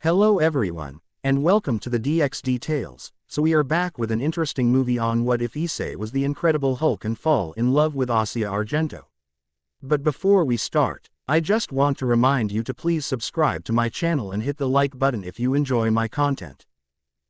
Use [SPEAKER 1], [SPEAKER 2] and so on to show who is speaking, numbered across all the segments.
[SPEAKER 1] Hello everyone, and welcome to the DXD Tales. So we are back with an interesting movie on what if Issei was the Incredible Hulk and fall in love with Issei Argento. But before we start, I just want to remind you to please subscribe to my channel and hit the like button if you enjoy my content.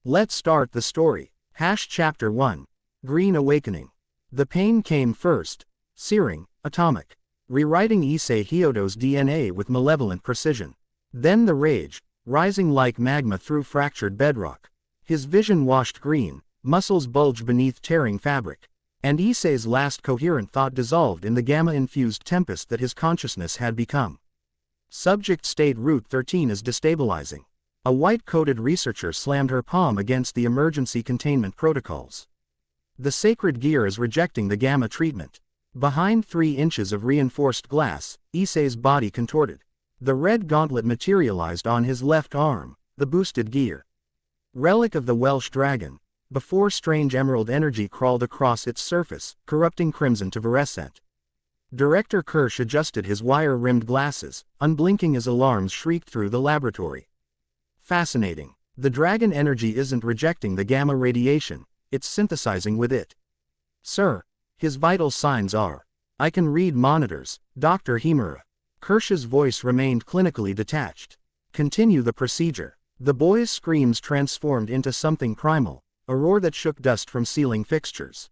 [SPEAKER 1] Let's start the story. Chapter 1. Green Awakening. The pain came first, searing, atomic, rewriting Issei Hyodo's DNA with malevolent precision. Then the rage, rising like magma through fractured bedrock. His vision washed green, muscles bulged beneath tearing fabric. And Issei's last coherent thought dissolved in the gamma-infused tempest that his consciousness had become. Subject State Route 13 is destabilizing. A white-coated researcher slammed her palm against the emergency containment protocols. The sacred gear is rejecting the gamma treatment. Behind 3 inches of reinforced glass, Issei's body contorted. The red gauntlet materialized on his left arm, the boosted gear. Relic of the Welsh dragon. Before strange emerald energy crawled across its surface, corrupting crimson to virescent. Director Kirsch adjusted his wire-rimmed glasses, unblinking as alarms shrieked through the laboratory. Fascinating. The dragon energy isn't rejecting the gamma radiation, it's synthesizing with it. Sir, his vital signs are. I can read monitors, Dr. Himura. Kirsch's voice remained clinically detached. Continue the procedure. The boy's screams transformed into something primal, a roar that shook dust from ceiling fixtures.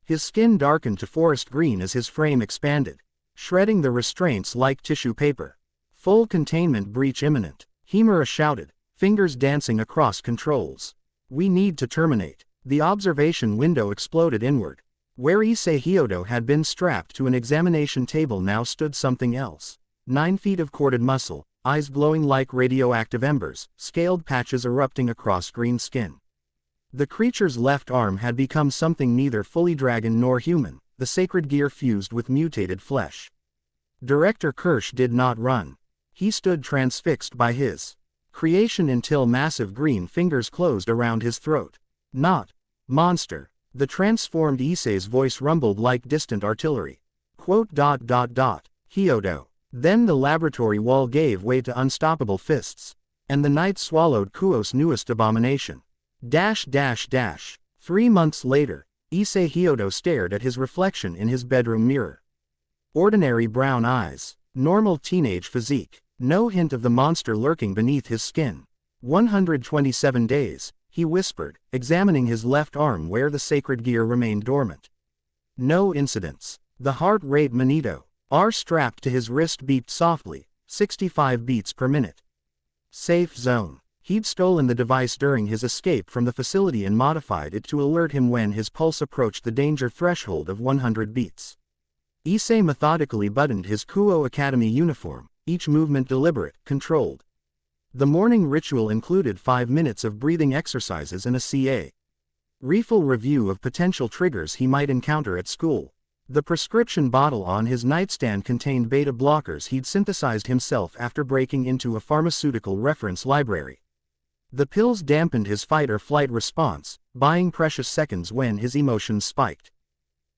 [SPEAKER 1] His skin darkened to forest green as his frame expanded, shredding the restraints like tissue paper. Full containment breach imminent, Himura shouted, fingers dancing across controls. We need to terminate. The observation window exploded inward. Where Issei Hyodo had been strapped to an examination table now stood something else. 9 feet of corded muscle, eyes glowing like radioactive embers, scaled patches erupting across green skin. The creature's left arm had become something neither fully dragon nor human, the sacred gear fused with mutated flesh. Director Kirsch did not run. He stood transfixed by his creation until massive green fingers closed around his throat. Not monster. The transformed Issei's voice rumbled like distant artillery. Hyodo. Then the laboratory wall gave way to unstoppable fists. And the night swallowed Kuo's newest abomination. 3 months later, Issei Hyodo stared at his reflection in his bedroom mirror. Ordinary brown eyes. Normal teenage physique. No hint of the monster lurking beneath his skin. 127 days. He whispered, examining his left arm where the sacred gear remained dormant. No incidents. The heart rate manito, R strapped to his wrist beeped softly, 65 beats per minute. Safe zone. He'd stolen the device during his escape from the facility and modified it to alert him when his pulse approached the danger threshold of 100 beats. Issei methodically buttoned his Kuo Academy uniform, each movement deliberate, controlled. The morning ritual included 5 minutes of breathing exercises and a CA. Refill review of potential triggers he might encounter at school. The prescription bottle on his nightstand contained beta blockers he'd synthesized himself after breaking into a pharmaceutical reference library. The pills dampened his fight-or-flight response, buying precious seconds when his emotions spiked.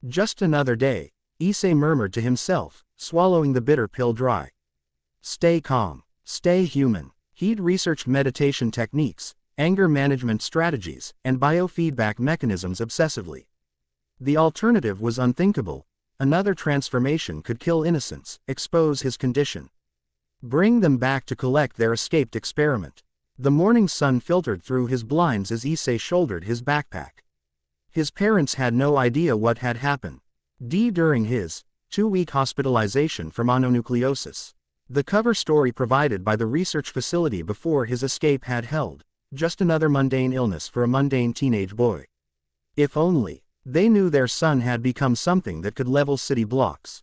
[SPEAKER 1] Just another day, Issei murmured to himself, swallowing the bitter pill dry. Stay calm. Stay human. He'd researched meditation techniques, anger management strategies, and biofeedback mechanisms obsessively. The alternative was unthinkable. Another transformation could kill innocence, expose his condition. Bring them back to collect their escaped experiment. The morning sun filtered through his blinds as Issei shouldered his backpack. His parents had no idea what had happened. During his 2-week hospitalization for mononucleosis. The cover story provided by the research facility before his escape had held, just another mundane illness for a mundane teenage boy. If only they knew their son had become something that could level city blocks.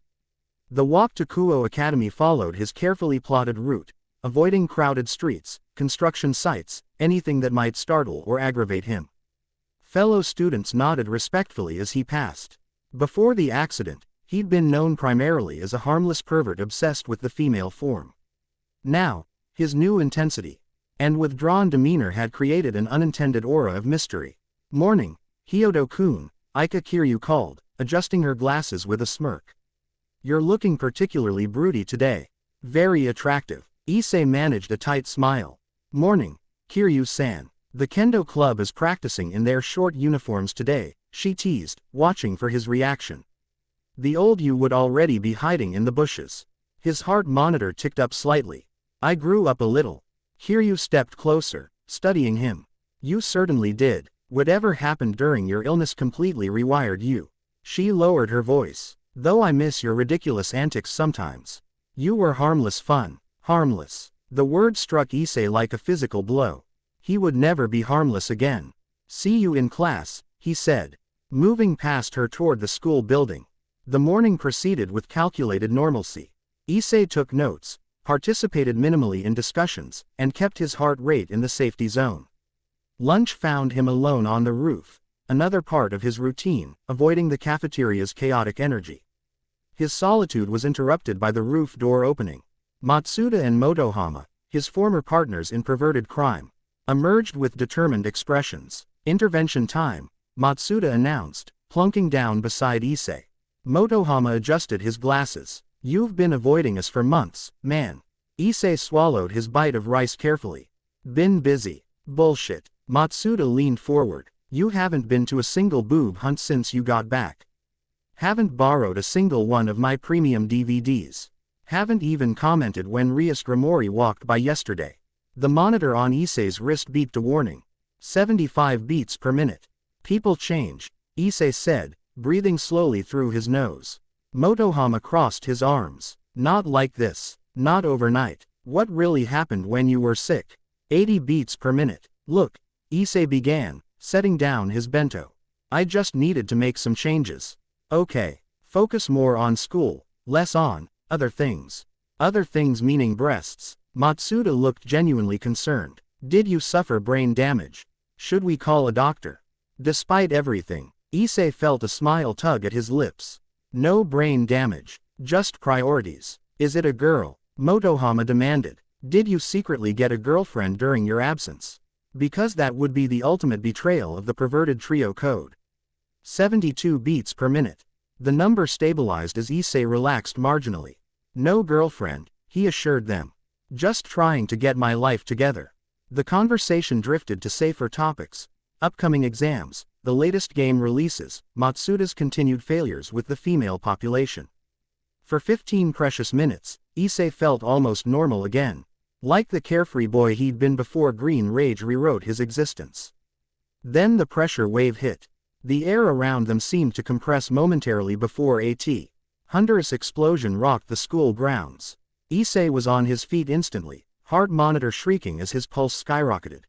[SPEAKER 1] The walk to Kuo Academy followed his carefully plotted route, avoiding crowded streets, construction sites, anything that might startle or aggravate him. Fellow students nodded respectfully as he passed. Before the accident, he'd been known primarily as a harmless pervert obsessed with the female form. Now, his new intensity and withdrawn demeanor had created an unintended aura of mystery. Morning, Hyodo-kun, Aika Kiryu called, adjusting her glasses with a smirk. You're looking particularly broody today. Very attractive. Issei managed a tight smile. Morning, Kiryu-san. The kendo club is practicing in their short uniforms today, she teased, watching for his reaction. The old you would already be hiding in the bushes. His heart monitor ticked up slightly. I grew up a little. Kiryu stepped closer, studying him. You certainly did. Whatever happened during your illness completely rewired you. She lowered her voice. Though I miss your ridiculous antics sometimes. You were harmless fun. Harmless. The word struck Issei like a physical blow. He would never be harmless again. See you in class, he said, moving past her toward the school building. The morning proceeded with calculated normalcy. Issei took notes, participated minimally in discussions, and kept his heart rate in the safety zone. Lunch found him alone on the roof, another part of his routine, avoiding the cafeteria's chaotic energy. His solitude was interrupted by the roof door opening. Matsuda and Motohama, his former partners in perverted crime, emerged with determined expressions. Intervention time, Matsuda announced, plunking down beside Issei. Motohama adjusted his glasses. You've been avoiding us for months, man. Issei swallowed his bite of rice carefully. Been busy. Bullshit. Matsuda leaned forward. You haven't been to a single boob hunt since you got back. Haven't borrowed a single one of my premium DVDs. Haven't even commented when Rias Grimori walked by yesterday. The monitor on Issei's wrist beeped a warning. 75 beats per minute. People change, Issei said, breathing slowly through his nose. Motohama crossed his arms. Not like this. Not overnight. What really happened when you were sick? 80 beats per minute. Look, Issei began, setting down his bento. I just needed to make some changes. Okay. Focus more on school, less on other things. Other things meaning breasts. Matsuda looked genuinely concerned. Did you suffer brain damage? Should we call a doctor? Despite everything, Issei felt a smile tug at his lips. No brain damage. Just priorities. Is it a girl? Motohama demanded. Did you secretly get a girlfriend during your absence? Because that would be the ultimate betrayal of the perverted trio code. 72 beats per minute. The number stabilized as Issei relaxed marginally. No girlfriend, he assured them. Just trying to get my life together. The conversation drifted to safer topics. Upcoming exams, the latest game releases, Matsuda's continued failures with the female population. For 15 precious minutes, Issei felt almost normal again. Like the carefree boy he'd been before green rage rewrote his existence. Then the pressure wave hit. The air around them seemed to compress momentarily before a thunderous explosion rocked the school grounds. Issei was on his feet instantly, heart monitor shrieking as his pulse skyrocketed.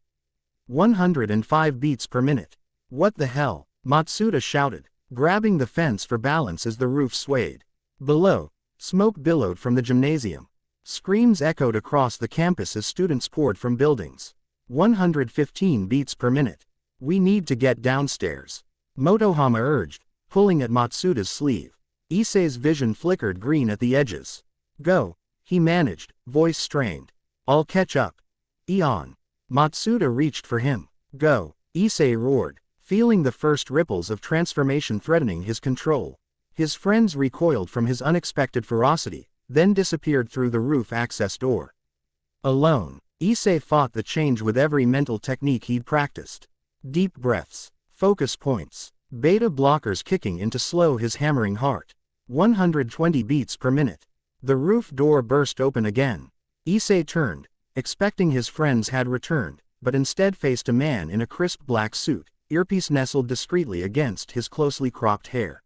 [SPEAKER 1] 105 beats per minute. What the hell? Matsuda shouted, grabbing the fence for balance as the roof swayed. Below, smoke billowed from the gymnasium. Screams echoed across the campus as students poured from buildings. 115 beats per minute. We need to get downstairs. Motohama urged, pulling at Matsuda's sleeve. Issei's vision flickered green at the edges. Go, he managed, voice strained. I'll catch up. Eon. Matsuda reached for him. Go, Issei roared, feeling the first ripples of transformation threatening his control. His friends recoiled from his unexpected ferocity, then disappeared through the roof access door. Alone, Issei fought the change with every mental technique he'd practiced. Deep breaths, focus points, beta blockers kicking in to slow his hammering heart. 120 beats per minute. The roof door burst open again. Issei turned, expecting his friends had returned, but instead faced a man in a crisp black suit, earpiece nestled discreetly against his closely cropped hair.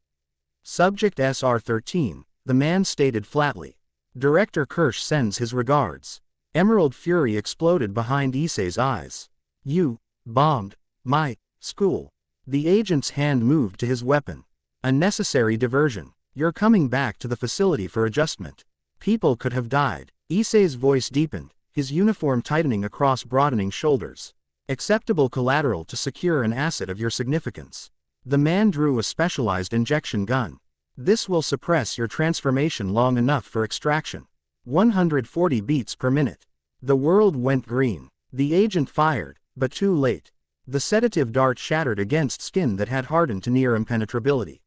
[SPEAKER 1] Subject SR-13, the man stated flatly. Director Kirsch sends his regards. Emerald fury exploded behind Issei's eyes. You bombed my school. The agent's hand moved to his weapon. A necessary diversion. You're coming back to the facility for adjustment. People could have died. Issei's voice deepened, his uniform tightening across broadening shoulders. Acceptable collateral to secure an asset of your significance. The man drew a specialized injection gun. This will suppress your transformation long enough for extraction. 140 beats per minute. The world went green. The agent fired, but too late. The sedative dart shattered against skin that had hardened to near impenetrability.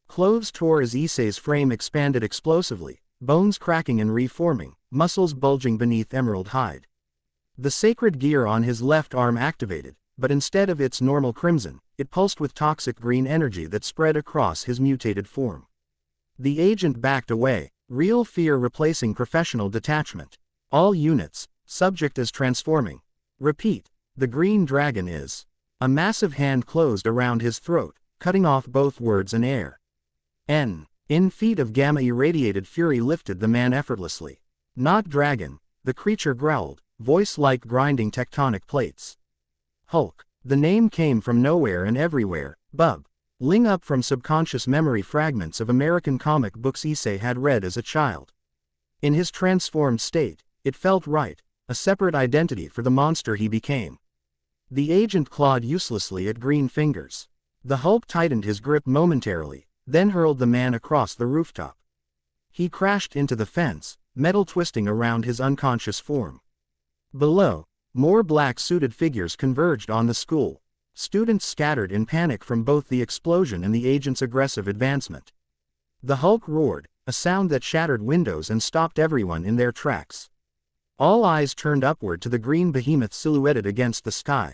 [SPEAKER 1] Clothes tore as Issei's frame expanded explosively, bones cracking and reforming, muscles bulging beneath emerald hide. The sacred gear on his left arm activated, but instead of its normal crimson, it pulsed with toxic green energy that spread across his mutated form. The agent backed away, real fear replacing professional detachment. All units, subject is transforming. Repeat, the green dragon is. A massive hand closed around his throat, cutting off both words and air. In feet of gamma irradiated fury lifted the man effortlessly. Not dragon, the creature growled, voice like grinding tectonic plates. Hulk. The name came from nowhere and everywhere, bub. Ling up from subconscious memory fragments of American comic books Issei had read as a child. In his transformed state, it felt right, a separate identity for the monster he became. The agent clawed uselessly at green fingers. The Hulk tightened his grip momentarily, then hurled the man across the rooftop. He crashed into the fence, metal twisting around his unconscious form. Below, more black-suited figures converged on the school. Students scattered in panic from both the explosion and the agent's aggressive advancement. The Hulk roared, a sound that shattered windows and stopped everyone in their tracks. All eyes turned upward to the green behemoth silhouetted against the sky.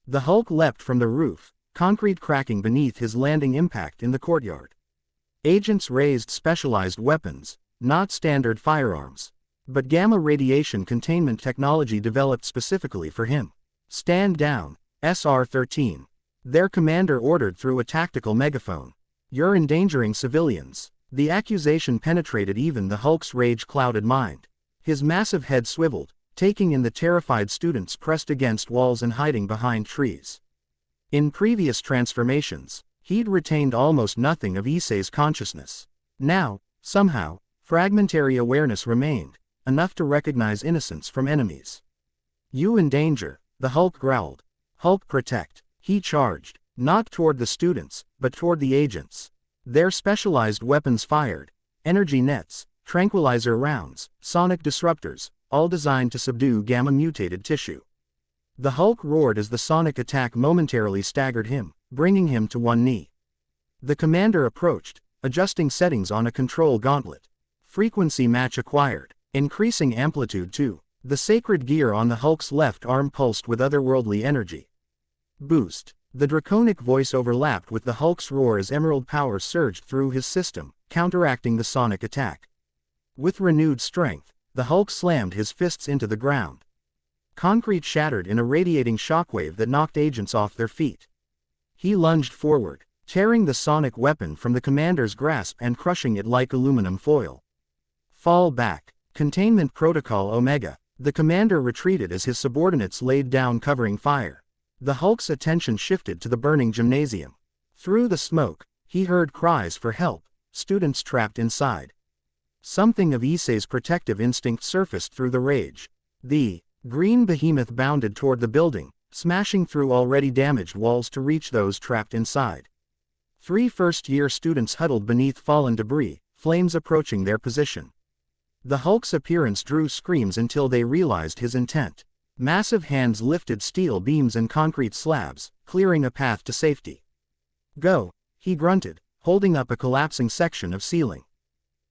[SPEAKER 1] The Hulk leapt from the roof, concrete cracking beneath his landing impact in the courtyard. Agents raised specialized weapons, not standard firearms, but gamma radiation containment technology developed specifically for him. Stand down, SR-13. Their commander ordered through a tactical megaphone. You're endangering civilians. The accusation penetrated even the Hulk's rage-clouded mind. His massive head swiveled, taking in the terrified students pressed against walls and hiding behind trees. In previous transformations, he'd retained almost nothing of Issei's consciousness. Now, somehow, fragmentary awareness remained, enough to recognize innocence from enemies. You in danger, the Hulk growled. Hulk protect. He charged, not toward the students, but toward the agents. Their specialized weapons fired, energy nets, tranquilizer rounds, sonic disruptors, all designed to subdue gamma-mutated tissue. The Hulk roared as the sonic attack momentarily staggered him, bringing him to one knee. The commander approached, adjusting settings on a control gauntlet. Frequency match acquired, increasing amplitude too. The sacred gear on the Hulk's left arm pulsed with otherworldly energy. Boost. The draconic voice overlapped with the Hulk's roar as emerald power surged through his system, counteracting the sonic attack. With renewed strength, the Hulk slammed his fists into the ground. Concrete shattered in a radiating shockwave that knocked agents off their feet. He lunged forward, tearing the sonic weapon from the commander's grasp and crushing it like aluminum foil. Fall back. Containment Protocol Omega. The commander retreated as his subordinates laid down covering fire. The Hulk's attention shifted to the burning gymnasium. Through the smoke, he heard cries for help, students trapped inside. Something of Issei's protective instinct surfaced through the rage. The green behemoth bounded toward the building, smashing through already damaged walls to reach those trapped inside. 3 first-year students huddled beneath fallen debris, flames approaching their position. The Hulk's appearance drew screams until they realized his intent. Massive hands lifted steel beams and concrete slabs, clearing a path to safety. Go, he grunted, holding up a collapsing section of ceiling.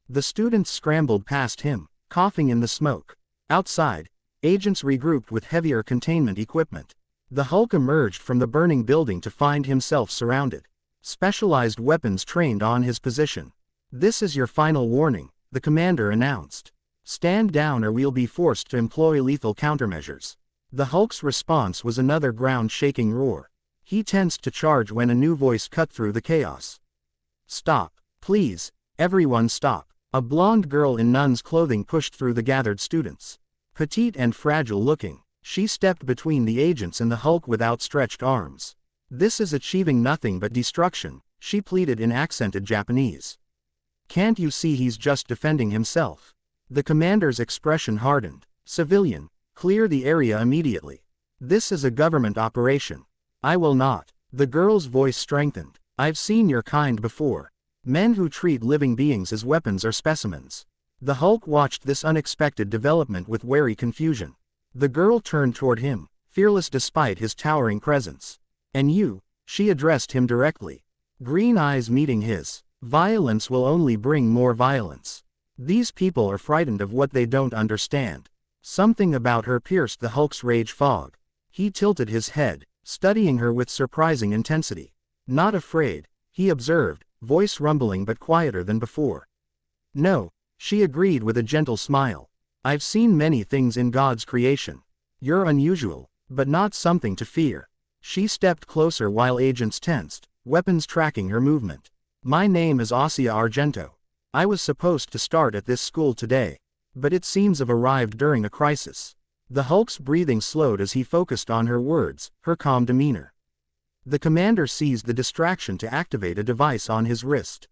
[SPEAKER 1] The students scrambled past him, coughing in the smoke. Outside, agents regrouped with heavier containment equipment. The Hulk emerged from the burning building to find himself surrounded. Specialized weapons trained on his position. This is your final warning, the commander announced. Stand down or we'll be forced to employ lethal countermeasures. The Hulk's response was another ground-shaking roar. He tensed to charge when a new voice cut through the chaos. Stop, please, everyone stop. A blonde girl in nun's clothing pushed through the gathered students. Petite and fragile-looking, she stepped between the agents and the Hulk with outstretched arms. This is achieving nothing but destruction, she pleaded in accented Japanese. Can't you see he's just defending himself? The commander's expression hardened. Civilian, clear the area immediately. This is a government operation. I will not. The girl's voice strengthened. I've seen your kind before. Men who treat living beings as weapons are specimens. The Hulk watched this unexpected development with wary confusion. The girl turned toward him, fearless despite his towering presence. And you, she addressed him directly. Green eyes meeting his. Violence will only bring more violence. These people are frightened of what they don't understand. Something about her pierced the Hulk's rage fog. He tilted his head, studying her with surprising intensity. Not afraid, he observed, voice rumbling but quieter than before. No, she agreed with a gentle smile. I've seen many things in God's creation. You're unusual, but not something to fear. She stepped closer while agents tensed, weapons tracking her movement. My name is Issei Argento. I was supposed to start at this school today, but it seems I've arrived during a crisis. The Hulk's breathing slowed as he focused on her words, her calm demeanor. The commander seized the distraction to activate a device on his wrist.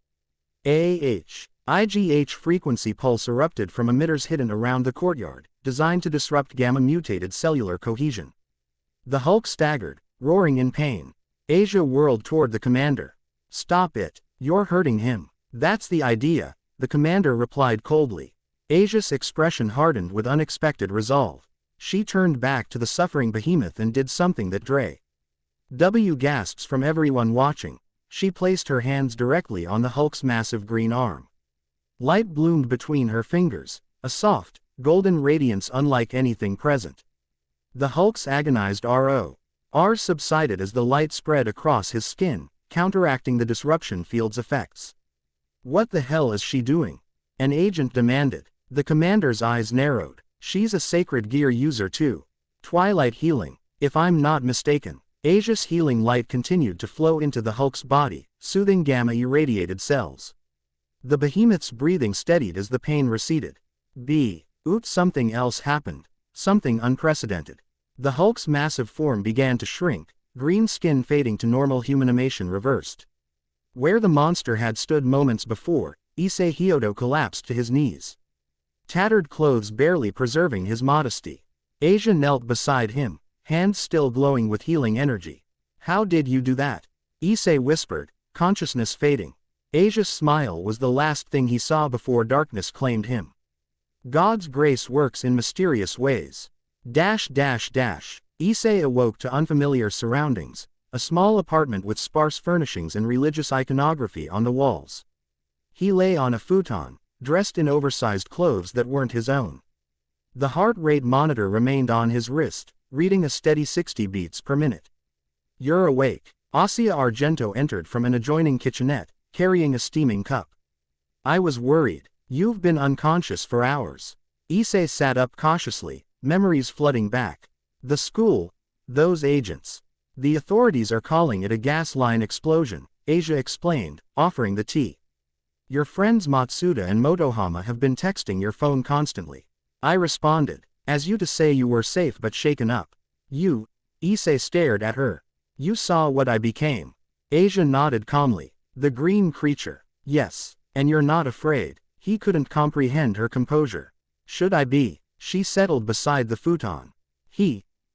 [SPEAKER 1] IGH frequency pulse erupted from emitters hidden around the courtyard, designed to disrupt gamma-mutated cellular cohesion. The Hulk staggered, roaring in pain. Asia whirled toward the commander. Stop it, you're hurting him. That's the idea, the commander replied coldly. Asia's expression hardened with unexpected resolve. She turned back to the suffering behemoth and did something that gasps from everyone watching. She placed her hands directly on the Hulk's massive green arm. Light bloomed between her fingers, a soft, golden radiance unlike anything present. The Hulk's agonized R subsided as the light spread across his skin, counteracting the disruption field's effects. What the hell is she doing? An agent demanded. The commander's eyes narrowed. She's a sacred gear user too. Twilight healing, if I'm not mistaken. Asia's healing light continued to flow into the Hulk's body, soothing gamma-irradiated cells. The behemoth's breathing steadied as the pain receded. Something else happened. Something unprecedented. The Hulk's massive form began to shrink, green skin fading to normal humanimation reversed. Where the monster had stood moments before, Issei Hyodo collapsed to his knees. Tattered clothes barely preserving his modesty. Asia knelt beside him, hands still glowing with healing energy. How did you do that? Issei whispered, consciousness fading. Asia's smile was the last thing he saw before darkness claimed him. God's grace works in mysterious ways. Issei awoke to unfamiliar surroundings, a small apartment with sparse furnishings and religious iconography on the walls. He lay on a futon, dressed in oversized clothes that weren't his own. The heart rate monitor remained on his wrist, reading a steady 60 beats per minute. You're awake. Issei Argento entered from an adjoining kitchenette, carrying a steaming cup. I was worried. You've been unconscious for hours. Issei sat up cautiously, memories flooding back. The school, those agents. The authorities are calling it a gas line explosion, Asia explained, offering the tea. Your friends Matsuda and Motohama have been texting your phone constantly. I responded, as you to say you were safe but shaken up. You, Issei stared at her. You saw what I became. Asia nodded calmly. The green creature. Yes, and you're not afraid. He couldn't comprehend her composure. Should I be? She settled beside the futon.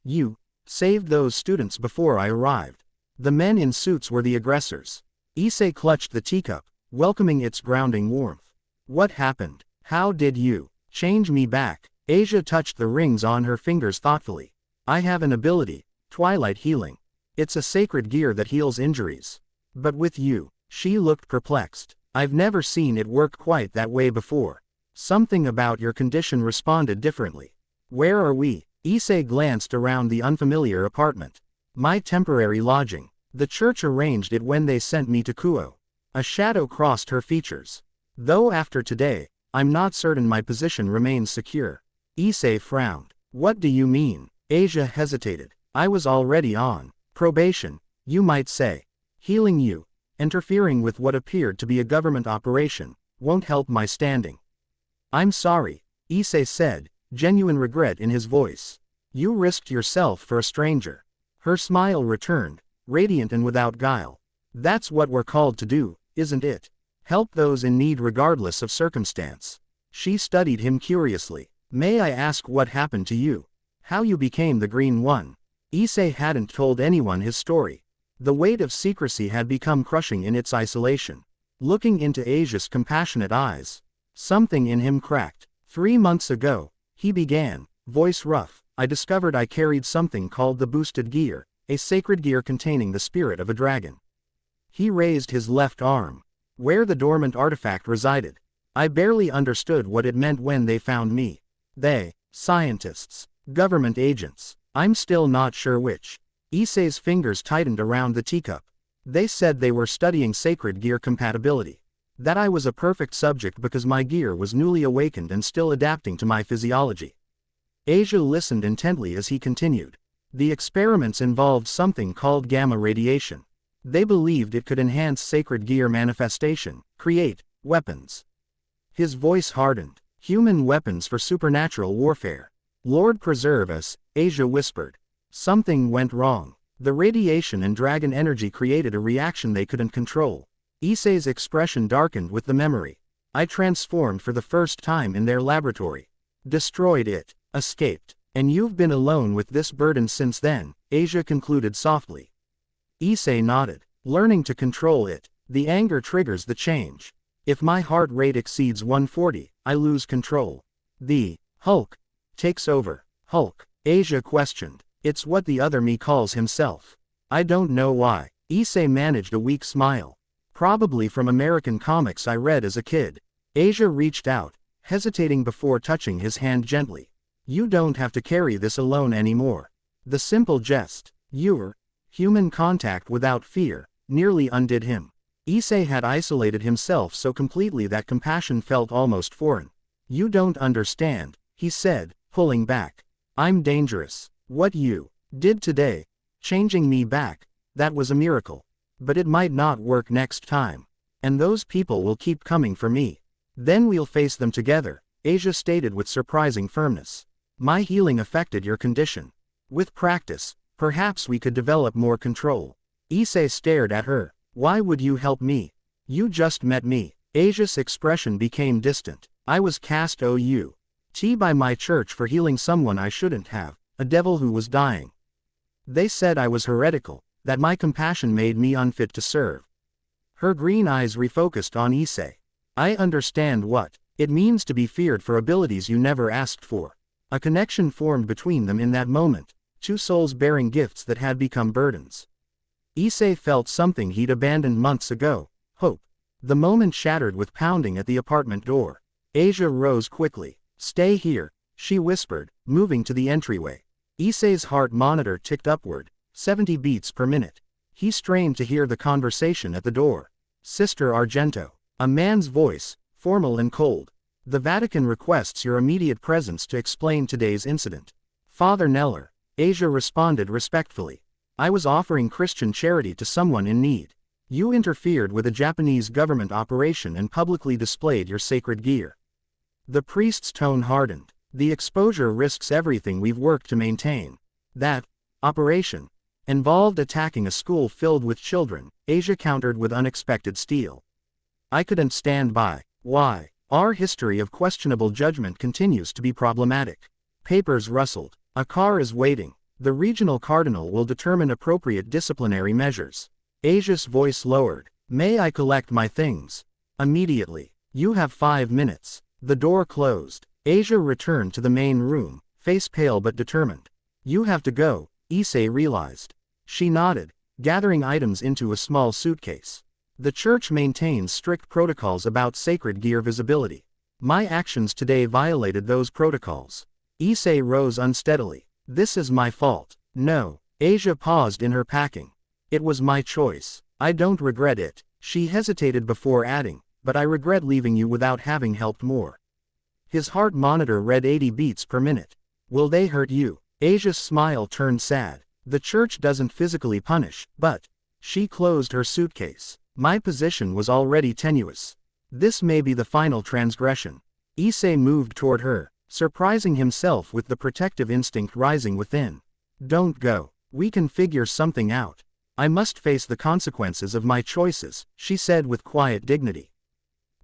[SPEAKER 1] You, saved those students before I arrived. The men in suits were the aggressors. Issei clutched the teacup, welcoming its grounding warmth. What happened? How did you change me back? Asia touched the rings on her fingers thoughtfully. I have an ability, twilight healing. It's a sacred gear that heals injuries. But with you, she looked perplexed. I've never seen it work quite that way before. Something about your condition responded differently. Where are we? Issei glanced around the unfamiliar apartment. My temporary lodging. The church arranged it when they sent me to Kuo. A shadow crossed her features. Though after today, I'm not certain my position remains secure. Issei frowned. What do you mean? Asia hesitated. I was already on probation, you might say. Healing you, interfering with what appeared to be a government operation, won't help my standing. I'm sorry, Issei said, genuine regret in his voice. You risked yourself for a stranger. Her smile returned, radiant and without guile. That's what we're called to do, isn't it? Help those in need regardless of circumstance. She studied him curiously. May I ask what happened to you? How you became the Green One? Issei hadn't told anyone his story. The weight of secrecy had become crushing in its isolation. Looking into Asia's compassionate eyes, something in him cracked. 3 months ago, he began, voice rough, I discovered I carried something called the boosted gear, a sacred gear containing the spirit of a dragon. He raised his left arm, where the dormant artifact resided. I barely understood what it meant when they found me. They Scientists. Government agents. I'm still not sure which. Issei's fingers tightened around the teacup. They said they were studying sacred gear compatibility. That I was a perfect subject because my gear was newly awakened and still adapting to my physiology. Asia listened intently as he continued. The experiments involved something called gamma radiation. They believed it could enhance sacred gear manifestation, create weapons. His voice hardened. Human weapons for supernatural warfare. Lord preserve us, Asia whispered. Something went wrong. The radiation and dragon energy created a reaction they couldn't control. Issei's expression darkened with the memory. I transformed for the first time in their laboratory. Destroyed it. Escaped. And you've been alone with this burden since then, Asia concluded softly. Issei nodded. Learning to control it. The anger triggers the change. If my heart rate exceeds 140, I lose control. The Hulk takes over. Hulk? Asia questioned. It's what the other me calls himself. I don't know why. Issei managed a weak smile. Probably from American comics I read as a kid. Asia reached out, hesitating before touching his hand gently. You don't have to carry this alone anymore. The simple jest, your human contact without fear, nearly undid him. Issei had isolated himself so completely that compassion felt almost foreign. You don't understand, he said, pulling back. I'm dangerous. What you did today, changing me back, that was a miracle. But it might not work next time. And those people will keep coming for me. Then we'll face them together, Asia stated with surprising firmness. My healing affected your condition. With practice, perhaps we could develop more control. Issei stared at her. Why would you help me? You just met me. Asia's expression became distant. I was cast out by my church for healing someone I shouldn't have, a devil who was dying. They said I was heretical, that my compassion made me unfit to serve. Her green eyes refocused on Issei. I understand what it means to be feared for abilities you never asked for. A connection formed between them in that moment, two souls bearing gifts that had become burdens. Issei felt something he'd abandoned months ago, hope. The moment shattered with pounding at the apartment door. Asia rose quickly. Stay here, she whispered, moving to the entryway. Issei's heart monitor ticked upward, 70 beats per minute. He strained to hear the conversation at the door. Sister Argento. A man's voice, formal and cold. The Vatican requests your immediate presence to explain today's incident. Father Neller. Asia responded respectfully. I was offering Christian charity to someone in need. You interfered with a Japanese government operation and publicly displayed your sacred gear. The priest's tone hardened. The exposure risks everything we've worked to maintain. That operation involved attacking a school filled with children, Asia countered with unexpected steel. I couldn't stand by. Why? Our history of questionable judgment continues to be problematic. Papers rustled. A car is waiting. The regional cardinal will determine appropriate disciplinary measures. Asia's voice lowered. May I collect my things? Immediately. You have 5 minutes. The door closed. Asia returned to the main room, face pale but determined. You have to go, Issei realized. She nodded, gathering items into a small suitcase. The church maintains strict protocols about sacred gear visibility. My actions today violated those protocols. Issei rose unsteadily. This is my fault. No. Asia paused in her packing. It was my choice. I don't regret it. She hesitated before adding, but I regret leaving you without having helped more. His heart monitor read 80 beats per minute. Will they hurt you? Asia's smile turned sad. The church doesn't physically punish, but she closed her suitcase. My position was already tenuous. This may be the final transgression. Issei moved toward her, surprising himself with the protective instinct rising within. Don't go. We can figure something out. I must face the consequences of my choices, she said with quiet dignity.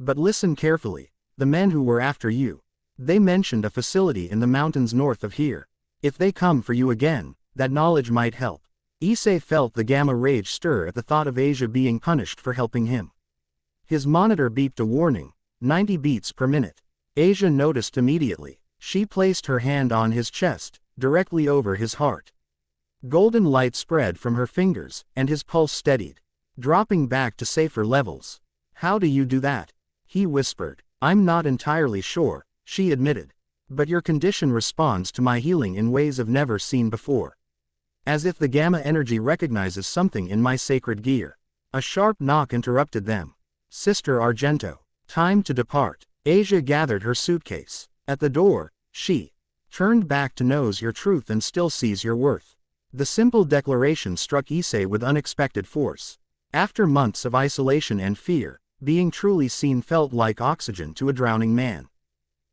[SPEAKER 1] But listen carefully. The men who were after you. They mentioned a facility in the mountains north of here. If they come for you again, that knowledge might help. Issei felt the gamma rage stir at the thought of Asia being punished for helping him. His monitor beeped a warning, 90 beats per minute. Asia noticed immediately. She placed her hand on his chest, directly over his heart. Golden light spread from her fingers, and his pulse steadied, dropping back to safer levels. How do you do that? He whispered. I'm not entirely sure, she admitted. But your condition responds to my healing in ways I've never seen before. As if the gamma energy recognizes something in my sacred gear. A sharp knock interrupted them. Sister Argento. Time to depart. Asia gathered her suitcase. At the door, she turned back to knows your truth and still sees your worth. The simple declaration struck Issei with unexpected force. After months of isolation and fear, being truly seen felt like oxygen to a drowning man.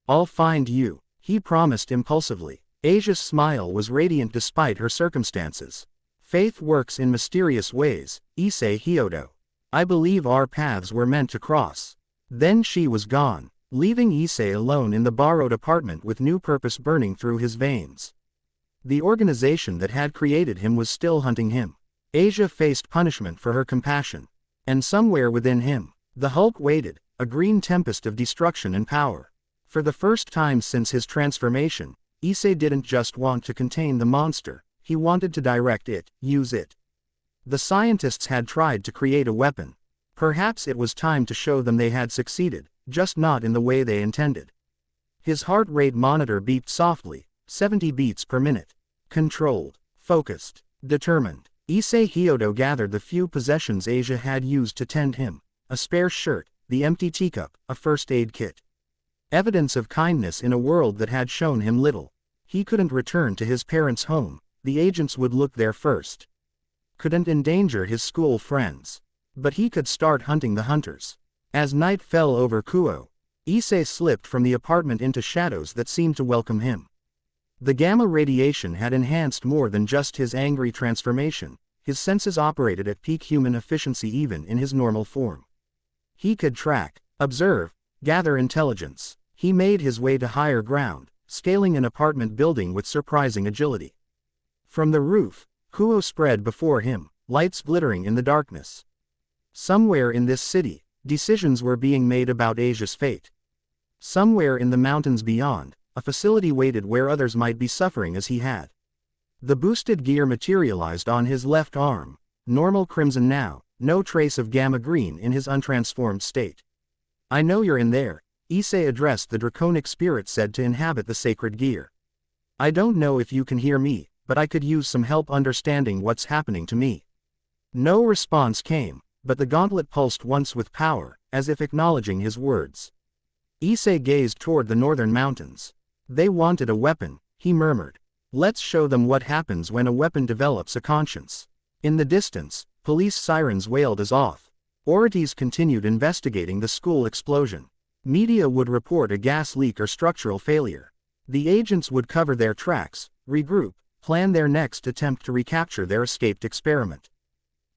[SPEAKER 1] I'll find you, he promised impulsively. Asia's smile was radiant despite her circumstances. Faith works in mysterious ways, Issei Hyodo. I believe our paths were meant to cross. Then she was gone, leaving Issei alone in the borrowed apartment with new purpose burning through his veins. The organization that had created him was still hunting him. Asia faced punishment for her compassion. And somewhere within him, the Hulk waited, a green tempest of destruction and power. For the first time since his transformation, Issei didn't just want to contain the monster, he wanted to direct it, use it. The scientists had tried to create a weapon. Perhaps it was time to show them they had succeeded, just not in the way they intended. His heart rate monitor beeped softly, 70 beats per minute. Controlled, focused, determined. Issei Hyodo gathered the few possessions Asia had used to tend him. A spare shirt, the empty teacup, a first aid kit. Evidence of kindness in a world that had shown him little. He couldn't return to his parents' home, the agents would look there first. Couldn't endanger his school friends. But he could start hunting the hunters. As night fell over Kuo, Issei slipped from the apartment into shadows that seemed to welcome him. The gamma radiation had enhanced more than just his angry transformation, his senses operated at peak human efficiency even in his normal form. He could track, observe, gather intelligence. He made his way to higher ground, scaling an apartment building with surprising agility. From the roof, Kuo spread before him, lights glittering in the darkness. Somewhere in this city, decisions were being made about Asia's fate. Somewhere in the mountains beyond, a facility waited where others might be suffering as he had. The boosted gear materialized on his left arm, normal crimson now, no trace of gamma green in his untransformed state. I know you're in there, Issei addressed the draconic spirit said to inhabit the sacred gear. I don't know if you can hear me, but I could use some help understanding what's happening to me. No response came, but the gauntlet pulsed once with power, as if acknowledging his words. Issei gazed toward the northern mountains. They wanted a weapon, he murmured. Let's show them what happens when a weapon develops a conscience. In the distance, police sirens wailed as authorities continued investigating the school explosion. Media would report a gas leak or structural failure. The agents would cover their tracks, regroup, plan their next attempt to recapture their escaped experiment.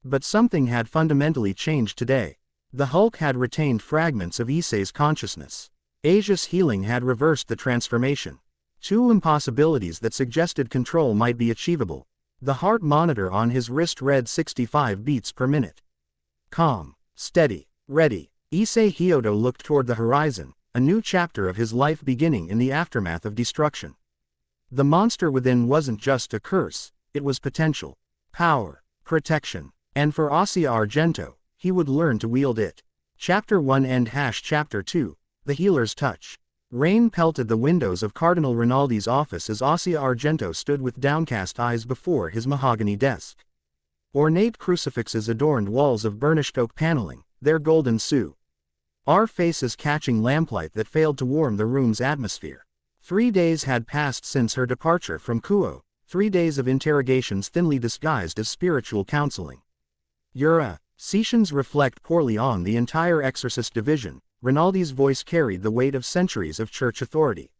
[SPEAKER 1] But something had fundamentally changed today. The Hulk had retained fragments of Issei's consciousness. Asia's healing had reversed the transformation. Two impossibilities that suggested control might be achievable. The heart monitor on his wrist read 65 beats per minute. Calm, steady, ready. Issei Hyodo looked toward the horizon, a new chapter of his life beginning in the aftermath of destruction. The monster within wasn't just a curse, it was potential, power, protection, and for Issei Argento, he would learn to wield it. Chapter 1 End Chapter 2, The Healer's Touch. Rain pelted the windows of Cardinal Rinaldi's office as Issei Argento stood with downcast eyes before his mahogany desk. Ornate crucifixes adorned walls of burnished oak paneling, their golden sue. Our faces catching lamplight that failed to warm the room's atmosphere. 3 days had passed since her departure from Kuo, 3 days of interrogations thinly disguised as spiritual counseling. Your sessions reflect poorly on the entire exorcist division. Rinaldi's voice carried the weight of centuries of church authority.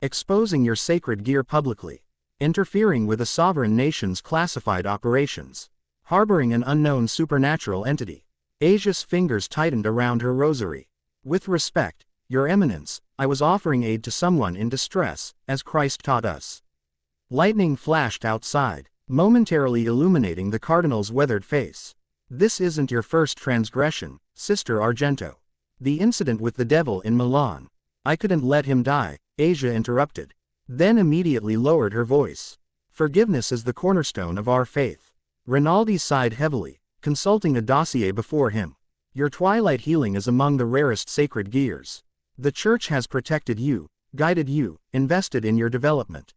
[SPEAKER 1] Exposing your sacred gear publicly. Interfering with a sovereign nation's classified operations. Harboring an unknown supernatural entity. Asia's fingers tightened around her rosary. With respect, Your Eminence, I was offering aid to someone in distress, as Christ taught us. Lightning flashed outside, momentarily illuminating the cardinal's weathered face. This isn't your first transgression, Sister Argento. The incident with the devil in Milan. I couldn't let him die, Asia interrupted. Then immediately lowered her voice. Forgiveness is the cornerstone of our faith. Rinaldi sighed heavily, consulting a dossier before him. Your twilight healing is among the rarest sacred gears. The church has protected you, guided you, invested in your development.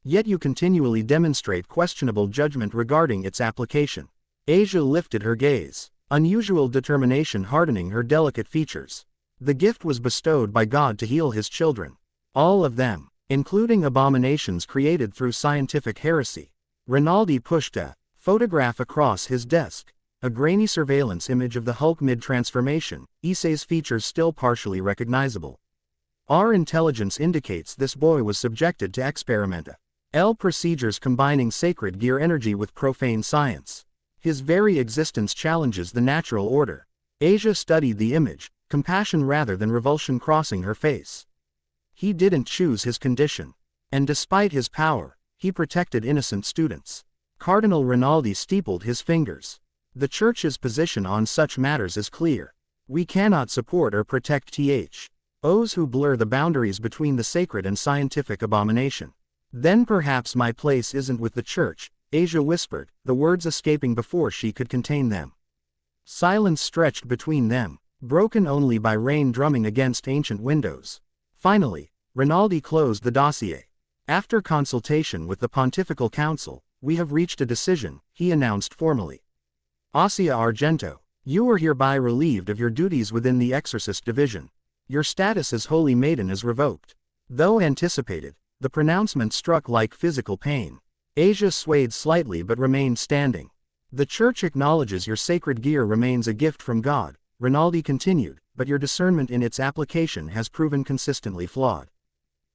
[SPEAKER 1] Yet you continually demonstrate questionable judgment regarding its application. Asia lifted her gaze, unusual determination hardening her delicate features. The gift was bestowed by God to heal his children. All of them, including abominations created through scientific heresy. Rinaldi pushed a photograph across his desk, a grainy surveillance image of the Hulk mid-transformation, Issei's features still partially recognizable. Our intelligence indicates this boy was subjected to experimental procedures combining sacred gear energy with profane science. His very existence challenges the natural order. Asia studied the image, compassion rather than revulsion crossing her face. He didn't choose his condition. And despite his power, he protected innocent students. Cardinal Rinaldi steepled his fingers. The Church's position on such matters is clear. We cannot support or protect those who blur the boundaries between the sacred and scientific abomination. Then perhaps my place isn't with the Church, Asia whispered, the words escaping before she could contain them. Silence stretched between them, broken only by rain drumming against ancient windows. Finally, Rinaldi closed the dossier. After consultation with the Pontifical Council, we have reached a decision, he announced formally. Ossia Argento, you are hereby relieved of your duties within the Exorcist Division. Your status as Holy Maiden is revoked. Though anticipated, the pronouncement struck like physical pain. Asia swayed slightly but remained standing. The Church acknowledges your sacred gear remains a gift from God, Rinaldi continued, but your discernment in its application has proven consistently flawed.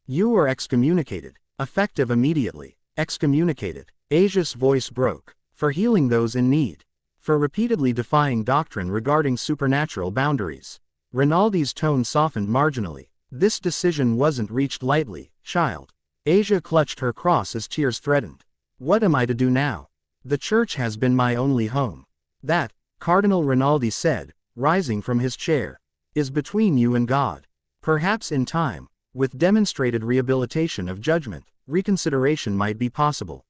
[SPEAKER 1] You are excommunicated, effective immediately. Excommunicated. Asia's voice broke. For healing those in need. For repeatedly defying doctrine regarding supernatural boundaries. Rinaldi's tone softened marginally. This decision wasn't reached lightly, child. Asia clutched her cross as tears threatened. What am I to do now? The Church has been my only home. That, Cardinal Rinaldi said, rising from his chair, is between you and God. Perhaps in time, with demonstrated rehabilitation of judgment, reconsideration might be possible.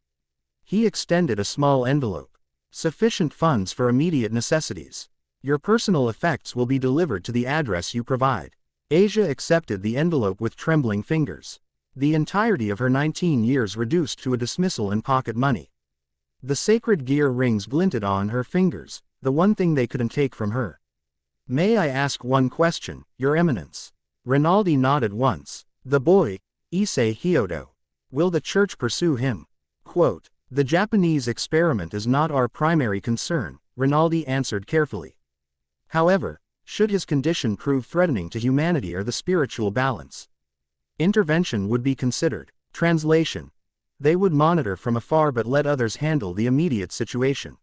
[SPEAKER 1] He extended a small envelope. Sufficient funds for immediate necessities. Your personal effects will be delivered to the address you provide. Asia accepted the envelope with trembling fingers. The entirety of her 19 years reduced to a dismissal in pocket money. The sacred gear rings glinted on her fingers, the one thing they couldn't take from her. May I ask one question, Your Eminence? Rinaldi nodded once. The boy, Issei Hyodo. Will the Church pursue him? Quote, the Japanese experiment is not our primary concern, Rinaldi answered carefully. However, should his condition prove threatening to humanity or the spiritual balance, intervention would be considered. Translation. They would monitor from afar but let others handle the immediate situation.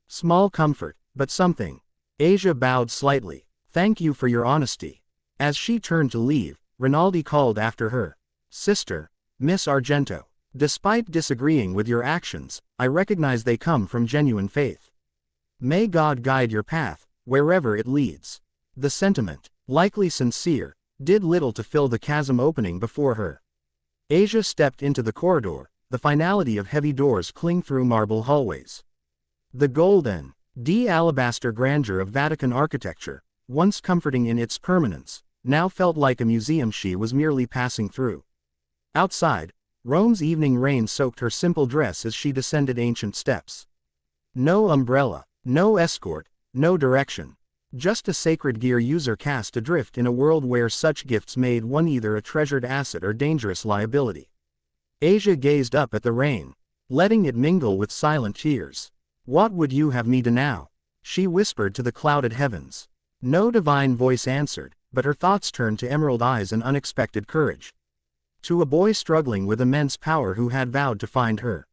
[SPEAKER 1] Small comfort, but something. Asia bowed slightly. Thank you for your honesty. As she turned to leave, Rinaldi called after her. Sister, Miss Argento. Despite disagreeing with your actions, I recognize they come from genuine faith. May God guide your path, wherever it leads. The sentiment, likely sincere, did little to fill the chasm opening before her. Asia stepped into the corridor, the finality of heavy doors cling through marble hallways. The golden, alabaster grandeur of Vatican architecture, once comforting in its permanence, now felt like a museum she was merely passing through. Outside, Rome's evening rain soaked her simple dress as she descended ancient steps. No umbrella, no escort, no direction. Just a sacred gear user cast adrift in a world where such gifts made one either a treasured asset or dangerous liability. Asia gazed up at the rain, letting it mingle with silent tears. What would you have me do now? She whispered to the clouded heavens. No divine voice answered, but her thoughts turned to emerald eyes and unexpected courage. To a boy struggling with immense power who had vowed to find her.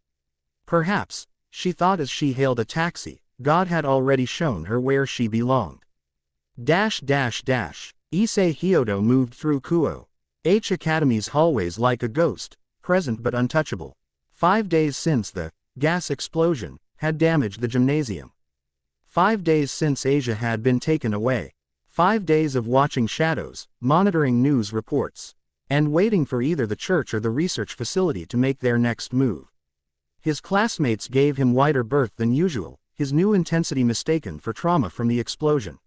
[SPEAKER 1] Perhaps, she thought as she hailed a taxi, God had already shown her where she belonged. Issei Hyodo moved through Kuo H Academy's hallways like a ghost, present but untouchable. 5 days since the gas explosion had damaged the gymnasium. 5 days since Asia had been taken away. 5 days of watching shadows, monitoring news reports, and waiting for either the church or the research facility to make their next move. His classmates gave him wider berth than usual, his new intensity mistaken for trauma from the explosion.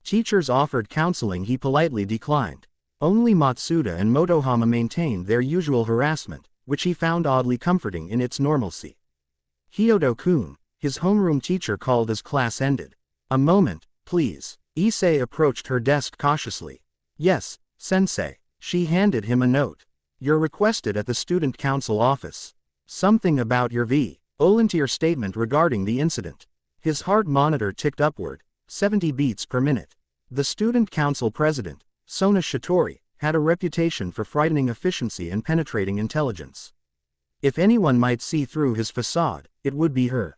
[SPEAKER 1] Teachers offered counseling he politely declined. Only Matsuda and Motohama maintained their usual harassment, which he found oddly comforting in its normalcy. Hyodo-kun, his homeroom teacher called as class ended. A moment, please. Issei approached her desk cautiously. Yes, sensei. She handed him a note. You're requested at the student council office. Something about your volunteer statement regarding the incident. His heart monitor ticked upward, 70 beats per minute. The student council president, Sona Shitori, had a reputation for frightening efficiency and penetrating intelligence. If anyone might see through his facade, it would be her.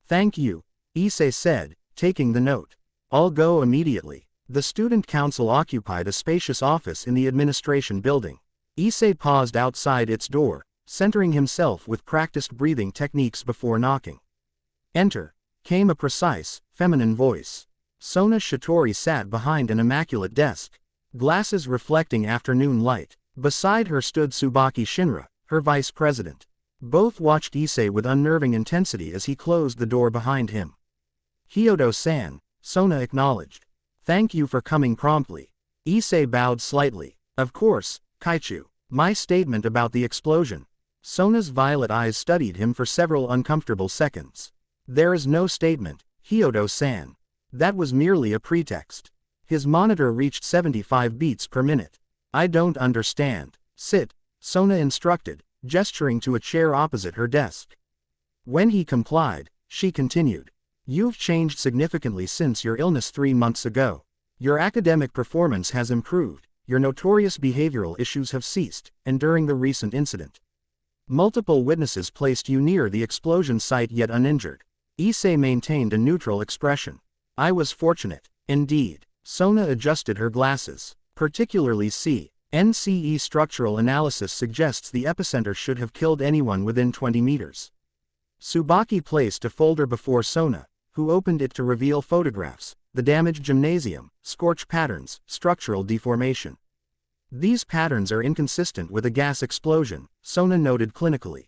[SPEAKER 1] Thank you, Issei said, taking the note. I'll go immediately. The student council occupied a spacious office in the administration building. Issei paused outside its door, centering himself with practiced breathing techniques before knocking. Enter, came a precise, feminine voice. Sona Shitori sat behind an immaculate desk, glasses reflecting afternoon light. Beside her stood Tsubaki Shinra, her vice president. Both watched Issei with unnerving intensity as he closed the door behind him. Hyodo-san, Sona acknowledged. Thank you for coming promptly. Issei bowed slightly. Of course, Kaichu. My statement about the explosion. Sona's violet eyes studied him for several uncomfortable seconds. There is no statement, Hyodo-san. That was merely a pretext. His monitor reached 75 beats per minute. I don't understand. Sit, Sona instructed, gesturing to a chair opposite her desk. When he complied, she continued. You've changed significantly since your illness 3 months ago. Your academic performance has improved, your notorious behavioral issues have ceased, and during the recent incident, multiple witnesses placed you near the explosion site yet uninjured. Issei maintained a neutral expression. I was fortunate. Indeed. Sona adjusted her glasses. Particularly NCE structural analysis suggests the epicenter should have killed anyone within 20 meters. Tsubaki placed a folder before Sona, who opened it to reveal photographs, the damaged gymnasium, scorch patterns, structural deformation. These patterns are inconsistent with a gas explosion, Sona noted clinically.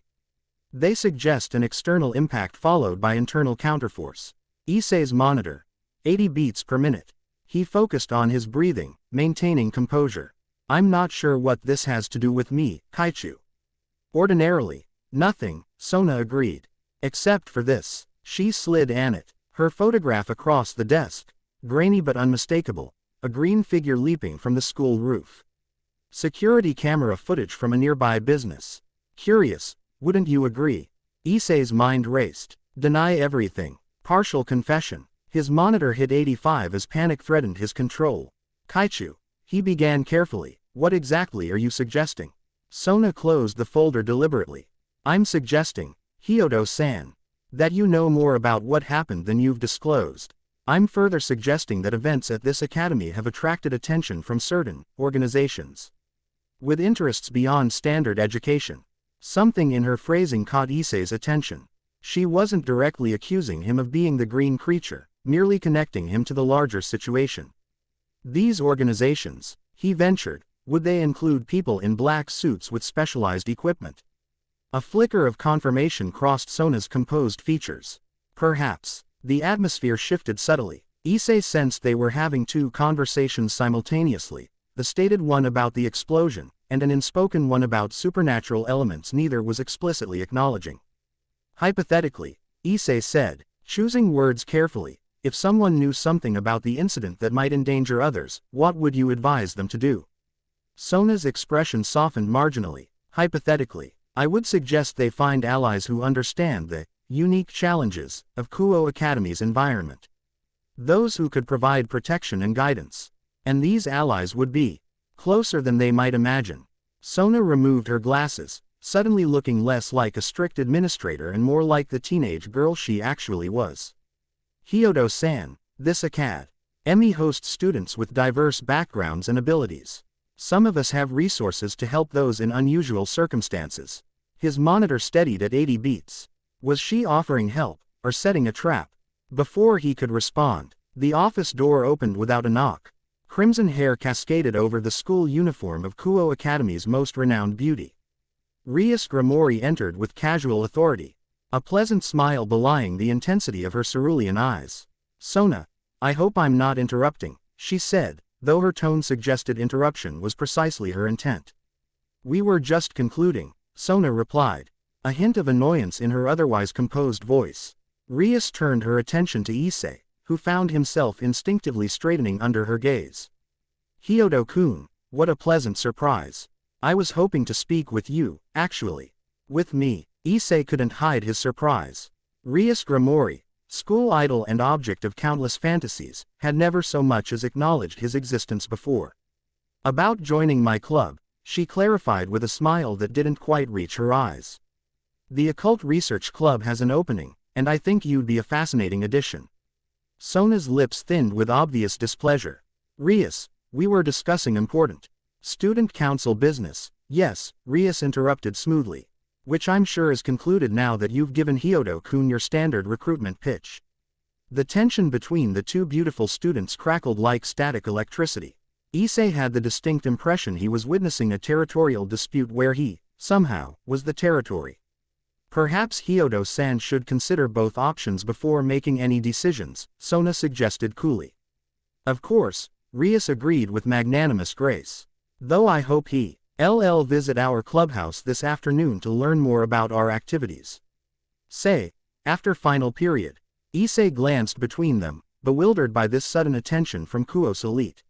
[SPEAKER 1] They suggest an external impact followed by internal counterforce. Issei's monitor, 80 beats per minute. He focused on his breathing, maintaining composure. I'm not sure what this has to do with me, Kaichu. Ordinarily, nothing, Sona agreed. Except for this. She slid Annette, her photograph across the desk, grainy but unmistakable, a green figure leaping from the school roof. Security camera footage from a nearby business. Curious, wouldn't you agree? Issei's mind raced. Deny everything. Partial confession. His monitor hit 85 as panic threatened his control. Kaichu. He began carefully. What exactly are you suggesting? Sona closed the folder deliberately. I'm suggesting, Hyodo-san, that you know more about what happened than you've disclosed. I'm further suggesting that events at this academy have attracted attention from certain organizations with interests beyond standard education. Something in her phrasing caught Issei's attention. She wasn't directly accusing him of being the green creature, merely connecting him to the larger situation. These organizations, he ventured, would they include people in black suits with specialized equipment? A flicker of confirmation crossed Sona's composed features. Perhaps. The atmosphere shifted subtly. Issei sensed they were having two conversations simultaneously, the stated one about the explosion, and an unspoken one about supernatural elements neither was explicitly acknowledging. Hypothetically, Issei said, choosing words carefully, if someone knew something about the incident that might endanger others, what would you advise them to do? Sona's expression softened marginally. Hypothetically, I would suggest they find allies who understand the unique challenges of Kuo Academy's environment. Those who could provide protection and guidance. And these allies would be closer than they might imagine. Sona removed her glasses, suddenly looking less like a strict administrator and more like the teenage girl she actually was. Hyodo-san, this academy hosts students with diverse backgrounds and abilities. Some of us have resources to help those in unusual circumstances. His monitor steadied at 80 beats. Was she offering help, or setting a trap? Before he could respond, the office door opened without a knock. Crimson hair cascaded over the school uniform of Kuo Academy's most renowned beauty. Rias Grimori entered with casual authority, a pleasant smile belying the intensity of her cerulean eyes. Sona, I hope I'm not interrupting, she said, though her tone suggested interruption was precisely her intent. "We were just concluding," Sona replied, a hint of annoyance in her otherwise composed voice. Rias turned her attention to Issei, who found himself instinctively straightening under her gaze. "Hyodo-kun, what a pleasant surprise. I was hoping to speak with you, actually." "With me?" Issei couldn't hide his surprise. Rias Gramori, school idol and object of countless fantasies, had never so much as acknowledged his existence before. "About joining my club," she clarified with a smile that didn't quite reach her eyes. "The Occult Research Club has an opening, and I think you'd be a fascinating addition." Sona's lips thinned with obvious displeasure. "Rias, we were discussing important student council business." "Yes," Rias interrupted smoothly. "Which I'm sure is concluded now that you've given Hyodo-kun your standard recruitment pitch." The tension between the two beautiful students crackled like static electricity. Issei had the distinct impression he was witnessing a territorial dispute where he, somehow, was the territory. "Perhaps Hyodo-san should consider both options before making any decisions," Sona suggested coolly. "Of course," Rias agreed with magnanimous grace. "Though I hope he'll visit our clubhouse this afternoon to learn more about our activities." "Say, after final period." Issei glanced between them, bewildered by this sudden attention from Kuo's elite.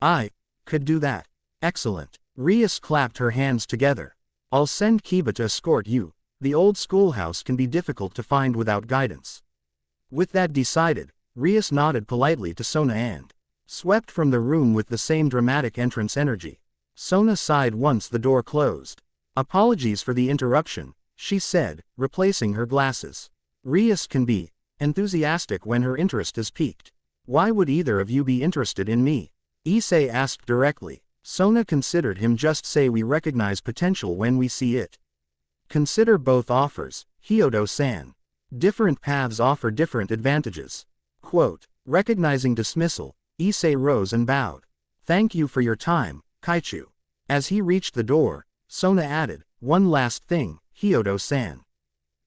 [SPEAKER 1] "I could do that." "Excellent." Rias clapped her hands together. "I'll send Kiba to escort you. The old schoolhouse can be difficult to find without guidance." With that decided, Rias nodded politely to Sona and swept from the room with the same dramatic entrance energy. Sona sighed once the door closed. "Apologies for the interruption," she said, replacing her glasses. Rias can be enthusiastic when her interest is piqued. "Why would either of you be interested in me?" Issei asked directly. Sona considered him. "Just say we recognize potential when we see it. Consider both offers, Hyodo-san. Different paths offer different advantages." Quote, recognizing dismissal, Issei rose and bowed. "Thank you for your time, Kaichu." As he reached the door, Sona added, "One last thing, Hyodo-san.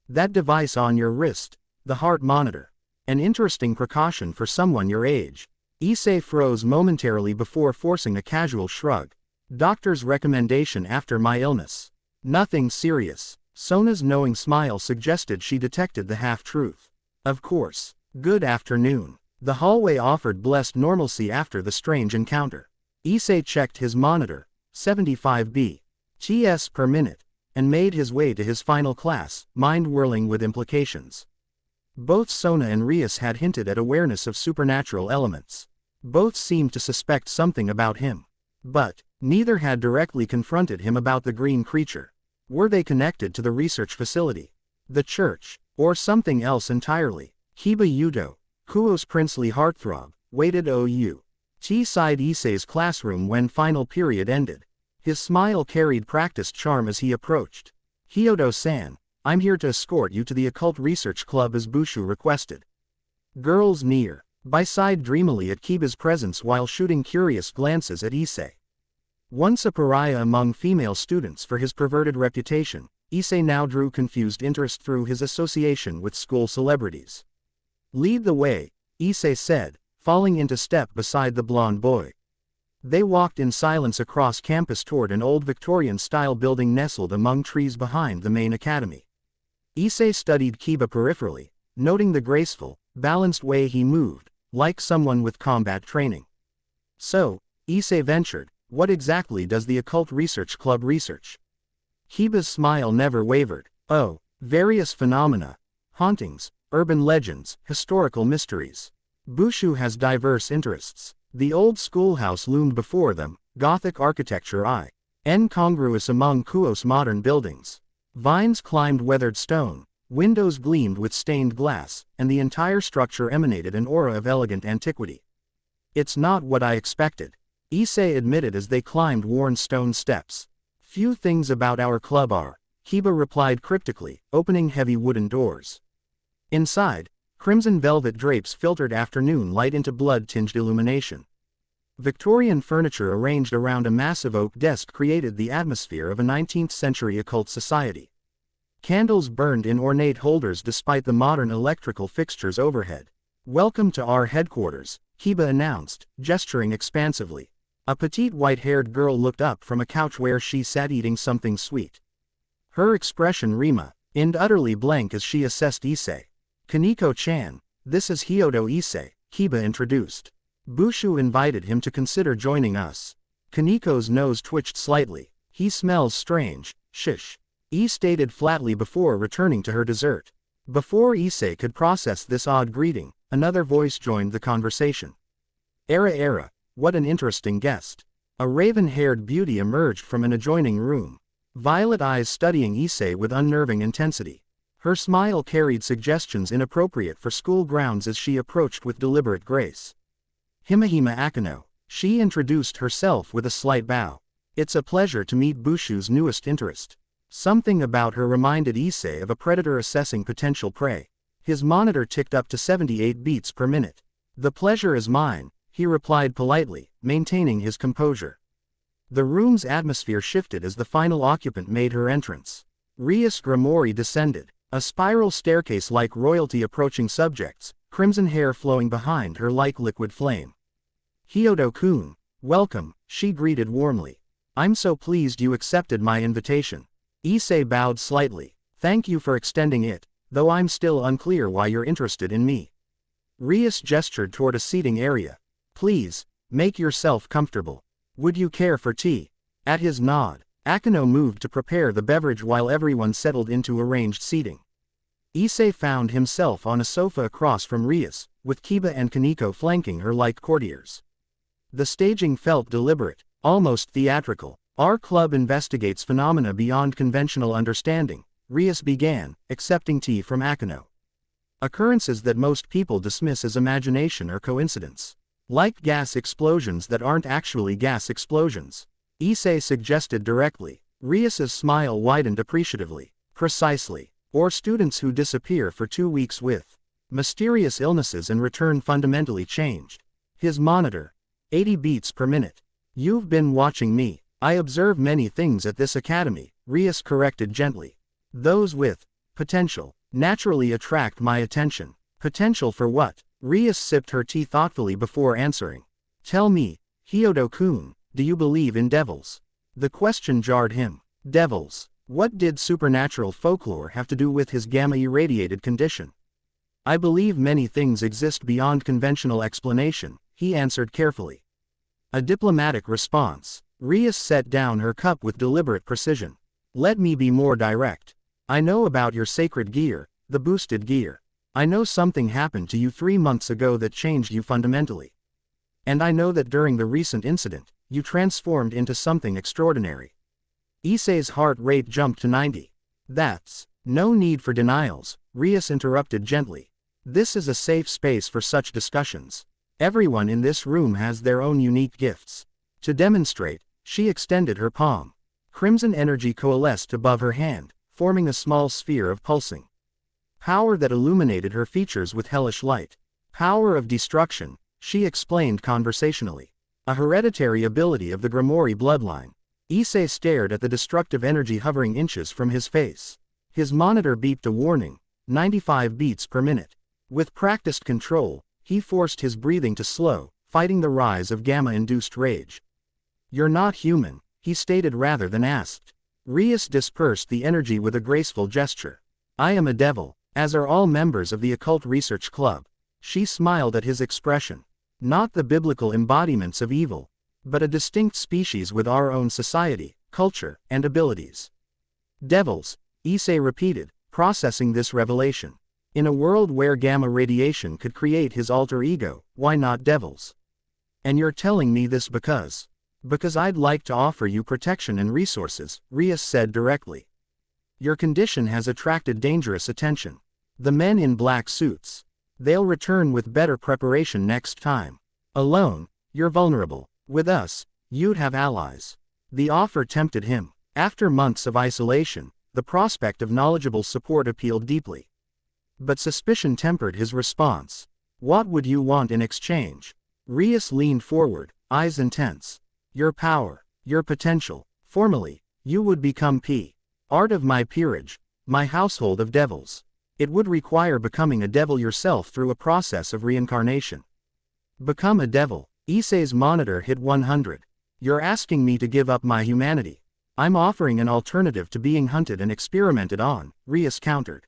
[SPEAKER 1] That device on your wrist, the heart monitor. An interesting precaution for someone your age." Issei froze momentarily before forcing a casual shrug. "Doctor's recommendation after my illness. Nothing serious." Sona's knowing smile suggested she detected the half-truth. "Of course. Good afternoon." The hallway offered blessed normalcy after the strange encounter. Issei checked his monitor, 75 BTS per minute, and made his way to his final class, mind whirling with implications. Both Sona and Rias had hinted at awareness of supernatural elements. Both seemed to suspect something about him. But neither had directly confronted him about the green creature. Were they connected to the research facility, the church, or something else entirely? Kiba Yudo, Kuo's princely heartthrob, waited outside Issei's classroom when final period ended. His smile carried practiced charm as he approached. "Hyodo-san, I'm here to escort you to the Occult Research Club as Bushu requested." Girls near by sighed dreamily at Kiba's presence while shooting curious glances at Issei. Once a pariah among female students for his perverted reputation, Issei now drew confused interest through his association with school celebrities. "Lead the way," Issei said, falling into step beside the blonde boy. They walked in silence across campus toward an old Victorian-style building nestled among trees behind the main academy. Issei studied Kiba peripherally, noting the graceful, balanced way he moved, like someone with combat training. "So," Issei ventured, "what exactly does the Occult Research Club research?" Kiba's smile never wavered. "Oh, various phenomena. Hauntings, urban legends, historical mysteries. Bushu has diverse interests." The old schoolhouse loomed before them, Gothic architecture incongruous among Kuo's modern buildings. Vines climbed weathered stone, windows gleamed with stained glass, and the entire structure emanated an aura of elegant antiquity. "It's not what I expected," Issei admitted as they climbed worn stone steps. "Few things about our club are," Kiba replied cryptically, opening heavy wooden doors. Inside, crimson velvet drapes filtered afternoon light into blood-tinged illumination. Victorian furniture arranged around a massive oak desk created the atmosphere of a 19th-century occult society. Candles burned in ornate holders despite the modern electrical fixtures overhead. "Welcome to our headquarters," Kiba announced, gesturing expansively. A petite white-haired girl looked up from a couch where she sat eating something sweet. Her expression remained utterly blank as she assessed Issei. Kaneko-chan, this is Hyodo Issei, Kiba introduced. Bushu invited him to consider joining us. Kaneko's nose twitched slightly. He smells strange, shish. Stated flatly before returning to her dessert. Before Issei could process this odd greeting, another voice joined the conversation. Era, what an interesting guest. A raven-haired beauty emerged from an adjoining room. Violet eyes studying Issei with unnerving intensity. Her smile carried suggestions inappropriate for school grounds as she approached with deliberate grace. Himahima Akano. She introduced herself with a slight bow. It's a pleasure to meet Bushu's newest interest. Something about her reminded Issei of a predator assessing potential prey. His monitor ticked up to 78 beats per minute. The pleasure is mine, he replied politely, maintaining his composure. The room's atmosphere shifted as the final occupant made her entrance. Rias Grimori descended, a spiral staircase like royalty approaching subjects, crimson hair flowing behind her like liquid flame. Hyodo-kun, welcome, she greeted warmly. I'm so pleased you accepted my invitation. Issei bowed slightly. Thank you for extending it, though I'm still unclear why you're interested in me. Rias gestured toward a seating area. Please, make yourself comfortable. Would you care for tea? At his nod, Akano moved to prepare the beverage while everyone settled into arranged seating. Issei found himself on a sofa across from Rias, with Kiba and Kaneko flanking her like courtiers. The staging felt deliberate, almost theatrical. Our club investigates phenomena beyond conventional understanding, Rias began, accepting tea from Akano. Occurrences that most people dismiss as imagination or coincidence. Like gas explosions that aren't actually gas explosions. Issei suggested directly. Rias's smile widened appreciatively. Precisely. Or students who disappear for 2 weeks with mysterious illnesses and return fundamentally changed. His monitor. 80 beats per minute. You've been watching me. I observe many things at this academy, Rias corrected gently. Those with potential naturally attract my attention. Potential for what? Rias sipped her tea thoughtfully before answering. Tell me, Hyodo-kun, do you believe in devils? The question jarred him. Devils. What did supernatural folklore have to do with his gamma-irradiated condition? I believe many things exist beyond conventional explanation, he answered carefully. A diplomatic response. Rias set down her cup with deliberate precision. Let me be more direct. I know about your sacred gear, the boosted gear. I know something happened to you 3 months ago that changed you fundamentally. And I know that during the recent incident, you transformed into something extraordinary. Issei's heart rate jumped to 90. That's no need for denials, Rias interrupted gently. This is a safe space for such discussions. Everyone in this room has their own unique gifts. To demonstrate, she extended her palm. Crimson energy coalesced above her hand, forming a small sphere of pulsing power that illuminated her features with hellish light. Power of destruction, she explained conversationally. A hereditary ability of the Grimori bloodline. Issei stared at the destructive energy hovering inches from his face. His monitor beeped a warning, 95 beats per minute. With practiced control, he forced his breathing to slow, fighting the rise of gamma-induced rage. You're not human, he stated rather than asked. Rias dispersed the energy with a graceful gesture. I am a devil, as are all members of the Occult Research Club. She smiled at his expression. Not the biblical embodiments of evil, but a distinct species with our own society, culture, and abilities. Devils, Issei repeated, processing this revelation. In a world where gamma radiation could create his alter ego, why not devils? And you're telling me this because I'd like to offer you protection and resources, Rias said directly. Your condition has attracted dangerous attention. The men in black suits. They'll return with better preparation next time. Alone, you're vulnerable. With us, you'd have allies. The offer tempted him. After months of isolation, the prospect of knowledgeable support appealed deeply. But suspicion tempered his response. What would you want in exchange? Rias leaned forward, eyes intense. Your power, your potential. Formally, you would become part of my peerage, my household of devils. It would require becoming a devil yourself through a process of reincarnation. Become a devil. Issei's monitor hit 100. You're asking me to give up my humanity. I'm offering an alternative to being hunted and experimented on, Rias countered.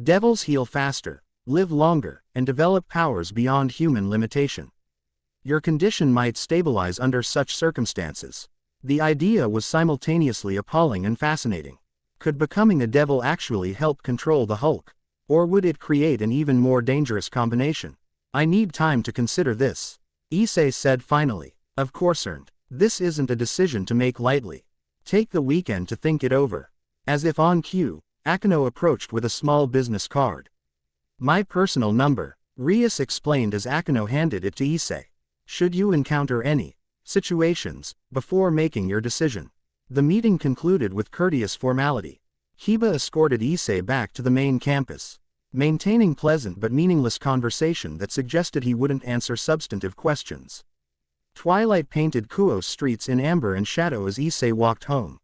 [SPEAKER 1] Devils heal faster, live longer, and develop powers beyond human limitation. Your condition might stabilize under such circumstances. The idea was simultaneously appalling and fascinating. Could becoming a devil actually help control the Hulk? Or would it create an even more dangerous combination? I need time to consider this, Issei said finally. Of course, this isn't a decision to make lightly. Take the weekend to think it over. As if on cue, Akino approached with a small business card. My personal number, Rias explained as Akino handed it to Issei. Should you encounter any situations before making your decision. The meeting concluded with courteous formality. Kiba escorted Issei back to the main campus, maintaining pleasant but meaningless conversation that suggested he wouldn't answer substantive questions. Twilight painted Kuo's streets in amber and shadow as Issei walked home,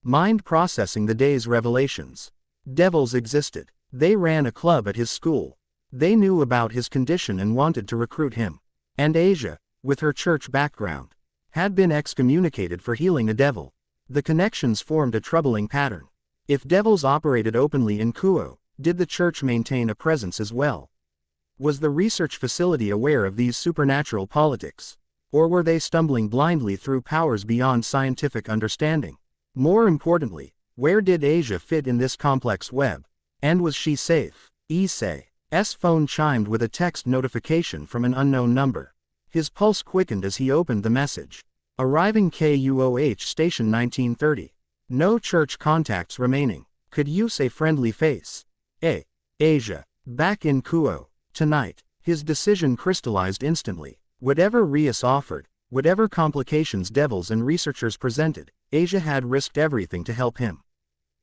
[SPEAKER 1] mind processing the day's revelations. Devils existed. They ran a club at his school. They knew about his condition and wanted to recruit him. And Asia, with her church background, had been excommunicated for healing a devil. The connections formed a troubling pattern. If devils operated openly in Kuo, did the church maintain a presence as well? Was the research facility aware of these supernatural politics? Or were they stumbling blindly through powers beyond scientific understanding? More importantly, where did Asia fit in this complex web? And was she safe? Issei's phone chimed with a text notification from an unknown number. His pulse quickened as he opened the message. Arriving KUOH Station 1930. No church contacts remaining. Could use a friendly face. Asia. Back in Kuo. Tonight. His decision crystallized instantly. Whatever Rias offered, whatever complications devils and researchers presented, Asia had risked everything to help him.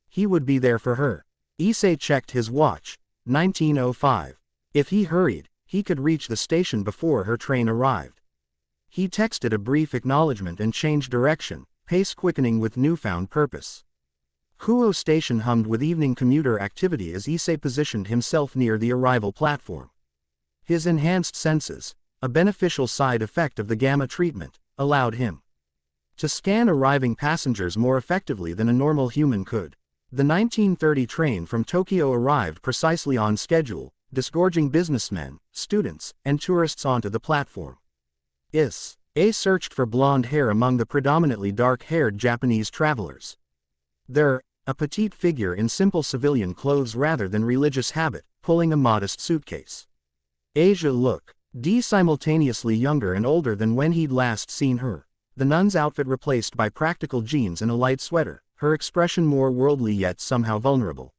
[SPEAKER 1] He would be there for her. Issei checked his watch. 19:05. If he hurried, he could reach the station before her train arrived. He texted a brief acknowledgement and changed direction, pace quickening with newfound purpose. Kuo Station hummed with evening commuter activity as Issei positioned himself near the arrival platform. His enhanced senses, a beneficial side effect of the gamma treatment, allowed him to scan arriving passengers more effectively than a normal human could. The 1930 train from Tokyo arrived precisely on schedule, disgorging businessmen, students, and tourists onto the platform. Issei searched for blonde hair among the predominantly dark-haired Japanese travelers. There, a petite figure in simple civilian clothes rather than religious habit, pulling a modest suitcase. Asia looked simultaneously younger and older than when he'd last seen her. The nun's outfit replaced by practical jeans and a light sweater, her expression more worldly yet somehow vulnerable.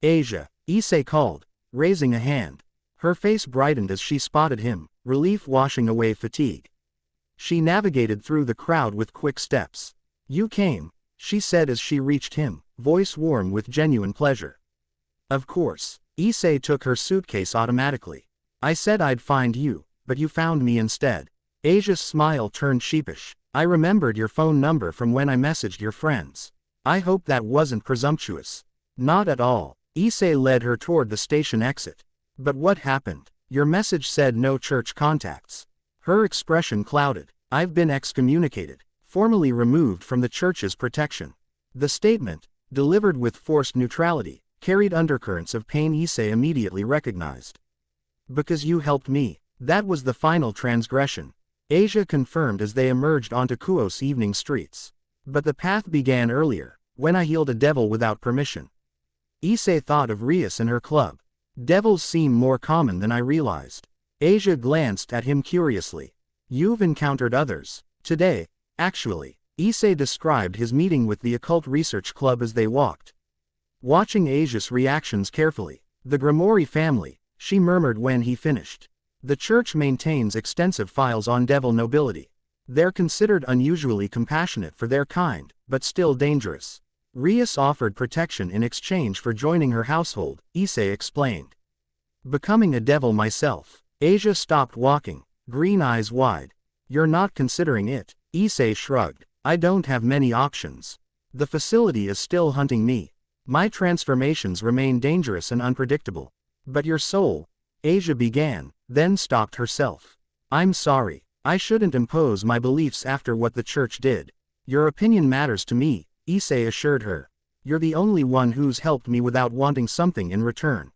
[SPEAKER 1] Asia, Issei called, raising a hand. Her face brightened as she spotted him, relief washing away fatigue. She navigated through the crowd with quick steps. You came, she said as she reached him, voice warm with genuine pleasure. Of course, Issei took her suitcase automatically. I said I'd find you, but you found me instead. Asia's smile turned sheepish. I remembered your phone number from when I messaged your friends. I hope that wasn't presumptuous. Not at all. Issei led her toward the station exit. But what happened? Your message said no church contacts. Her expression clouded. I've been excommunicated, formally removed from the church's protection. The statement, delivered with forced neutrality, carried undercurrents of pain Issei immediately recognized. Because you helped me. That was the final transgression, Asia confirmed as they emerged onto Kuo's evening streets. But the path began earlier, when I healed a devil without permission. Issei thought of Rias and her club. Devils seem more common than I realized. Asia glanced at him curiously. You've encountered others. Today, actually. Issei described his meeting with the occult research club as they walked. Watching Asia's reactions carefully. The Grimoire family, she murmured when he finished. The church maintains extensive files on devil nobility. They're considered unusually compassionate for their kind, but still dangerous. Rias offered protection in exchange for joining her household, Issei explained. Becoming a devil myself. Asia stopped walking, green eyes wide. You're not considering it, Issei shrugged. I don't have many options. The facility is still hunting me. My transformations remain dangerous and unpredictable. But your soul, Asia began, then stopped herself. I'm sorry. I shouldn't impose my beliefs after what the church did. Your opinion matters to me, Issei assured her. You're the only one who's helped me without wanting something in return.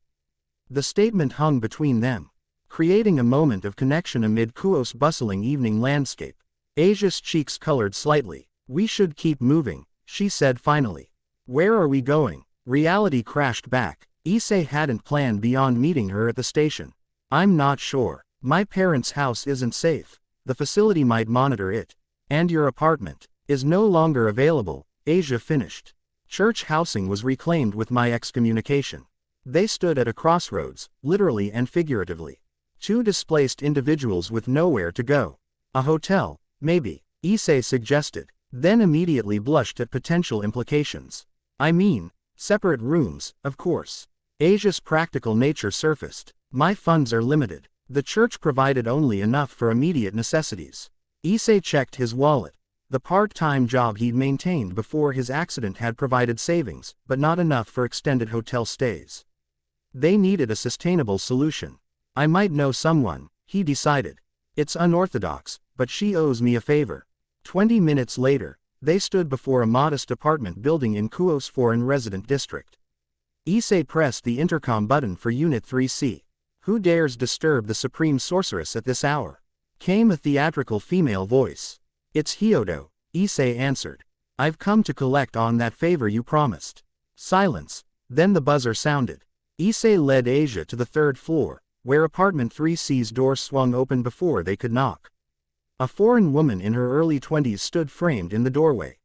[SPEAKER 1] The statement hung between them, creating a moment of connection amid Kuo's bustling evening landscape. Asia's cheeks colored slightly. We should keep moving, she said finally. Where are we going? Reality crashed back. Issei hadn't planned beyond meeting her at the station. I'm not sure. My parents' house isn't safe. The facility might monitor it. And your apartment is no longer available, Asia finished. Church housing was reclaimed with my excommunication. They stood at a crossroads, literally and figuratively. Two displaced individuals with nowhere to go. A hotel, maybe, Issei suggested, then immediately blushed at potential implications. I mean, separate rooms, of course. Asia's practical nature surfaced. My funds are limited. The church provided only enough for immediate necessities. Issei checked his wallet. The part-time job he'd maintained before his accident had provided savings, but not enough for extended hotel stays. They needed a sustainable solution. I might know someone, he decided. It's unorthodox, but she owes me a favor. 20 minutes later, they stood before a modest apartment building in Kuo's foreign resident district. Issei pressed the intercom button for Unit 3C. Who dares disturb the supreme sorceress at this hour? Came a theatrical female voice. It's Hyodo, Issei answered. I've come to collect on that favor you promised. Silence. Then the buzzer sounded. Issei led Asia to the third floor, where apartment 3C's door swung open before they could knock. A foreign woman in her early 20s stood framed in the doorway.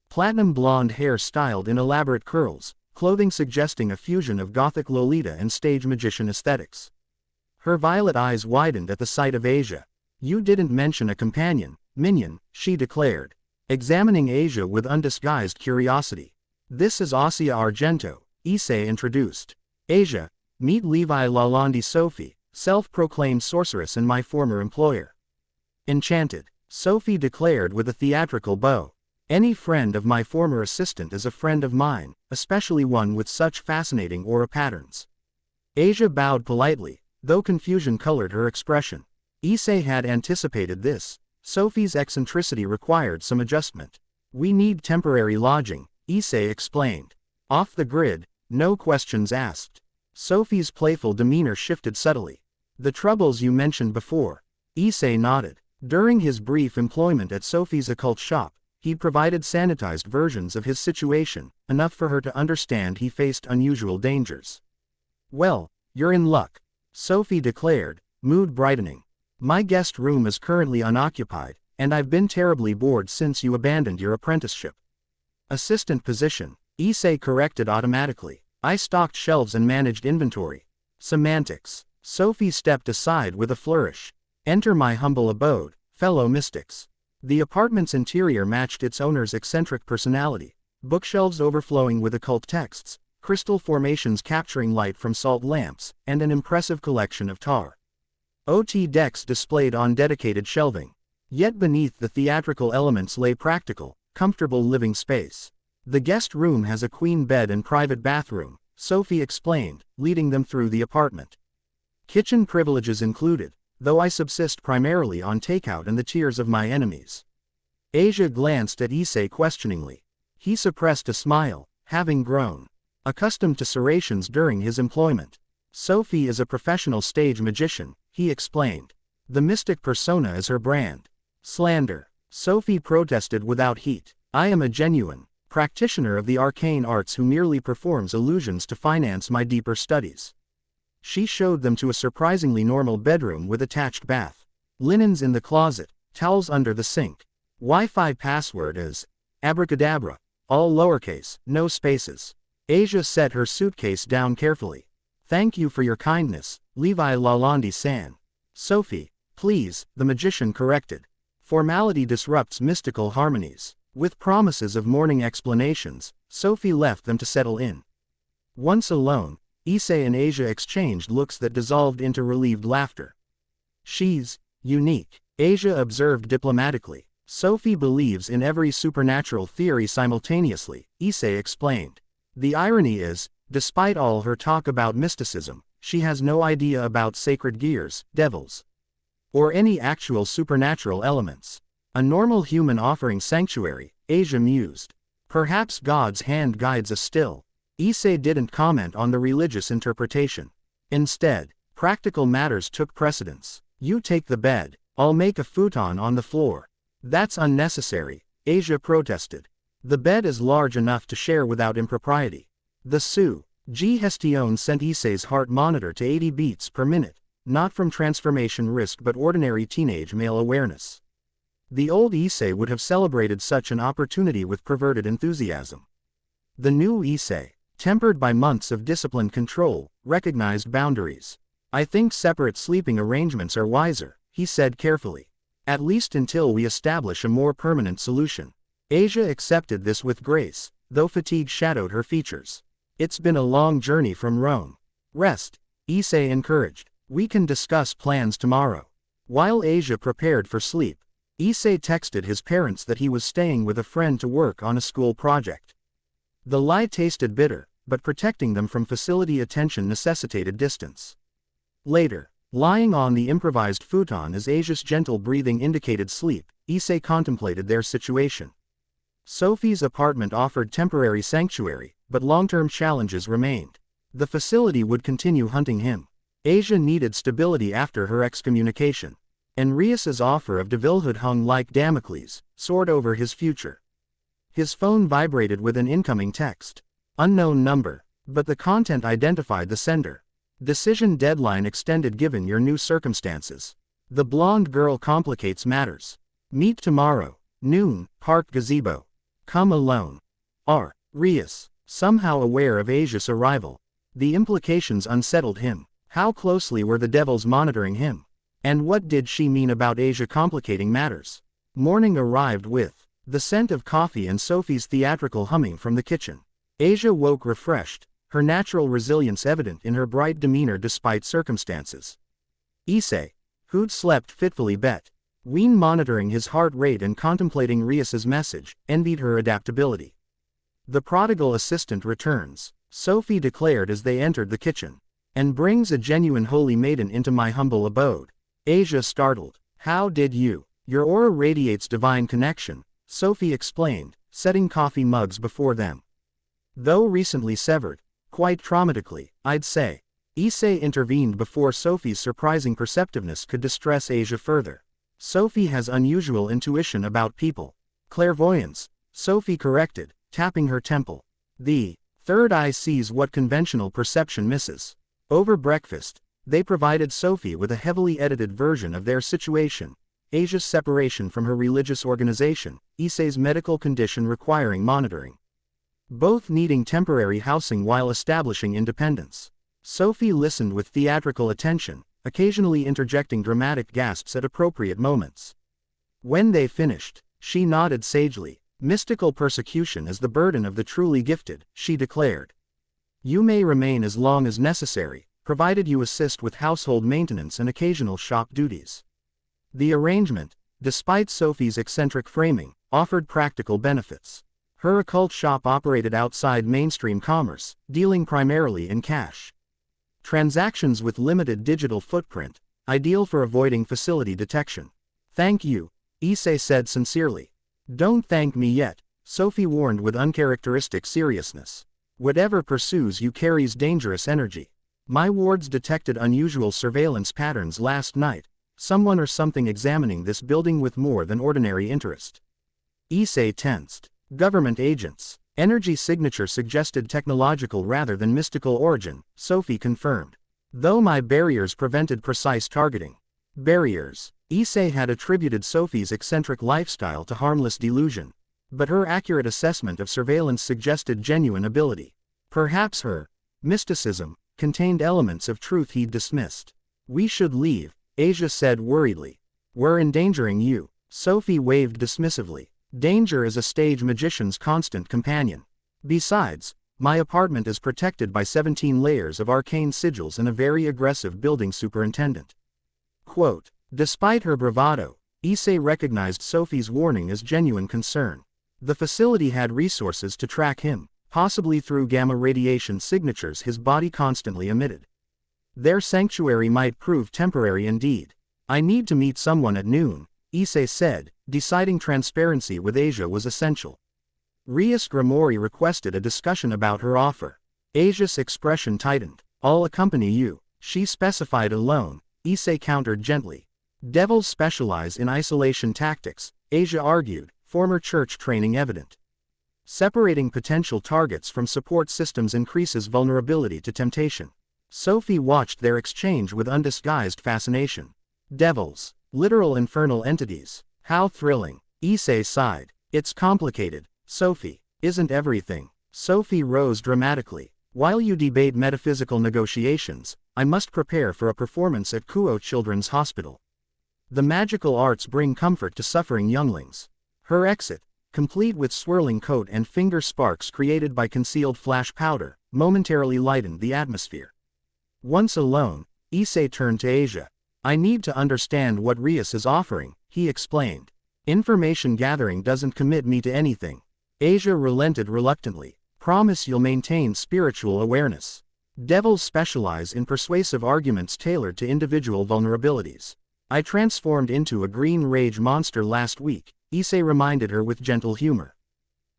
[SPEAKER 1] Platinum blonde hair styled in elaborate curls, clothing suggesting a fusion of gothic Lolita and stage magician aesthetics. Her violet eyes widened at the sight of Asia. You didn't mention a companion, minion, she declared, examining Asia with undisguised curiosity. This is Issei Argento, Issei introduced. Asia, meet Levi Lalande Sophie, self-proclaimed sorceress and my former employer. Enchanted, Sophie declared with a theatrical bow. Any friend of my former assistant is a friend of mine, especially one with such fascinating aura patterns. Asia bowed politely, though confusion colored her expression. Issei had anticipated this. Sophie's eccentricity required some adjustment. We need temporary lodging, Issei explained. Off the grid, no questions asked. Sophie's playful demeanor shifted subtly. The troubles you mentioned before. Issei nodded. During his brief employment at Sophie's occult shop, he provided sanitized versions of his situation, enough for her to understand he faced unusual dangers. Well, you're in luck, Sophie declared, mood brightening. My guest room is currently unoccupied, and I've been terribly bored since you abandoned your apprenticeship. Assistant position, Issei corrected automatically. I stocked shelves and managed inventory. Semantics. Sophie stepped aside with a flourish. Enter my humble abode, fellow mystics. The apartment's interior matched its owner's eccentric personality. Bookshelves overflowing with occult texts, crystal formations capturing light from salt lamps, and an impressive collection of tar. OT decks displayed on dedicated shelving. Yet beneath the theatrical elements lay practical, comfortable living space. The guest room has a queen bed and private bathroom, Sophie explained, leading them through the apartment. Kitchen privileges included, though I subsist primarily on takeout and the tears of my enemies. Asia glanced at Issei questioningly. He suppressed a smile, having grown accustomed to serrations during his employment. Sophie is a professional stage magician, he explained. The mystic persona is her brand. Slander. Sophie protested without heat. I am a genuine practitioner of the arcane arts who merely performs illusions to finance my deeper studies. She showed them to a surprisingly normal bedroom with attached bath. Linens in the closet, towels under the sink. Wi-Fi password is abracadabra, all lowercase, no spaces. Asia set her suitcase down carefully. Thank you for your kindness, Levi Lalande-san. Sophie, please, the magician corrected. Formality disrupts mystical harmonies. With promises of morning explanations, Sophie left them to settle in. Once alone, Issei and Asia exchanged looks that dissolved into relieved laughter. She's unique, Asia observed diplomatically. Sophie believes in every supernatural theory simultaneously, Issei explained. The irony is, despite all her talk about mysticism, she has no idea about sacred gears, devils. or any actual supernatural elements. A normal human offering sanctuary, Asia mused. Perhaps God's hand guides us still. Issei didn't comment on the religious interpretation. Instead, practical matters took precedence. You take the bed, I'll make a futon on the floor. That's unnecessary, Asia protested. The bed is large enough to share without impropriety. The Gestion sent Issei's heart monitor to 80 beats per minute, not from transformation risk but ordinary teenage male awareness. The old Issei would have celebrated such an opportunity with perverted enthusiasm. The new Issei, tempered by months of disciplined control, recognized boundaries. I think separate sleeping arrangements are wiser, he said carefully. At least until we establish a more permanent solution. Asia accepted this with grace, though fatigue shadowed her features. It's been a long journey from Rome. Rest, Issei encouraged. We can discuss plans tomorrow. While Asia prepared for sleep, Issei texted his parents that he was staying with a friend to work on a school project. The lie tasted bitter, but protecting them from facility attention necessitated distance. Later, lying on the improvised futon as Asia's gentle breathing indicated sleep, Issei contemplated their situation. Sophie's apartment offered temporary sanctuary, but long-term challenges remained. The facility would continue hunting him. Asia needed stability after her excommunication. Enrias's offer of devilhood hung like Damocles' sword over his future. His phone vibrated with an incoming text. Unknown number, but the content identified the sender. Decision deadline extended given your new circumstances. The blonde girl complicates matters. Meet tomorrow, noon, park gazebo. Come alone. Rias, somehow aware of Asia's arrival. The implications unsettled him. How closely were the devils monitoring him? And what did she mean about Asia complicating matters? Morning arrived with the scent of coffee and Sophie's theatrical humming from the kitchen. Asia woke refreshed, her natural resilience evident in her bright demeanor despite circumstances. Issei, who'd slept fitfully between monitoring his heart rate and contemplating Rias's message, envied her adaptability. The prodigal assistant returns, Sophie declared as they entered the kitchen, and brings a genuine holy maiden into my humble abode. Asia startled. How did you? Your aura radiates divine connection, Sophie explained, setting coffee mugs before them. Though recently severed, quite traumatically, I'd say. Issei intervened before Sophie's surprising perceptiveness could distress Asia further. Sophie has unusual intuition about people. Clairvoyance, Sophie corrected, tapping her temple. The third eye sees what conventional perception misses. Over breakfast, they provided Sophie with a heavily edited version of their situation. Asia's separation from her religious organization, Issei's medical condition requiring monitoring. Both needing temporary housing while establishing independence. Sophie listened with theatrical attention, occasionally interjecting dramatic gasps at appropriate moments. When they finished, she nodded sagely. Mystical persecution is the burden of the truly gifted, she declared. You may remain as long as necessary, provided you assist with household maintenance and occasional shop duties. The arrangement, despite Sophie's eccentric framing, offered practical benefits. Her occult shop operated outside mainstream commerce, dealing primarily in cash transactions with limited digital footprint, ideal for avoiding facility detection. Thank you, Issei said sincerely. Don't thank me yet, Sophie warned with uncharacteristic seriousness. Whatever pursues you carries dangerous energy. My wards detected unusual surveillance patterns last night, someone or something examining this building with more than ordinary interest. Issei tensed. Government agents. Energy signature suggested technological rather than mystical origin, Sophie confirmed. Though my barriers prevented precise targeting. Barriers. Issei had attributed Sophie's eccentric lifestyle to harmless delusion. But her accurate assessment of surveillance suggested genuine ability. Perhaps her mysticism contained elements of truth he'd dismissed. We should leave, Asia said worriedly. We're endangering you, Sophie waved dismissively. Danger is a stage magician's constant companion. Besides, my apartment is protected by 17 layers of arcane sigils and a very aggressive building superintendent. Quote, despite her bravado, Issei recognized Sophie's warning as genuine concern. The facility had resources to track him, possibly through gamma radiation signatures his body constantly emitted. Their sanctuary might prove temporary indeed. I need to meet someone at noon, Issei said, deciding transparency with Asia was essential. Rias Grimori requested a discussion about her offer. Asia's expression tightened. I'll accompany you, she specified alone, Issei countered gently. Devils specialize in isolation tactics, Asia argued, former church training evident. Separating potential targets from support systems increases vulnerability to temptation. Sophie watched their exchange with undisguised fascination. Devils, literal infernal entities, how thrilling, Issei sighed. It's complicated, Sophie, isn't everything? Sophie rose dramatically. While you debate metaphysical negotiations, I must prepare for a performance at Kuo Children's Hospital. The magical arts bring comfort to suffering younglings. Her exit, complete with swirling coat and finger sparks created by concealed flash powder, momentarily lightened the atmosphere. Once alone, Issei turned to Asia. I need to understand what Rias is offering, he explained. Information gathering doesn't commit me to anything. Asia relented reluctantly. Promise you'll maintain spiritual awareness. Devils specialize in persuasive arguments tailored to individual vulnerabilities. I transformed into a green rage monster last week, Issei reminded her with gentle humor.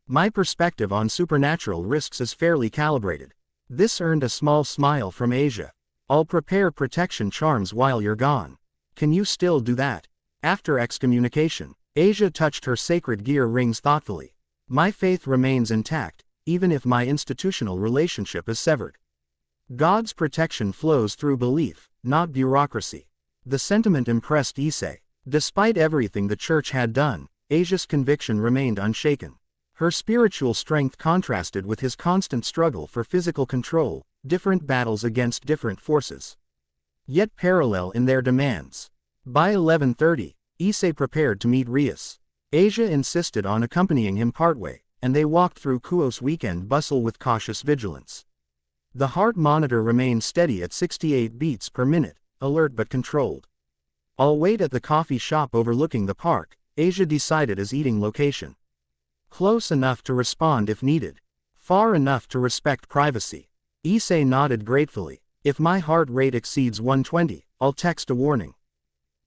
[SPEAKER 1] My perspective on supernatural risks is fairly calibrated. This earned a small smile from Asia. I'll prepare protection charms while you're gone. Can you still do that? After excommunication, Asia touched her sacred gear rings thoughtfully. My faith remains intact, even if my institutional relationship is severed. God's protection flows through belief, not bureaucracy. The sentiment impressed Issei. Despite everything the church had done, Asia's conviction remained unshaken. Her spiritual strength contrasted with his constant struggle for physical control, different battles against different forces, yet parallel in their demands. By 11:30, Issei prepared to meet Rias. Asia insisted on accompanying him partway, and they walked through Kuo's weekend bustle with cautious vigilance. The heart monitor remained steady at 68 beats per minute, alert but controlled. I'll wait at the coffee shop overlooking the park, Asia decided as eating location. Close enough to respond if needed. Far enough to respect privacy. Issei nodded gratefully. If my heart rate exceeds 120, I'll text a warning.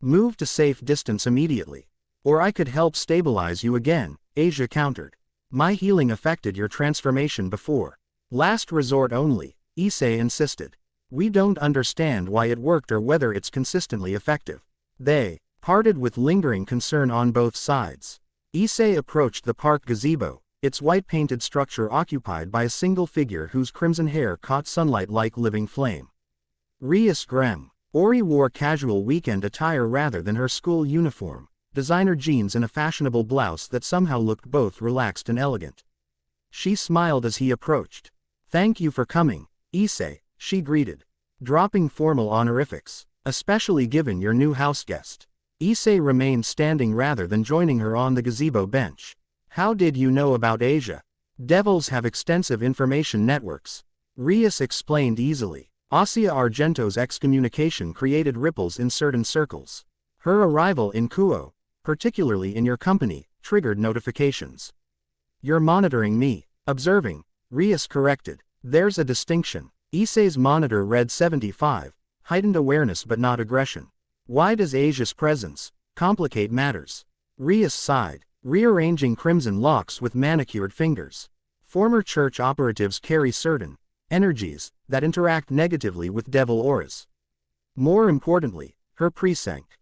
[SPEAKER 1] Move to safe distance immediately. Or I could help stabilize you again, Asia countered. My healing affected your transformation before. Last resort only, Issei insisted. We don't understand why it worked or whether it's consistently effective. They parted with lingering concern on both sides. Issei approached the park gazebo, its white-painted structure occupied by a single figure whose crimson hair caught sunlight like living flame. Rias Grem. Ori wore casual weekend attire rather than her school uniform, designer jeans and a fashionable blouse that somehow looked both relaxed and elegant. She smiled as he approached. Thank you for coming, Issei, she greeted, dropping formal honorifics, especially given your new houseguest. Issei remained standing rather than joining her on the gazebo bench. How did you know about Asia? Devils have extensive information networks. Rias explained easily. Issei Argento's excommunication created ripples in certain circles. Her arrival in Kuo, particularly in your company, triggered notifications. You're monitoring me. Observing, Rias corrected. There's a distinction. Issei's monitor read 75, heightened awareness but not aggression. Why does Asia's presence complicate matters? Rias sighed, rearranging crimson locks with manicured fingers. Former church operatives carry certain energies that interact negatively with devil auras. More importantly, her precinct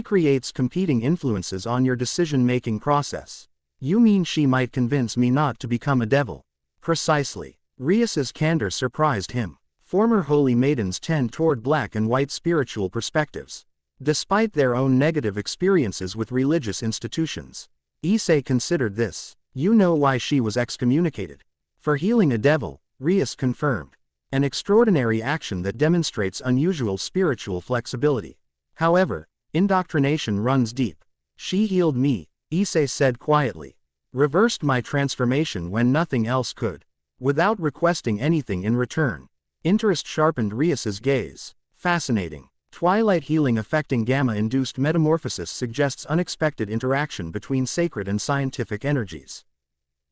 [SPEAKER 1] creates competing influences on your decision-making process. You mean she might convince me not to become a devil? Precisely. Rias's candor surprised him. Former holy maidens tend toward black and white spiritual perspectives, despite their own negative experiences with religious institutions. Issei considered this. You know why she was excommunicated. For healing a devil, Rias confirmed. An extraordinary action that demonstrates unusual spiritual flexibility. However, indoctrination runs deep. She healed me, Issei said quietly. Reversed my transformation when nothing else could. Without requesting anything in return. Interest sharpened Rias's gaze. Fascinating. Twilight healing affecting gamma-induced metamorphosis suggests unexpected interaction between sacred and scientific energies.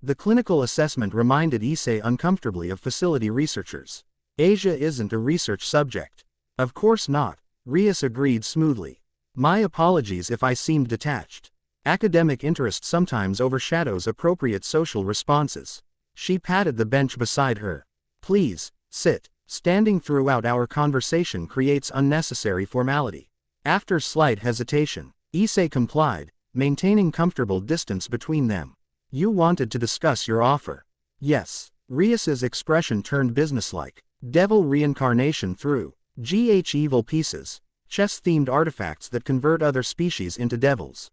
[SPEAKER 1] The clinical assessment reminded Issei uncomfortably of facility researchers. Asia isn't a research subject. Of course not, Rias agreed smoothly. My apologies if I seemed detached. Academic interest sometimes overshadows appropriate social responses. She patted the bench beside her. Please, sit. Standing throughout our conversation creates unnecessary formality. After slight hesitation, Issei complied, maintaining comfortable distance between them. You wanted to discuss your offer. Yes. Rias's expression turned businesslike. Devil reincarnation through evil pieces, chess-themed artifacts that convert other species into devils.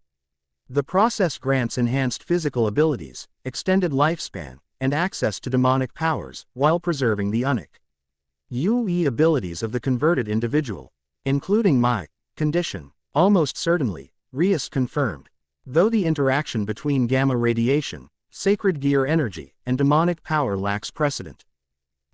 [SPEAKER 1] The process grants enhanced physical abilities, extended lifespan, and access to demonic powers, while preserving the unique UE abilities of the converted individual, including my condition. Almost certainly, Rias confirmed. Though the interaction between gamma radiation, sacred gear energy, and demonic power lacks precedent,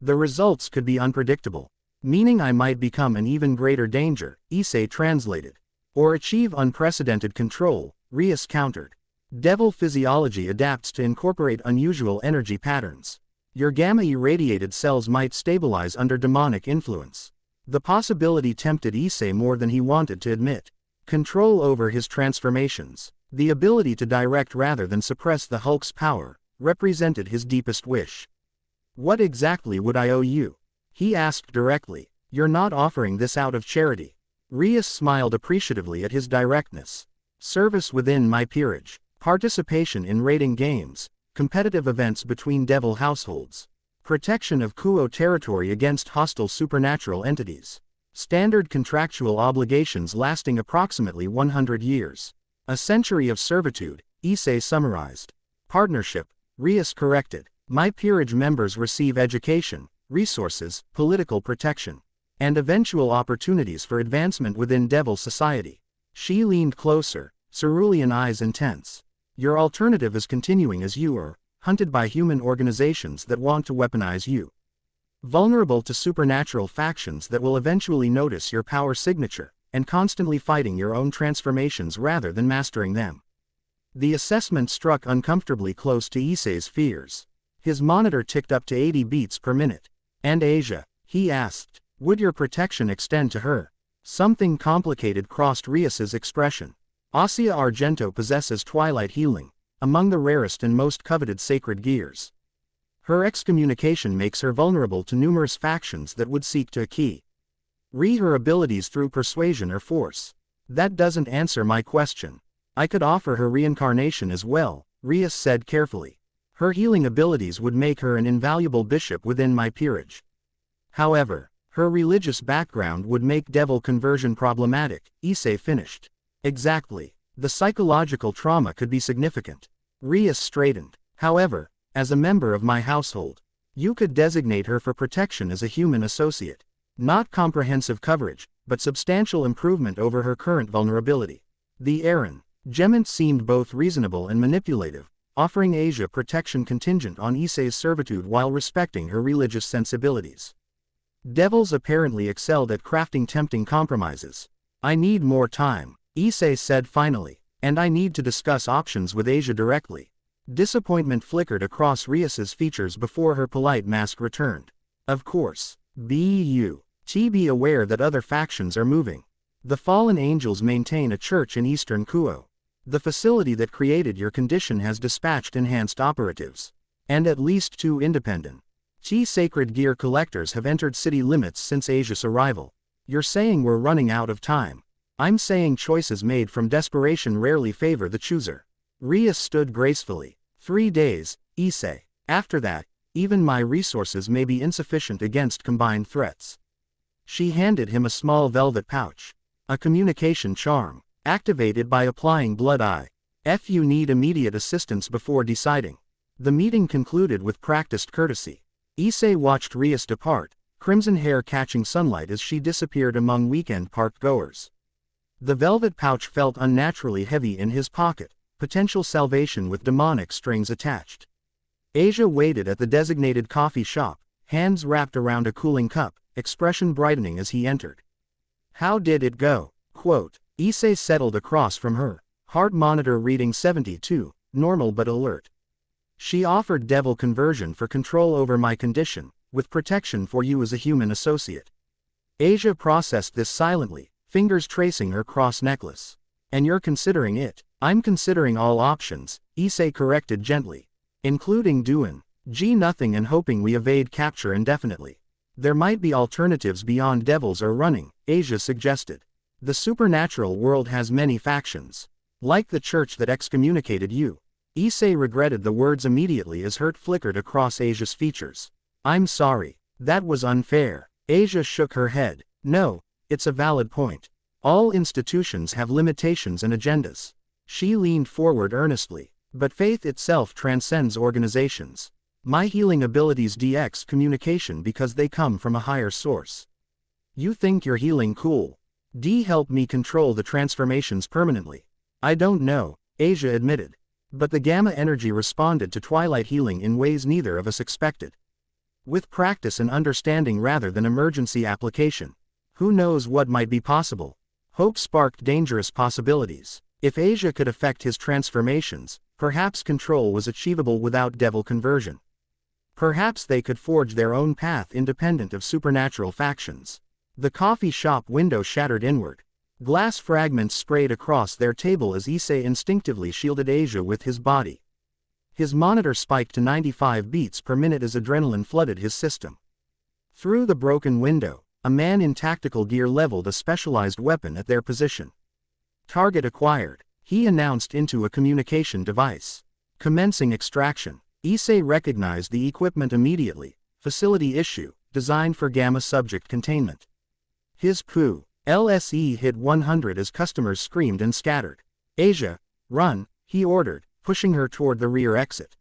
[SPEAKER 1] the results could be unpredictable, meaning I might become an even greater danger, Issei translated. Or achieve unprecedented control, Rias countered. Devil physiology adapts to incorporate unusual energy patterns. Your gamma-irradiated cells might stabilize under demonic influence. The possibility tempted Issei more than he wanted to admit. Control over his transformations, the ability to direct rather than suppress the Hulk's power, represented his deepest wish. What exactly would I owe you? He asked directly. You're not offering this out of charity. Rias smiled appreciatively at his directness. Service within my peerage, participation in raiding games, competitive events between devil households, protection of Kuo territory against hostile supernatural entities, standard contractual obligations lasting approximately 100 years. A century of servitude, Issei summarized. Partnership, Rias corrected. My peerage members receive education, resources, political protection, and eventual opportunities for advancement within devil society. She leaned closer, cerulean eyes intense. Your alternative is continuing as you are, hunted by human organizations that want to weaponize you. Vulnerable to supernatural factions that will eventually notice your power signature, and constantly fighting your own transformations rather than mastering them. The assessment struck uncomfortably close to Issei's fears. His monitor ticked up to 80 beats per minute. And Asia, he asked, would your protection extend to her? Something complicated crossed Rias's expression. Issei Argento possesses twilight healing, among the rarest and most coveted sacred gears. Her excommunication makes her vulnerable to numerous factions that would seek to key her abilities through persuasion or force. That doesn't answer my question. I could offer her reincarnation as well, Rias said carefully. Her healing abilities would make her an invaluable bishop within my peerage. However, her religious background would make devil conversion problematic, Issei finished. Exactly. The psychological trauma could be significant. Rias straightened. However, as a member of my household, you could designate her for protection as a human associate. Not comprehensive coverage, but substantial improvement over her current vulnerability. The arrangement seemed both reasonable and manipulative, offering Asia protection contingent on Issei's servitude while respecting her religious sensibilities. Devils apparently excelled at crafting tempting compromises. I need more time, Issei said finally, and I need to discuss options with Asia directly. Disappointment flickered across Rias's features before her polite mask returned. Of course. Be aware that other factions are moving. The fallen angels maintain a church in eastern Kuo. The facility that created your condition has dispatched enhanced operatives. And at least 2 independent sacred gear collectors have entered city limits since Asia's arrival. You're saying we're running out of time. I'm saying choices made from desperation rarely favor the chooser. Rias stood gracefully. 3 days, Issei. After that, even my resources may be insufficient against combined threats. She handed him a small velvet pouch. A communication charm, activated by applying blood eye. If you need immediate assistance before deciding. The meeting concluded with practiced courtesy. Issei watched Rias depart, crimson hair catching sunlight as she disappeared among weekend park goers. The velvet pouch felt unnaturally heavy in his pocket, potential salvation with demonic strings attached. Asia waited at the designated coffee shop, hands wrapped around a cooling cup, expression brightening as he entered. How did it go? Quote. Issei settled across from her, heart monitor reading 72, normal but alert. She offered devil conversion for control over my condition, with protection for you as a human associate. Asia processed this silently, fingers tracing her cross necklace. And you're considering it? I'm considering all options, Issei corrected gently. Including doing nothing and hoping we evade capture indefinitely. There might be alternatives beyond devils or running, Asia suggested. The supernatural world has many factions. Like the church that excommunicated you. Issei regretted the words immediately as hurt flickered across Asia's features. I'm sorry. That was unfair. Asia shook her head. No, it's a valid point. All institutions have limitations and agendas. She leaned forward earnestly. But faith itself transcends organizations. My healing abilities DX communication because they come from a higher source. You think you're healing cool. Help me control the transformations permanently. I don't know, Asia admitted. But the gamma energy responded to twilight healing in ways neither of us expected. With practice and understanding rather than emergency application. Who knows what might be possible? Hope sparked dangerous possibilities. If Asia could affect his transformations, perhaps control was achievable without devil conversion. Perhaps they could forge their own path independent of supernatural factions. The coffee shop window shattered inward. Glass fragments sprayed across their table as Issei instinctively shielded Asia with his body. His monitor spiked to 95 beats per minute as adrenaline flooded his system. Through the broken window, a man in tactical gear leveled a specialized weapon at their position. Target acquired, he announced into a communication device. Commencing extraction. Issei recognized the equipment immediately. Facility issue, designed for gamma subject containment. His poo. LSE hit 100 as customers screamed and scattered. Asia, run, he ordered, pushing her toward the rear exit.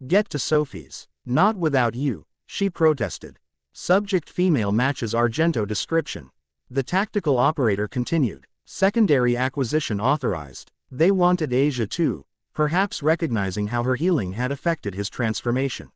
[SPEAKER 1] Get to Sophie's. Not without you, she protested. Subject female matches Argento description. The tactical operator continued. Secondary acquisition authorized. They wanted Asia too, perhaps recognizing how her healing had affected his transformation.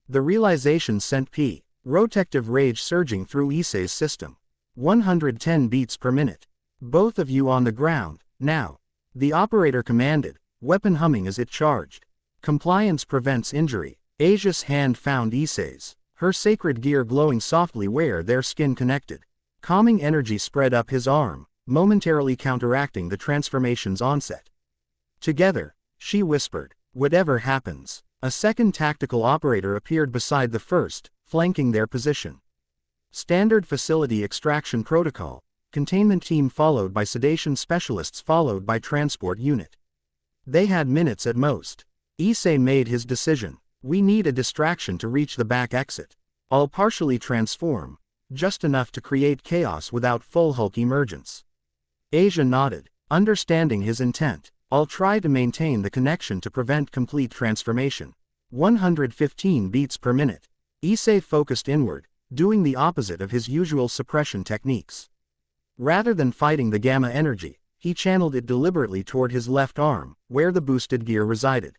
[SPEAKER 1] The realization sent protective rage surging through Issei's system. 110 beats per minute. Both of you on the ground, now. The operator commanded, weapon humming as it charged. Compliance prevents injury. Asia's hand found Issei's, her sacred gear glowing softly where their skin connected. Calming energy spread up his arm, momentarily counteracting the transformation's onset. Together, she whispered, whatever happens. A second tactical operator appeared beside the first, flanking their position. Standard facility extraction protocol, containment team followed by sedation specialists followed by transport unit. They had minutes at most. Issei made his decision. We need a distraction to reach the back exit. I'll partially transform, just enough to create chaos without full Hulk emergence. Asia nodded, understanding his intent. I'll try to maintain the connection to prevent complete transformation. 115 beats per minute. Issei focused inward, doing the opposite of his usual suppression techniques. Rather than fighting the gamma energy, he channeled it deliberately toward his left arm, where the boosted gear resided.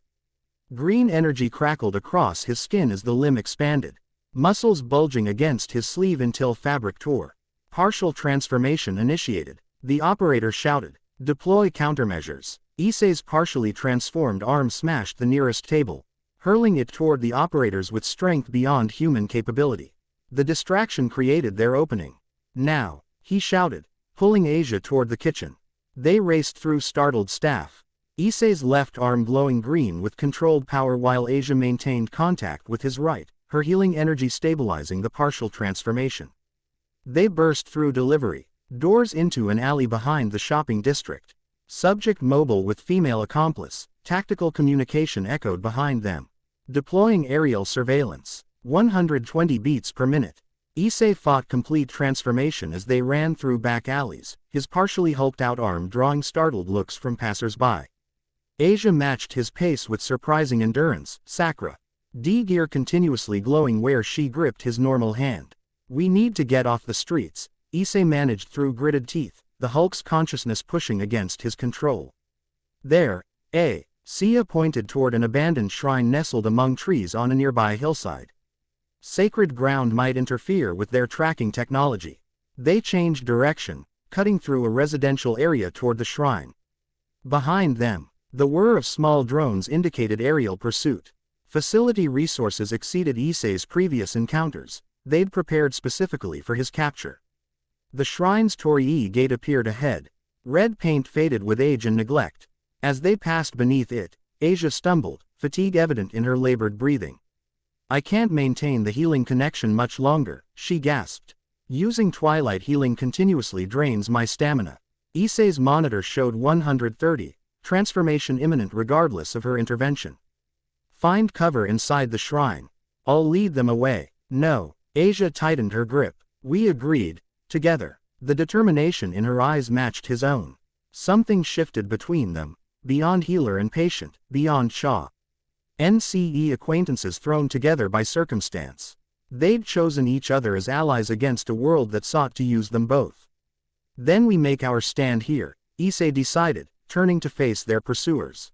[SPEAKER 1] Green energy crackled across his skin as the limb expanded, muscles bulging against his sleeve until fabric tore. Partial transformation initiated. The operator shouted, deploy countermeasures. Issei's partially transformed arm smashed the nearest table, hurling it toward the operators with strength beyond human capability. The distraction created their opening. Now, he shouted, pulling Asia toward the kitchen. They raced through startled staff. Issei's left arm glowing green with controlled power while Asia maintained contact with his right, her healing energy stabilizing the partial transformation. They burst through delivery doors into an alley behind the shopping district. Subject mobile with female accomplice, tactical communication echoed behind them. Deploying aerial surveillance. 120 beats per minute. Issei fought complete transformation as they ran through back alleys, his partially hulked out arm drawing startled looks from passers-by. Asia matched his pace with surprising endurance, Sakura. D-gear continuously glowing where she gripped his normal hand. We need to get off the streets, Issei managed through gritted teeth, the Hulk's consciousness pushing against his control. There, Sia pointed toward an abandoned shrine nestled among trees on a nearby hillside. Sacred ground might interfere with their tracking technology. They changed direction, cutting through a residential area toward the shrine. Behind them, the whir of small drones indicated aerial pursuit. Facility resources exceeded Issei's previous encounters. They'd prepared specifically for his capture. The shrine's torii gate appeared ahead. Red paint faded with age and neglect. As they passed beneath it, Asia stumbled, fatigue evident in her labored breathing. I can't maintain the healing connection much longer, she gasped. Using twilight healing continuously drains my stamina. Issei's monitor showed 130, transformation imminent regardless of her intervention. Find cover inside the shrine. I'll lead them away. No. Asia tightened her grip. We agreed, together. The determination in her eyes matched his own. Something shifted between them, beyond healer and patient, beyond Shaw. NCE acquaintances thrown together by circumstance. They'd chosen each other as allies against a world that sought to use them both. Then we make our stand here, Issei decided, turning to face their pursuers.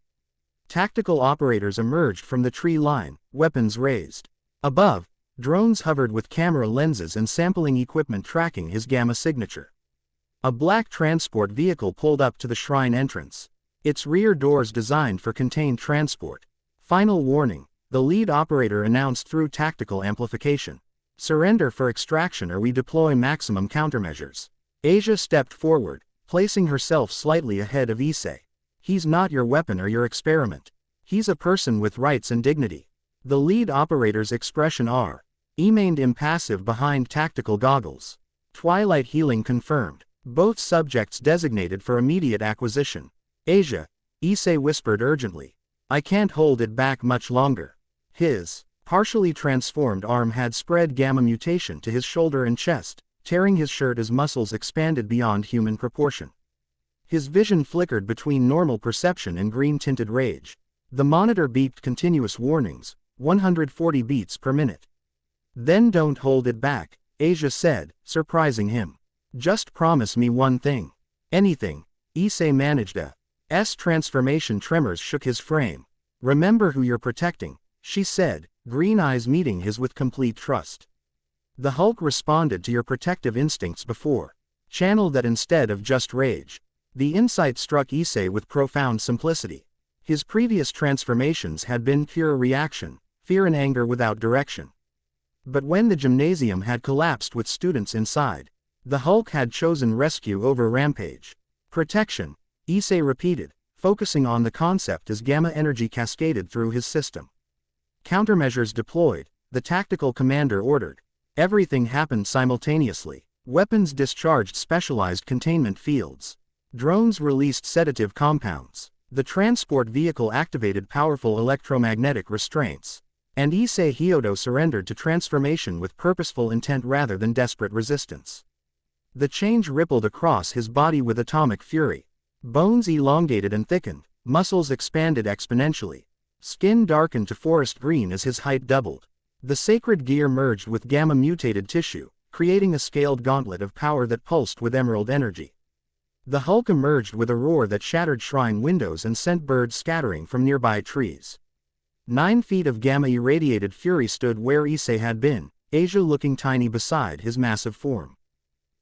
[SPEAKER 1] Tactical operators emerged from the tree line, weapons raised. Above, drones hovered with camera lenses and sampling equipment tracking his gamma signature. A black transport vehicle pulled up to the shrine entrance. Its rear doors designed for contained transport. Final warning, the lead operator announced through tactical amplification. Surrender for extraction or we deploy maximum countermeasures. Asia stepped forward, placing herself slightly ahead of Issei. He's not your weapon or your experiment. He's a person with rights and dignity. The lead operator's expression remained impassive behind tactical goggles. Twilight healing confirmed. Both subjects designated for immediate acquisition. Asia, Issei whispered urgently. I can't hold it back much longer. His partially transformed arm had spread gamma mutation to his shoulder and chest, tearing his shirt as muscles expanded beyond human proportion. His vision flickered between normal perception and green-tinted rage. The monitor beeped continuous warnings, 140 beats per minute. Then don't hold it back, Asia said, surprising him. Just promise me one thing. Anything. Issei managed a transformation. Tremors shook his frame. Remember who you're protecting, she said, green eyes meeting his with complete trust. The Hulk responded to your protective instincts before. Channel that instead of just rage. The insight struck Issei with profound simplicity. His previous transformations had been pure reaction, fear and anger without direction. But when the gymnasium had collapsed with students inside, the Hulk had chosen rescue over rampage. Protection, Issei repeated, focusing on the concept as gamma energy cascaded through his system. Countermeasures deployed, the tactical commander ordered. Everything happened simultaneously. Weapons discharged specialized containment fields. Drones released sedative compounds. The transport vehicle activated powerful electromagnetic restraints. And Issei Hyodo surrendered to transformation with purposeful intent rather than desperate resistance. The change rippled across his body with atomic fury. Bones elongated and thickened, muscles expanded exponentially. Skin darkened to forest green as his height doubled. The sacred gear merged with gamma-mutated tissue, creating a scaled gauntlet of power that pulsed with emerald energy. The Hulk emerged with a roar that shattered shrine windows and sent birds scattering from nearby trees. 9 feet of gamma-irradiated fury stood where Issei had been, Asia looking tiny beside his massive form.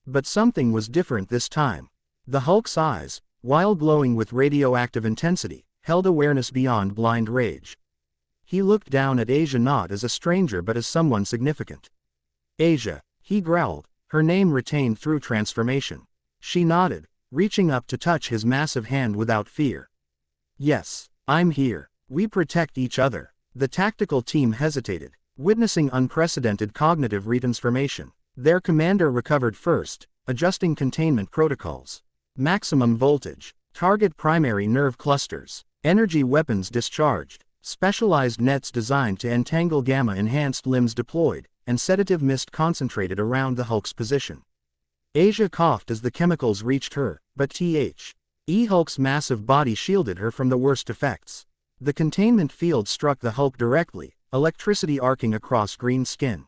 [SPEAKER 1] But something was different this time. The Hulk's eyes, while glowing with radioactive intensity, held awareness beyond blind rage. He looked down at Asia not as a stranger but as someone significant. Asia, he growled, her name retained through transformation. She nodded, reaching up to touch his massive hand without fear. Yes, I'm here. We protect each other. The tactical team hesitated, witnessing unprecedented cognitive retransformation. Their commander recovered first, adjusting containment protocols. Maximum voltage. Target primary nerve clusters. Energy weapons discharged. Specialized nets designed to entangle gamma-enhanced limbs deployed, and sedative mist concentrated around the Hulk's position. Asia coughed as the chemicals reached her, but Hulk's massive body shielded her from the worst effects. The containment field struck the Hulk directly, electricity arcing across green skin.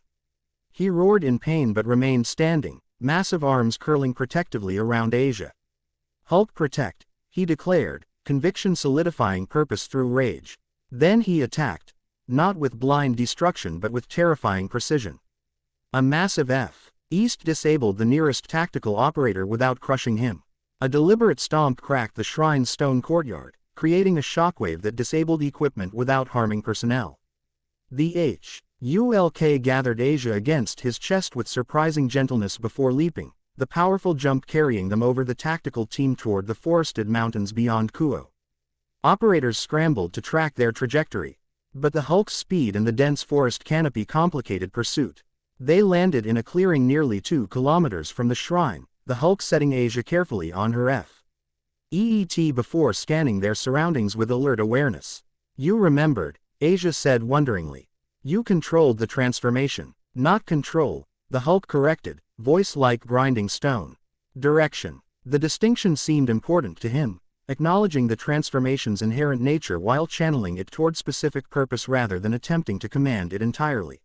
[SPEAKER 1] He roared in pain but remained standing, massive arms curling protectively around Asia. Hulk protect, he declared, conviction solidifying purpose through rage. Then he attacked, not with blind destruction but with terrifying precision. A massive East disabled the nearest tactical operator without crushing him. A deliberate stomp cracked the shrine's stone courtyard, creating a shockwave that disabled equipment without harming personnel. The Hulk gathered Asia against his chest with surprising gentleness before leaping, the powerful jump carrying them over the tactical team toward the forested mountains beyond Kuo. Operators scrambled to track their trajectory, but the Hulk's speed and the dense forest canopy complicated pursuit. They landed in a clearing nearly 2 kilometers from the shrine, the Hulk setting Issei carefully on her FEET before scanning their surroundings with alert awareness. You remembered, Issei said wonderingly. You controlled the transformation. Not control, the Hulk corrected, voice like grinding stone. Direction. The distinction seemed important to him, acknowledging the transformation's inherent nature while channeling it toward specific purpose rather than attempting to command it entirely.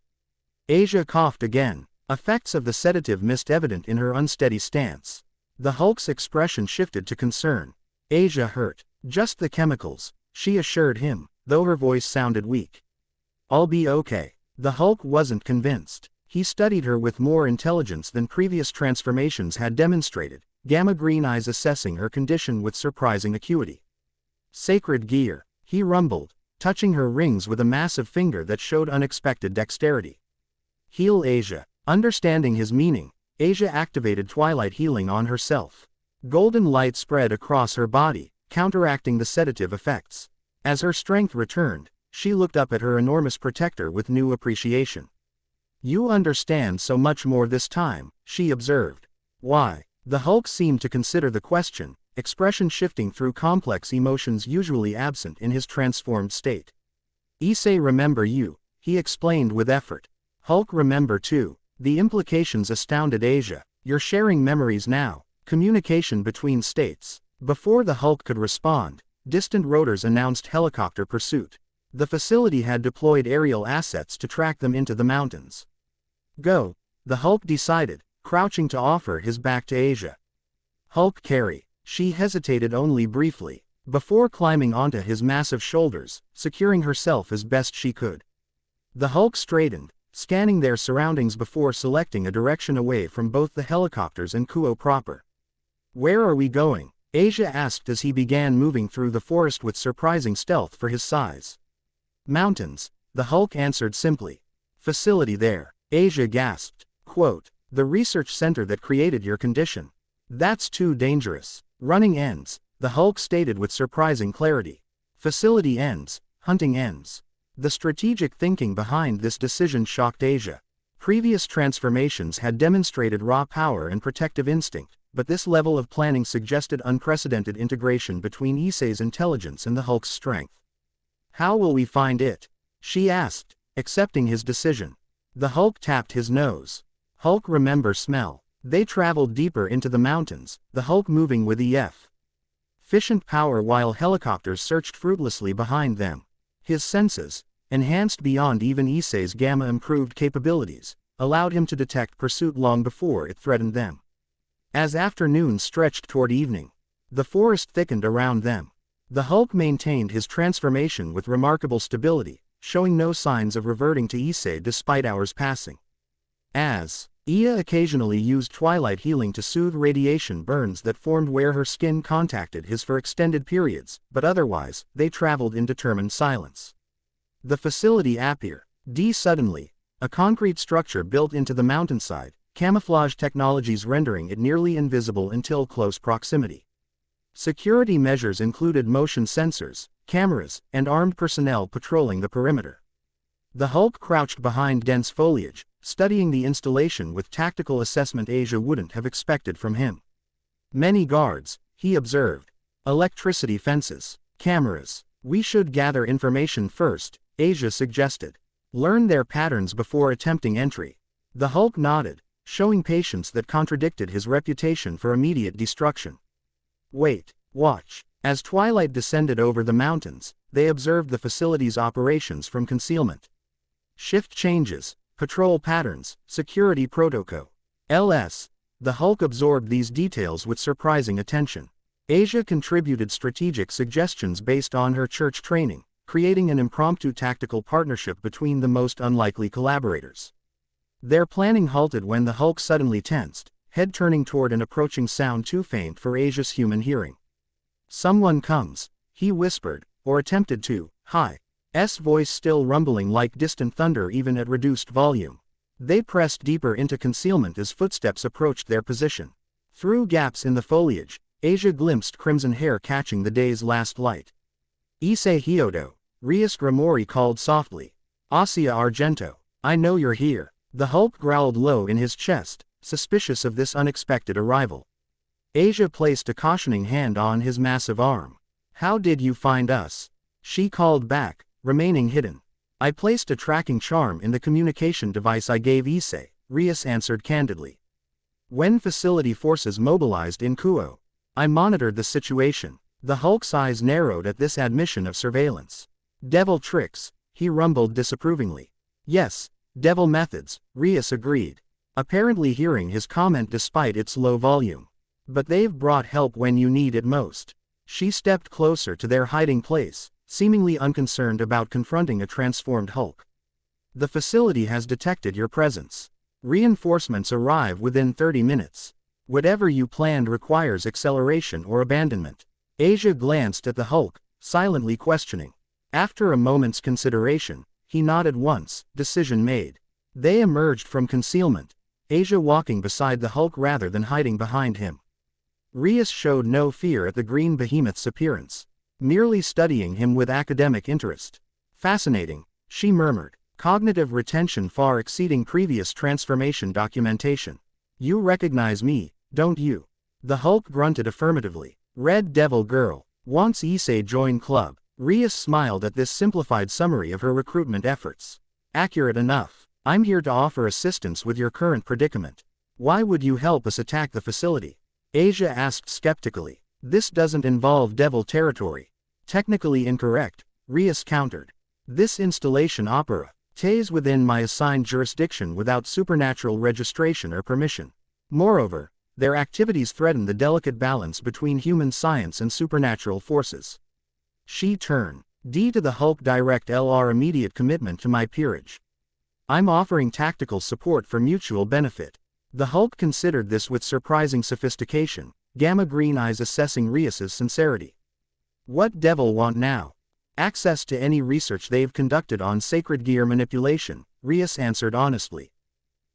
[SPEAKER 1] Issei coughed again, effects of the sedative mist evident in her unsteady stance. The Hulk's expression shifted to concern. Issei hurt. Just the chemicals, she assured him, though her voice sounded weak. I'll be okay. The Hulk wasn't convinced. He studied her with more intelligence than previous transformations had demonstrated, gamma-green eyes assessing her condition with surprising acuity. Sacred gear, he rumbled, touching her rings with a massive finger that showed unexpected dexterity. Heal Issei. Understanding his meaning, Issei activated Twilight Healing on herself. Golden light spread across her body, counteracting the sedative effects. As her strength returned, she looked up at her enormous protector with new appreciation. You understand so much more this time, she observed. Why? The Hulk seemed to consider the question, expression shifting through complex emotions usually absent in his transformed state. Issei remember you, he explained with effort. Hulk remember too. The implications astounded Issei. You're sharing memories now, communication between states. Before the Hulk could respond, distant rotors announced helicopter pursuit. The facility had deployed aerial assets to track them into the mountains. Go, the Hulk decided, crouching to offer his back to Issei. Hulk carry. She hesitated only briefly, before climbing onto his massive shoulders, securing herself as best she could. The Hulk straightened, scanning their surroundings before selecting a direction away from both the helicopters and Kuo proper. Where are we going? Issei asked as he began moving through the forest with surprising stealth for his size. Mountains, the Hulk answered simply. Facility there, Issei gasped. Quote, the research center that created your condition. That's too dangerous. Running ends, the Hulk stated with surprising clarity. Facility ends, hunting ends. The strategic thinking behind this decision shocked Issei. Previous transformations had demonstrated raw power and protective instinct, but this level of planning suggested unprecedented integration between Issei's intelligence and the Hulk's strength. How will we find it? She asked, accepting his decision. The Hulk tapped his nose. Hulk remember smell. They traveled deeper into the mountains, the Hulk moving with efficient power while helicopters searched fruitlessly behind them. His senses, enhanced beyond even Issei's gamma-improved capabilities, allowed him to detect pursuit long before it threatened them. As afternoon stretched toward evening, the forest thickened around them. The Hulk maintained his transformation with remarkable stability, showing no signs of reverting to Issei despite hours passing. As Ia occasionally used Twilight Healing to soothe radiation burns that formed where her skin contacted his for extended periods, but otherwise, they traveled in determined silence. The facility appeared suddenly, a concrete structure built into the mountainside, camouflage technologies rendering it nearly invisible until close proximity. Security measures included motion sensors, cameras, and armed personnel patrolling the perimeter. The Hulk crouched behind dense foliage, studying the installation with tactical assessment Issei wouldn't have expected from him. Many guards, he observed. Electricity fences, cameras. We should gather information first, Issei suggested. Learn their patterns before attempting entry. The Hulk nodded, showing patience that contradicted his reputation for immediate destruction. Wait, watch. As twilight descended over the mountains, they observed the facility's operations from concealment. Shift changes, patrol patterns, security protocol. LS. The Hulk absorbed these details with surprising attention. Issei contributed strategic suggestions based on her church training, creating an impromptu tactical partnership between the most unlikely collaborators. Their planning halted when the Hulk suddenly tensed, head turning toward an approaching sound too faint for Aisia's human hearing. Someone comes, he whispered, or attempted to. Hi's voice still rumbling like distant thunder even at reduced volume. They pressed deeper into concealment as footsteps approached their position. Through gaps in the foliage, Asia glimpsed crimson hair catching the day's last light. Issei Hyodo, Rias Grimori called softly. Asia Argento, I know you're here. The Hulk growled low in his chest, suspicious of this unexpected arrival. Asia placed a cautioning hand on his massive arm. How did you find us? She called back, remaining hidden. I placed a tracking charm in the communication device I gave Issei, Rias answered candidly. When facility forces mobilized in Kuo, I monitored the situation. The Hulk's eyes narrowed at this admission of surveillance. Devil tricks, he rumbled disapprovingly. Yes, devil methods, Rias agreed, apparently hearing his comment despite its low volume. But they've brought help when you need it most. She stepped closer to their hiding place, seemingly unconcerned about confronting a transformed Hulk. The facility has detected your presence. Reinforcements arrive within 30 minutes. Whatever you planned requires acceleration or abandonment. Asia glanced at the Hulk, silently questioning. After a moment's consideration, he nodded once, decision made. They emerged from concealment, Asia walking beside the Hulk rather than hiding behind him. Rias showed no fear at the green behemoth's appearance, merely studying him with academic interest. Fascinating, she murmured, cognitive retention far exceeding previous transformation documentation. You recognize me, don't you? The Hulk grunted affirmatively. Red Devil Girl, wants Issei join club. Rias smiled at this simplified summary of her recruitment efforts. Accurate enough. I'm here to offer assistance with your current predicament. Why would you help us attack the facility? Asia asked skeptically. This doesn't involve devil territory. Technically incorrect, Rias countered. This installation opera stays within my assigned jurisdiction without supernatural registration or permission. Moreover, their activities threaten the delicate balance between human science and supernatural forces. She turned. D to the Hulk direct LR immediate commitment to my peerage. I'm offering tactical support for mutual benefit. The Hulk considered this with surprising sophistication, gamma green eyes assessing Rias's sincerity. What devil want now? Access to any research they've conducted on sacred gear manipulation, Rias answered honestly.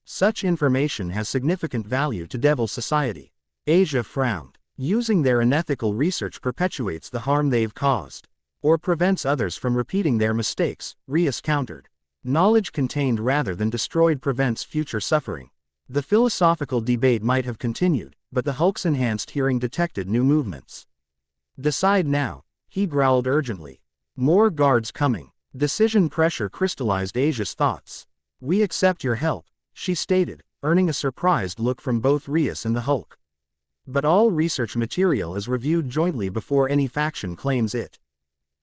[SPEAKER 1] Such information has significant value to devil society. Asia frowned. Using their unethical research perpetuates the harm they've caused, or prevents others from repeating their mistakes, Rias countered. Knowledge contained rather than destroyed prevents future suffering. The philosophical debate might have continued, but the Hulk's enhanced hearing detected new movements. Decide now, he growled urgently. More guards coming. Decision pressure crystallized Asia's thoughts. We accept your help, she stated, earning a surprised look from both Rias and the Hulk. But all research material is reviewed jointly before any faction claims it.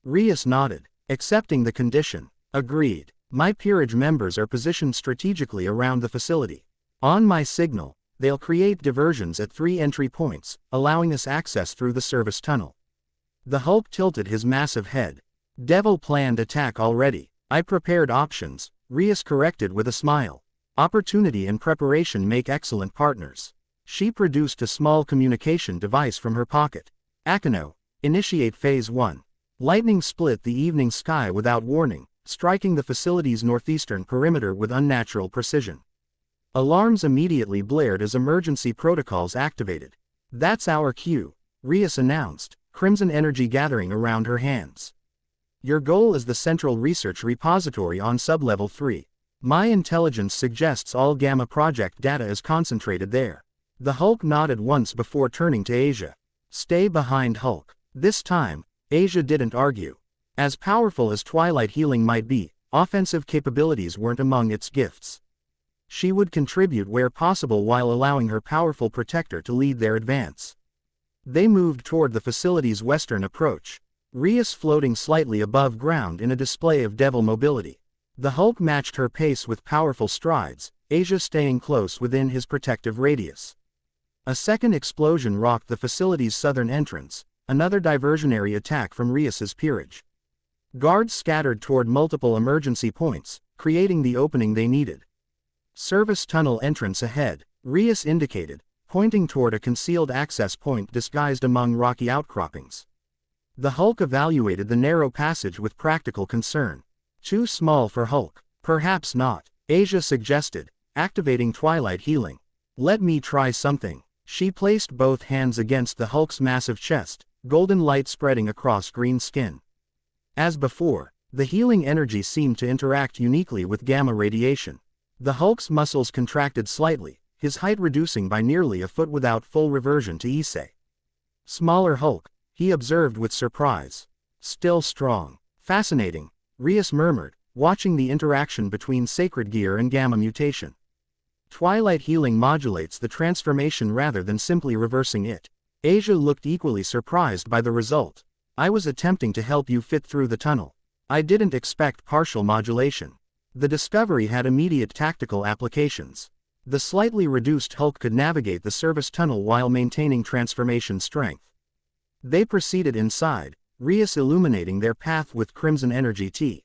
[SPEAKER 1] Rias nodded, accepting the condition. Agreed. My peerage members are positioned strategically around the facility. On my signal, they'll create diversions at 3 entry points, allowing us access through the service tunnel. The Hulk tilted his massive head. Devil planned attack already. I prepared options, Rias corrected with a smile. Opportunity and preparation make excellent partners. She produced a small communication device from her pocket. Akano, initiate Phase 1. Lightning split the evening sky without warning, striking the facility's northeastern perimeter with unnatural precision. Alarms immediately blared as emergency protocols activated. That's our cue, Rias announced, crimson energy gathering around her hands. Your goal is the central research repository on sublevel 3. My intelligence suggests all Gamma Project data is concentrated there. The Hulk nodded once before turning to Asia. Stay behind Hulk. This time, Asia didn't argue. As powerful as Twilight Healing might be, offensive capabilities weren't among its gifts. She would contribute where possible while allowing her powerful protector to lead their advance. They moved toward the facility's western approach, Rias floating slightly above ground in a display of devil mobility. The Hulk matched her pace with powerful strides, Asia staying close within his protective radius. A second explosion rocked the facility's southern entrance, another diversionary attack from Rias's peerage. Guards scattered toward multiple emergency points, creating the opening they needed. Service tunnel entrance ahead, Rias indicated, pointing toward a concealed access point disguised among rocky outcroppings. The Hulk evaluated the narrow passage with practical concern. Too small for Hulk. Perhaps not, Asia suggested, activating Twilight Healing. Let me try something. She placed both hands against the Hulk's massive chest, golden light spreading across green skin. As before, the healing energy seemed to interact uniquely with gamma radiation. The Hulk's muscles contracted slightly, his height reducing by nearly a foot without full reversion to Issei. Smaller Hulk, he observed with surprise. Still strong. Fascinating, Rias murmured, watching the interaction between sacred gear and gamma mutation. Twilight healing modulates the transformation rather than simply reversing it. Asia looked equally surprised by the result. I was attempting to help you fit through the tunnel. I didn't expect partial modulation. The discovery had immediate tactical applications. The slightly reduced Hulk could navigate the service tunnel while maintaining transformation strength. They proceeded inside, Rias illuminating their path with crimson energy T.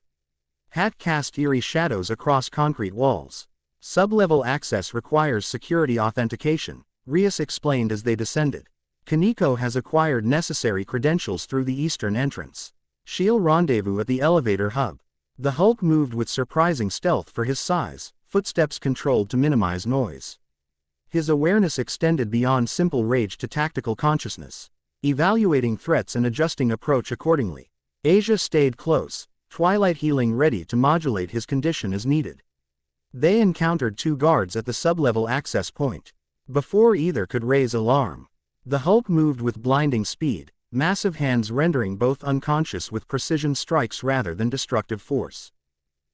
[SPEAKER 1] Hat cast eerie shadows across concrete walls. Sub-level access requires security authentication, Rias explained as they descended. Kaneko has acquired necessary credentials through the eastern entrance. She'll rendezvous at the elevator hub. The Hulk moved with surprising stealth for his size, footsteps controlled to minimize noise. His awareness extended beyond simple rage to tactical consciousness, evaluating threats and adjusting approach accordingly. Asia stayed close, Twilight healing ready to modulate his condition as needed. They encountered two guards at the sub-level access point. Before either could raise alarm, the Hulk moved with blinding speed, massive hands rendering both unconscious with precision strikes rather than destructive force.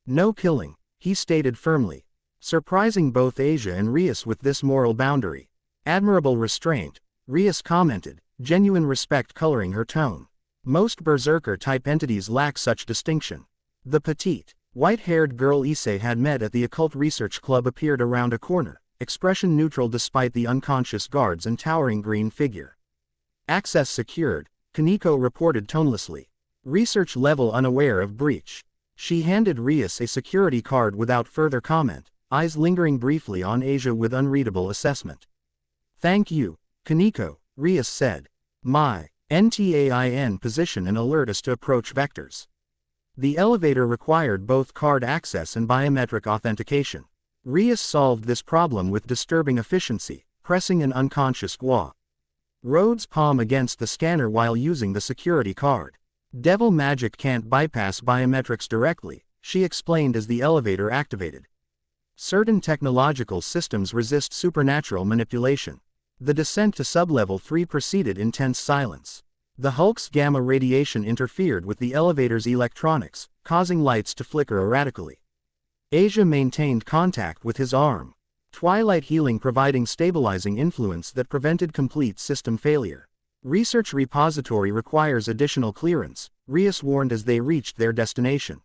[SPEAKER 1] No killing, he stated firmly, surprising both Asia and Rias with this moral boundary. Admirable restraint, Rias commented, genuine respect coloring her tone. Most berserker-type entities lack such distinction. The petite, white-haired girl Issei had met at the Occult Research Club appeared around a corner, expression neutral despite the unconscious guards and towering green figure. Access secured, Kaneko reported tonelessly. Research level unaware of breach. She handed Rias a security card without further comment, eyes lingering briefly on Asia with unreadable assessment. Thank you, Kaneko, Rias said. My NTAIN position and alert us to approach vectors. The elevator required both card access and biometric authentication. Rias solved this problem with disturbing efficiency, pressing an unconscious Gua Rhodes' palm against the scanner while using the security card. Devil magic can't bypass biometrics directly, she explained as the elevator activated. Certain technological systems resist supernatural manipulation. The descent to sublevel 3 proceeded in tense silence. The Hulk's gamma radiation interfered with the elevator's electronics, causing lights to flicker erratically. Asia maintained contact with his arm. Twilight healing providing stabilizing influence that prevented complete system failure. Research repository requires additional clearance, Rias warned as they reached their destination.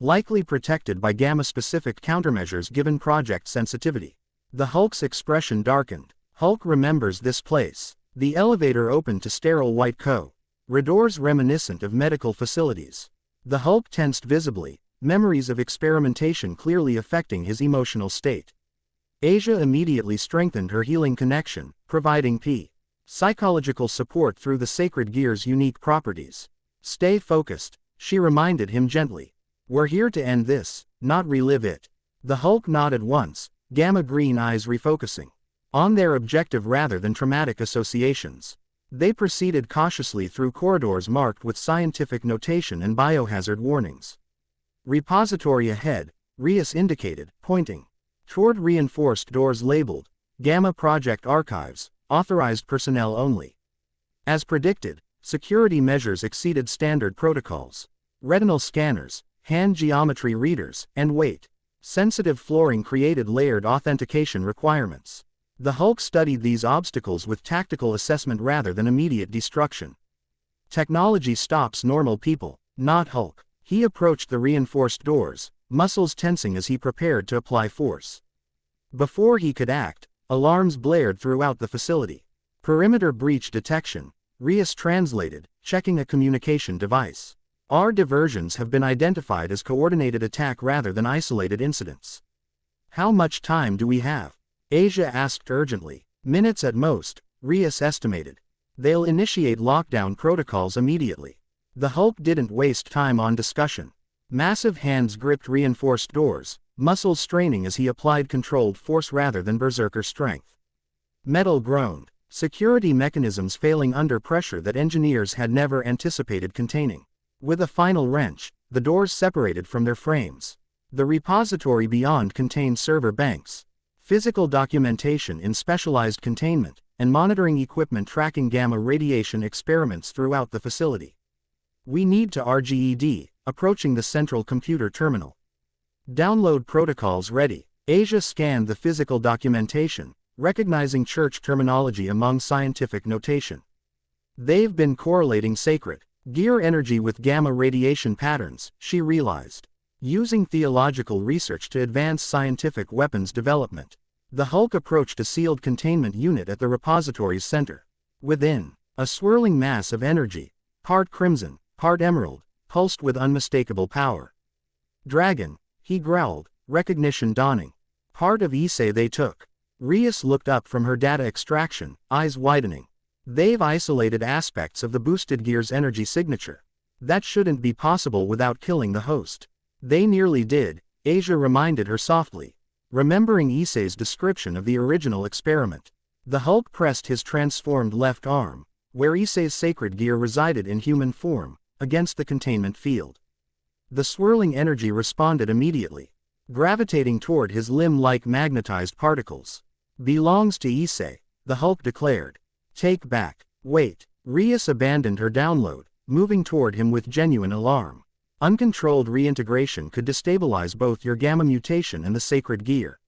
[SPEAKER 1] Likely protected by gamma-specific countermeasures given project sensitivity. The Hulk's expression darkened. Hulk remembers this place. The elevator opened to sterile white corridors reminiscent of medical facilities. The Hulk tensed visibly, memories of experimentation clearly affecting his emotional state. Asia immediately strengthened her healing connection, providing psychological support through the sacred gear's unique properties. Stay focused, she reminded him gently. We're here to end this, not relive it. The Hulk nodded once, gamma green eyes refocusing on their objective rather than traumatic associations. They proceeded cautiously through corridors marked with scientific notation and biohazard warnings. Repository ahead, Rias indicated, pointing toward reinforced doors labeled Gamma Project Archives, authorized personnel only. As predicted, security measures exceeded standard protocols. Retinal scanners, hand geometry readers, and weight-sensitive flooring created layered authentication requirements. The Hulk studied these obstacles with tactical assessment rather than immediate destruction. Technology stops normal people, not Hulk. He approached the reinforced doors, muscles tensing as he prepared to apply force. Before he could act, alarms blared throughout the facility. Perimeter breach detection, Rias translated, checking a communication device. Our diversions have been identified as coordinated attack rather than isolated incidents. How much time do we have? Asia asked urgently. Minutes at most, Rias estimated. They'll initiate lockdown protocols immediately. The Hulk didn't waste time on discussion. Massive hands gripped reinforced doors, muscles straining as he applied controlled force rather than berserker strength. Metal groaned, security mechanisms failing under pressure that engineers had never anticipated containing. With a final wrench, the doors separated from their frames. The repository beyond contained server banks, physical documentation in specialized containment, and monitoring equipment tracking gamma radiation experiments throughout the facility. We need to RGED, approaching the central computer terminal. Download protocols ready. Asia scanned the physical documentation, recognizing church terminology among scientific notation. They've been correlating sacred gear energy with gamma radiation patterns, she realized. Using theological research to advance scientific weapons development. The Hulk approached a sealed containment unit at the repository's center. Within, a swirling mass of energy, part crimson, part emerald, pulsed with unmistakable power. Dragon, he growled, recognition dawning. Part of Issei they took. Rias looked up from her data extraction, eyes widening. They've isolated aspects of the boosted gear's energy signature. That shouldn't be possible without killing the host. They nearly did, Asia reminded her softly, remembering Issei's description of the original experiment. The Hulk pressed his transformed left arm, where Issei's sacred gear resided in human form, against the containment field. The swirling energy responded immediately, gravitating toward his limb like magnetized particles. Belongs to Issei, the Hulk declared. Take back. Wait. Rias abandoned her download, moving toward him with genuine alarm. Uncontrolled reintegration could destabilize both your gamma mutation and the sacred gear.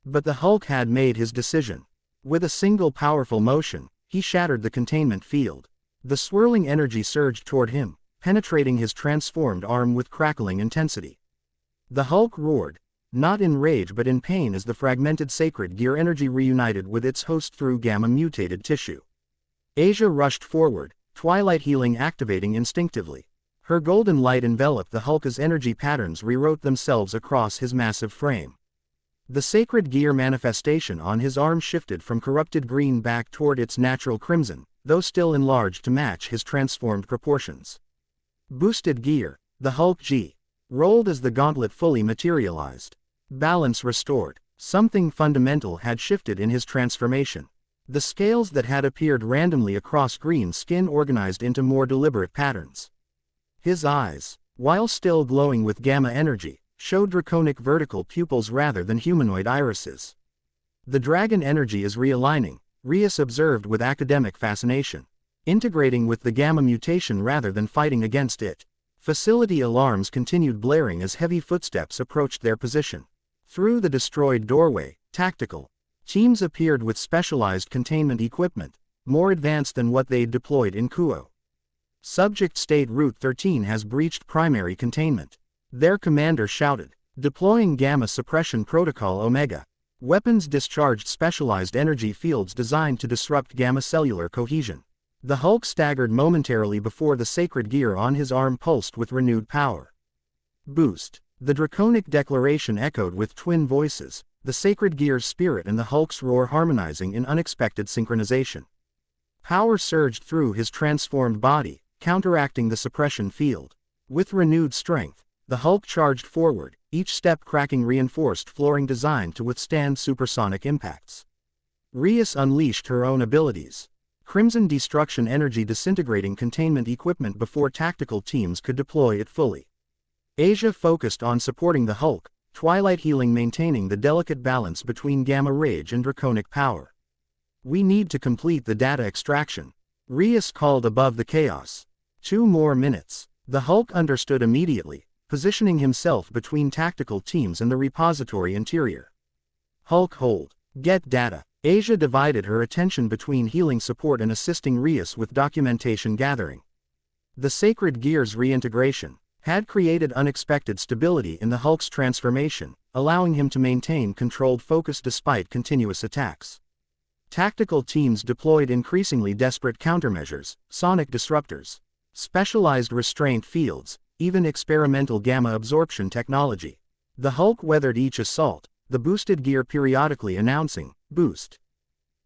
[SPEAKER 1] But the Hulk had made his decision. With a single powerful motion, he shattered the containment field. The swirling energy surged toward him, penetrating his transformed arm with crackling intensity. The Hulk roared, not in rage but in pain as the fragmented sacred gear energy reunited with its host through gamma-mutated tissue. Asia rushed forward, twilight healing activating instinctively. Her golden light enveloped the Hulk as energy patterns rewrote themselves across his massive frame. The sacred gear manifestation on his arm shifted from corrupted green back toward its natural crimson, though still enlarged to match his transformed proportions. Boosted gear, the Hulk G. rolled as the gauntlet fully materialized. Balance restored. Something fundamental had shifted in his transformation. The scales that had appeared randomly across green skin organized into more deliberate patterns. His eyes, while still glowing with gamma energy, showed draconic vertical pupils rather than humanoid irises. The dragon energy is realigning, Rias observed with academic fascination. Integrating with the gamma mutation rather than fighting against it. Facility alarms continued blaring as heavy footsteps approached their position. Through the destroyed doorway, tactical teams appeared with specialized containment equipment, more advanced than what they'd deployed in Kuo. Subject State Route 13 has breached primary containment. Their commander shouted, deploying Gamma Suppression Protocol Omega. Weapons discharged specialized energy fields designed to disrupt gamma cellular cohesion. The Hulk staggered momentarily before the sacred gear on his arm pulsed with renewed power. Boost. The draconic declaration echoed with twin voices, the sacred gear's spirit and the Hulk's roar harmonizing in unexpected synchronization. Power surged through his transformed body, counteracting the suppression field. With renewed strength, the Hulk charged forward, each step cracking reinforced flooring designed to withstand supersonic impacts. Rias unleashed her own abilities. Crimson destruction energy disintegrating containment equipment before tactical teams could deploy it fully. Asia focused on supporting the Hulk, twilight healing maintaining the delicate balance between gamma rage and draconic power. We need to complete the data extraction. Rias called above the chaos. 2 more minutes. The Hulk understood immediately, positioning himself between tactical teams and the repository interior. Hulk hold. Get data. Asia divided her attention between healing support and assisting Rias with documentation gathering. The sacred gear's reintegration had created unexpected stability in the Hulk's transformation, allowing him to maintain controlled focus despite continuous attacks. Tactical teams deployed increasingly desperate countermeasures, sonic disruptors, specialized restraint fields, even experimental gamma absorption technology. The Hulk weathered each assault, the boosted gear periodically announcing, boost,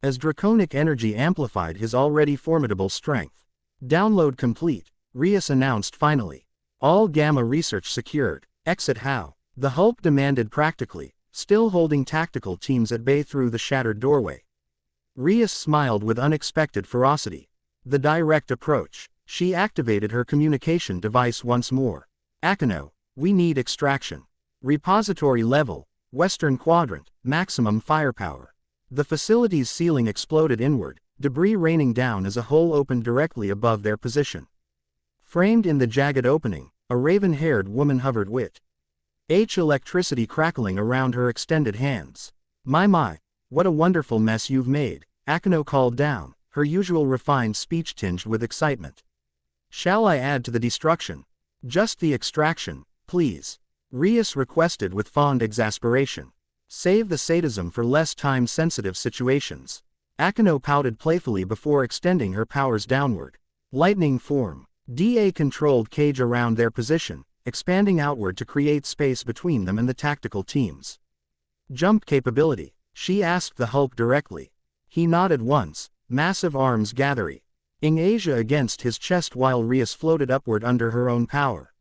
[SPEAKER 1] as draconic energy amplified his already formidable strength. Download complete, Rias announced finally. All gamma research secured. Exit how? The Hulk demanded practically, still holding tactical teams at bay through the shattered doorway. Rias smiled with unexpected ferocity. The direct approach. She activated her communication device once more. Akeno, we need extraction. Repository level, Western Quadrant, maximum firepower. The facility's ceiling exploded inward, debris raining down as a hole opened directly above their position. Framed in the jagged opening, a raven-haired woman hovered with electricity crackling around her extended hands. My, what a wonderful mess you've made, Akeno called down, her usual refined speech tinged with excitement. Shall I add to the destruction? Just the extraction, please. Rias requested with fond exasperation. Save the sadism for less time-sensitive situations. Akeno pouted playfully before extending her powers downward. Lightning form. DA-controlled cage around their position, expanding outward to create space between them and the tactical teams. Jump capability, she asked the Hulk directly. He nodded once, massive arms gathering Asia against his chest while Rias floated upward under her own power.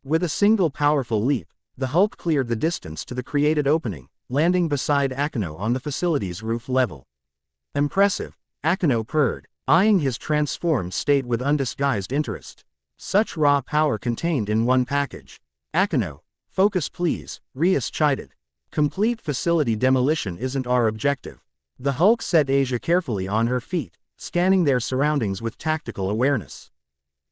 [SPEAKER 1] With a single powerful leap, the Hulk cleared the distance to the created opening, landing beside Akeno on the facility's roof level. Impressive, Akeno purred, eyeing his transformed state with undisguised interest. Such raw power contained in one package. Akeno, focus please, Rias chided. Complete facility demolition isn't our objective. The Hulk set Asia carefully on her feet, scanning their surroundings with tactical awareness.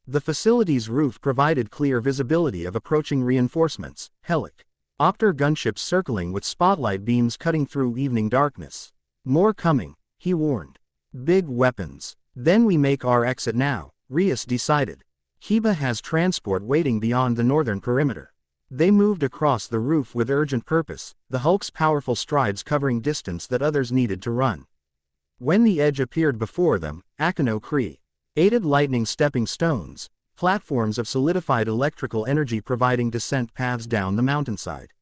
[SPEAKER 1] The facility's roof provided clear visibility of approaching reinforcements, helicopter gunships circling with spotlight beams cutting through evening darkness. More coming, he warned. Big weapons. Then we make our exit now, Rias decided. Kiba has transport waiting beyond the northern perimeter. They moved across the roof with urgent purpose, the Hulk's powerful strides covering distance that others needed to run. When the edge appeared before them, Akeno created lightning stepping stones, platforms of solidified electrical energy providing descent paths down the mountainside.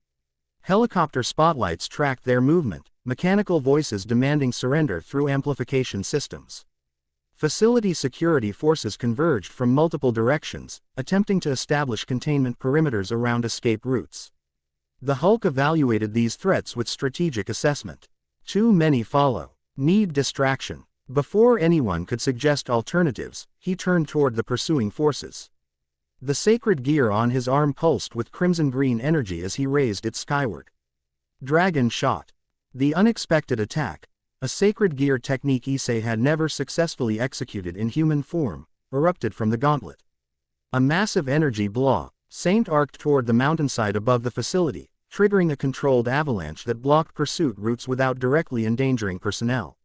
[SPEAKER 1] Helicopter spotlights tracked their movement, mechanical voices demanding surrender through amplification systems. Facility security forces converged from multiple directions, attempting to establish containment perimeters around escape routes. The Hulk evaluated these threats with strategic assessment. Too many follow. Need distraction. Before anyone could suggest alternatives, he turned toward the pursuing forces. The sacred gear on his arm pulsed with crimson-green energy as he raised it skyward. Dragon shot. The unexpected attack, a sacred gear technique Issei had never successfully executed in human form, erupted from the gauntlet. A massive energy blow, Saint arced toward the mountainside above the facility, triggering a controlled avalanche that blocked pursuit routes without directly endangering personnel.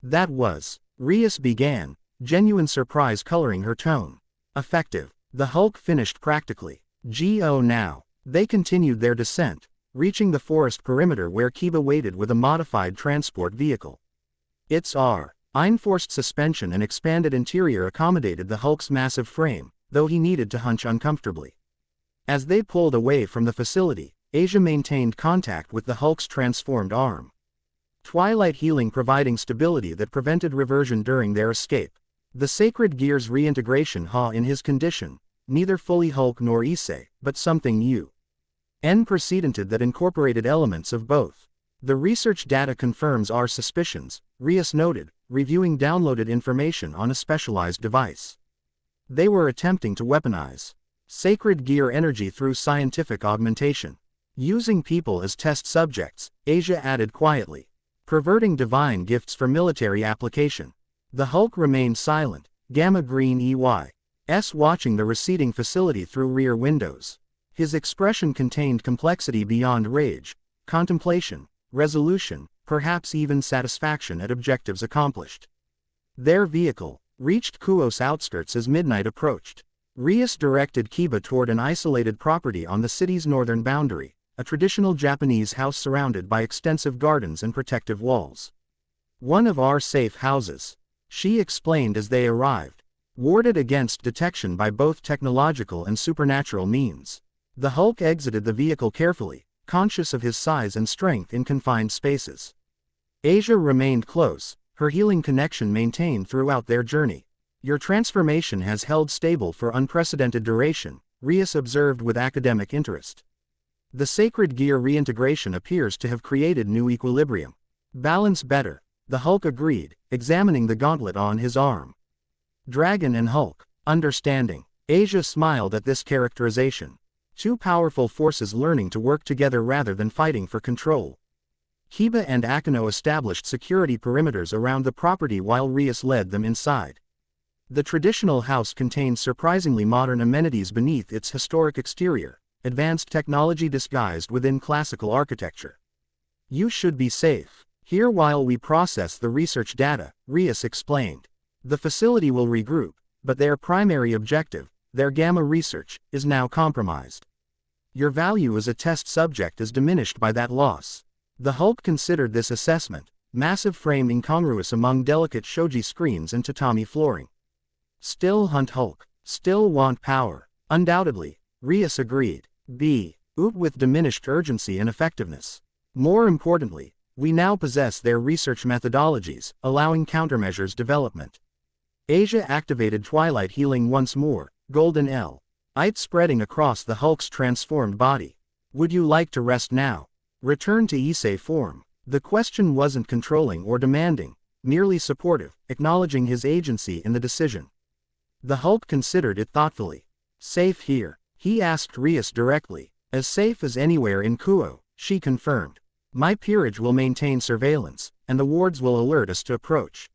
[SPEAKER 1] That was, Rias began, genuine surprise coloring her tone. Effective. The Hulk finished practically. Go now. They continued their descent, reaching the forest perimeter where Kiba waited with a modified transport vehicle. Its reinforced suspension and expanded interior accommodated the Hulk's massive frame, though he needed to hunch uncomfortably. As they pulled away from the facility, Asia maintained contact with the Hulk's transformed arm. Twilight healing providing stability that prevented reversion during their escape. The sacred gear's reintegration in his condition, neither fully Hulk nor Issei, but something new. Unprecedented that incorporated elements of both. The research data confirms our suspicions, Rias noted, reviewing downloaded information on a specialized device. They were attempting to weaponize sacred gear energy through scientific augmentation. Using people as test subjects, Asia added quietly. Perverting divine gifts for military application. The Hulk remained silent, gamma green EY's watching the receding facility through rear windows. His expression contained complexity beyond rage, contemplation, resolution, perhaps even satisfaction at objectives accomplished. Their vehicle reached Kuos outskirts as midnight approached. Rias directed Kiba toward an isolated property on the city's northern boundary, a traditional Japanese house surrounded by extensive gardens and protective walls. One of our safe houses, she explained as they arrived, warded against detection by both technological and supernatural means. The Hulk exited the vehicle carefully, conscious of his size and strength in confined spaces. Asia remained close, her healing connection maintained throughout their journey. Your transformation has held stable for unprecedented duration, Rias observed with academic interest. The sacred gear reintegration appears to have created new equilibrium. Balance better. The Hulk agreed, examining the gauntlet on his arm. Dragon and Hulk. Understanding. Issei smiled at this characterization. Two powerful forces learning to work together rather than fighting for control. Kiba and Akino established security perimeters around the property while Rias led them inside. The traditional house contained surprisingly modern amenities beneath its historic exterior, advanced technology disguised within classical architecture. You should be safe here while we process the research data, Rias explained. The facility will regroup, but their primary objective, their gamma research, is now compromised. Your value as a test subject is diminished by that loss. The Hulk considered this assessment, massive frame incongruous among delicate shoji screens and tatami flooring. Still hunt Hulk. Still want power. Undoubtedly, Rias agreed. With diminished urgency and effectiveness. More importantly, we now possess their research methodologies, allowing countermeasures development. Issei activated Twilight Healing once more, Golden Light spreading across the Hulk's transformed body. Would you like to rest now? Return to Issei form. The question wasn't controlling or demanding, merely supportive, acknowledging his agency in the decision. The Hulk considered it thoughtfully. Safe here? He asked Rias directly. As safe as anywhere in Kuo, she confirmed. My peerage will maintain surveillance, and the wards will alert us to approach.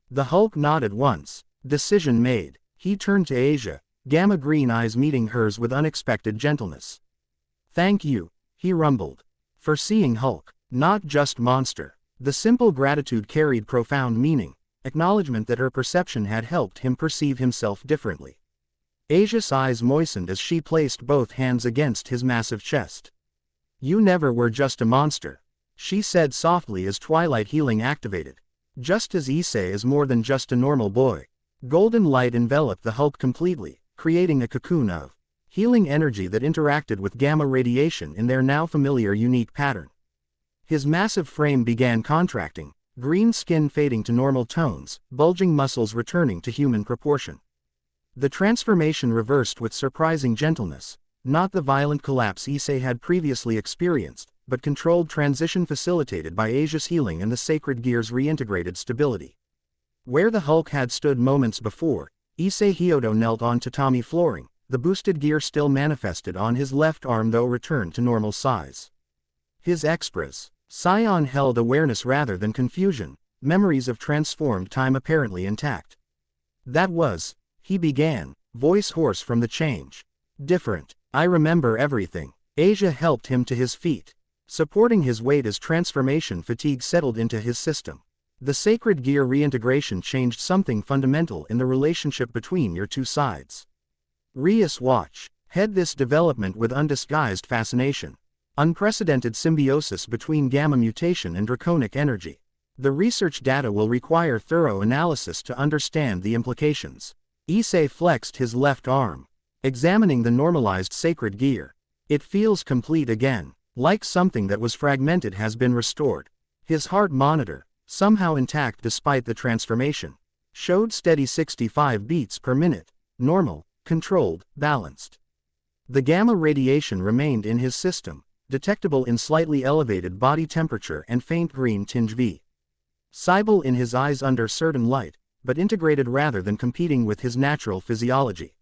[SPEAKER 1] The Hulk nodded once. Decision made. He turned to Issei, gamma green eyes meeting hers with unexpected gentleness. Thank you, he rumbled. For seeing Hulk, not just monster. The simple gratitude carried profound meaning, acknowledgement that her perception had helped him perceive himself differently. Issei's eyes moistened as she placed both hands against his massive chest. You never were just a monster, she said softly as Twilight Healing activated. Just as Issei is more than just a normal boy. Golden light enveloped the Hulk completely, creating a cocoon of healing energy that interacted with gamma radiation in their now familiar unique pattern. His massive frame began contracting, green skin fading to normal tones, bulging muscles returning to human proportion. The transformation reversed with surprising gentleness, not the violent collapse Issei had previously experienced, but controlled transition facilitated by Issei's healing and the sacred gear's reintegrated stability. Where the Hulk had stood moments before, Issei Hyodo knelt on tatami flooring, the boosted gear still manifested on his left arm though returned to normal size. His expres. Scion held awareness rather than confusion, memories of transformed time apparently intact. That was, he began, voice hoarse from the change. Different. I remember everything. Issei helped him to his feet, supporting his weight as transformation fatigue settled into his system. The sacred gear reintegration changed something fundamental in the relationship between your two sides. Rias had this development with undisguised fascination. Unprecedented symbiosis between gamma mutation and draconic energy. The research data will require thorough analysis to understand the implications. Issei flexed his left arm, examining the normalized sacred gear. It feels complete again, like something that was fragmented has been restored. His heart monitor, somehow intact despite the transformation, showed steady 65 beats per minute, normal, controlled, balanced. The gamma radiation remained in his system, detectable in slightly elevated body temperature and faint green tinge visible in his eyes under certain light, but integrated rather than competing with his natural physiology.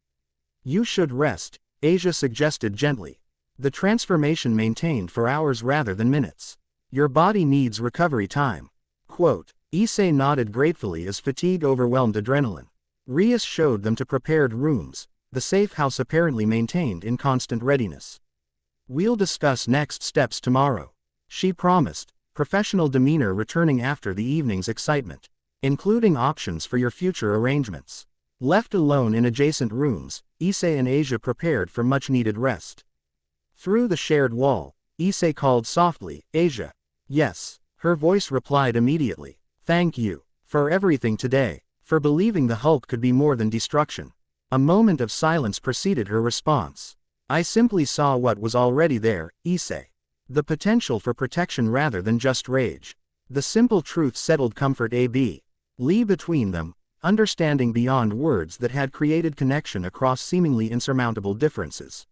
[SPEAKER 1] You should rest, Issei suggested gently. The transformation maintained for hours rather than minutes. Your body needs recovery time. Quote. Issei nodded gratefully as fatigue overwhelmed adrenaline. Rias showed them to prepared rooms, the safe house apparently maintained in constant readiness. We'll discuss next steps tomorrow, she promised, professional demeanor returning after the evening's excitement, including options for your future arrangements. Left alone in adjacent rooms, Issei and Issei prepared for much-needed rest. Through the shared wall, Issei called softly, Issei. Yes, her voice replied immediately. Thank you, for everything today, for believing the Hulk could be more than destruction. A moment of silence preceded her response. I simply saw what was already there, Issei. The potential for protection rather than just rage. The simple truth settled comfort Lee between them, understanding beyond words that had created connection across seemingly insurmountable differences.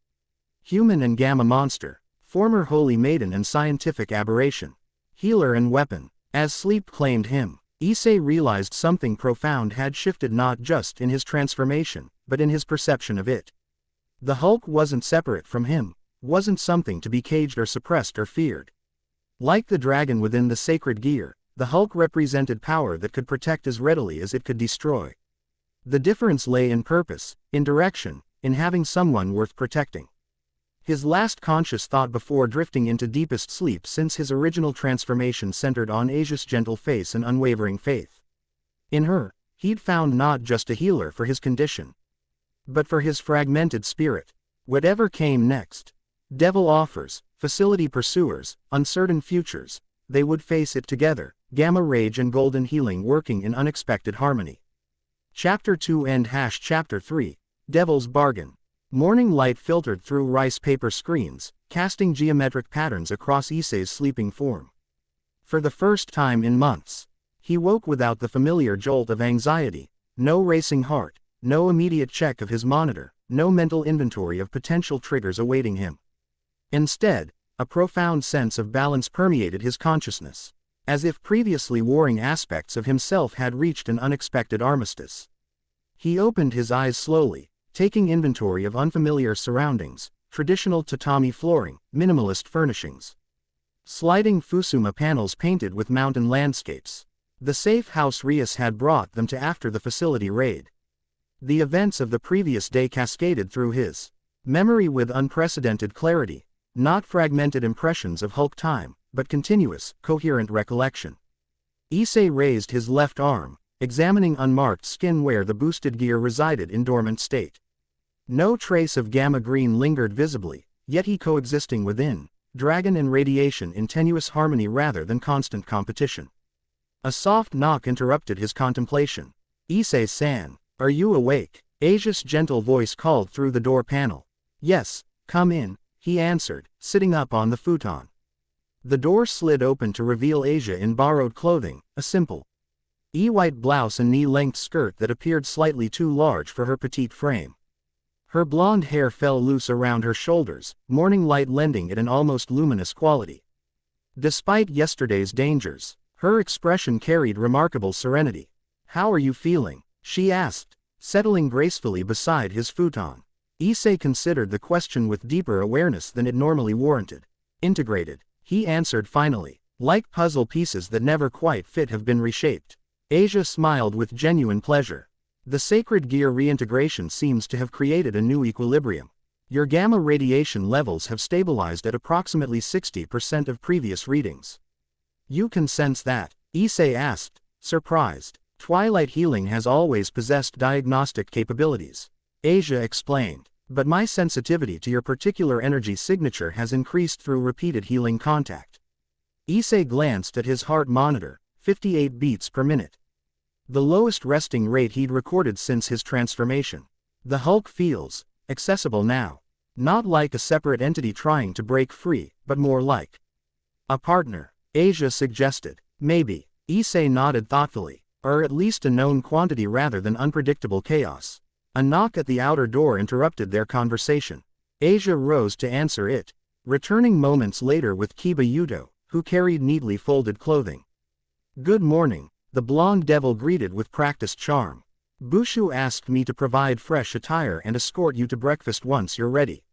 [SPEAKER 1] Human and gamma monster, former holy maiden and scientific aberration, healer and weapon, As sleep claimed him, Issei realized something profound had shifted, not just in his transformation, but in his perception of it. The Hulk wasn't separate from him, wasn't something to be caged or suppressed or feared. Like the dragon within the sacred gear, the Hulk represented power that could protect as readily as it could destroy. The difference lay in purpose, in direction, in having someone worth protecting. His last conscious thought before drifting into deepest sleep since his original transformation centered on Asia's gentle face and unwavering faith. In her, he'd found not just a healer for his condition, but for his fragmented spirit. Whatever came next, devil offers, facility pursuers, uncertain futures, they would face it together, gamma rage and golden healing working in unexpected harmony. Chapter 2 and Chapter 3, Devil's Bargain. Morning light filtered through rice paper screens, casting geometric patterns across Issei's sleeping form. For the first time in months, he woke without the familiar jolt of anxiety, no racing heart, no immediate check of his monitor, no mental inventory of potential triggers awaiting him. Instead, a profound sense of balance permeated his consciousness, as if previously warring aspects of himself had reached an unexpected armistice. He opened his eyes slowly, taking inventory of unfamiliar surroundings, traditional tatami flooring, minimalist furnishings, sliding fusuma panels painted with mountain landscapes. The safe house Rias had brought them to after the facility raid. The events of the previous day cascaded through his memory with unprecedented clarity, not fragmented impressions of Hulk time, but continuous, coherent recollection. Issei raised his left arm, examining unmarked skin where the boosted gear resided in dormant state. No trace of gamma green lingered visibly, yet he coexisting within, dragon and radiation in tenuous harmony rather than constant competition. A soft knock interrupted his contemplation. Issei-san, are you awake? Asia's gentle voice called through the door panel. Yes, come in, he answered, sitting up on the futon. The door slid open to reveal Asia in borrowed clothing, a simple white blouse and knee-length skirt that appeared slightly too large for her petite frame. Her blonde hair fell loose around her shoulders, morning light lending it an almost luminous quality. Despite yesterday's dangers, her expression carried remarkable serenity. How are you feeling? She asked, settling gracefully beside his futon. Issei considered the question with deeper awareness than it normally warranted. Integrated, he answered finally, like puzzle pieces that never quite fit have been reshaped. Asia smiled with genuine pleasure. The sacred gear reintegration seems to have created a new equilibrium. Your gamma radiation levels have stabilized at approximately 60% of previous readings. You can sense that? Issei asked, surprised. Twilight healing has always possessed diagnostic capabilities, Asia explained, but my sensitivity to your particular energy signature has increased through repeated healing contact. Issei glanced at his heart monitor, 58 beats per minute. The lowest resting rate he'd recorded since his transformation. The Hulk feels accessible now. Not like a separate entity trying to break free, but more like a partner, Asia suggested. Maybe, Issei nodded thoughtfully, or at least a known quantity rather than unpredictable chaos. A knock at the outer door interrupted their conversation. Asia rose to answer it, returning moments later with Kiba Yuto, who carried neatly folded clothing. Good morning, the blonde devil greeted with practiced charm. Bushu asked me to provide fresh attire and escort you to breakfast once you're ready.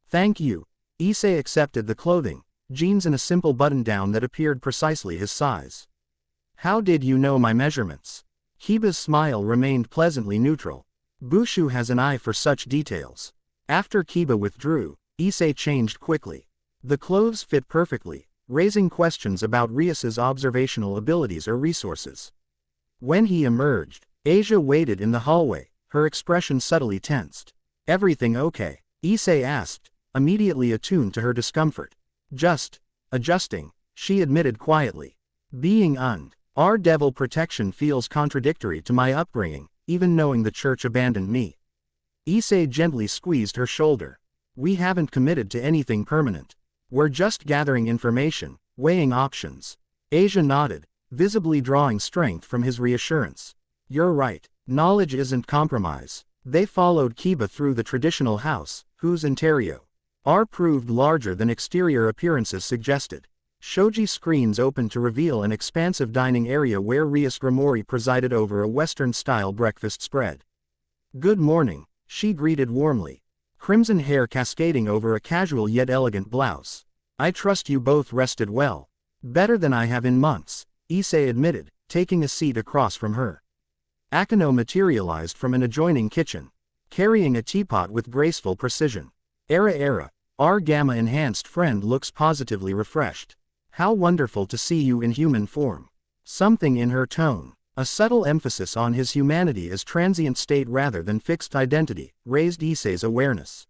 [SPEAKER 1] Thank you. Issei accepted the clothing, jeans and a simple button-down that appeared precisely his size. How did you know my measurements? Kiba's smile remained pleasantly neutral. Bushu has an eye for such details. After Kiba withdrew, Issei changed quickly. The clothes fit perfectly, raising questions about Rias's observational abilities or resources. When he emerged, Asia waited in the hallway, her expression subtly tensed. Everything okay? Issei asked, immediately attuned to her discomfort. Just adjusting, she admitted quietly. Being our devil protection feels contradictory to my upbringing, even knowing the church abandoned me. Issei gently squeezed her shoulder. We haven't committed to anything permanent. We're just gathering information, weighing options. Asia nodded, visibly drawing strength from his reassurance. You're right, knowledge isn't compromise. They followed Kiba through the traditional house, whose interior proved larger than exterior appearances suggested. Shoji screens opened to reveal an expansive dining area where Rias Grimori presided over a Western-style breakfast spread. "Good morning," she greeted warmly. Crimson hair cascading over a casual yet elegant blouse. "I trust you both rested well." "Better than I have in months," Issei admitted, taking a seat across from her. Akano materialized from an adjoining kitchen, carrying a teapot with graceful precision. Era, our gamma-enhanced friend looks positively refreshed. How wonderful to see you in human form." Something in her tone, a subtle emphasis on his humanity as transient state rather than fixed identity, raised Issei's awareness.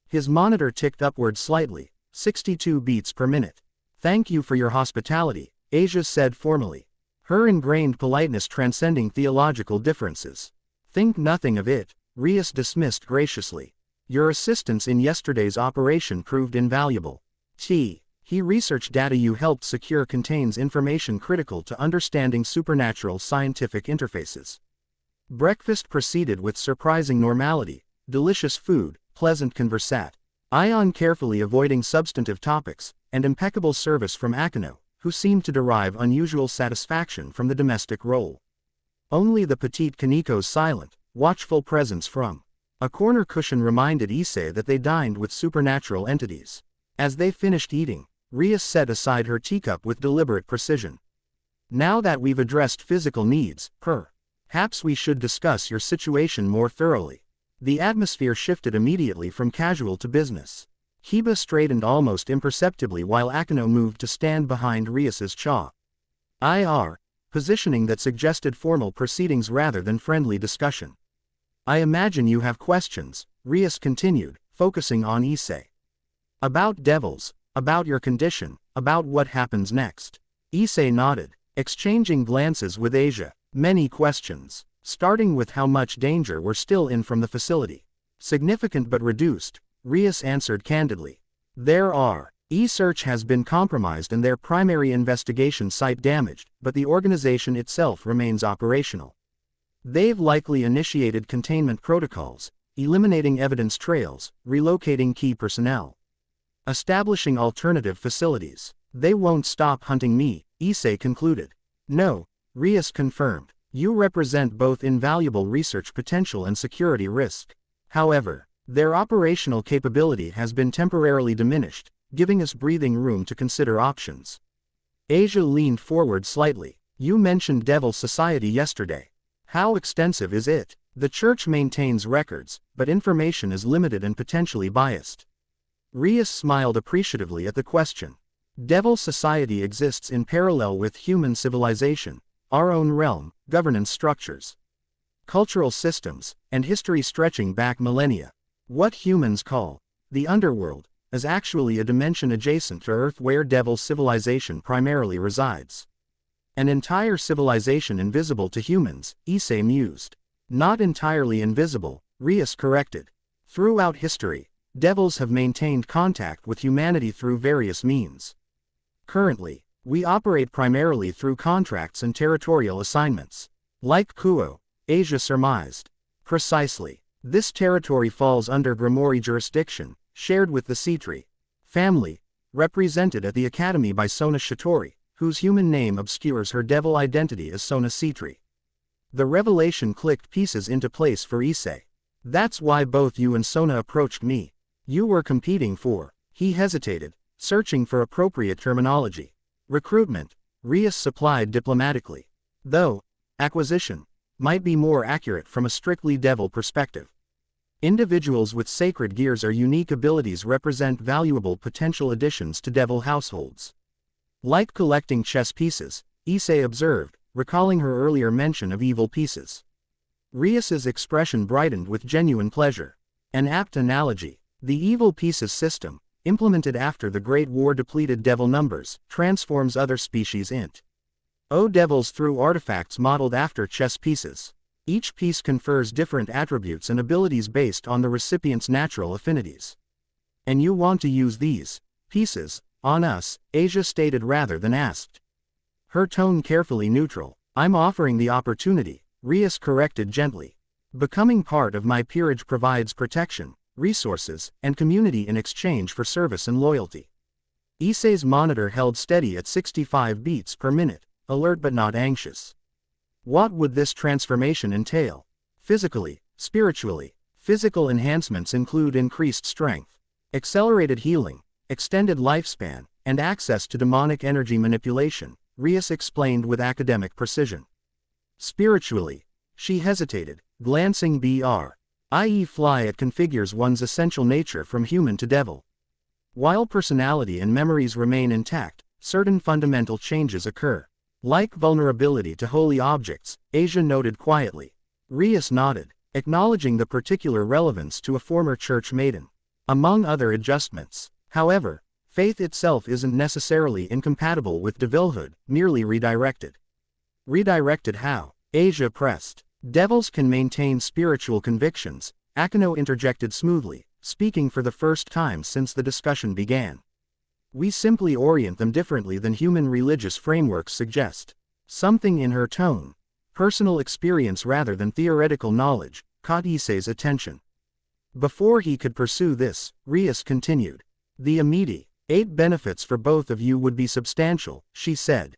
[SPEAKER 1] His monitor ticked upward slightly, 62 beats per minute. "Thank you for your hospitality," Asia said formally, her ingrained politeness transcending theological differences. "Think nothing of it," Rias dismissed graciously. "Your assistance in yesterday's operation proved invaluable. He research data you helped secure contains information critical to understanding supernatural scientific interfaces." Breakfast proceeded with surprising normality, delicious food, pleasant conversat, Ion carefully avoiding substantive topics, and impeccable service from Akano, who seemed to derive unusual satisfaction from the domestic role. Only the petite Kaniko's silent, watchful presence from a corner cushion reminded Issei that they dined with supernatural entities. As they finished eating, Rias set aside her teacup with deliberate precision. "Now that we've addressed physical needs, perhaps we should discuss your situation more thoroughly." The atmosphere shifted immediately from casual to business. Kiba straightened almost imperceptibly while Akano moved to stand behind Rias's jaw. Positioning that suggested formal proceedings rather than friendly discussion. "I imagine you have questions," Rias continued, focusing on Issei. "About devils, about your condition, about what happens next." Issei nodded, exchanging glances with Asia. "Many questions, starting with how much danger we're still in from the facility." "Significant but reduced," Rias answered candidly. "There are. E-Search has been compromised and their primary investigation site damaged, but the organization itself remains operational. They've likely initiated containment protocols, eliminating evidence trails, relocating key personnel, establishing alternative facilities. They won't stop hunting me," Issei concluded. "No," Rias confirmed. "You represent both invaluable research potential and security risk. However, their operational capability has been temporarily diminished, giving us breathing room to consider options." Asia leaned forward slightly. "You mentioned Devil Society yesterday. How extensive is it?" "The Church maintains records, but information is limited and potentially biased." Rias smiled appreciatively at the question. "Devil Society exists in parallel with human civilization, our own realm, governance structures, cultural systems, and history stretching back millennia. What humans call the underworld is actually a dimension adjacent to Earth where Devil civilization primarily resides. An entire civilization invisible to humans," Issei mused. "Not entirely invisible," Rias corrected. "Throughout history, Devils have maintained contact with humanity through various means. Currently, we operate primarily through contracts and territorial assignments." "Like Kuo," Asia surmised. "Precisely. This territory falls under Grimori jurisdiction, shared with the Citri family, represented at the Academy by Sona Shitori, whose human name obscures her devil identity as Sona Citri." The revelation clicked pieces into place for Issei. "That's why both you and Sona approached me. You were competing for," he hesitated, searching for appropriate terminology. "Recruitment," Rias supplied diplomatically. Though, acquisition might be more accurate from a strictly devil perspective. Individuals with sacred gears or unique abilities represent valuable potential additions to devil households. "Like collecting chess pieces," Issei observed, recalling her earlier mention of evil pieces. Rias's expression brightened with genuine pleasure. "An apt analogy. The evil pieces system, implemented after the Great War depleted devil numbers, transforms other species into devils through artifacts modeled after chess pieces. Each piece confers different attributes and abilities based on the recipient's natural affinities. And you want to use these pieces on us," Asia stated rather than asked, her tone carefully neutral. "I'm offering the opportunity," Rias corrected gently. "Becoming part of my peerage provides protection, resources, and community in exchange for service and loyalty." Issei's monitor held steady at 65 beats per minute, alert but not anxious. What would this transformation entail? Physically, spiritually. Physical enhancements include increased strength, accelerated healing, extended lifespan, and access to demonic energy manipulation, Rias explained with academic precision. Spiritually, she hesitated, glancing i.e. fly it configures one's essential nature from human to devil. While personality and memories remain intact, certain fundamental changes occur. Like vulnerability to holy objects, Asia noted quietly. Rias nodded, acknowledging the particular relevance to a former church maiden. Among other adjustments, however, faith itself isn't necessarily incompatible with devilhood, merely redirected. Redirected how? Asia pressed. Devils can maintain spiritual convictions, Akino interjected smoothly, speaking for the first time since the discussion began. We simply orient them differently than human religious frameworks suggest. Something in her tone, personal experience rather than theoretical knowledge, caught Issei's attention. Before he could pursue this, Rias continued. The immediate benefits for both of you would be substantial, she said.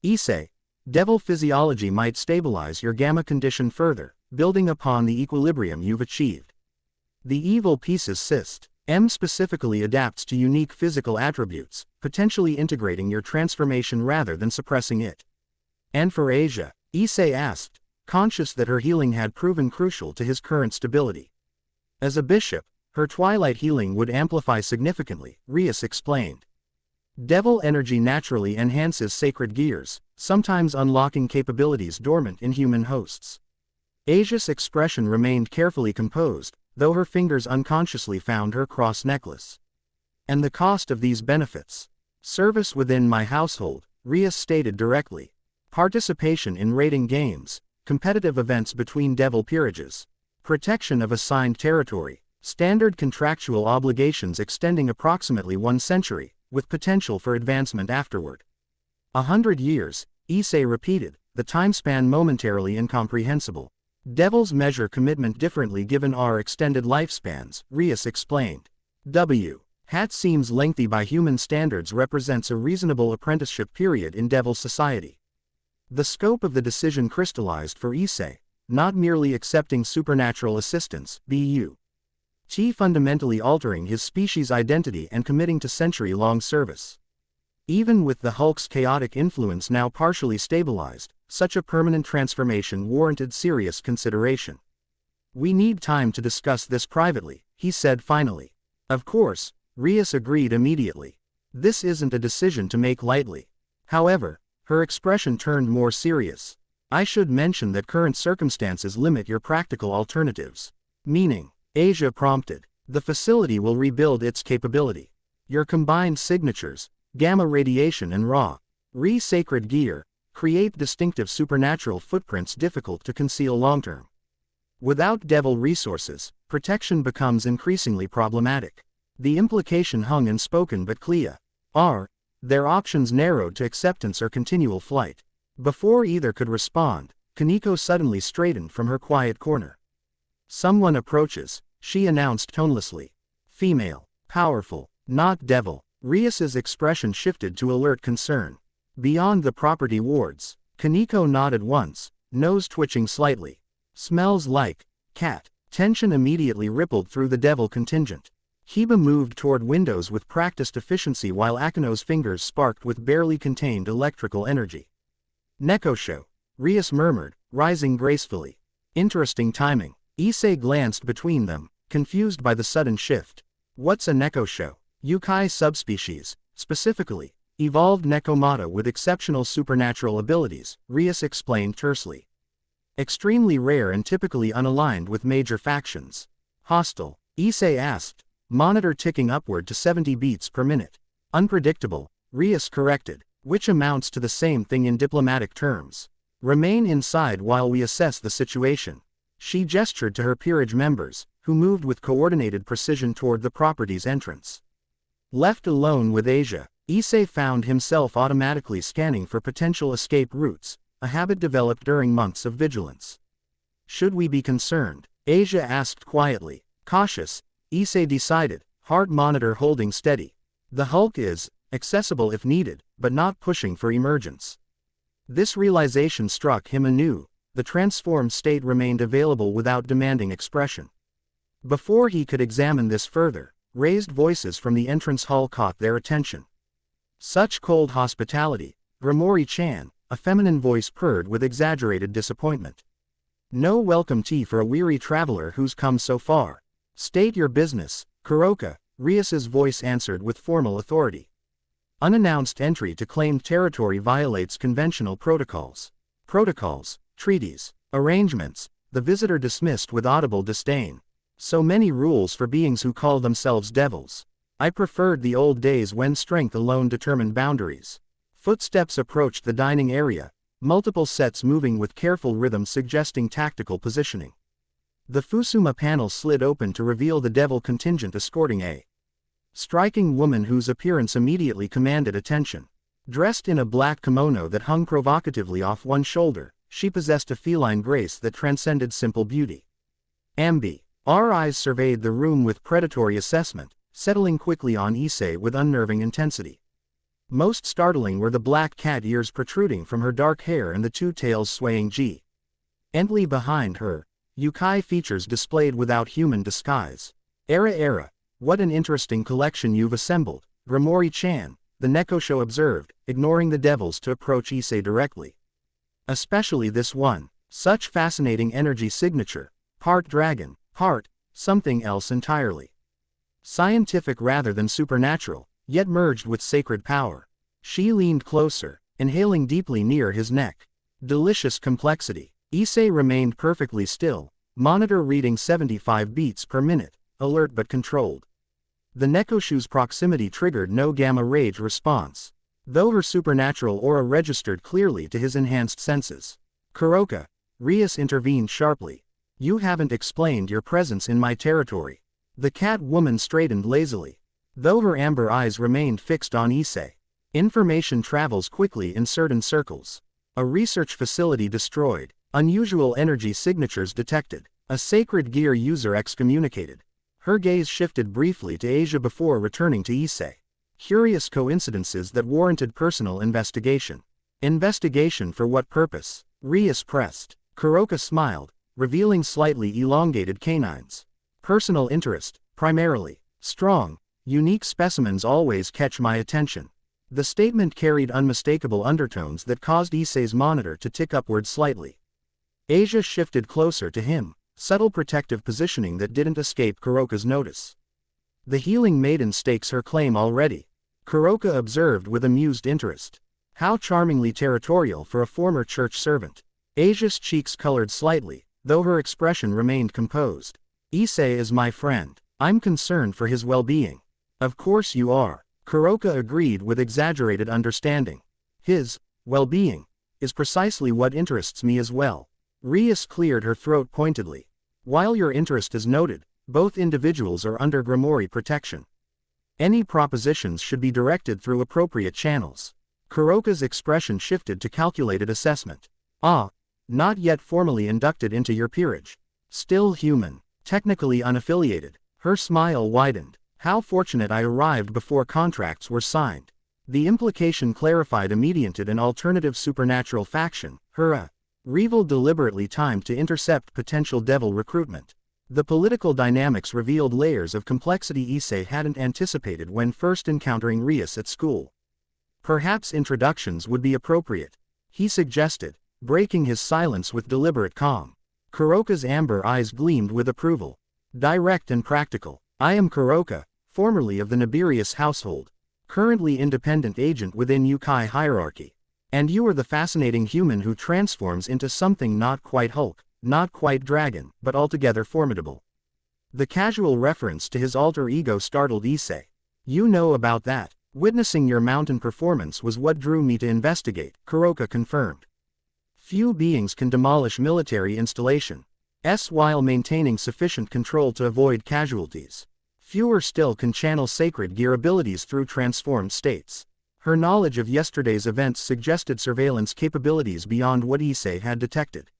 [SPEAKER 1] Issei, devil physiology might stabilize your gamma condition further, building upon the equilibrium you've achieved. The evil pieces system specifically adapts to unique physical attributes, potentially integrating your transformation rather than suppressing it. And for Asia, Issei asked, conscious that her healing had proven crucial to his current stability. As a bishop, her twilight healing would amplify significantly, Rias explained. Devil energy naturally enhances sacred gears, sometimes unlocking capabilities dormant in human hosts. Asia's expression remained carefully composed, though her fingers unconsciously found her cross necklace. And the cost of these benefits? Service within my household, Rias stated directly. Participation in raiding games, competitive events between devil peerages, protection of assigned territory, standard contractual obligations extending approximately 1 century, with potential for advancement afterward. 100 years, Issei repeated, the time span momentarily incomprehensible. Devils measure commitment differently given our extended lifespans, Rias explained. Hat seems lengthy by human standards represents a reasonable apprenticeship period in devil society. The scope of the decision crystallized for Issei, not merely accepting supernatural assistance, fundamentally altering his species' identity and committing to century-long service. Even with the Hulk's chaotic influence now partially stabilized, such a permanent transformation warranted serious consideration. We need time to discuss this privately, he said finally. Of course, Rias agreed immediately. This isn't a decision to make lightly. However, her expression turned more serious. I should mention that current circumstances limit your practical alternatives. Meaning, Asia prompted, the facility will rebuild its capability. Your combined signatures, gamma radiation and raw, sacred gear, create distinctive supernatural footprints difficult to conceal long-term. Without devil resources, protection becomes increasingly problematic. The implication hung unspoken but clear. Their options narrowed to acceptance or continual flight. Before either could respond, Kaneko suddenly straightened from her quiet corner. Someone approaches, she announced tonelessly. Female, powerful, not devil. Rias's expression shifted to alert concern. Beyond the property wards, Kaneko nodded once, nose twitching slightly. Smells like cat. Tension immediately rippled through the devil contingent. Kiba moved toward windows with practiced efficiency while Akino's fingers sparked with barely contained electrical energy. Nekosho, Rias murmured, rising gracefully. Interesting timing. Issei glanced between them, confused by the sudden shift. What's a Nekosho? Yukai subspecies, specifically, evolved Nekomata with exceptional supernatural abilities, Rias explained tersely. Extremely rare and typically unaligned with major factions. Hostile, Issei asked, monitor ticking upward to 70 beats per minute. Unpredictable, Rias corrected, which amounts to the same thing in diplomatic terms. Remain inside while we assess the situation. She gestured to her peerage members, who moved with coordinated precision toward the property's entrance. Left alone with Asia, Issei found himself automatically scanning for potential escape routes, a habit developed during months of vigilance. Should we be concerned? Asia asked quietly. Cautious, Issei decided, heart monitor holding steady. The Hulk is accessible if needed, but not pushing for emergence. This realization struck him anew. The transformed state remained available without demanding expression. Before he could examine this further, raised voices from the entrance hall caught their attention. Such cold hospitality, Gromori-chan, a feminine voice purred with exaggerated disappointment. No welcome tea for a weary traveler who's come so far. State your business, Kuroka, Rias's voice answered with formal authority. Unannounced entry to claimed territory violates conventional protocols. Protocols, treaties, arrangements, the visitor dismissed with audible disdain. So many rules for beings who call themselves devils. I preferred the old days when strength alone determined boundaries. Footsteps approached the dining area, multiple sets moving with careful rhythm suggesting tactical positioning. The Fusuma panel slid open to reveal the devil contingent escorting a striking woman whose appearance immediately commanded attention. Dressed in a black kimono that hung provocatively off one shoulder, she possessed a feline grace that transcended simple beauty. Ambi. Our eyes surveyed the room with predatory assessment, settling quickly on Issei with unnerving intensity. Most startling were the black cat ears protruding from her dark hair and the two tails swaying gently behind her, yukai features displayed without human disguise. Era, what an interesting collection you've assembled, Gromori-chan, the Nekosho observed, ignoring the devils to approach Issei directly. Especially this one, such fascinating energy signature, part dragon, part something else entirely. Scientific rather than supernatural, yet merged with sacred power. She leaned closer, inhaling deeply near his neck. Delicious complexity. Issei remained perfectly still, monitor reading 75 beats per minute, alert but controlled. The Nekoshu's proximity triggered no gamma rage response, though her supernatural aura registered clearly to his enhanced senses. Kuroka, Rias intervened sharply. You haven't explained your presence in my territory. The cat woman straightened lazily, though her amber eyes remained fixed on Issei. Information travels quickly in certain circles. A research facility destroyed, unusual energy signatures detected, a sacred gear user excommunicated. Her gaze shifted briefly to Asia before returning to Issei. Curious coincidences that warranted personal investigation. Investigation for what purpose? Rias pressed. Kuroka smiled, revealing slightly elongated canines. Personal interest, primarily. Strong, unique specimens always catch my attention. The statement carried unmistakable undertones that caused Issei's monitor to tick upward slightly. Asia shifted closer to him, subtle protective positioning that didn't escape Kuroka's notice. The healing maiden stakes her claim already, Kuroka observed with amused interest. How charmingly territorial for a former church servant. Asia's cheeks colored slightly, though her expression remained composed. Issei is my friend. I'm concerned for his well-being. Of course you are, Kuroka agreed with exaggerated understanding. His well-being is precisely what interests me as well. Rias cleared her throat pointedly. While your interest is noted, both individuals are under Gromori protection. Any propositions should be directed through appropriate channels. Kuroka's expression shifted to calculated assessment. Ah, not yet formally inducted into your peerage. Still human, technically unaffiliated. Her smile widened. How fortunate I arrived before contracts were signed. The implication clarified immediated an alternative supernatural faction, her rival deliberately timed to intercept potential devil recruitment. The political dynamics revealed layers of complexity Issei hadn't anticipated when first encountering Rias at school. Perhaps introductions would be appropriate, he suggested, breaking his silence with deliberate calm. Kuroka's amber eyes gleamed with approval. Direct and practical. I am Kuroka, formerly of the Nibirius household, currently independent agent within Yukai hierarchy. And you are the fascinating human who transforms into something not quite Hulk, not quite dragon, but altogether formidable. The casual reference to his alter ego startled Issei. You know about that. Witnessing your mountain performance was what drew me to investigate, Kuroka confirmed. Few beings can demolish military installations while maintaining sufficient control to avoid casualties. Fewer still can channel sacred gear abilities through transformed states. Her knowledge of yesterday's events suggested surveillance capabilities beyond what Issei had detected.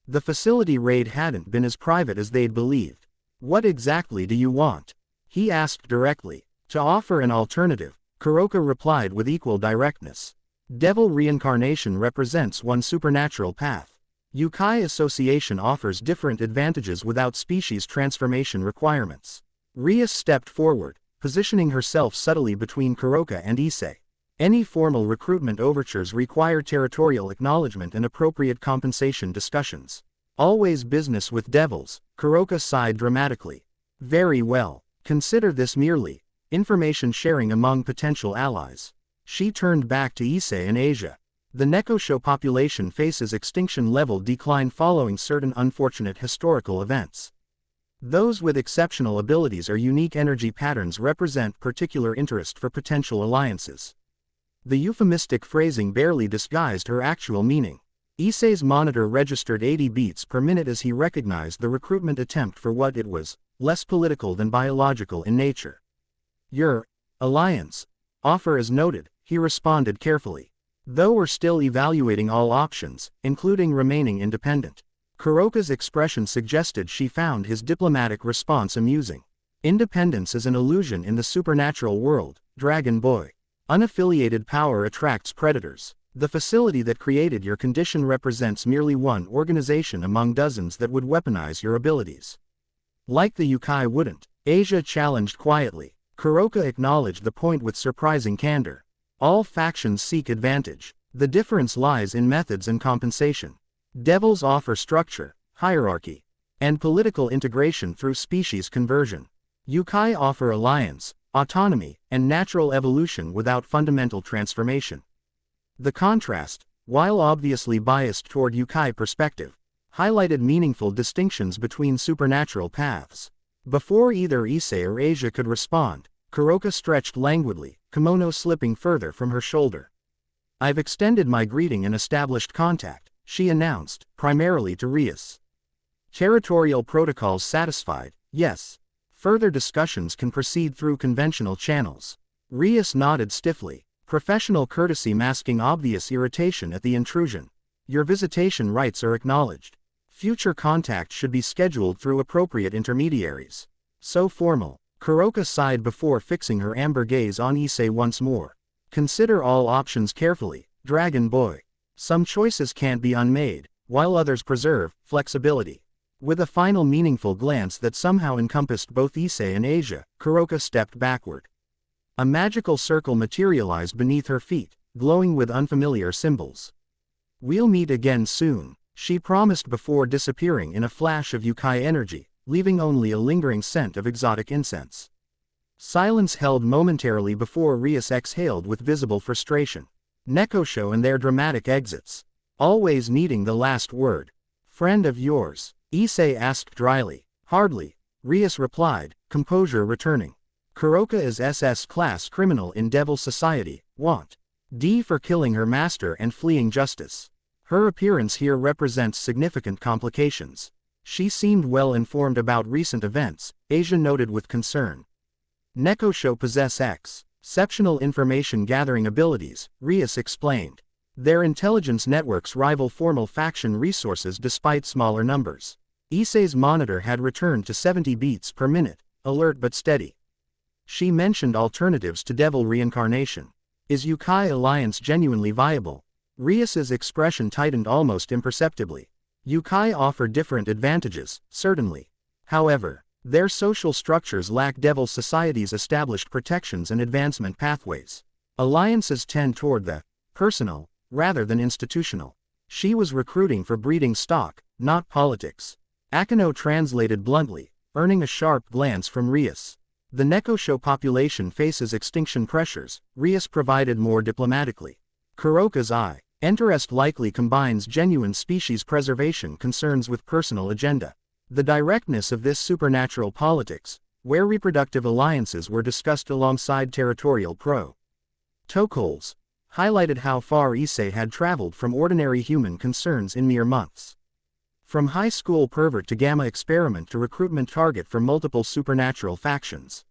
[SPEAKER 1] The facility raid hadn't been as private as they'd believed. What exactly do you want? He asked directly. To offer an alternative, Kuroka replied with equal directness. Devil reincarnation represents one supernatural path. Yukai association offers different advantages without species transformation requirements. Rias stepped forward, positioning herself subtly between Kuroka and Issei. Any formal recruitment overtures require territorial acknowledgement and appropriate compensation discussions. Always business with devils, Kuroka sighed dramatically. Very well. Consider this merely information sharing among potential allies. She turned back to Issei and Asia. The Nekosho population faces extinction-level decline following certain unfortunate historical events. Those with exceptional abilities or unique energy patterns represent particular interest for potential alliances. The euphemistic phrasing barely disguised her actual meaning. Issei's monitor registered 80 beats per minute as he recognized the recruitment attempt for what it was, less political than biological in nature. Your alliance offer is noted, he responded carefully. Though we're still evaluating all options, including remaining independent. Kuroka's expression suggested she found his diplomatic response amusing. Independence is an illusion in the supernatural world, Dragon Boy. Unaffiliated power attracts predators. The facility that created your condition represents merely one organization among dozens that would weaponize your abilities. Like the Yukai wouldn't, Asia challenged quietly. Kuroka acknowledged the point with surprising candor. All factions seek advantage. The difference lies in methods and compensation. Devils offer structure, hierarchy, and political integration through species conversion. Yukai offer alliance, autonomy, and natural evolution without fundamental transformation. The contrast, while obviously biased toward Yukai perspective, highlighted meaningful distinctions between supernatural paths. Before either Issei or Asia could respond, Kuroka stretched languidly, kimono slipping further from her shoulder. I've extended my greeting and established contact, she announced, primarily to Rias. Territorial protocols satisfied, yes. Further discussions can proceed through conventional channels. Rias nodded stiffly, professional courtesy masking obvious irritation at the intrusion. Your visitation rights are acknowledged. Future contact should be scheduled through appropriate intermediaries. So formal. Kuroka sighed before fixing her amber gaze on Issei once more. Consider all options carefully, Dragon Boy. Some choices can't be unmade, while others preserve flexibility. With a final meaningful glance that somehow encompassed both Issei and Asia, Kuroka stepped backward. A magical circle materialized beneath her feet, glowing with unfamiliar symbols. We'll meet again soon, she promised before disappearing in a flash of Yukai energy, leaving only a lingering scent of exotic incense. Silence held momentarily before Rias exhaled with visible frustration. Nekosho and their dramatic exits. Always needing the last word. Friend of yours? Issei asked dryly. Hardly, Rias replied, composure returning. Kuroka is SS-class criminal in Devil Society, want D for killing her master and fleeing justice. Her appearance here represents significant complications. She seemed well informed about recent events, Asia noted with concern. Nekosho possess exceptional information gathering abilities, Rias explained. Their intelligence networks rival formal faction resources despite smaller numbers. Issei's monitor had returned to 70 beats per minute, alert but steady. She mentioned alternatives to devil reincarnation. Is Yukai alliance genuinely viable? Rias's expression tightened almost imperceptibly. Yukai offer different advantages, certainly. However, their social structures lack Devil Society's established protections and advancement pathways. Alliances tend toward the personal, rather than institutional. She was recruiting for breeding stock, not politics. Akino translated bluntly, earning a sharp glance from Rias. The Nekosho population faces extinction pressures, Rias provided more diplomatically. Kuroka's interest likely combines genuine species preservation concerns with personal agenda. The directness of this supernatural politics, where reproductive alliances were discussed alongside territorial protocols, highlighted how far Issei had traveled from ordinary human concerns in mere months. From high school pervert to gamma experiment to recruitment target for multiple supernatural factions.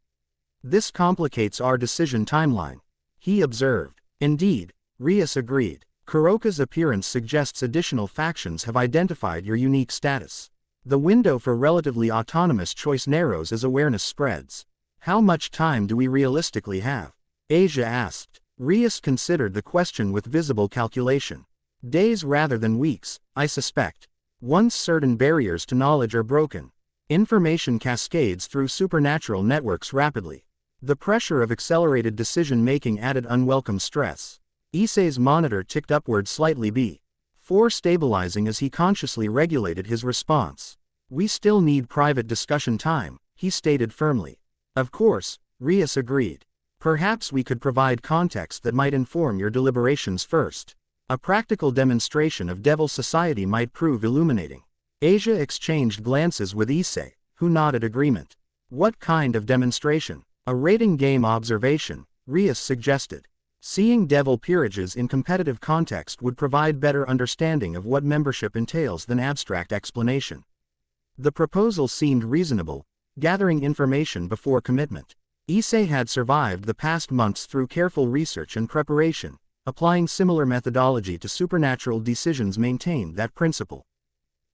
[SPEAKER 1] This complicates our decision timeline, he observed. Indeed, Rias agreed. Kuroka's appearance suggests additional factions have identified your unique status. The window for relatively autonomous choice narrows as awareness spreads. How much time do we realistically have? Asia asked. Rias considered the question with visible calculation. Days rather than weeks, I suspect. Once certain barriers to knowledge are broken, information cascades through supernatural networks rapidly. The pressure of accelerated decision-making added unwelcome stress. Issei's monitor ticked upward slightly before stabilizing as he consciously regulated his response. We still need private discussion time, he stated firmly. Of course, Rias agreed. Perhaps we could provide context that might inform your deliberations first. A practical demonstration of Devil Society might prove illuminating. Asia exchanged glances with Issei, who nodded agreement. What kind of demonstration? A rating game observation, Rias suggested. Seeing devil peerages in competitive context would provide better understanding of what membership entails than abstract explanation. The proposal seemed reasonable, gathering information before commitment. Issei had survived the past months through careful research and preparation, applying similar methodology to supernatural decisions maintained that principle.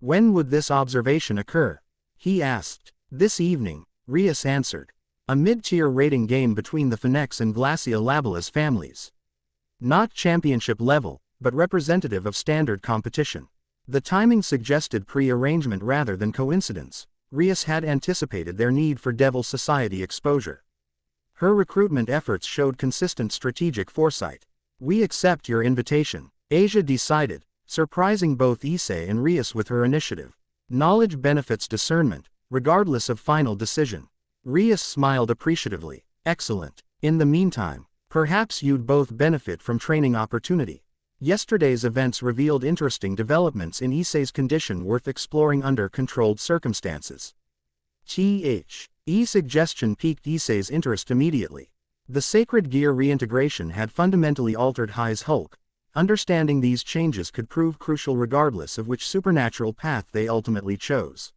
[SPEAKER 1] When would this observation occur? He asked. This evening, Rias answered. A mid-tier rating game between the Phoenix and Glacia Labialis families. Not championship level, but representative of standard competition. The timing suggested pre-arrangement rather than coincidence. Rias had anticipated their need for Devil Society exposure. Her recruitment efforts showed consistent strategic foresight. We accept your invitation, Asia decided, surprising both Issei and Rias with her initiative. Knowledge benefits discernment, regardless of final decision. Rias smiled appreciatively. Excellent. In the meantime, perhaps you'd both benefit from training opportunity. Yesterday's events revealed interesting developments in Issei's condition worth exploring under controlled circumstances. Suggestion piqued Issei's interest immediately. The sacred gear reintegration had fundamentally altered Hai's Hulk. Understanding these changes could prove crucial regardless of which supernatural path they ultimately chose.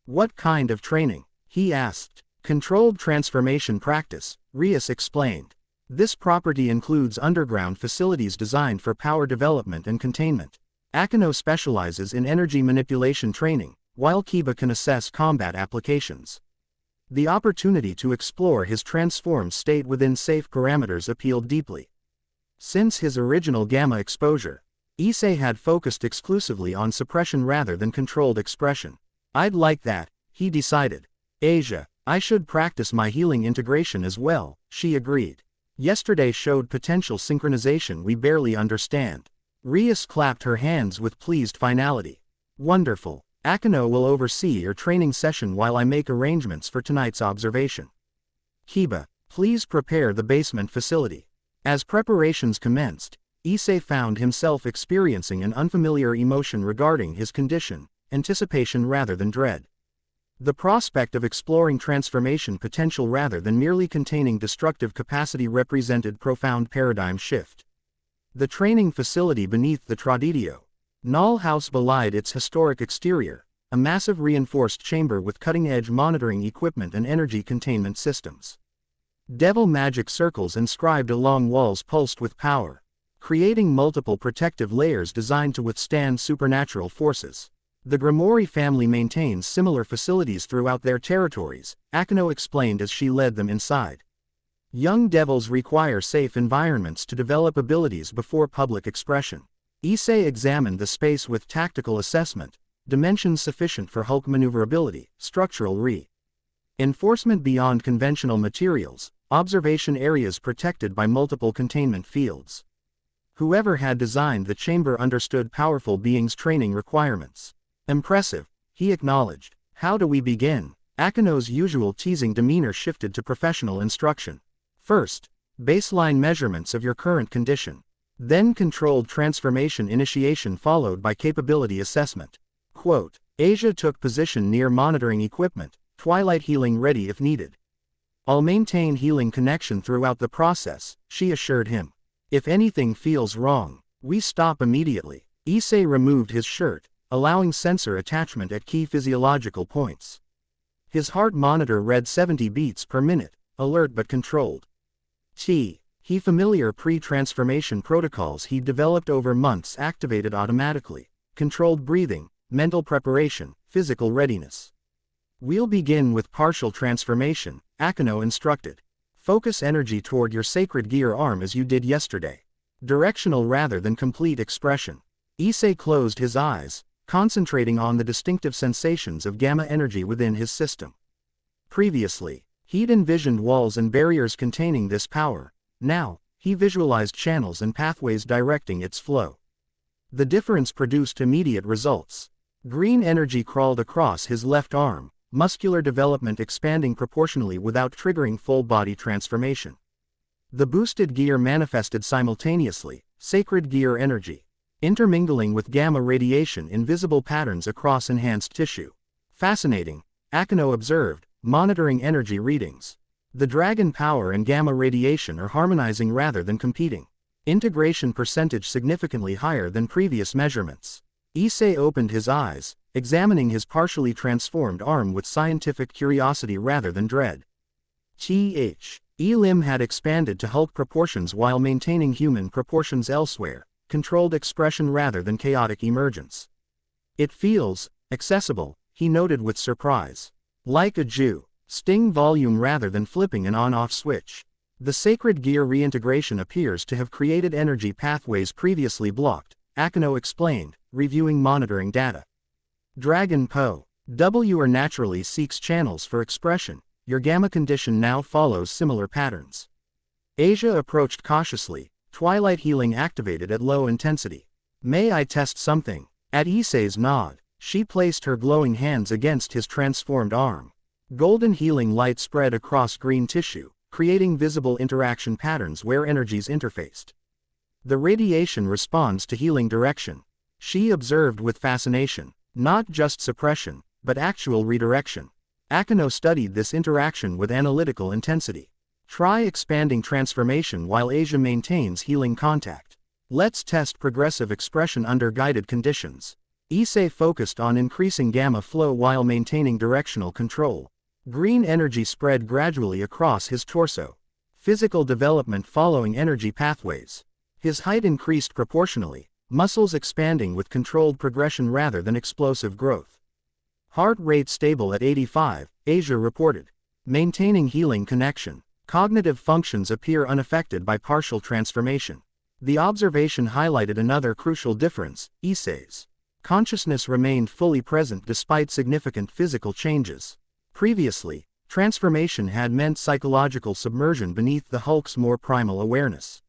[SPEAKER 1] What kind of training? He asked. Controlled transformation practice, Rias explained. This property includes underground facilities designed for power development and containment. Akino specializes in energy manipulation training, while Kiba can assess combat applications. The opportunity to explore his transformed state within safe parameters appealed deeply. Since his original gamma exposure, Issei had focused exclusively on suppression rather than controlled expression. I'd like that, he decided. Asia, I should practice my healing integration as well, she agreed. Yesterday showed potential synchronization we barely understand. Rias clapped her hands with pleased finality. Wonderful. Akino will oversee your training session while I make arrangements for tonight's observation. Kiba, please prepare the basement facility. As preparations commenced, Issei found himself experiencing an unfamiliar emotion regarding his condition, anticipation rather than dread. The prospect of exploring transformation potential rather than merely containing destructive capacity represented profound paradigm shift. The training facility beneath the Tradidio Null House belied its historic exterior, a massive reinforced chamber with cutting-edge monitoring equipment and energy containment systems. Devil magic circles inscribed along walls pulsed with power, creating multiple protective layers designed to withstand supernatural forces. The Grimoire family maintains similar facilities throughout their territories, Akino explained as she led them inside. Young devils require safe environments to develop abilities before public expression. Issei examined the space with tactical assessment, dimensions sufficient for Hulk maneuverability, structural reinforcement beyond conventional materials, observation areas protected by multiple containment fields. Whoever had designed the chamber understood powerful beings' training requirements. Impressive, he acknowledged. How do we begin? Akino's usual teasing demeanor shifted to professional instruction. First, baseline measurements of your current condition. Then controlled transformation initiation followed by capability assessment. Quote, Asia took position near monitoring equipment, twilight healing ready if needed. I'll maintain healing connection throughout the process, she assured him. If anything feels wrong, we stop immediately. Issei removed his shirt, allowing sensor attachment at key physiological points. His heart monitor read 70 beats per minute, alert but controlled. He familiar pre-transformation protocols he developed over months activated automatically, controlled breathing, mental preparation, physical readiness. We'll begin with partial transformation, Akino instructed. Focus energy toward your sacred gear arm as you did yesterday. Directional rather than complete expression. Issei closed his eyes, concentrating on the distinctive sensations of gamma energy within his system. Previously, he'd envisioned walls and barriers containing this power. Now, he visualized channels and pathways directing its flow. The difference produced immediate results. Green energy crawled across his left arm, muscular development expanding proportionally without triggering full-body transformation. The boosted gear manifested simultaneously, sacred gear energy, intermingling with gamma radiation in visible patterns across enhanced tissue. Fascinating, Akino observed, monitoring energy readings. The dragon power and gamma radiation are harmonizing rather than competing. Integration percentage significantly higher than previous measurements. Issei opened his eyes, examining his partially transformed arm with scientific curiosity rather than dread. Limb had expanded to Hulk proportions while maintaining human proportions elsewhere, controlled expression rather than chaotic emergence. It feels accessible, he noted with surprise. Like a Jew, sting volume rather than flipping an on-off switch. The sacred gear reintegration appears to have created energy pathways previously blocked, Akino explained, reviewing monitoring data. Dragon Po. W naturally seeks channels for expression. Your gamma condition now follows similar patterns. Asia approached cautiously, twilight healing activated at low intensity. May I test something? At Issei's nod, she placed her glowing hands against his transformed arm. Golden healing light spread across green tissue, creating visible interaction patterns where energies interfaced. The radiation responds to healing direction. She observed with fascination, not just suppression, but actual redirection. Akino studied this interaction with analytical intensity. Try expanding transformation while Asia maintains healing contact. Let's test progressive expression under guided conditions. Issei focused on increasing gamma flow while maintaining directional control. Green energy spread gradually across his torso. Physical development following energy pathways. His height increased proportionally, muscles expanding with controlled progression rather than explosive growth. Heart rate stable at 85, Asia reported. Maintaining healing connection. Cognitive functions appear unaffected by partial transformation. The observation highlighted another crucial difference, Issei's consciousness remained fully present despite significant physical changes. Previously, transformation had meant psychological submersion beneath the Hulk's more primal awareness.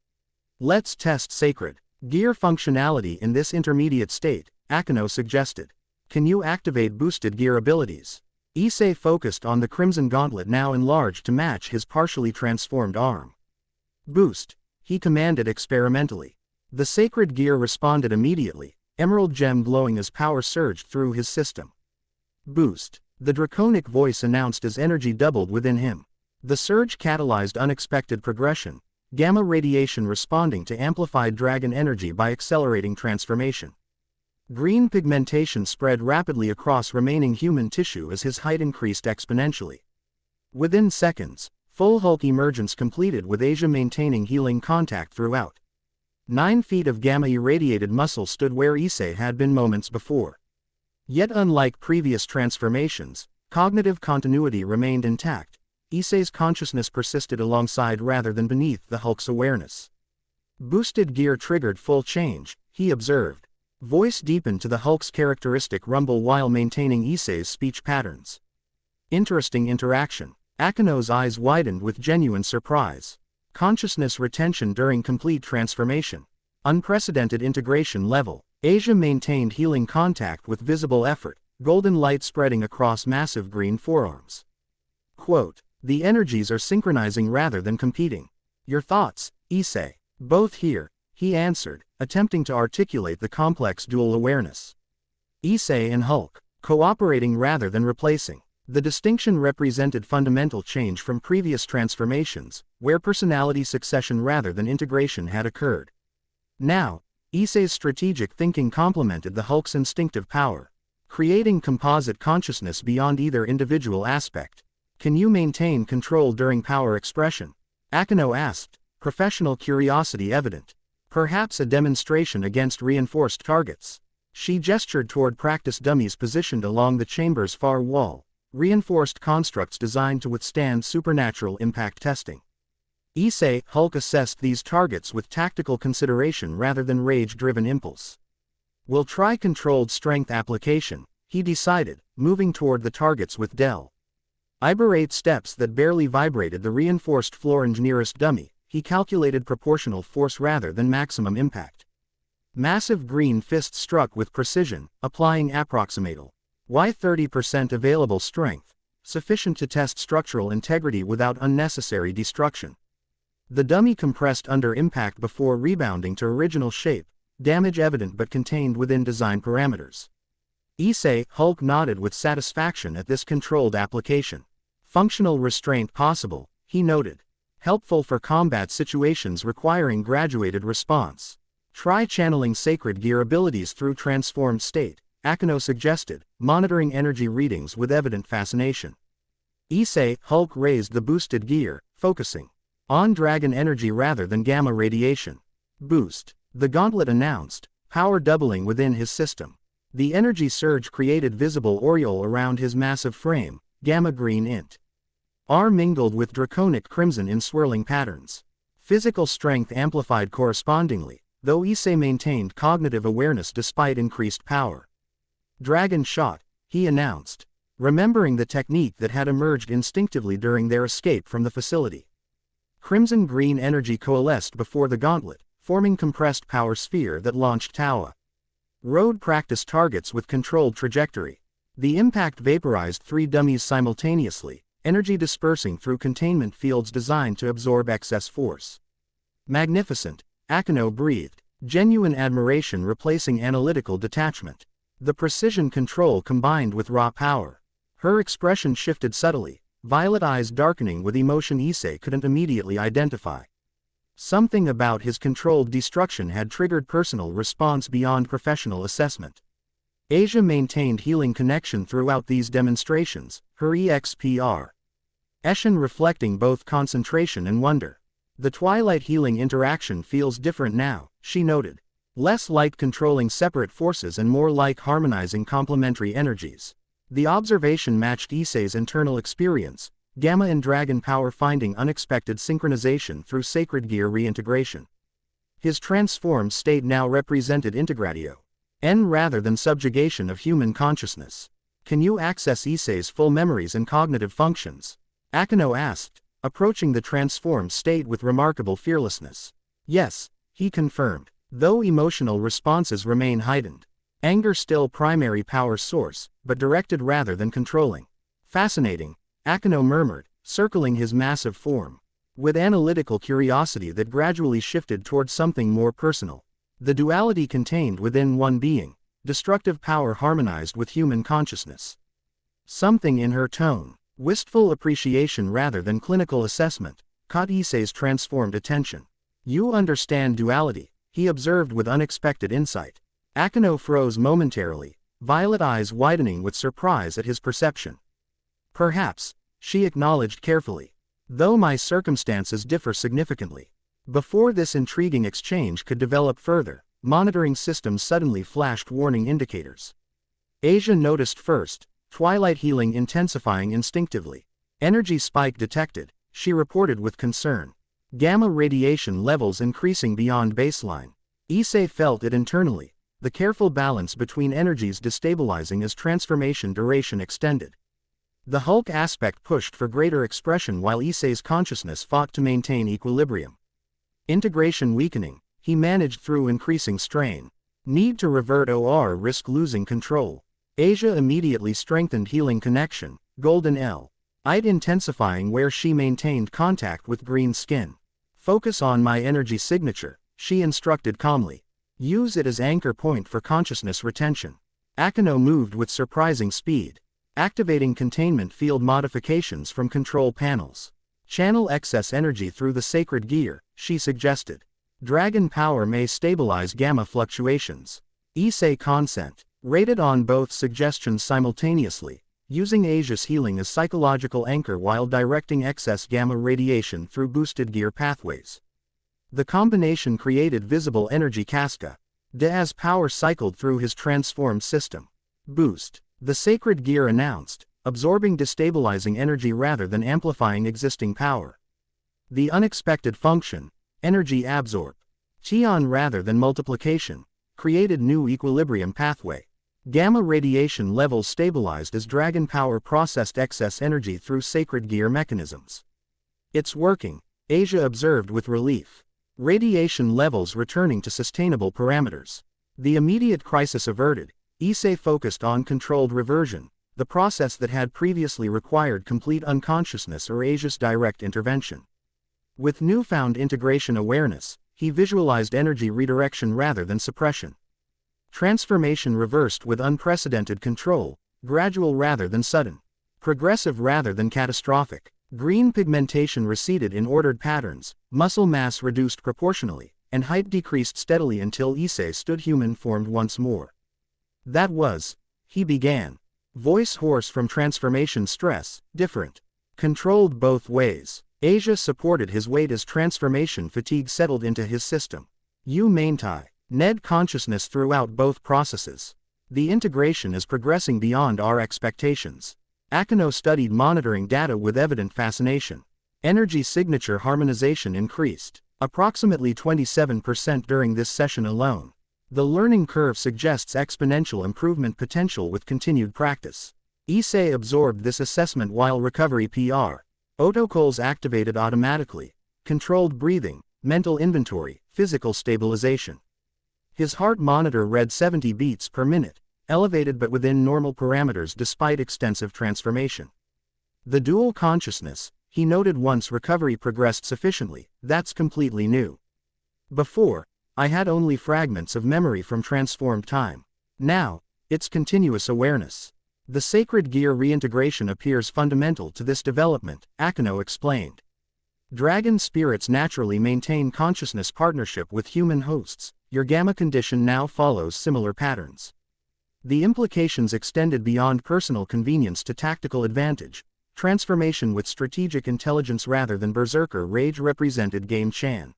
[SPEAKER 1] Let's test sacred gear functionality in this intermediate state, Akino suggested. Can you activate boosted gear abilities? Issei focused on the crimson gauntlet now enlarged to match his partially transformed arm. Boost, he commanded experimentally. The sacred gear responded immediately, emerald gem glowing as power surged through his system. Boost, the draconic voice announced as energy doubled within him. The surge catalyzed unexpected progression, gamma radiation responding to amplified dragon energy by accelerating transformation. Green pigmentation spread rapidly across remaining human tissue as his height increased exponentially. Within seconds, full Hulk emergence completed with Asia maintaining healing contact throughout. 9 feet of gamma-irradiated muscle stood where Issei had been moments before. Yet unlike previous transformations, cognitive continuity remained intact. Issei's consciousness persisted alongside rather than beneath the Hulk's awareness. Boosted gear triggered full change, he observed. Voice deepened to the Hulk's characteristic rumble while maintaining Issei's speech patterns. Interesting interaction. Akino's eyes widened with genuine surprise. Consciousness retention during complete transformation. Unprecedented integration level. Asia maintained healing contact with visible effort, golden light spreading across massive green forearms. Quote, the energies are synchronizing rather than competing. Your thoughts, Issei? Both here, he answered, attempting to articulate the complex dual awareness. Issei and Hulk, cooperating rather than replacing. The distinction represented fundamental change from previous transformations, where personality succession rather than integration had occurred. Now, Issei's strategic thinking complemented the Hulk's instinctive power, creating composite consciousness beyond either individual aspect. Can you maintain control during power expression? Akino asked, professional curiosity evident. Perhaps a demonstration against reinforced targets. She gestured toward practice dummies positioned along the chamber's far wall, reinforced constructs designed to withstand supernatural impact testing. Issei, Hulk assessed these targets with tactical consideration rather than rage-driven impulse. "We'll try controlled strength application," he decided, moving toward the targets with deliberate steps that barely vibrated the reinforced floor nearest dummy. He calculated proportional force rather than maximum impact. Massive green fists struck with precision, applying approximately 30% available strength, sufficient to test structural integrity without unnecessary destruction. The dummy compressed under impact before rebounding to original shape, damage evident but contained within design parameters. Issei, Hulk nodded with satisfaction at this controlled application. "Functional restraint possible," he noted. "Helpful for combat situations requiring graduated response. Try channeling sacred gear abilities through transformed state," Akino suggested, monitoring energy readings with evident fascination. Issei, Hulk raised the boosted gear, focusing on dragon energy rather than gamma radiation. "Boost," the gauntlet announced, power doubling within his system. The energy surge created visible aureole around his massive frame, gamma green int R mingled with draconic crimson in swirling patterns. Physical strength amplified correspondingly, though Issei maintained cognitive awareness despite increased power. "Dragon shot," he announced, remembering the technique that had emerged instinctively during their escape from the facility. Crimson-green energy coalesced before the gauntlet, forming compressed power sphere that launched Tawa. Road practice targets with controlled trajectory. The impact vaporized 3 dummies simultaneously, energy dispersing through containment fields designed to absorb excess force. "Magnificent," Akino breathed, genuine admiration replacing analytical detachment. The precision control combined with raw power. Her expression shifted subtly, violet eyes darkening with emotion Issei couldn't immediately identify. Something about his controlled destruction had triggered personal response beyond professional assessment. Asia maintained healing connection throughout these demonstrations, her EXPR Eshin reflecting both concentration and wonder. "The twilight healing interaction feels different now," she noted. "Less like controlling separate forces and more like harmonizing complementary energies." The observation matched Issei's internal experience, gamma and dragon power finding unexpected synchronization through sacred gear reintegration. His transformed state now represented integratio N rather than subjugation of human consciousness. "Can you access Issei's full memories and cognitive functions?" Akino asked, approaching the transformed state with remarkable fearlessness. "Yes," he confirmed, though emotional responses remain heightened. Anger still primary power source, but directed rather than controlling. "Fascinating," Akino murmured, circling his massive form, with analytical curiosity that gradually shifted toward something more personal. The duality contained within one being, destructive power harmonized with human consciousness. Something in her tone, wistful appreciation rather than clinical assessment, caught Issei's transformed attention. "You understand duality," he observed with unexpected insight. Akino froze momentarily, violet eyes widening with surprise at his perception. "Perhaps," she acknowledged carefully, "though my circumstances differ significantly." Before this intriguing exchange could develop further, monitoring systems suddenly flashed warning indicators. Asia noticed first, twilight healing intensifying instinctively. "Energy spike detected," she reported with concern. "Gamma radiation levels increasing beyond baseline." Issei felt it internally, the careful balance between energies destabilizing as transformation duration extended. The Hulk aspect pushed for greater expression while Issei's consciousness fought to maintain equilibrium. Integration weakening, he managed through increasing strain. Need to revert or risk losing control. Asia immediately strengthened healing connection, golden I'd intensifying where she maintained contact with green skin. "Focus on my energy signature," she instructed calmly. "Use it as anchor point for consciousness retention." Akino moved with surprising speed, activating containment field modifications from control panels. "Channel excess energy through the sacred gear," she suggested. "Dragon power may stabilize gamma fluctuations." Issei consent, rated on both suggestions simultaneously, using Asia's healing as psychological anchor while directing excess gamma radiation through boosted gear pathways. The combination created visible energy cascade as power cycled through his transformed system. "Boost," the sacred gear announced, absorbing destabilizing energy rather than amplifying existing power. The unexpected function, energy absorption rather than multiplication, created new equilibrium pathway. Gamma radiation levels stabilized as dragon power processed excess energy through sacred gear mechanisms. It's working, Asia observed with relief. Radiation levels returning to sustainable parameters. The immediate crisis averted, Issei focused on controlled reversion, the process that had previously required complete unconsciousness or Asia's direct intervention. With newfound integration awareness, he visualized energy redirection rather than suppression. Transformation reversed with unprecedented control, gradual rather than sudden, progressive rather than catastrophic. Green pigmentation receded in ordered patterns, muscle mass reduced proportionally, and height decreased steadily until Issei stood human-formed once more. That was, he began. Voice hoarse from transformation stress, different. Controlled both ways. Asia supported his weight as transformation fatigue settled into his system. You maintai. Ned consciousness throughout both processes. The integration is progressing beyond our expectations. Akino studied monitoring data with evident fascination. Energy signature harmonization increased, approximately 27% during this session alone. The learning curve suggests exponential improvement potential with continued practice. Issei absorbed this assessment while recovery protocols activated automatically, controlled breathing, mental inventory, physical stabilization. His heart monitor read 70 beats per minute, elevated but within normal parameters despite extensive transformation. The dual consciousness, he noted once recovery progressed sufficiently, that's completely new. Before, I had only fragments of memory from transformed time. Now, it's continuous awareness. The sacred gear reintegration appears fundamental to this development, Akino explained. Dragon spirits naturally maintain consciousness partnership with human hosts. Your gamma condition now follows similar patterns. The implications extended beyond personal convenience to tactical advantage. Transformation with strategic intelligence rather than berserker rage represented Game Chan.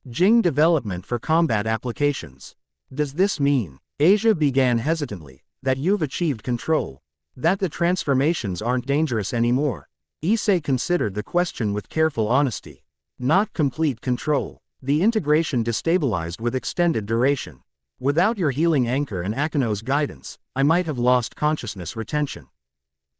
[SPEAKER 1] Jing development for combat applications. Does this mean, Asia began hesitantly, that you've achieved control? That the transformations aren't dangerous anymore? Issei considered the question with careful honesty. Not complete control. The integration destabilized with extended duration. Without your healing anchor and Akino's guidance, I might have lost consciousness retention.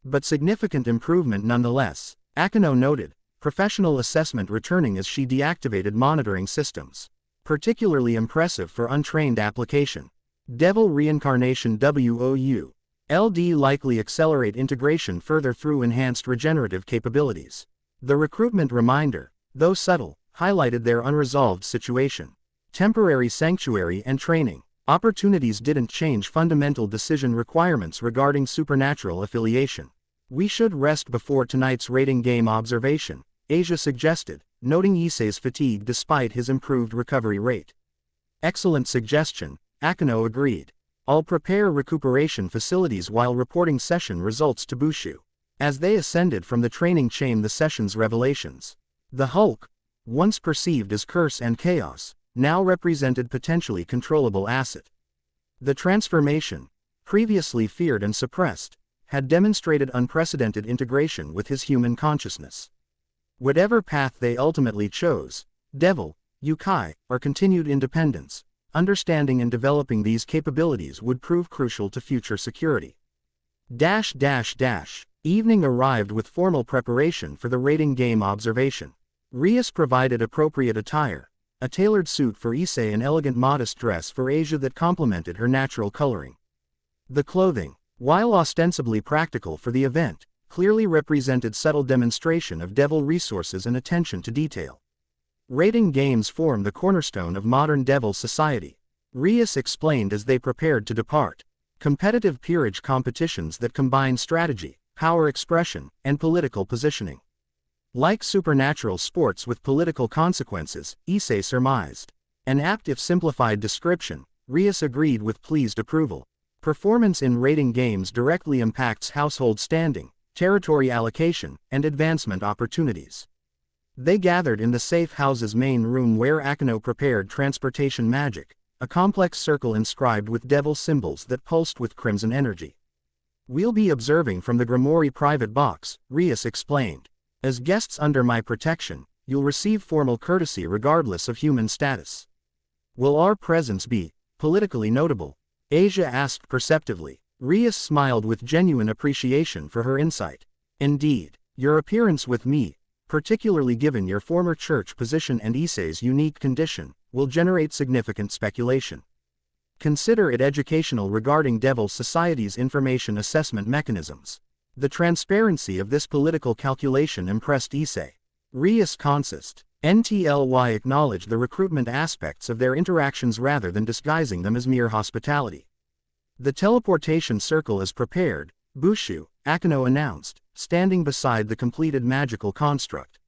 [SPEAKER 1] But significant improvement nonetheless, Akino noted, professional assessment returning as she deactivated monitoring systems. Particularly impressive for untrained application. Devil reincarnation WOU. LD likely accelerate integration further through enhanced regenerative capabilities. The recruitment reminder, though subtle, highlighted their unresolved situation. Temporary sanctuary and training. Opportunities didn't change fundamental decision requirements regarding supernatural affiliation. We should rest before tonight's rating game observation, Asia suggested, noting Issei's fatigue despite his improved recovery rate. Excellent suggestion, Akino agreed. I'll prepare recuperation facilities while reporting session results to Bushu. As they ascended from the training chain, the session's revelations. The Hulk, once perceived as curse and chaos, now represented potentially controllable asset. The transformation, previously feared and suppressed, had demonstrated unprecedented integration with his human consciousness. Whatever path they ultimately chose, Devil, Yukai, or continued independence, understanding and developing these capabilities would prove crucial to future security. Evening arrived with formal preparation for the rating game observation. Rias provided appropriate attire, a tailored suit for Issei and elegant modest dress for Asia that complemented her natural coloring. The clothing, while ostensibly practical for the event, clearly represented subtle demonstration of devil resources and attention to detail. Rating games form the cornerstone of modern devil society, Rias explained as they prepared to depart. Competitive peerage competitions that combine strategy, power expression, and political positioning. Like supernatural sports with political consequences, Issei surmised. An apt if simplified description, Rias agreed with pleased approval. Performance in rating games directly impacts household standing, territory allocation, and advancement opportunities. They gathered in the safe house's main room where Akino prepared transportation magic, a complex circle inscribed with devil symbols that pulsed with crimson energy. We'll be observing from the Grimoire private box, Rias explained. As guests under my protection, you'll receive formal courtesy regardless of human status. Will our presence be politically notable? Asia asked perceptively. Rias smiled with genuine appreciation for her insight. Indeed, your appearance with me, particularly given your former church position and Issei's unique condition, will generate significant speculation. Consider it educational regarding Devil Society's information assessment mechanisms. The transparency of this political calculation impressed Issei. Rias consist. NTLY acknowledged the recruitment aspects of their interactions rather than disguising them as mere hospitality. The teleportation circle is prepared, Bushu, Akano announced, standing beside the completed magical construct.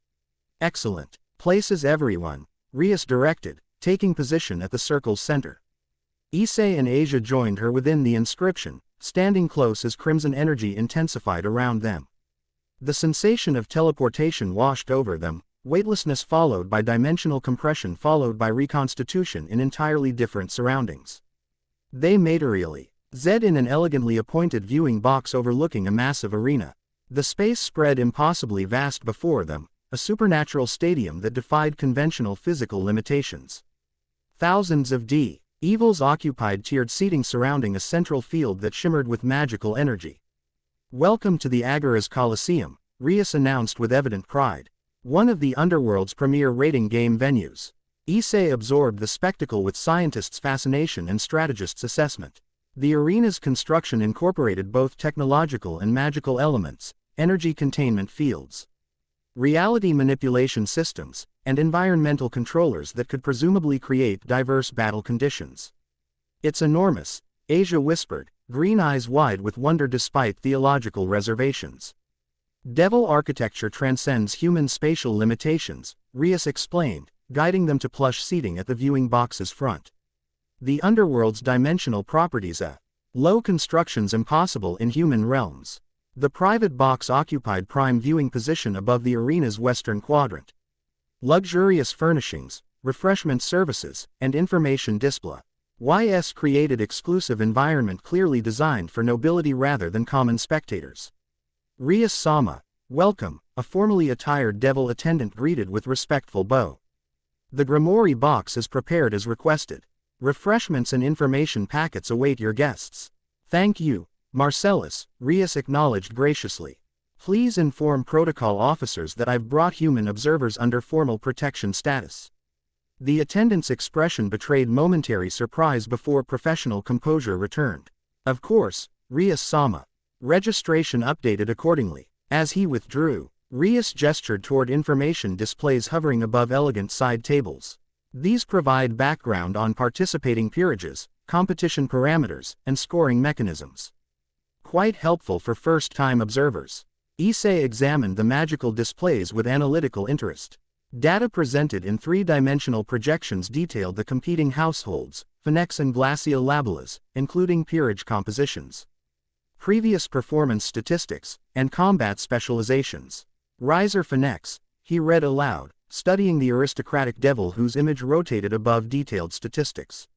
[SPEAKER 1] Excellent. Places everyone, Rias directed, taking position at the circle's center. Issei and Asia joined her within the inscription, standing close as crimson energy intensified around them. The sensation of teleportation washed over them, weightlessness followed by dimensional compression followed by reconstitution in entirely different surroundings. They materially zed in an elegantly appointed viewing box overlooking a massive arena. The space spread impossibly vast before them, a supernatural stadium that defied conventional physical limitations. Thousands of evils occupied tiered seating surrounding a central field that shimmered with magical energy. Welcome to the Agora's Coliseum, Rias announced with evident pride. One of the underworld's premier rating game venues. Issei absorbed the spectacle with scientists' fascination and strategists' assessment. The arena's construction incorporated both technological and magical elements, energy containment fields, reality manipulation systems, and environmental controllers that could presumably create diverse battle conditions. It's enormous, Asia whispered, green eyes wide with wonder despite theological reservations. Devil architecture transcends human spatial limitations, Rias explained, guiding them to plush seating at the viewing box's front. The underworld's dimensional properties low constructions impossible in human realms. The private box occupied prime viewing position above the arena's western quadrant. Luxurious furnishings, refreshment services, and information display. YS created exclusive environment clearly designed for nobility rather than common spectators. Rias-sama, welcome, a formally attired devil attendant greeted with respectful bow. The Grimoire box is prepared as requested. Refreshments and information packets await your guests. Thank you, Marcellus, Rias acknowledged graciously. Please inform protocol officers that I've brought human observers under formal protection status. The attendant's expression betrayed momentary surprise before professional composure returned. Of course, Rias-sama. Registration updated accordingly. As he withdrew, Rias gestured toward information displays hovering above elegant side tables. These provide background on participating peerages, competition parameters, and scoring mechanisms. Quite helpful for first-time observers. Issei examined the magical displays with analytical interest. Data presented in three-dimensional projections detailed the competing households, Phoenix and Glacia Labelas, including peerage compositions, previous performance statistics, and combat specializations. Riser Phoenix, he read aloud, studying the aristocratic devil whose image rotated above detailed statistics.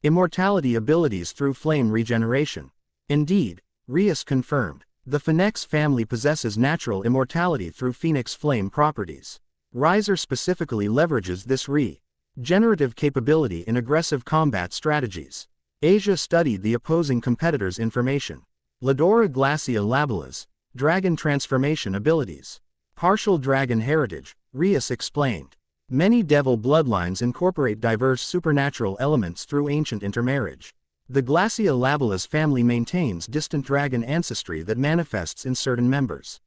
[SPEAKER 1] Immortality abilities through flame regeneration. Indeed, Rias confirmed, the Phoenix family possesses natural immortality through Phoenix flame properties. Riser specifically leverages this regenerative capability in aggressive combat strategies. Asia studied the opposing competitors' information. Ladora Glacia Labelas, dragon transformation abilities. Partial dragon heritage, Rias explained. Many devil bloodlines incorporate diverse supernatural elements through ancient intermarriage. The Glacia Labelas family maintains distant dragon ancestry that manifests in certain members.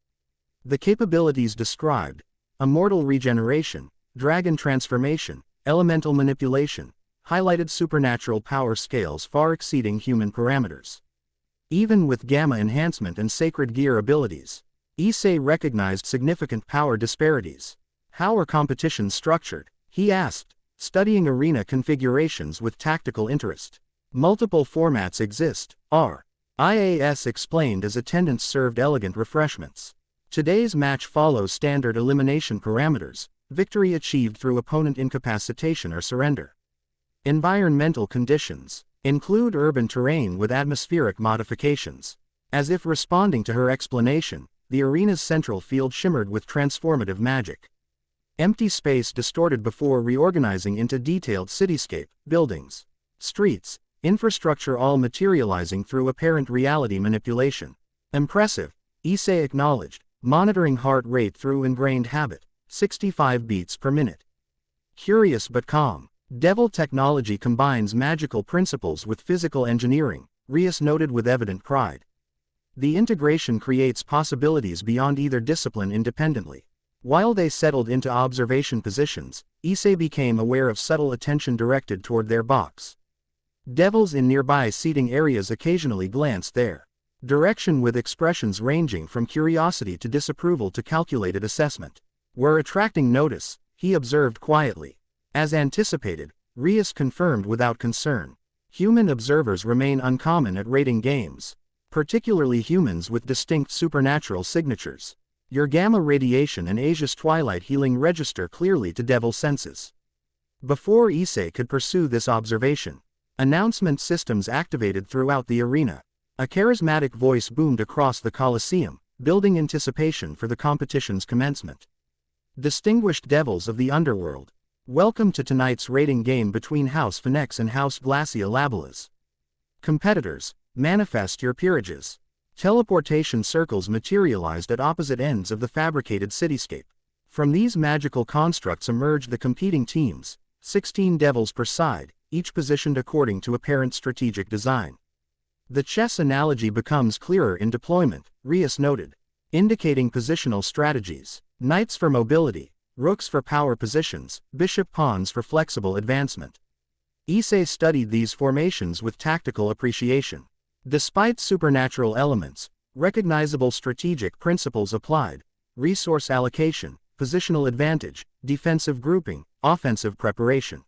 [SPEAKER 1] The capabilities described: immortal regeneration, dragon transformation, elemental manipulation, highlighted supernatural power scales far exceeding human parameters. Even with gamma enhancement and sacred gear abilities, Issei recognized significant power disparities. How are competitions structured? He asked, studying arena configurations with tactical interest. Multiple formats exist, RIAS explained as attendants served elegant refreshments. Today's match follows standard elimination parameters, victory achieved through opponent incapacitation or surrender. Environmental conditions include urban terrain with atmospheric modifications. As if responding to her explanation, the arena's central field shimmered with transformative magic. Empty space distorted before reorganizing into detailed cityscape, buildings, streets, infrastructure, all materializing through apparent reality manipulation. Impressive, Issei acknowledged, monitoring heart rate through ingrained habit, 65 beats per minute. Curious but calm. Devil technology combines magical principles with physical engineering, Rias noted with evident pride. The integration creates possibilities beyond either discipline independently. While they settled into observation positions, Issei became aware of subtle attention directed toward their box. Devils in nearby seating areas occasionally glanced their direction with expressions ranging from curiosity to disapproval to calculated assessment. We're attracting notice, he observed quietly. As anticipated, Rias confirmed without concern. Human observers remain uncommon at rating games, particularly humans with distinct supernatural signatures. Your gamma radiation and Asia's twilight healing register clearly to devil senses. Before Issei could pursue this observation, announcement systems activated throughout the arena. A charismatic voice boomed across the Colosseum, building anticipation for the competition's commencement. Distinguished devils of the underworld, welcome to tonight's rating game between House Phoenix and House Glacia Labelas. Competitors, manifest your peerages. Teleportation circles materialized at opposite ends of the fabricated cityscape. From these magical constructs emerged the competing teams, 16 devils per side, each positioned according to apparent strategic design. The chess analogy becomes clearer in deployment, Rias noted, indicating positional strategies. Knights for mobility, rooks for power positions, bishop-pawns for flexible advancement. Issei studied these formations with tactical appreciation. Despite supernatural elements, recognizable strategic principles applied: resource allocation, positional advantage, defensive grouping, offensive preparation.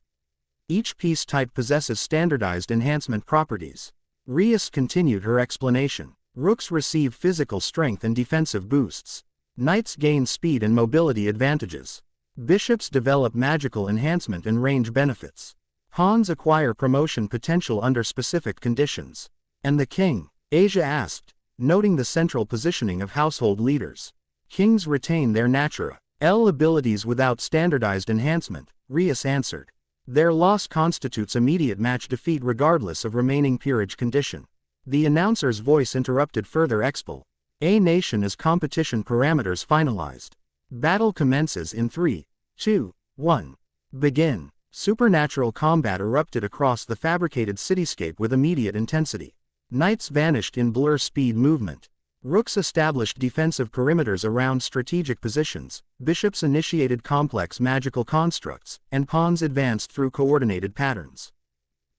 [SPEAKER 1] Each piece type possesses standardized enhancement properties. Rias continued her explanation. Rooks receive physical strength and defensive boosts. Knights gain speed and mobility advantages. Bishops develop magical enhancement and range benefits. Pawns acquire promotion potential under specific conditions. And the king? Asia asked, noting the central positioning of household leaders. Kings retain their natura L abilities without standardized enhancement, Rias answered. Their loss constitutes immediate match defeat regardless of remaining peerage condition. The announcer's voice interrupted further expo. A nation as competition parameters finalized. Battle commences in 3, 2, 1. Begin. Supernatural combat erupted across the fabricated cityscape with immediate intensity. Knights vanished in blur speed movement. Rooks established defensive perimeters around strategic positions, bishops initiated complex magical constructs, and pawns advanced through coordinated patterns.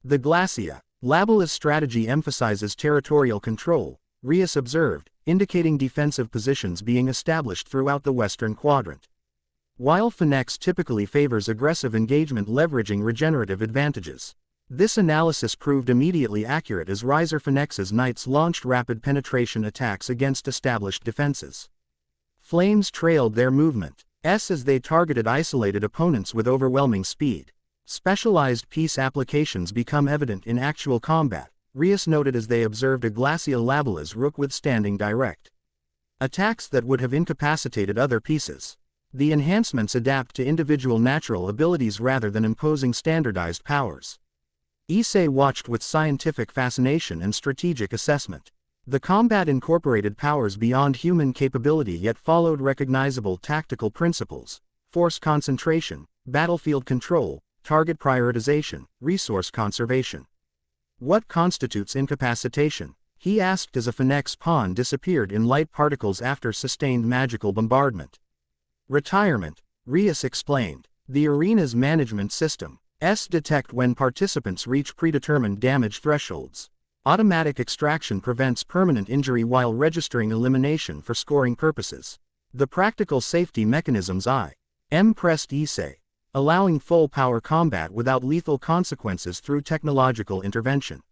[SPEAKER 1] The Glacia Labelas strategy emphasizes territorial control, Rias observed, indicating defensive positions being established throughout the western quadrant. While Phoenix typically favors aggressive engagement leveraging regenerative advantages. This analysis proved immediately accurate as Riser Phoenix's knights launched rapid penetration attacks against established defenses. Flames trailed their movement as they targeted isolated opponents with overwhelming speed. Specialized piece applications become evident in actual combat, Rias noted as they observed a Glacia Labelas rook withstanding direct attacks that would have incapacitated other pieces. The enhancements adapt to individual natural abilities rather than imposing standardized powers. Issei watched with scientific fascination and strategic assessment. The combat incorporated powers beyond human capability yet followed recognizable tactical principles: force concentration, battlefield control, target prioritization, resource conservation. What constitutes incapacitation? He asked as a Phoenix pawn disappeared in light particles after sustained magical bombardment. Retirement, Rias explained. The arena's management system detect when participants reach predetermined damage thresholds. Automatic extraction prevents permanent injury while registering elimination for scoring purposes. The practical safety mechanisms pressed Issei, allowing full power combat without lethal consequences through technological intervention.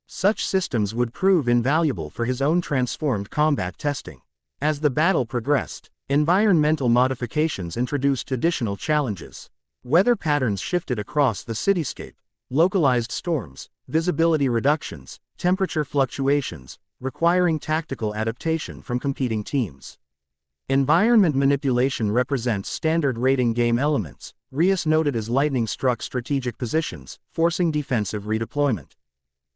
[SPEAKER 1] Such systems would prove invaluable for his own transformed combat testing. As the battle progressed, environmental modifications introduced additional challenges. Weather patterns shifted across the cityscape: localized storms, visibility reductions, temperature fluctuations, requiring tactical adaptation from competing teams. Environment manipulation represents standard rating game elements. Rias noted as lightning struck strategic positions, forcing defensive redeployment.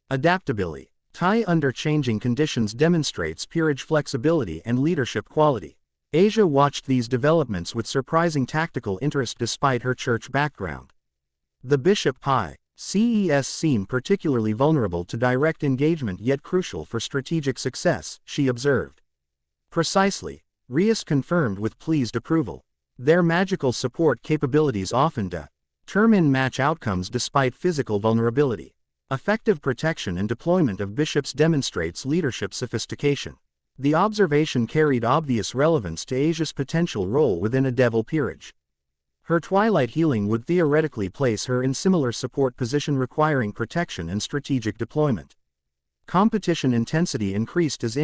[SPEAKER 1] Adaptability. Tai under changing conditions demonstrates peerage flexibility and leadership quality. Asia watched these developments with surprising tactical interest despite her church background. The Bishop Pi. CES seem particularly vulnerable to direct engagement yet crucial for strategic success, she observed. Precisely, Rias confirmed with pleased approval. Their magical support capabilities often determine match outcomes despite physical vulnerability. Effective protection and deployment of bishops demonstrates leadership sophistication. The observation carried obvious relevance to Asia's potential role within a devil peerage. Her twilight healing would theoretically place her in similar support position requiring protection and strategic deployment. Competition intensity increased as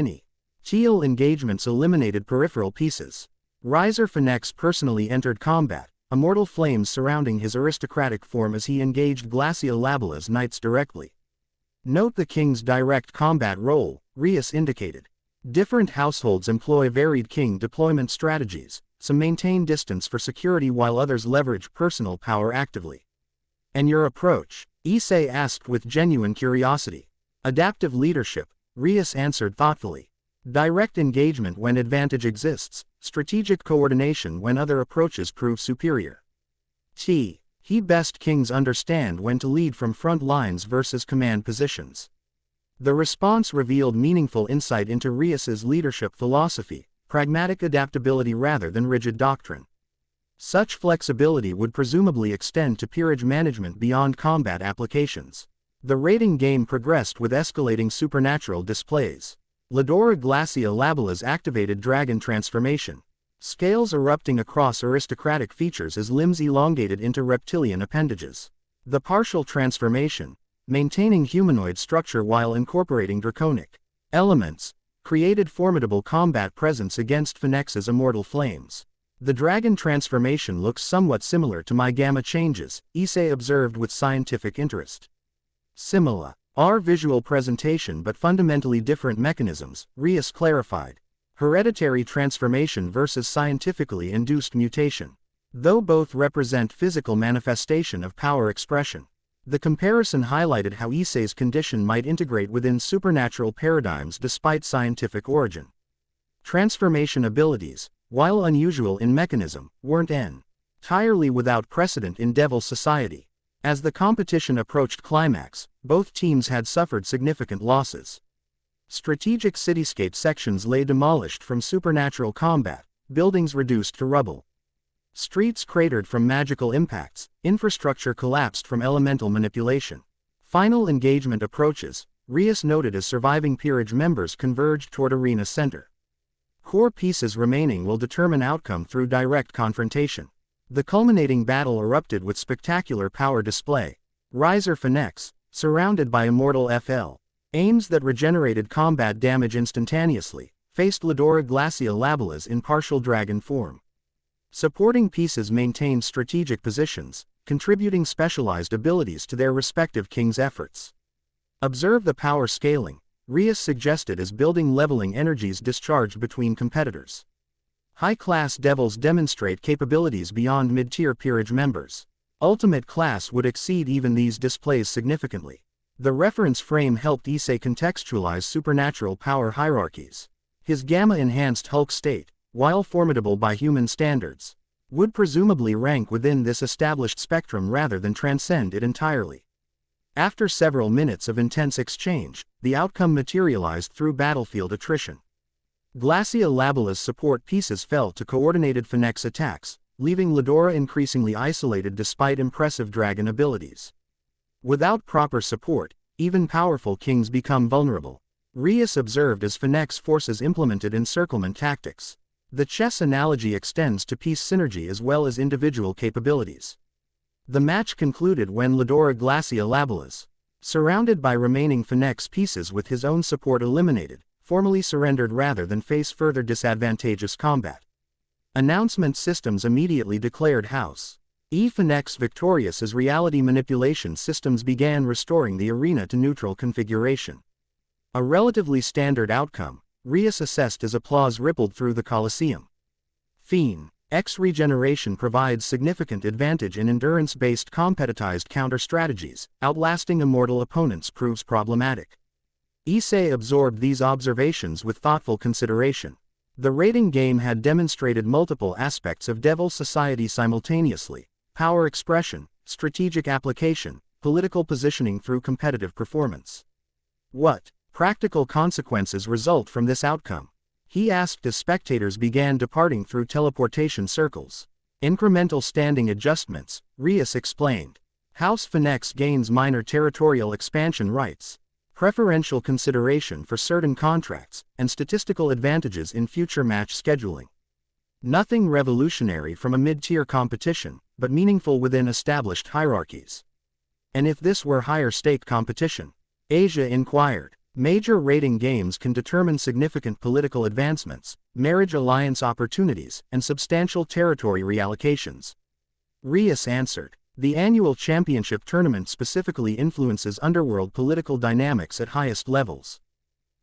[SPEAKER 1] Teal engagements eliminated peripheral pieces. Riser Phoenix personally entered combat, immortal flames surrounding his aristocratic form as he engaged Glacia Labala's knights directly. Note the king's direct combat role, Rias indicated. Different households employ varied king deployment strategies. Some maintain distance for security while others leverage personal power actively. And your approach? Issei asked with genuine curiosity. Adaptive leadership, Rias answered thoughtfully. Direct engagement when advantage exists, strategic coordination when other approaches prove superior. He best kings understand when to lead from front lines versus command positions. The response revealed meaningful insight into Rias's leadership philosophy. Pragmatic adaptability rather than rigid doctrine. Such flexibility would presumably extend to peerage management beyond combat applications. The rating game progressed with escalating supernatural displays. Ladora Glacia Labala's activated dragon transformation. Scales erupting across aristocratic features as limbs elongated into reptilian appendages. The partial transformation, maintaining humanoid structure while incorporating draconic elements, created formidable combat presence against Phoenix's immortal flames. The dragon transformation looks somewhat similar to my gamma changes, Issei observed with scientific interest. Similar are visual presentation but fundamentally different mechanisms, Rias clarified. Hereditary transformation versus scientifically induced mutation. Though both represent physical manifestation of power expression. The comparison highlighted how Issei's condition might integrate within supernatural paradigms despite scientific origin. Transformation abilities, while unusual in mechanism, weren't entirely without precedent in Devil society. As the competition approached climax, both teams had suffered significant losses. Strategic cityscape sections lay demolished from supernatural combat, buildings reduced to rubble. Streets cratered from magical impacts, infrastructure collapsed from elemental manipulation. Final engagement approaches, Rias noted as surviving peerage members converged toward arena center. Core pieces remaining will determine outcome through direct confrontation. The culminating battle erupted with spectacular power display. Riser Phoenix, surrounded by immortal FL. Aims that regenerated combat damage instantaneously, faced Ladora Glacia Labala's in partial dragon form. Supporting pieces maintained strategic positions, contributing specialized abilities to their respective king's efforts. Observe the power scaling, Rias suggested as building leveling energies discharged between competitors. High-class devils demonstrate capabilities beyond mid-tier peerage members. Ultimate class would exceed even these displays significantly. The reference frame helped Issei contextualize supernatural power hierarchies. His gamma-enhanced Hulk state, while formidable by human standards, would presumably rank within this established spectrum rather than transcend it entirely. After several minutes of intense exchange, the outcome materialized through battlefield attrition. Glacia Labala's support pieces fell to coordinated Phoenix attacks, leaving Ladora increasingly isolated despite impressive dragon abilities. Without proper support, even powerful kings become vulnerable, Rias observed as Phoenix forces implemented encirclement tactics. The chess analogy extends to piece synergy as well as individual capabilities. The match concluded when Ladora Glacia Labala's, surrounded by remaining Phoenix pieces with his own support eliminated, formally surrendered rather than face further disadvantageous combat. Announcement systems immediately declared House Phoenix victorious as reality manipulation systems began restoring the arena to neutral configuration. A relatively standard outcome, Rias assessed as applause rippled through the Colosseum. Fiend. X regeneration provides significant advantage in endurance-based competitized counter-strategies. Outlasting immortal opponents proves problematic. Issei absorbed these observations with thoughtful consideration. The rating game had demonstrated multiple aspects of Devil Society simultaneously: power expression, strategic application, political positioning through competitive performance. What practical consequences result from this outcome? He asked as spectators began departing through teleportation circles. Incremental standing adjustments, Rias explained. House Phoenix gains minor territorial expansion rights, preferential consideration for certain contracts, and statistical advantages in future match scheduling. Nothing revolutionary from a mid-tier competition, but meaningful within established hierarchies. And if this were higher-stake competition? Asia inquired. Major rating games can determine significant political advancements, marriage alliance opportunities, and substantial territory reallocations. Rias answered. The annual championship tournament specifically influences underworld political dynamics at highest levels.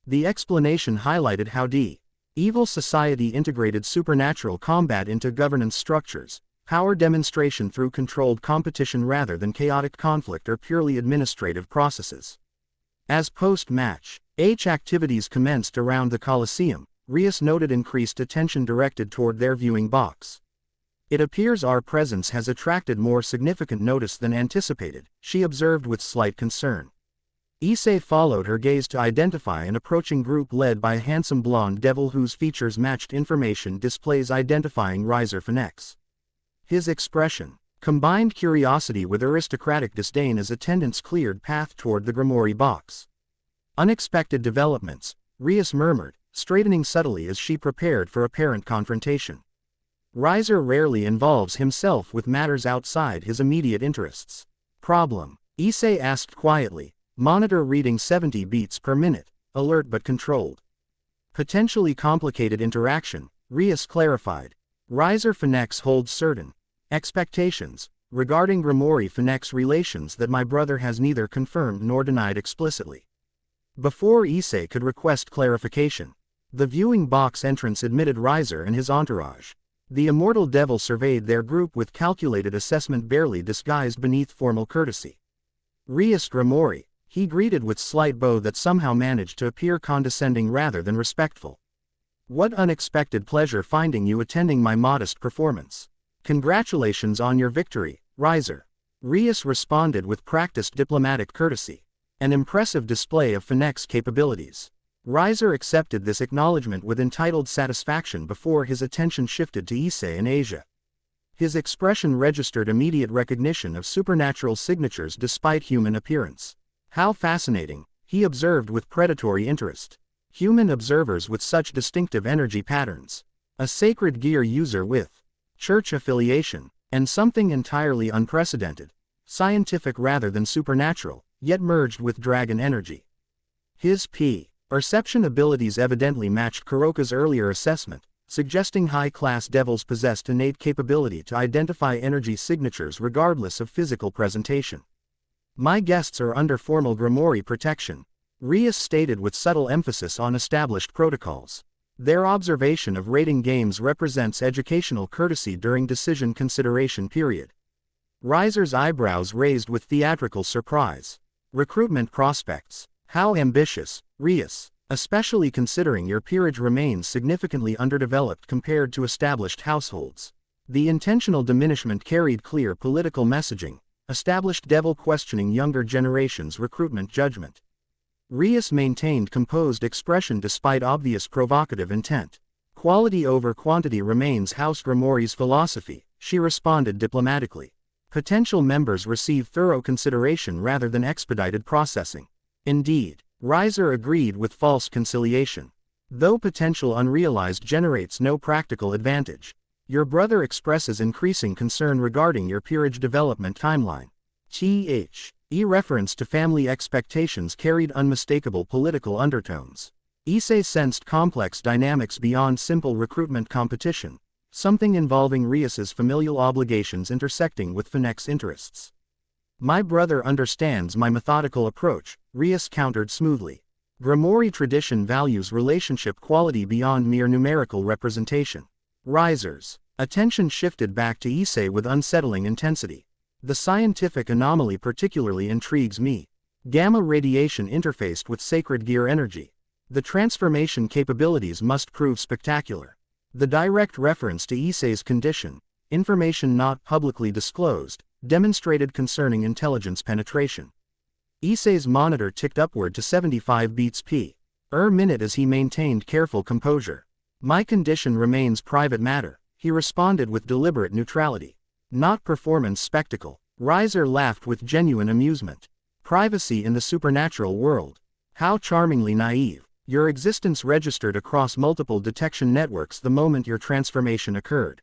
[SPEAKER 1] The explanation highlighted how Evil Society integrated supernatural combat into governance structures, power demonstration through controlled competition rather than chaotic conflict or purely administrative processes. As post-match activities commenced around the Colosseum, Rias noted increased attention directed toward their viewing box. It appears our presence has attracted more significant notice than anticipated, she observed with slight concern. Issei followed her gaze to identify an approaching group led by a handsome blonde devil whose features matched information displays identifying Riser Phoenix. His expression combined curiosity with aristocratic disdain as attendants cleared path toward the Grimoire box. Unexpected developments, Rias murmured, straightening subtly as she prepared for apparent confrontation. Riser rarely involves himself with matters outside his immediate interests. Problem? Issei asked quietly. Monitor reading 70 beats per minute, alert but controlled. Potentially complicated interaction, Rias clarified. Riser Phoenix holds certain expectations regarding Grimoire Phoenix relations that my brother has neither confirmed nor denied explicitly. Before Issei could request clarification, the viewing box entrance admitted Riser and his entourage. The immortal devil surveyed their group with calculated assessment barely disguised beneath formal courtesy. Rias Grimoire, he greeted with slight bow that somehow managed to appear condescending rather than respectful. What unexpected pleasure finding you attending my modest performance. Congratulations on your victory, Riser. Rias responded with practiced diplomatic courtesy. An impressive display of Phoenix capabilities. Riser accepted this acknowledgement with entitled satisfaction before his attention shifted to Issei and Asia. His expression registered immediate recognition of supernatural signatures despite human appearance. How fascinating, he observed with predatory interest. Human observers with such distinctive energy patterns. A sacred gear user with church affiliation, and something entirely unprecedented. Scientific rather than supernatural, yet merged with dragon energy. His perception abilities evidently matched Kuroka's earlier assessment, suggesting high-class devils possessed innate capability to identify energy signatures regardless of physical presentation. My guests are under formal Grimoire protection, Rias stated with subtle emphasis on established protocols. Their observation of rating games represents educational courtesy during decision consideration period. Riser's eyebrows raised with theatrical surprise. Recruitment prospects. How ambitious, Rias, especially considering your peerage remains significantly underdeveloped compared to established households. The intentional diminishment carried clear political messaging, established devil questioning younger generations' recruitment judgment. Rias maintained composed expression despite obvious provocative intent. Quality over quantity remains House Grimoire's philosophy, she responded diplomatically. Potential members receive thorough consideration rather than expedited processing. Indeed, Riser agreed with false conciliation. Though potential unrealized generates no practical advantage. Your brother expresses increasing concern regarding your peerage development timeline. Reference to family expectations carried unmistakable political undertones. Issei sensed complex dynamics beyond simple recruitment competition, something involving Rias's familial obligations intersecting with Phoenix interests. My brother understands my methodical approach, Rias countered smoothly. Grimoire tradition values relationship quality beyond mere numerical representation. Risers. Attention shifted back to Issei with unsettling intensity. The scientific anomaly particularly intrigues me. Gamma radiation interfaced with sacred gear energy. The transformation capabilities must prove spectacular. The direct reference to Issei's condition, information not publicly disclosed, demonstrated concerning intelligence penetration. Issei's monitor ticked upward to 75 beats per minute as he maintained careful composure. My condition remains private matter, he responded with deliberate neutrality. Not performance spectacle. Riser laughed with genuine amusement. Privacy in the supernatural world. How charmingly naive. Your existence registered across multiple detection networks the moment your transformation occurred.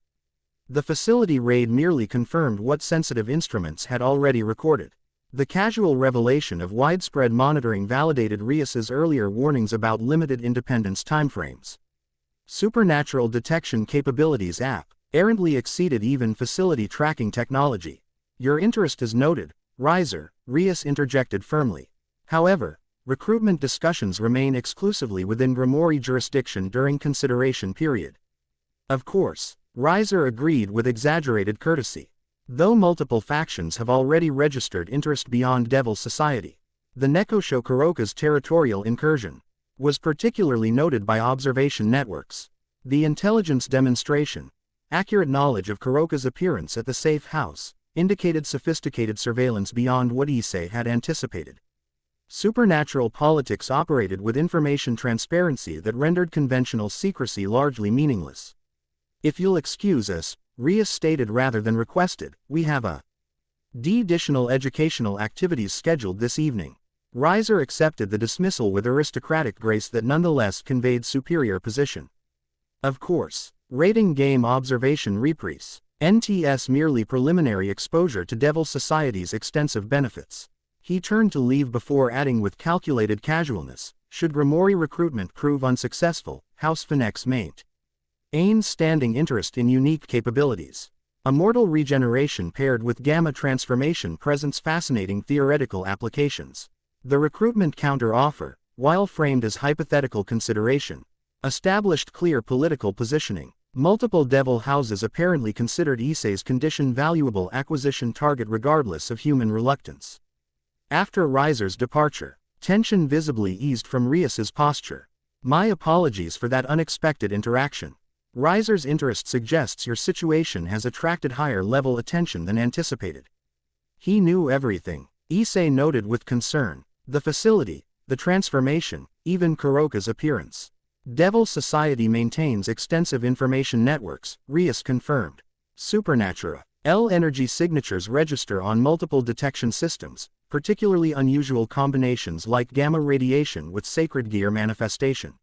[SPEAKER 1] The facility raid merely confirmed what sensitive instruments had already recorded. The casual revelation of widespread monitoring validated Rias's earlier warnings about limited independence timeframes. Supernatural detection capabilities app, errantly exceeded even facility tracking technology. Your interest is noted, Riser, Rias interjected firmly. However, recruitment discussions remain exclusively within Grimoire jurisdiction during consideration period. Of course, Riser agreed with exaggerated courtesy. Though multiple factions have already registered interest beyond Devil Society, the Nekosho Kuroka's territorial incursion was particularly noted by observation networks. The intelligence demonstration, accurate knowledge of Kuroka's appearance at the safe house, indicated sophisticated surveillance beyond what Issei had anticipated. Supernatural politics operated with information transparency that rendered conventional secrecy largely meaningless. If you'll excuse us, Rias stated rather than requested, we have additional educational activities scheduled this evening. Riser accepted the dismissal with aristocratic grace that nonetheless conveyed superior position. Of course, rating game observation reprise. NTS merely preliminary exposure to Devil Society's extensive benefits. He turned to leave before adding with calculated casualness, should Grimoire recruitment prove unsuccessful, House Phoenix maint. Ain's standing interest in unique capabilities. Immortal regeneration paired with gamma transformation presents fascinating theoretical applications. The recruitment counter-offer, while framed as hypothetical consideration, established clear political positioning. Multiple devil houses apparently considered Issei's condition valuable acquisition target regardless of human reluctance. After Riser's departure, tension visibly eased from Rias's posture. My apologies for that unexpected interaction. Riser's interest suggests your situation has attracted higher-level attention than anticipated. He knew everything, Issei noted with concern. The facility, the transformation, even Kuroka's appearance. Devil Society maintains extensive information networks, Rias confirmed. Supernatural energy signatures register on multiple detection systems, particularly unusual combinations like gamma radiation with sacred gear manifestation.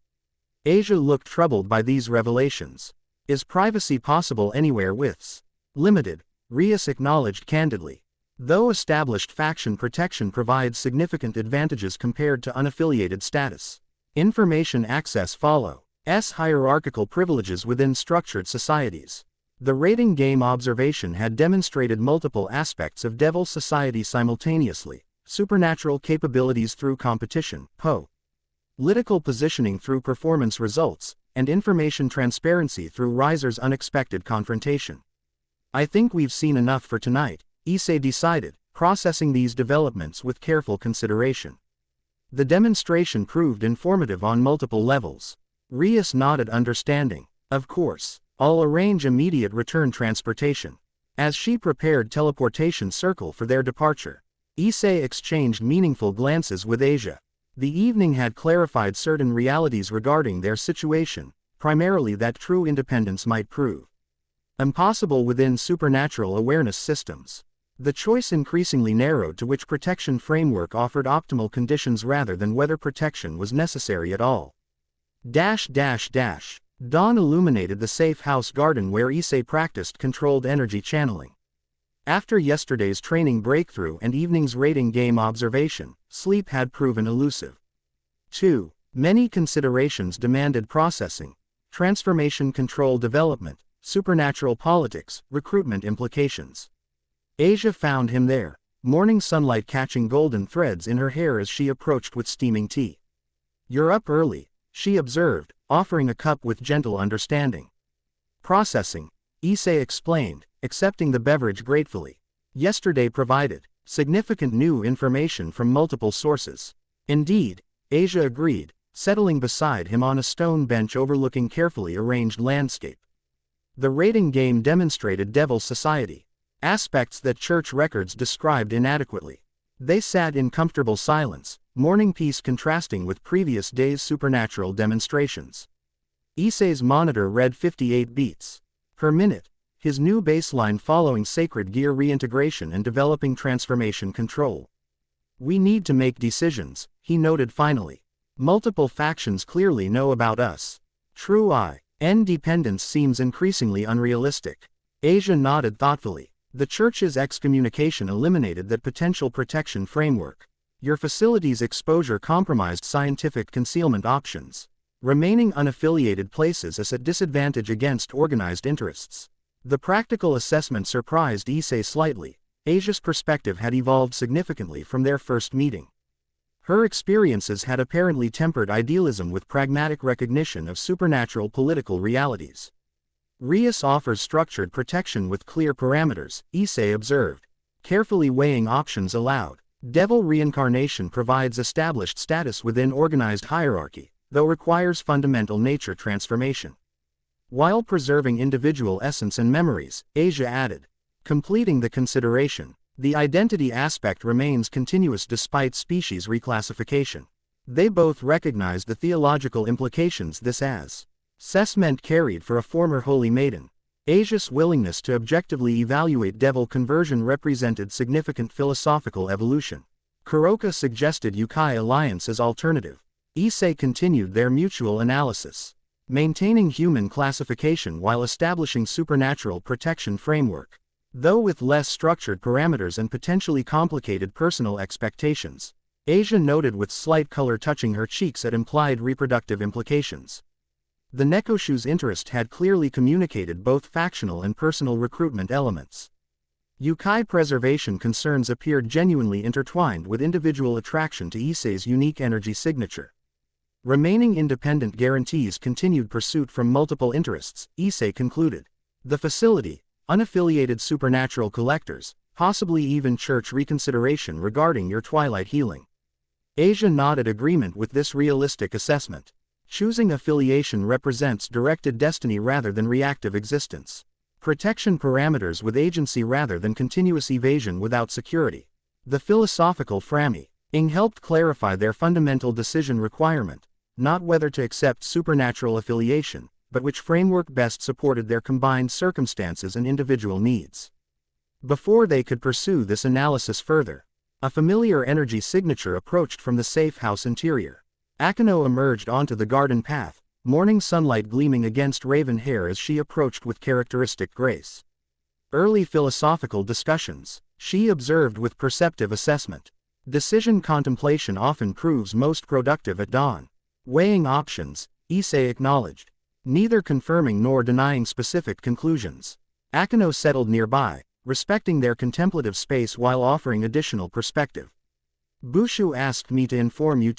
[SPEAKER 1] Asia looked troubled by these revelations. Is privacy possible anywhere with limited? Rias acknowledged candidly. Though established faction protection provides significant advantages compared to unaffiliated status, information access follows hierarchical privileges within structured societies. The rating game observation had demonstrated multiple aspects of Devil Society simultaneously: supernatural capabilities through competition, political positioning through performance results, and information transparency through Riser's unexpected confrontation. I think we've seen enough for tonight, Issei decided, processing these developments with careful consideration. The demonstration proved informative on multiple levels. Rias nodded understanding. Of course, I'll arrange immediate return transportation. As she prepared teleportation circle for their departure, Issei exchanged meaningful glances with Asia. The evening had clarified certain realities regarding their situation, primarily that true independence might prove impossible within supernatural awareness systems. The choice increasingly narrowed to which protection framework offered optimal conditions rather than whether protection was necessary at all. Dawn illuminated the safe house garden where Issei practiced controlled energy channeling. After yesterday's training breakthrough and evening's rating game observation, sleep had proven elusive. Too many considerations demanded processing: transformation control development, supernatural politics, recruitment implications. Asia found him there, morning sunlight catching golden threads in her hair as she approached with steaming tea. "You're up early," she observed, offering a cup with gentle understanding. Processing, Issei explained, accepting the beverage gratefully. Yesterday provided significant new information from multiple sources. Indeed, Asia agreed, settling beside him on a stone bench overlooking carefully arranged landscape. The rating game demonstrated devil society, aspects that church records described inadequately. They sat in comfortable silence, morning peace contrasting with previous days' supernatural demonstrations. Issei's monitor read 58 beats per minute, his new baseline following sacred gear reintegration and developing transformation control. We need to make decisions, he noted finally. Multiple factions clearly know about us. True independence seems increasingly unrealistic. Asia nodded thoughtfully. The Church's excommunication eliminated that potential protection framework. Your facility's exposure compromised scientific concealment options. Remaining unaffiliated places us at disadvantage against organized interests. The practical assessment surprised Issei slightly. Asia's perspective had evolved significantly from their first meeting. Her experiences had apparently tempered idealism with pragmatic recognition of supernatural political realities. Rias offers structured protection with clear parameters, Issei observed, carefully weighing options aloud. Devil reincarnation provides established status within organized hierarchy, though requires fundamental nature transformation. While preserving individual essence and memories, Asia added, completing the consideration, the identity aspect remains continuous despite species reclassification. They both recognize the theological implications this has. Assessment carried for a former holy maiden. Asia's willingness to objectively evaluate devil conversion represented significant philosophical evolution. Kuroka suggested Yukai alliance as alternative. Issei continued their mutual analysis. Maintaining human classification while establishing supernatural protection framework. Though with less structured parameters and potentially complicated personal expectations. Asia noted with slight color touching her cheeks at implied reproductive implications. The Nekoshu's interest had clearly communicated both factional and personal recruitment elements. Yukai preservation concerns appeared genuinely intertwined with individual attraction to Issei's unique energy signature. Remaining independent guarantees continued pursuit from multiple interests, Issei concluded. The facility, unaffiliated supernatural collectors, possibly even church reconsideration regarding your twilight healing. Asia nodded agreement with this realistic assessment. Choosing affiliation represents directed destiny rather than reactive existence. Protection parameters with agency rather than continuous evasion without security. The philosophical framing helped clarify their fundamental decision requirement, not whether to accept supernatural affiliation, but which framework best supported their combined circumstances and individual needs. Before they could pursue this analysis further, a familiar energy signature approached from the safe house interior. Akano emerged onto the garden path, morning sunlight gleaming against raven hair as she approached with characteristic grace. Early philosophical discussions, she observed with perceptive assessment. Decision contemplation often proves most productive at dawn. Weighing options, Issei acknowledged. Neither confirming nor denying specific conclusions. Akano settled nearby, respecting their contemplative space while offering additional perspective. Bushu asked me to inform you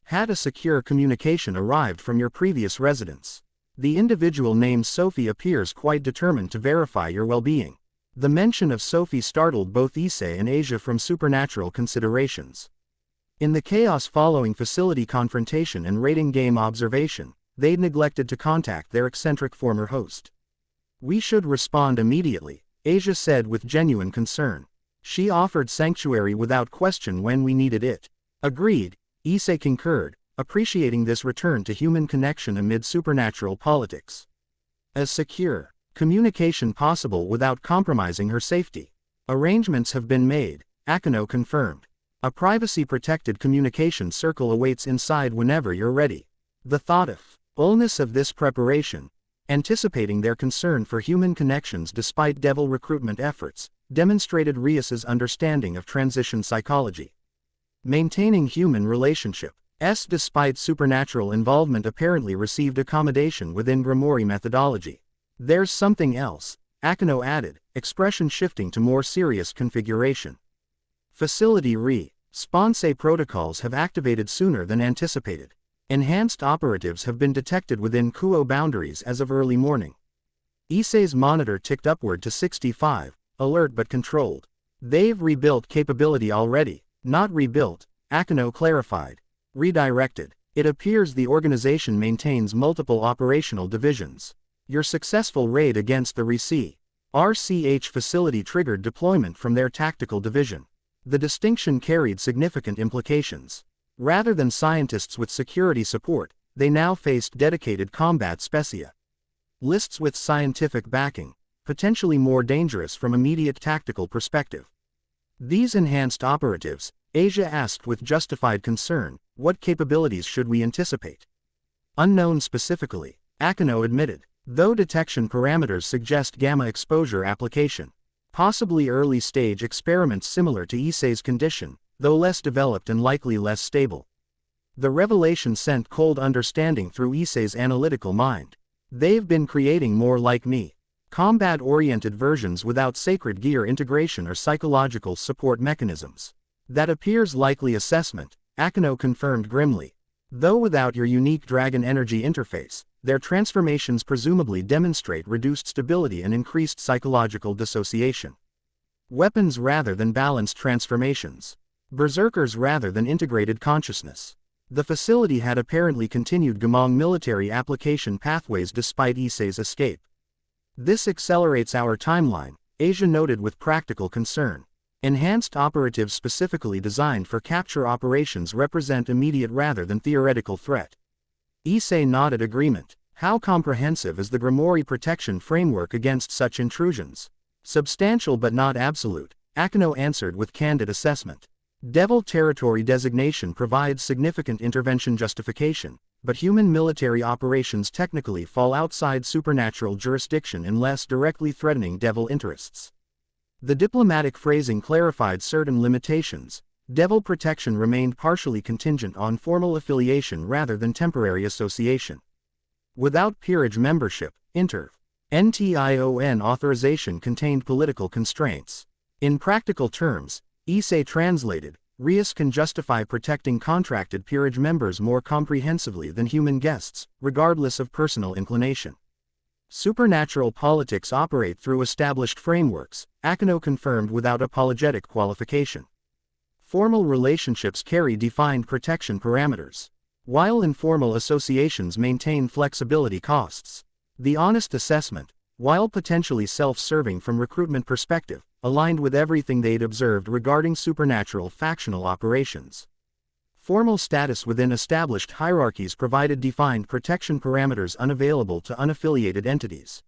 [SPEAKER 1] had a secure communication arrived from your previous residence. The individual named Sophie appears quite determined to verify your well-being. The mention of Sophie startled both Issei and Asia from supernatural considerations. In the chaos following facility confrontation and rating game observation, they'd neglected to contact their eccentric former host. We should respond immediately, Asia said with genuine concern. She offered sanctuary without question when we needed it. Agreed, Issei concurred, appreciating this return to human connection amid supernatural politics. As secure communication possible without compromising her safety. Arrangements have been made, Akano confirmed. A privacy-protected communication circle awaits inside whenever you're ready. The thoughtfulness of this preparation, anticipating their concern for human connections despite devil recruitment efforts, demonstrated Rias's understanding of transition psychology. Maintaining human relationships despite supernatural involvement apparently received accommodation within Grimoire methodology. There's something else, Akano added, expression shifting to more serious configuration. Facility response protocols have activated sooner than anticipated. Enhanced operatives have been detected within Kuo boundaries as of early morning. Issei's monitor ticked upward to 65, alert but controlled. They've rebuilt capability already. Not rebuilt, Akino clarified. Redirected. It appears the organization maintains multiple operational divisions. Your successful raid against the RCH facility triggered deployment from their tactical division. The distinction carried significant implications. Rather than scientists with security support, they now faced dedicated combat specia. Lists with scientific backing, potentially more dangerous from immediate tactical perspective. These enhanced operatives, Asia asked with justified concern, what capabilities should we anticipate? Unknown specifically, Akino admitted, though detection parameters suggest gamma exposure application. Possibly early-stage experiments similar to Issei's condition, though less developed and likely less stable. The revelation sent cold understanding through Issei's analytical mind. They've been creating more like me. Combat-oriented versions without sacred gear integration or psychological support mechanisms. That appears likely assessment, Akino confirmed grimly. Though without your unique dragon energy interface, their transformations presumably demonstrate reduced stability and increased psychological dissociation. Weapons rather than balanced transformations. Berserkers rather than integrated consciousness. The facility had apparently continued Gamong military application pathways despite Issei's escape. This accelerates our timeline, Asia noted with practical concern. Enhanced operatives specifically designed for capture operations represent immediate rather than theoretical threat. Issei nodded agreement. How comprehensive is the Grimoire protection framework against such intrusions? Substantial but not absolute, Akino answered with candid assessment. Devil territory designation provides significant intervention justification, but human military operations technically fall outside supernatural jurisdiction unless directly threatening devil interests. The diplomatic phrasing clarified certain limitations. Devil protection remained partially contingent on formal affiliation rather than temporary association. Without peerage membership, NTION authorization contained political constraints. In practical terms, Issei translated, Rias can justify protecting contracted peerage members more comprehensively than human guests, regardless of personal inclination. Supernatural politics operate through established frameworks, Akino confirmed without apologetic qualification. Formal relationships carry defined protection parameters, while informal associations maintain flexibility costs. The honest assessment, while potentially self-serving from recruitment perspective, aligned with everything they'd observed regarding supernatural factional operations. Formal status within established hierarchies provided defined protection parameters unavailable to unaffiliated entities.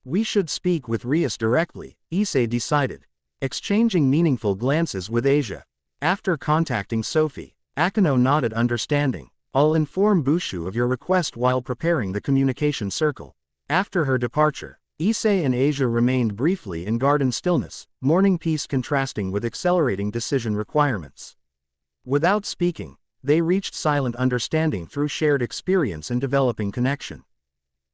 [SPEAKER 1] We should speak with Rias directly, Issei decided, exchanging meaningful glances with Asia. After contacting Sophie, Akino nodded understanding. I'll inform Bushu of your request while preparing the communication circle. After her departure, Issei and Asia remained briefly in garden stillness, morning peace contrasting with accelerating decision requirements. Without speaking, they reached silent understanding through shared experience and developing connection.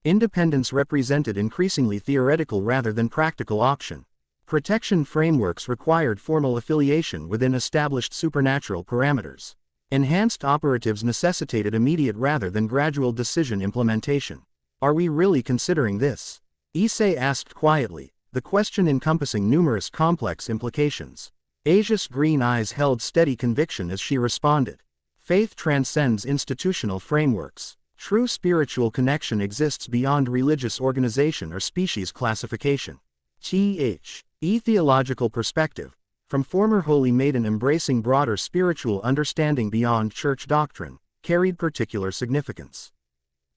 [SPEAKER 1] Independence represented increasingly theoretical rather than practical option. Protection frameworks required formal affiliation within established supernatural parameters. Enhanced operatives necessitated immediate rather than gradual decision implementation. Are we really considering this? Issei asked quietly, the question encompassing numerous complex implications. Asia's green eyes held steady conviction as she responded. Faith transcends institutional frameworks. True spiritual connection exists beyond religious organization or species classification. Theological perspective, from former holy maiden embracing broader spiritual understanding beyond church doctrine, carried particular significance.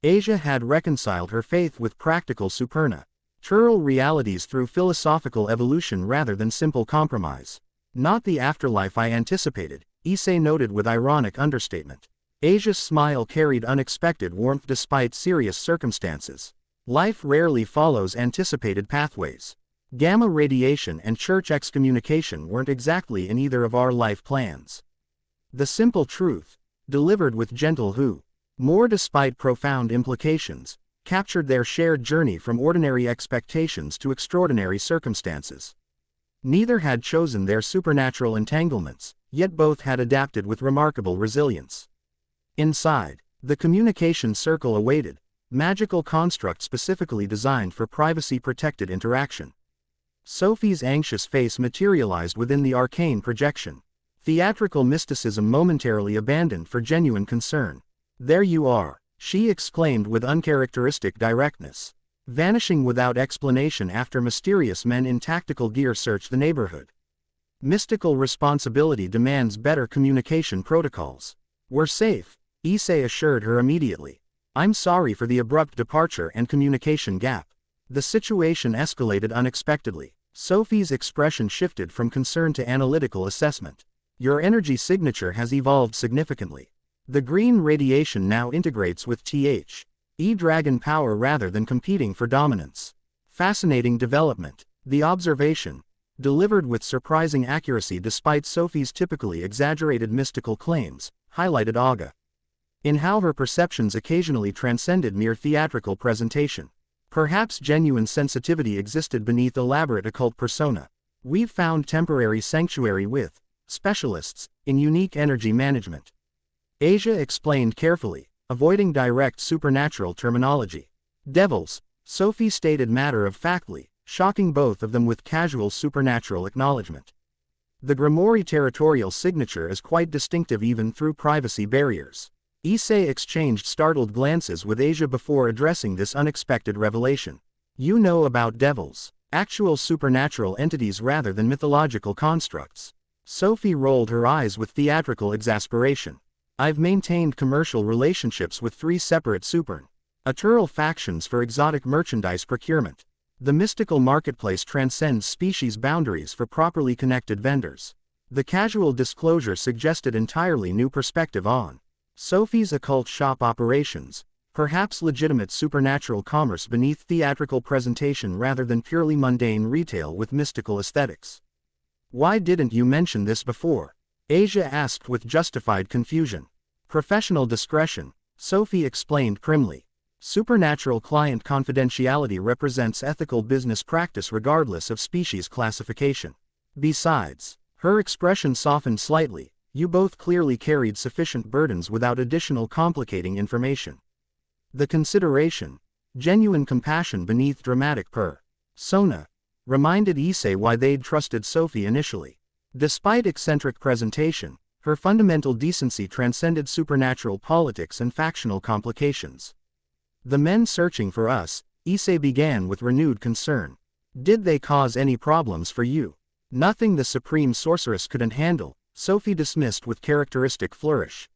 [SPEAKER 1] Asia had reconciled her faith with practical supernatural realities through philosophical evolution rather than simple compromise. Not the afterlife I anticipated, Issei noted with ironic understatement. Asia's smile carried unexpected warmth despite serious circumstances. Life rarely follows anticipated pathways. Gamma radiation and church excommunication weren't exactly in either of our life plans. The simple truth, delivered with gentle humor despite profound implications, captured their shared journey from ordinary expectations to extraordinary circumstances. Neither had chosen their supernatural entanglements, yet both had adapted with remarkable resilience. Inside, the communication circle awaited, magical construct specifically designed for privacy-protected interaction. Sophie's anxious face materialized within the arcane projection. Theatrical mysticism momentarily abandoned for genuine concern. "There you are," she exclaimed with uncharacteristic directness, vanishing without explanation after mysterious men in tactical gear searched the neighborhood. Mystical responsibility demands better communication protocols. "We're safe," Issei assured her immediately. "I'm sorry for the abrupt departure and communication gap." The situation escalated unexpectedly. Sophie's expression shifted from concern to analytical assessment. "Your energy signature has evolved significantly. The green radiation now integrates with E-Dragon power rather than competing for dominance. Fascinating development." The observation, delivered with surprising accuracy despite Sophie's typically exaggerated mystical claims, highlighted Aga in how her perceptions occasionally transcended mere theatrical presentation. Perhaps genuine sensitivity existed beneath elaborate occult persona. "We've found temporary sanctuary with specialists in unique energy management," Asia explained carefully, avoiding direct supernatural terminology. "Devils," Sophie stated matter-of-factly, shocking both of them with casual supernatural acknowledgement. The Grimoire territorial signature is quite distinctive even through privacy barriers. Issei exchanged startled glances with Asia before addressing this unexpected revelation. "You know about devils, actual supernatural entities rather than mythological constructs." Sophie rolled her eyes with theatrical exasperation. "I've maintained commercial relationships with 3 separate supernatural factions for exotic merchandise procurement. The mystical marketplace transcends species boundaries for properly connected vendors." The casual disclosure suggested entirely new perspective on Sophie's occult shop operations, perhaps legitimate supernatural commerce beneath theatrical presentation rather than purely mundane retail with mystical aesthetics. "Why didn't you mention this before?" Asia asked with justified confusion. "Professional discretion," Sophie explained primly. "Supernatural client confidentiality represents ethical business practice regardless of species classification. Besides," her expression softened slightly, "you both clearly carried sufficient burdens without additional complicating information." The consideration, genuine compassion beneath dramatic persona, reminded Issei why they'd trusted Sophie initially. Despite eccentric presentation, her fundamental decency transcended supernatural politics and factional complications. "The men searching for us," Issei began with renewed concern. "Did they cause any problems for you?" "Nothing the supreme sorceress couldn't handle," Sophie dismissed with characteristic flourish.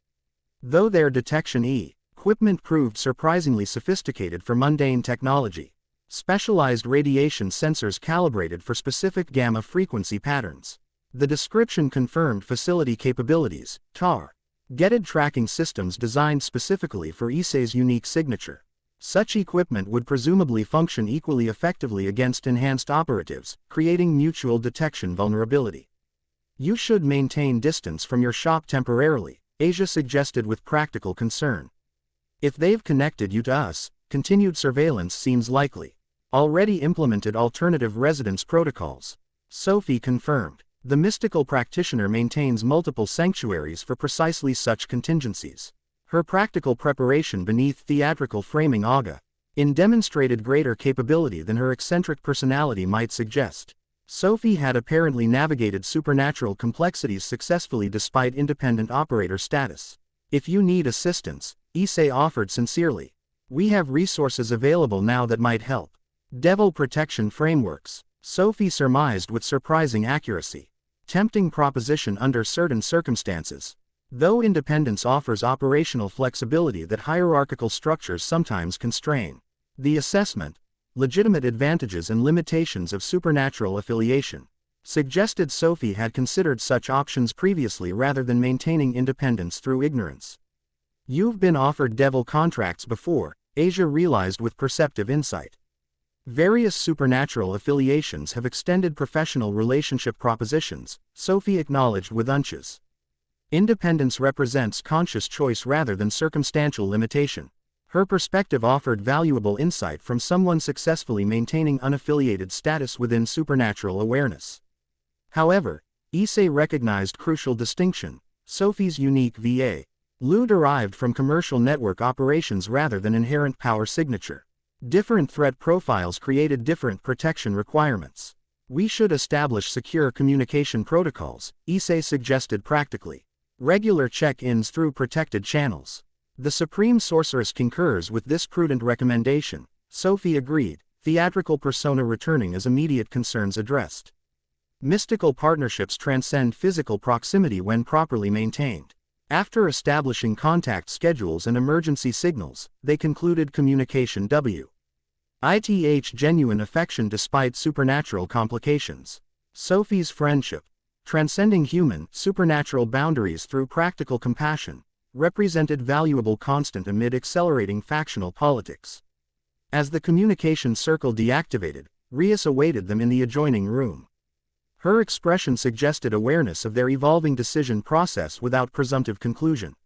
[SPEAKER 1] Though their detection equipment proved surprisingly sophisticated for mundane technology. Specialized radiation sensors calibrated for specific gamma frequency patterns. The description confirmed facility capabilities, targeted tracking systems designed specifically for Issei's unique signature. Such equipment would presumably function equally effectively against enhanced operatives, creating mutual detection vulnerability. "You should maintain distance from your shop temporarily," Asia suggested with practical concern. "If they've connected you to us, continued surveillance seems likely." "Already implemented alternative residence protocols," Sophie confirmed. "The mystical practitioner maintains multiple sanctuaries for precisely such contingencies." Her practical preparation beneath theatrical framing in demonstrated greater capability than her eccentric personality might suggest. Sophie had apparently navigated supernatural complexities successfully despite independent operator status. "If you need assistance," Issei offered sincerely, "we have resources available now that might help." "Devil protection frameworks," Sophie surmised with surprising accuracy. "Tempting proposition under certain circumstances. Though independence offers operational flexibility that hierarchical structures sometimes constrain." The assessment, legitimate advantages and limitations of supernatural affiliation, suggested Sophie had considered such options previously rather than maintaining independence through ignorance. "You've been offered devil contracts before," Asia realized with perceptive insight. "Various supernatural affiliations have extended professional relationship propositions," Sophie acknowledged with unches. Independence represents conscious choice rather than circumstantial limitation. Her perspective offered valuable insight from someone successfully maintaining unaffiliated status within supernatural awareness. However, Issei recognized crucial distinction. Sophie's unique VA Lu derived from commercial network operations rather than inherent power signature. Different threat profiles created different protection requirements. We should establish secure communication protocols, Issei suggested practically. Regular check-ins through protected channels. The Supreme Sorceress concurs with this prudent recommendation. Sophie agreed, theatrical persona returning as immediate concerns addressed. Mystical partnerships transcend physical proximity when properly maintained. After establishing contact schedules and emergency signals, they concluded communication WITH genuine affection despite supernatural complications. Sophie's friendship, transcending human, supernatural boundaries through practical compassion, represented valuable constant amid accelerating factional politics. As the communication circle deactivated, Rias awaited them in the adjoining room. Her expression suggested awareness of their evolving decision process without presumptive conclusion.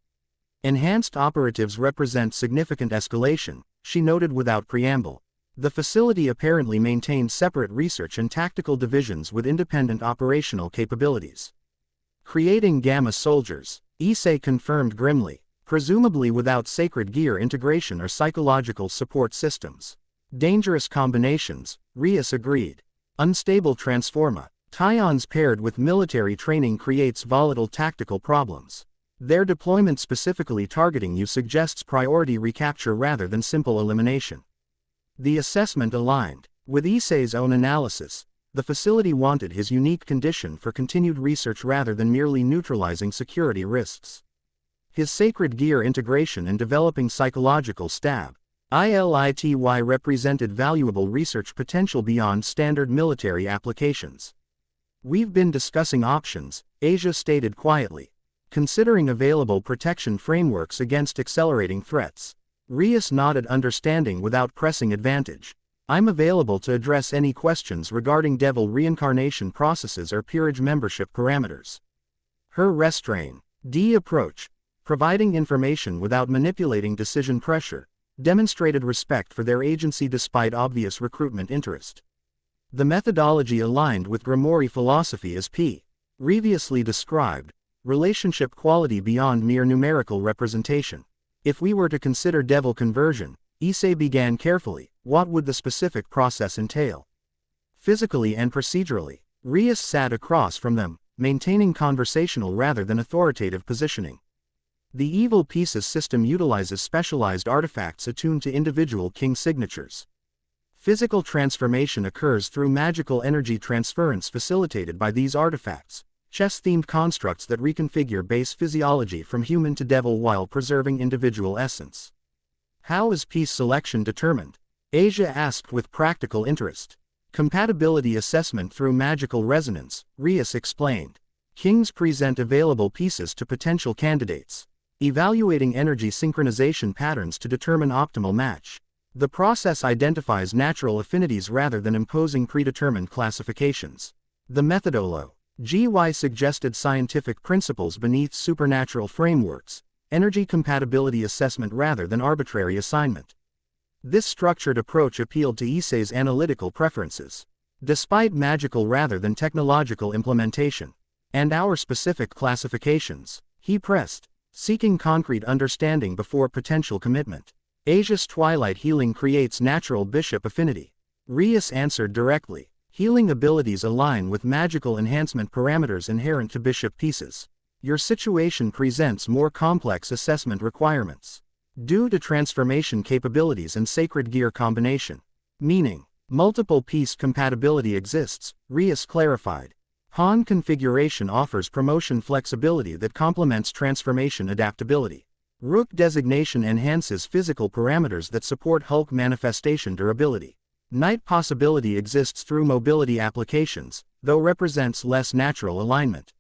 [SPEAKER 1] Enhanced operatives represent significant escalation, she noted without preamble. The facility apparently maintained separate research and tactical divisions with independent operational capabilities. Creating Gamma soldiers, Issei confirmed grimly, presumably without sacred gear integration or psychological support systems. Dangerous combinations, Rias agreed. Unstable transforma. Tions paired with military training creates volatile tactical problems. Their deployment specifically targeting you suggests priority recapture rather than simple elimination. The assessment aligned with Issei's own analysis. The facility wanted his unique condition for continued research rather than merely neutralizing security risks. His sacred gear integration and developing psychological stab ILITY represented valuable research potential beyond standard military applications. We've been discussing options, Asia stated quietly. Considering available protection frameworks against accelerating threats. Rias nodded understanding without pressing advantage. I'm available to address any questions regarding devil reincarnation processes or peerage membership parameters. Her restrain D approach, providing information without manipulating decision pressure, demonstrated respect for their agency despite obvious recruitment interest. The methodology aligned with Grimoire philosophy as previously described, relationship quality beyond mere numerical representation. If we were to consider devil conversion, Issei began carefully, what would the specific process entail? Physically and procedurally, Rias sat across from them, maintaining conversational rather than authoritative positioning. The Evil Pieces system utilizes specialized artifacts attuned to individual king signatures. Physical transformation occurs through magical energy transference facilitated by these artifacts, chess-themed constructs that reconfigure base physiology from human to devil while preserving individual essence. How is piece selection determined? Asia asked with practical interest. Compatibility assessment through magical resonance, Rias explained. Kings present available pieces to potential candidates, evaluating energy synchronization patterns to determine optimal match. The process identifies natural affinities rather than imposing predetermined classifications. The methodology suggested scientific principles beneath supernatural frameworks, energy compatibility assessment rather than arbitrary assignment. This structured approach appealed to Issei's analytical preferences. Despite magical rather than technological implementation, and our specific classifications, he pressed, seeking concrete understanding before potential commitment. Asia's twilight healing creates natural bishop affinity. Rias answered directly. Healing abilities align with magical enhancement parameters inherent to bishop pieces. Your situation presents more complex assessment requirements. Due to transformation capabilities and sacred gear combination. Meaning, multiple piece compatibility exists, Rias clarified. Pawn configuration offers promotion flexibility that complements transformation adaptability. Rook designation enhances physical parameters that support Hulk manifestation durability. Knight possibility exists through mobility applications, though represents less natural alignment.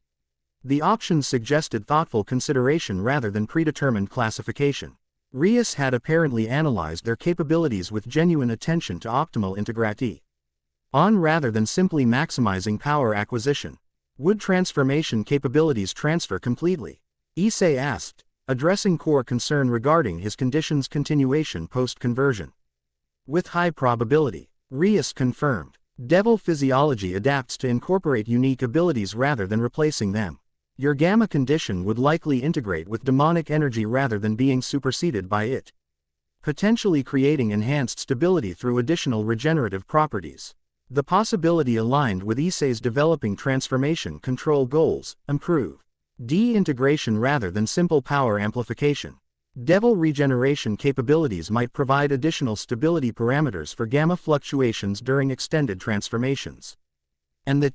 [SPEAKER 1] The options suggested thoughtful consideration rather than predetermined classification. Rias had apparently analyzed their capabilities with genuine attention to optimal integrity. On rather than simply maximizing power acquisition. Would transformation capabilities transfer completely? Issei asked, addressing core concern regarding his condition's continuation post-conversion. With high probability, Rias confirmed. Devil physiology adapts to incorporate unique abilities rather than replacing them. Your gamma condition would likely integrate with demonic energy rather than being superseded by it, potentially creating enhanced stability through additional regenerative properties. The possibility aligned with Issei's developing transformation control goals, improve de-integration rather than simple power amplification. Devil regeneration capabilities might provide additional stability parameters for gamma fluctuations during extended transformations. And the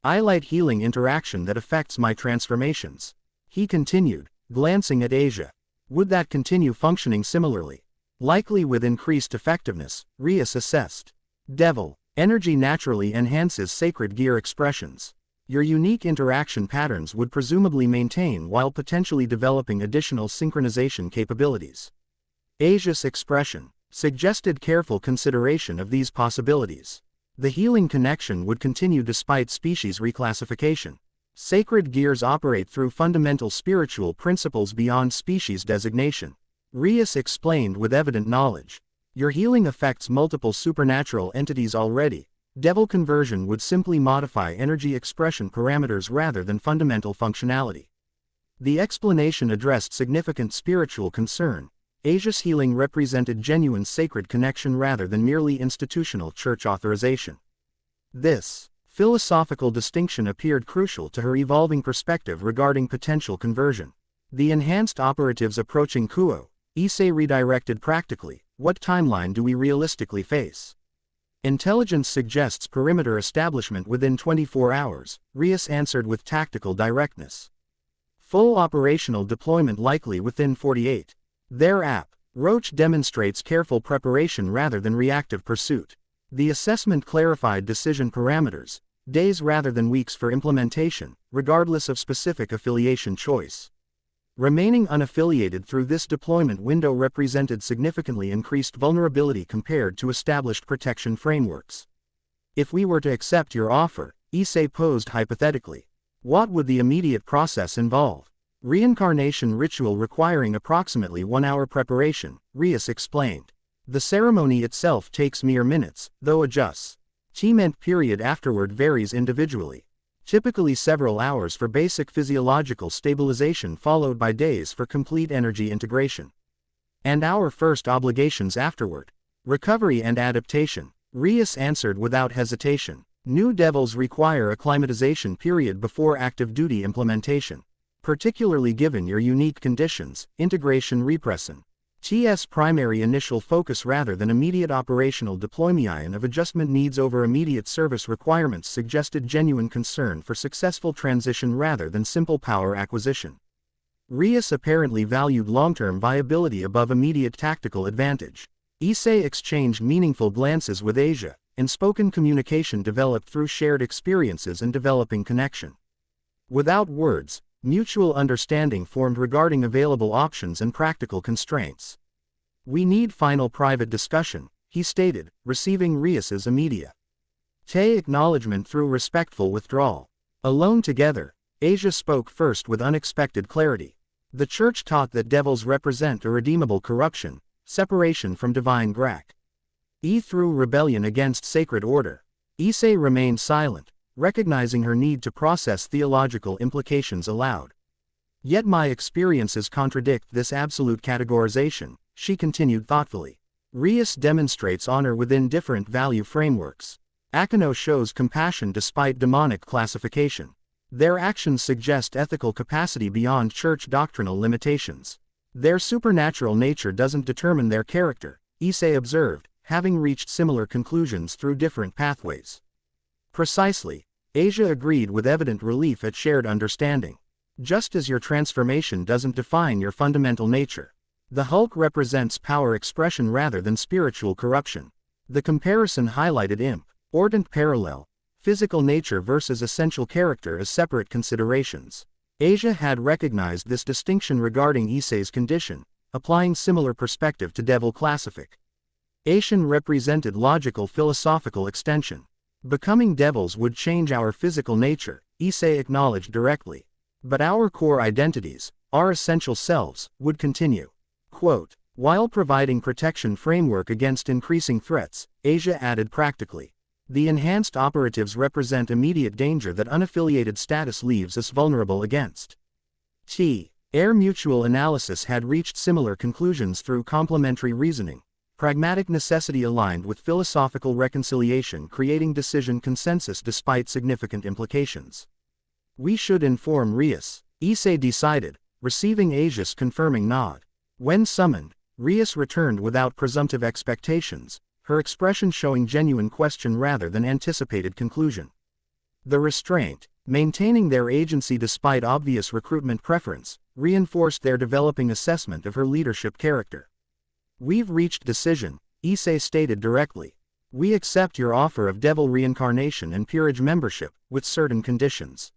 [SPEAKER 1] I light healing interaction that affects my transformations. He continued, glancing at Asia. Would that continue functioning similarly? Likely with increased effectiveness, Rias assessed. Devil energy naturally enhances sacred gear expressions. Your unique interaction patterns would presumably maintain while potentially developing additional synchronization capabilities. Asia's expression suggested careful consideration of these possibilities. The healing connection would continue despite species reclassification. Sacred gears operate through fundamental spiritual principles beyond species designation. Rias explained with evident knowledge. Your healing affects multiple supernatural entities already. Devil conversion would simply modify energy expression parameters rather than fundamental functionality. The explanation addressed significant spiritual concern. Asia's healing represented genuine sacred connection rather than merely institutional church authorization. This philosophical distinction appeared crucial to her evolving perspective regarding potential conversion. The enhanced operatives approaching Kuo, Issei redirected practically. What timeline do we realistically face? Intelligence suggests perimeter establishment within 24 hours, Rias answered with tactical directness. Full operational deployment likely within 48. Their app, Roach demonstrates careful preparation rather than reactive pursuit. The assessment clarified decision parameters, days rather than weeks for implementation, regardless of specific affiliation choice. Remaining unaffiliated through this deployment window represented significantly increased vulnerability compared to established protection frameworks. If we were to accept your offer, Issei posed hypothetically, what would the immediate process involve? Reincarnation ritual requiring approximately 1 hour preparation, Rias explained. The ceremony itself takes mere minutes, though adjusts. Meant period afterward varies individually. Typically several hours for basic physiological stabilization followed by days for complete energy integration. And our first obligations afterward. Recovery and adaptation, Rias answered without hesitation. New devils require acclimatization period before active duty implementation. Particularly given your unique conditions, integration repression. TS primary initial focus rather than immediate operational deployment of adjustment needs over immediate service requirements suggested genuine concern for successful transition rather than simple power acquisition. Rias apparently valued long-term viability above immediate tactical advantage. Issei exchanged meaningful glances with Asia, and spoken communication developed through shared experiences and developing connection. Without words, mutual understanding formed regarding available options and practical constraints. We need final private discussion, he stated, receiving Rias's immediate acknowledgement through respectful withdrawal. Alone together, Asia spoke first with unexpected clarity. The church taught that devils represent irredeemable corruption, separation from divine grace. Through rebellion against sacred order. Issei remained silent, recognizing her need to process theological implications aloud. Yet my experiences contradict this absolute categorization, she continued thoughtfully. Rias demonstrates honor within different value frameworks. Akino shows compassion despite demonic classification. Their actions suggest ethical capacity beyond church doctrinal limitations. Their supernatural nature doesn't determine their character, Issei observed, having reached similar conclusions through different pathways. Precisely. Asia agreed with evident relief at shared understanding. Just as your transformation doesn't define your fundamental nature. The Hulk represents power expression rather than spiritual corruption. The comparison highlighted important parallel, physical nature versus essential character as separate considerations. Asia had recognized this distinction regarding Issei's condition, applying similar perspective to devil classific. Asian represented logical philosophical extension. Becoming devils would change our physical nature, Issei acknowledged directly. But our core identities, our essential selves, would continue. Quote, while providing protection framework against increasing threats, Asia added practically. The enhanced operatives represent immediate danger that unaffiliated status leaves us vulnerable against. Air mutual analysis had reached similar conclusions through complementary reasoning, pragmatic necessity aligned with philosophical reconciliation, creating decision consensus despite significant implications. We should inform Rias, Issei decided, receiving Asia's confirming nod. When summoned, Rias returned without presumptive expectations, her expression showing genuine question rather than anticipated conclusion. The restraint, maintaining their agency despite obvious recruitment preference, reinforced their developing assessment of her leadership character. We've reached decision, Issei stated directly. We accept your offer of devil reincarnation and peerage membership, with certain conditions.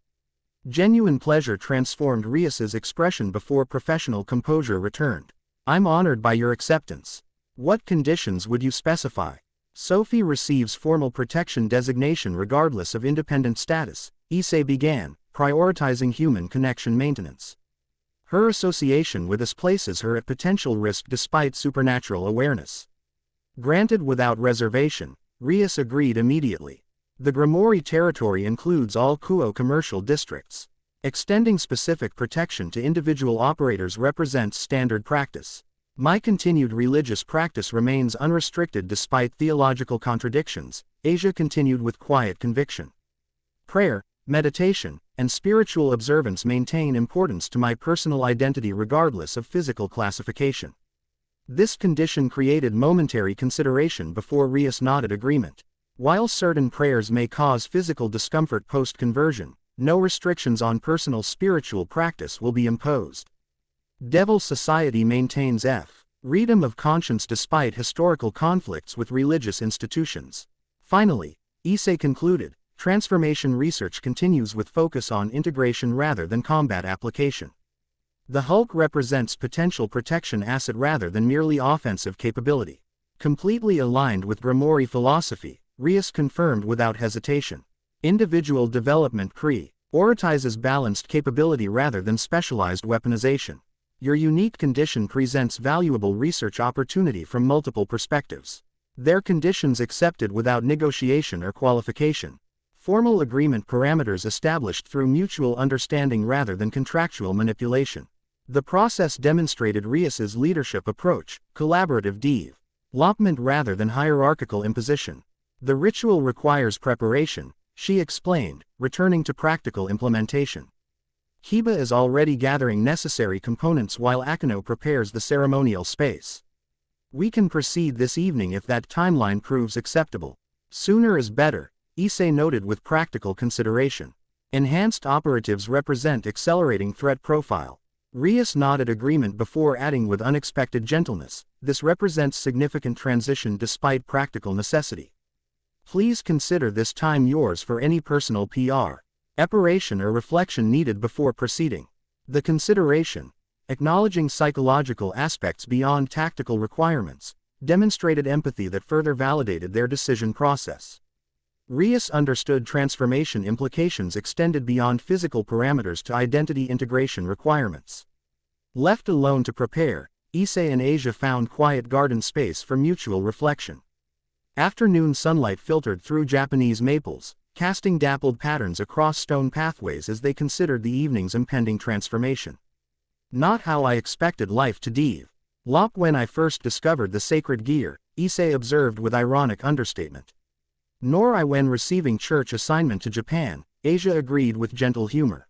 [SPEAKER 1] Genuine pleasure transformed Rias's expression before professional composure returned. I'm honored by your acceptance. What conditions would you specify? Sophie receives formal protection designation regardless of independent status, Issei began, prioritizing human connection maintenance. Her association with us places her at potential risk despite supernatural awareness. Granted without reservation, Rias agreed immediately. The Grimoire territory includes all Kuo commercial districts. Extending specific protection to individual operators represents standard practice. My continued religious practice remains unrestricted despite theological contradictions, Asia continued with quiet conviction. Prayer, meditation, and spiritual observance maintain importance to my personal identity regardless of physical classification. This condition created momentary consideration before Rias nodded agreement. While certain prayers may cause physical discomfort post-conversion, no restrictions on personal spiritual practice will be imposed. Devil Society maintains freedom of conscience despite historical conflicts with religious institutions. Finally, Issei concluded, transformation research continues with focus on integration rather than combat application. The Hulk represents potential protection asset rather than merely offensive capability. Completely aligned with Grimoire philosophy, Rias confirmed without hesitation. Individual development prioritizes balanced capability rather than specialized weaponization. Your unique condition presents valuable research opportunity from multiple perspectives. Their conditions accepted without negotiation or qualification. Formal agreement parameters established through mutual understanding rather than contractual manipulation. The process demonstrated Rias's leadership approach, collaborative development rather than hierarchical imposition. The ritual requires preparation, she explained, returning to practical implementation. Kiba is already gathering necessary components while Akeno prepares the ceremonial space. We can proceed this evening if that timeline proves acceptable. Sooner is better, Issei noted with practical consideration. Enhanced operatives represent accelerating threat profile. Rias nodded agreement before adding with unexpected gentleness, this represents significant transition despite practical necessity. Please consider this time yours for any personal preparation or reflection needed before proceeding. The consideration, acknowledging psychological aspects beyond tactical requirements, demonstrated empathy that further validated their decision process. Rias understood transformation implications extended beyond physical parameters to identity integration requirements. Left alone to prepare, Issei and Asia found quiet garden space for mutual reflection. Afternoon sunlight filtered through Japanese maples, casting dappled patterns across stone pathways as they considered the evening's impending transformation. Not how I expected life to develop when I first discovered the sacred gear, Issei observed with ironic understatement. Nor I when receiving church assignment to Japan, Asia agreed with gentle humor.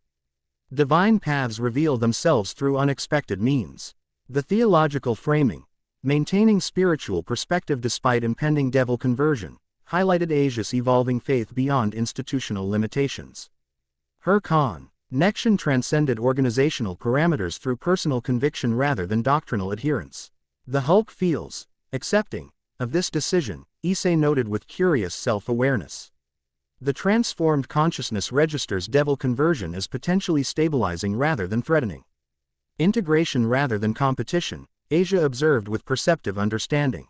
[SPEAKER 1] Divine paths reveal themselves through unexpected means. The theological framing, maintaining spiritual perspective despite impending devil conversion, highlighted Asia's evolving faith beyond institutional limitations. Her connection transcended organizational parameters through personal conviction rather than doctrinal adherence. The Hulk feels accepting of this decision, Issei noted with curious self-awareness. The transformed consciousness registers devil conversion as potentially stabilizing rather than threatening. Integration rather than competition, Asia observed with perceptive understanding.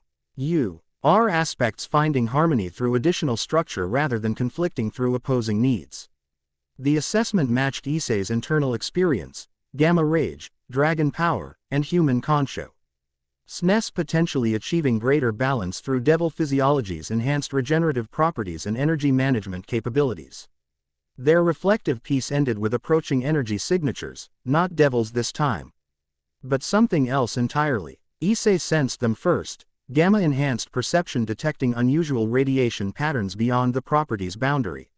[SPEAKER 1] Are aspects finding harmony through additional structure rather than conflicting through opposing needs. The assessment matched Issei's internal experience, gamma rage, dragon power, and human conscio. SNES potentially achieving greater balance through devil physiology's enhanced regenerative properties and energy management capabilities. Their reflective piece ended with approaching energy signatures, not devils this time, but something else entirely. Issei sensed them first, gamma-enhanced perception detecting unusual radiation patterns beyond the property's boundary.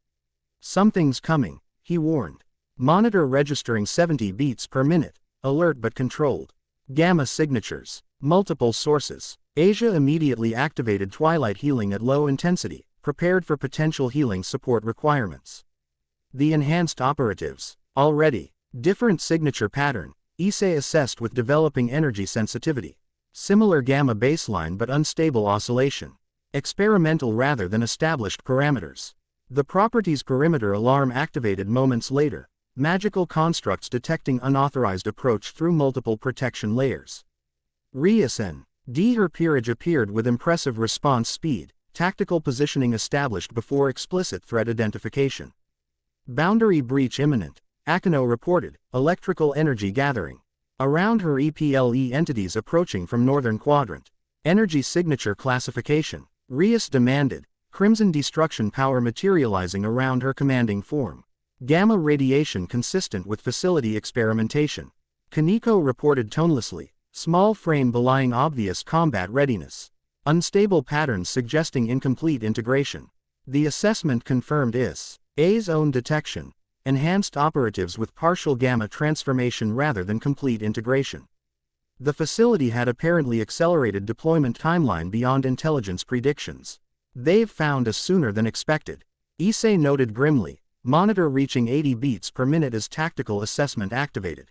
[SPEAKER 1] Something's coming, he warned. Monitor registering 70 beats per minute, alert but controlled. Gamma signatures. Multiple sources. Asia immediately activated Twilight healing at low intensity, prepared for potential healing support requirements. The enhanced operatives. Already. Different signature pattern. Issei assessed with developing energy sensitivity. Similar gamma baseline but unstable oscillation. Experimental rather than established parameters. The property's perimeter alarm activated moments later. Magical constructs detecting unauthorized approach through multiple protection layers. Issei. Her peerage appeared with impressive response speed, tactical positioning established before explicit threat identification. Boundary breach imminent, Akino reported, electrical energy gathering. Around her EPLE entities approaching from northern quadrant. Energy signature classification. Rias demanded, crimson destruction power materializing around her commanding form. Gamma radiation consistent with facility experimentation. Kaneko reported tonelessly, small frame belying obvious combat readiness. Unstable patterns suggesting incomplete integration. The assessment confirmed Issei's own detection. Enhanced operatives with partial gamma transformation rather than complete integration. The facility had apparently accelerated deployment timeline beyond intelligence predictions. They've found us sooner than expected. Issei noted grimly, monitor reaching 80 beats per minute as tactical assessment activated.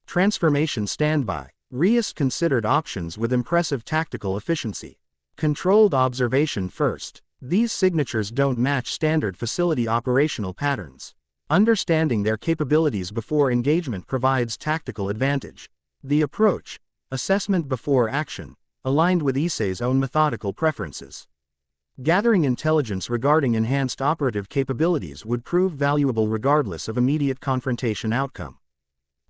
[SPEAKER 1] Transformation standby. Rias considered options with impressive tactical efficiency. Controlled observation first. These signatures don't match standard facility operational patterns. Understanding their capabilities before engagement provides tactical advantage. The approach, assessment before action, aligned with Issei's own methodical preferences. Gathering intelligence regarding enhanced operative capabilities would prove valuable regardless of immediate confrontation outcome.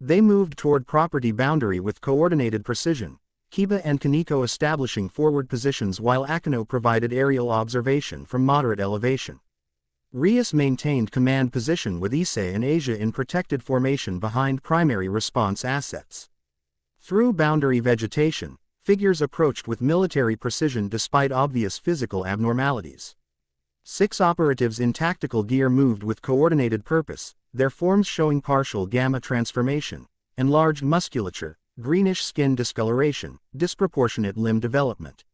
[SPEAKER 1] They moved toward property boundary with coordinated precision, Kiba and Kaneko establishing forward positions while Akino provided aerial observation from moderate elevation. Rias maintained command position with Issei and Asia in protected formation behind primary response assets. Through boundary vegetation, figures approached with military precision despite obvious physical abnormalities. 6 operatives in tactical gear moved with coordinated purpose, their forms showing partial gamma transformation, enlarged musculature, greenish skin discoloration, disproportionate limb development.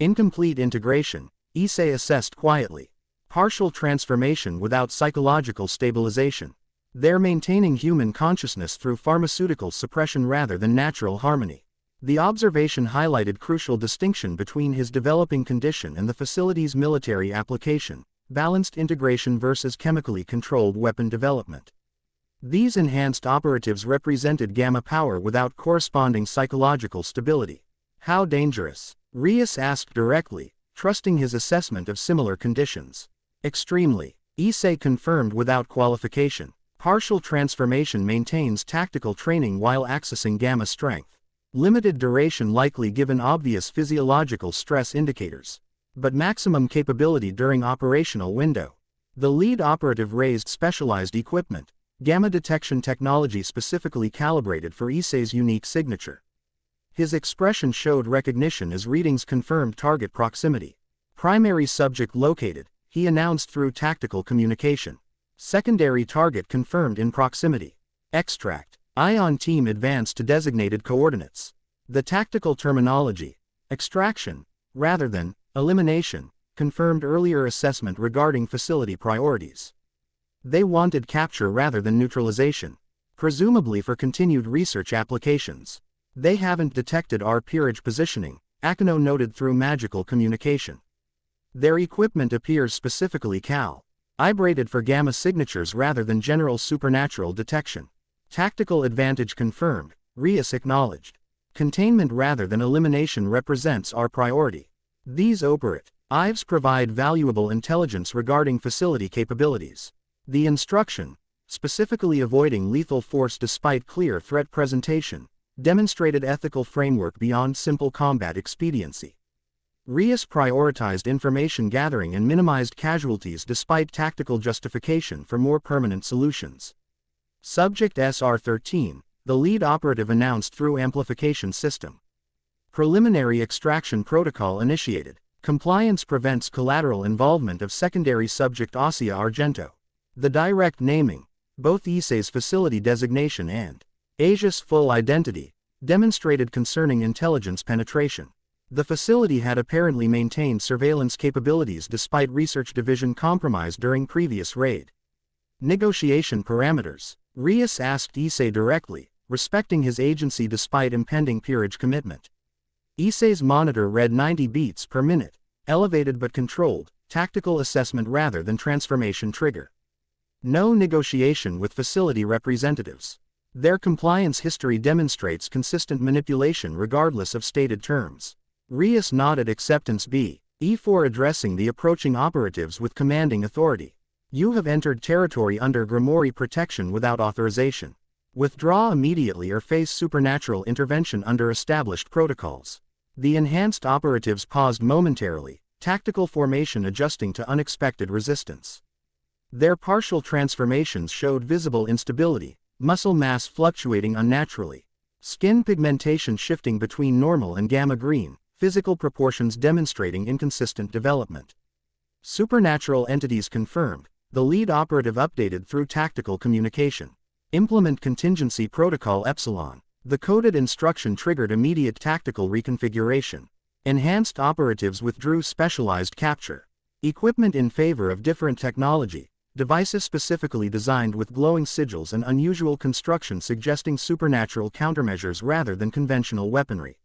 [SPEAKER 1] Incomplete integration, Issei assessed quietly. Partial transformation without psychological stabilization. They're maintaining human consciousness through pharmaceutical suppression rather than natural harmony. The observation highlighted crucial distinction between his developing condition and the facility's military application, balanced integration versus chemically controlled weapon development. These enhanced operatives represented gamma power without corresponding psychological stability. How dangerous? Rias asked directly, trusting his assessment of similar conditions. Extremely. Issei confirmed without qualification. Partial transformation maintains tactical training while accessing gamma strength. Limited duration likely given obvious physiological stress indicators. But maximum capability during operational window. The lead operative raised specialized equipment, gamma detection technology specifically calibrated for Issei's unique signature. His expression showed recognition as readings confirmed target proximity. Primary subject located, he announced through tactical communication. Secondary target confirmed in proximity. Extract. Ion team advanced to designated coordinates. The tactical terminology, extraction, rather than elimination, confirmed earlier assessment regarding facility priorities. They wanted capture rather than neutralization, presumably for continued research applications. They haven't detected our peerage positioning, Akino noted through magical communication. Their equipment appears specifically calibrated for gamma signatures rather than general supernatural detection. Tactical advantage confirmed, Rias acknowledged. Containment rather than elimination represents our priority. These operatives provide valuable intelligence regarding facility capabilities. The instruction, specifically avoiding lethal force despite clear threat presentation, demonstrated ethical framework beyond simple combat expediency. Rios prioritized information gathering and minimized casualties despite tactical justification for more permanent solutions. Subject SR-13, the lead operative announced through amplification system. Preliminary extraction protocol initiated. Compliance prevents collateral involvement of secondary subject Issei Argento. The direct naming, both Issei's facility designation and Asia's full identity, demonstrated concerning intelligence penetration. The facility had apparently maintained surveillance capabilities despite research division compromise during previous raid. Negotiation parameters. Rios asked Issei directly, respecting his agency despite impending peerage commitment. Issei's monitor read 90 beats per minute, elevated but controlled, tactical assessment rather than transformation trigger. No negotiation with facility representatives. Their compliance history demonstrates consistent manipulation regardless of stated terms. Rios nodded acceptance E4 addressing the approaching operatives with commanding authority. You have entered territory under Grimoire protection without authorization. Withdraw immediately or face supernatural intervention under established protocols. The enhanced operatives paused momentarily, tactical formation adjusting to unexpected resistance. Their partial transformations showed visible instability, muscle mass fluctuating unnaturally, skin pigmentation shifting between normal and gamma green, physical proportions demonstrating inconsistent development. Supernatural entities confirmed, the lead operative updated through tactical communication. Implement contingency protocol Epsilon. The coded instruction triggered immediate tactical reconfiguration. Enhanced operatives withdrew specialized capture. Equipment in favor of different technology. Devices specifically designed with glowing sigils and unusual construction suggesting supernatural countermeasures rather than conventional weaponry.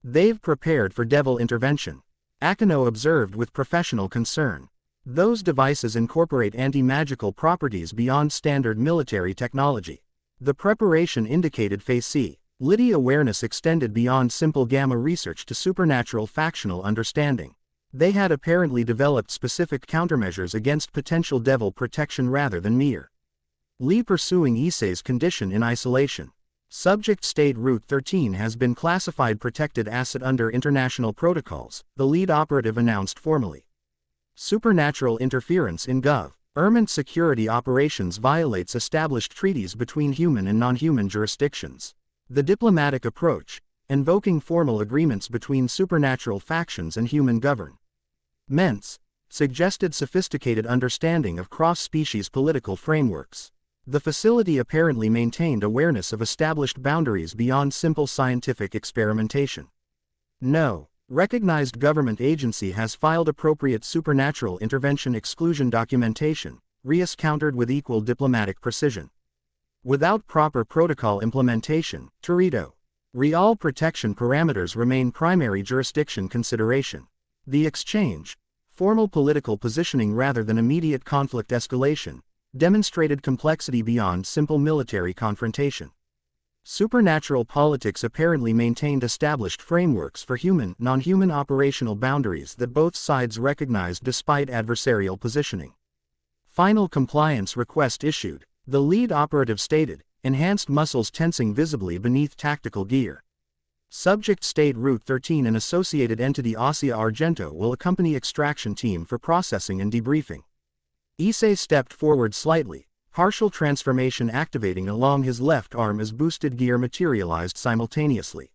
[SPEAKER 1] They've prepared for devil intervention. Akino observed with professional concern. Those devices incorporate anti-magical properties beyond standard military technology. The preparation indicated Facey. Liddy awareness extended beyond simple gamma research to supernatural factional understanding. They had apparently developed specific countermeasures against potential devil protection rather than mere Li pursuing Issei's condition in isolation. Subject State Route 13 has been classified protected asset under international protocols, the lead operative announced formally. Supernatural interference in Gov. Ermant security operations violates established treaties between human and non-human jurisdictions. The diplomatic approach, invoking formal agreements between supernatural factions and human governments, suggested sophisticated understanding of cross-species political frameworks. The facility apparently maintained awareness of established boundaries beyond simple scientific experimentation. No recognized government agency has filed appropriate supernatural intervention exclusion documentation, Rios countered with equal diplomatic precision. Without proper protocol implementation, Torito. Real protection parameters remain primary jurisdiction consideration. The exchange, formal political positioning rather than immediate conflict escalation, demonstrated complexity beyond simple military confrontation. Supernatural politics apparently maintained established frameworks for human, non-human operational boundaries that both sides recognized despite adversarial positioning. Final compliance request issued, the lead operative stated, enhanced muscles tensing visibly beneath tactical gear. Subject State Route 13 and associated entity Issei Argento will accompany extraction team for processing and debriefing. Issei stepped forward slightly, partial transformation activating along his left arm as boosted gear materialized simultaneously.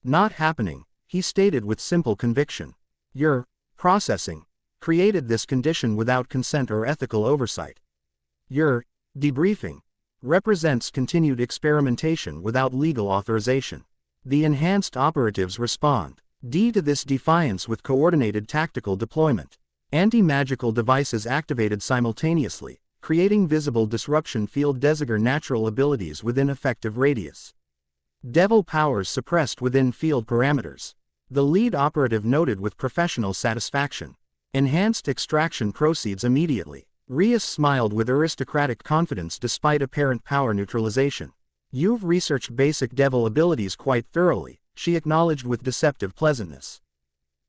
[SPEAKER 1] Not happening, he stated with simple conviction. Your processing created this condition without consent or ethical oversight. Your debriefing represents continued experimentation without legal authorization. The enhanced operatives respond to this defiance with coordinated tactical deployment. Anti-magical devices activated simultaneously, creating visible disruption field designer natural abilities within effective radius. Devil powers suppressed within field parameters. The lead operative noted with professional satisfaction. Enhanced extraction proceeds immediately. Rios smiled with aristocratic confidence despite apparent power neutralization. You've researched basic devil abilities quite thoroughly, she acknowledged with deceptive pleasantness.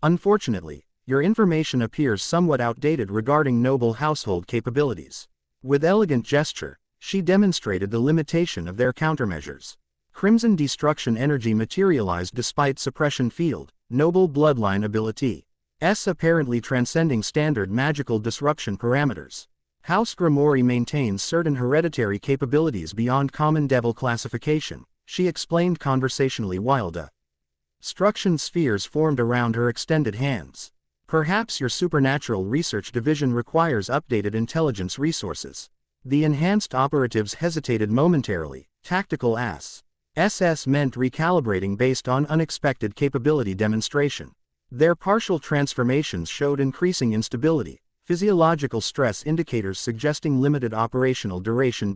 [SPEAKER 1] Unfortunately, your information appears somewhat outdated regarding noble household capabilities. With elegant gesture, she demonstrated the limitation of their countermeasures. Crimson Destruction Energy materialized despite Suppression Field, Noble Bloodline ability. Apparently transcending standard magical disruption parameters. House Grimoire maintains certain hereditary capabilities beyond common devil classification, she explained conversationally while destruction spheres formed around her extended hands. Perhaps your supernatural research division requires updated intelligence resources. The enhanced operatives hesitated momentarily. Tactical SS meant recalibrating based on unexpected capability demonstration. Their partial transformations showed increasing instability, physiological stress indicators suggesting limited operational duration.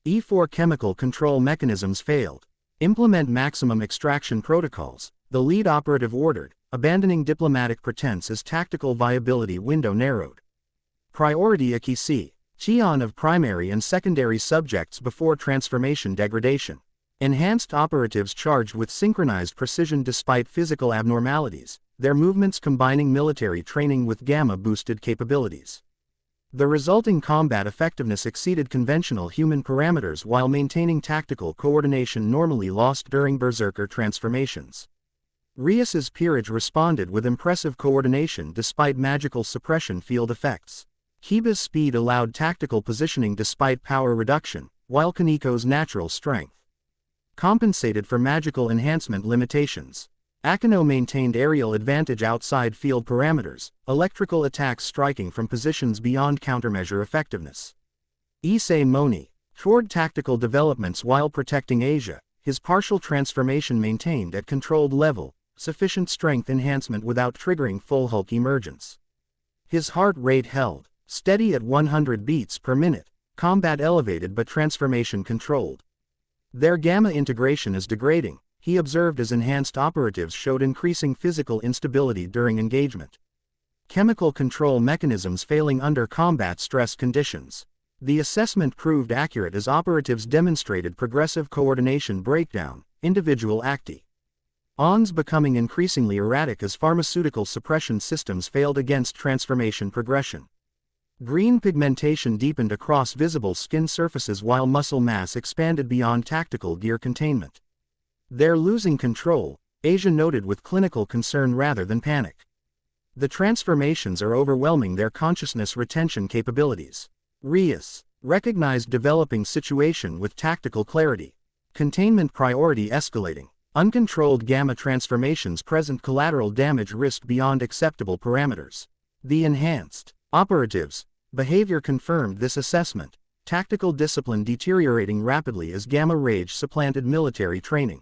[SPEAKER 1] E4 chemical control mechanisms failed. Implement maximum extraction protocols, the lead operative ordered, abandoning diplomatic pretense as tactical viability window narrowed. Priority Issei. Cheon of primary and secondary subjects before transformation degradation. Enhanced operatives charged with synchronized precision despite physical abnormalities, their movements combining military training with gamma-boosted capabilities. The resulting combat effectiveness exceeded conventional human parameters while maintaining tactical coordination normally lost during berserker transformations. Rias's peerage responded with impressive coordination despite magical suppression field effects. Kiba's speed allowed tactical positioning despite power reduction, while Kaniko's natural strength compensated for magical enhancement limitations. Akino maintained aerial advantage outside field parameters, electrical attacks striking from positions beyond countermeasure effectiveness. Issei Moni toured tactical developments while protecting Asia, his partial transformation maintained at controlled level, sufficient strength enhancement without triggering full Hulk emergence. His heart rate held steady at 100 beats per minute, combat elevated but transformation controlled. Their gamma integration is degrading, he observed as enhanced operatives showed increasing physical instability during engagement. Chemical control mechanisms failing under combat stress conditions. The assessment proved accurate as operatives demonstrated progressive coordination breakdown, individual acti-ons becoming increasingly erratic as pharmaceutical suppression systems failed against transformation progression. Green pigmentation deepened across visible skin surfaces while muscle mass expanded beyond tactical gear containment. They're losing control, Asia noted with clinical concern rather than panic. The transformations are overwhelming their consciousness retention capabilities. Rias recognized developing situation with tactical clarity. Containment priority escalating. Uncontrolled gamma transformations present collateral damage risk beyond acceptable parameters. The enhanced operatives behavior confirmed this assessment. Tactical discipline deteriorating rapidly as gamma rage supplanted military training.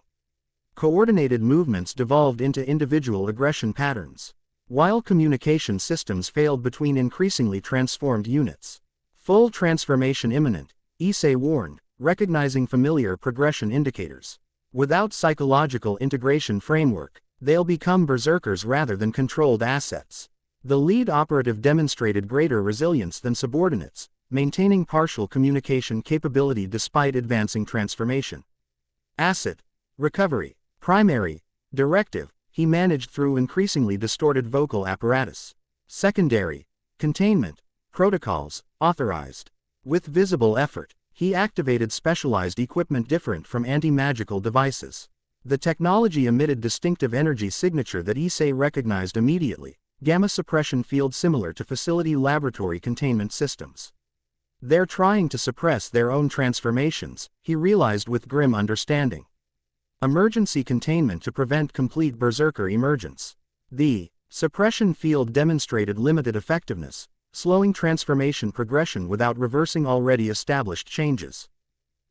[SPEAKER 1] Coordinated movements devolved into individual aggression patterns. While communication systems failed between increasingly transformed units. Full transformation imminent, Issei warned, recognizing familiar progression indicators. Without psychological integration framework, they'll become berserkers rather than controlled assets. The lead operative demonstrated greater resilience than subordinates, maintaining partial communication capability despite advancing transformation. Asset recovery. Primary directive, he managed through increasingly distorted vocal apparatus. Secondary containment protocols, authorized. With visible effort, he activated specialized equipment different from anti-magical devices. The technology emitted distinctive energy signature that Issei recognized immediately, gamma suppression field similar to facility laboratory containment systems. They're trying to suppress their own transformations, he realized with grim understanding. Emergency containment to prevent complete berserker emergence. The suppression field demonstrated limited effectiveness, slowing transformation progression without reversing already established changes.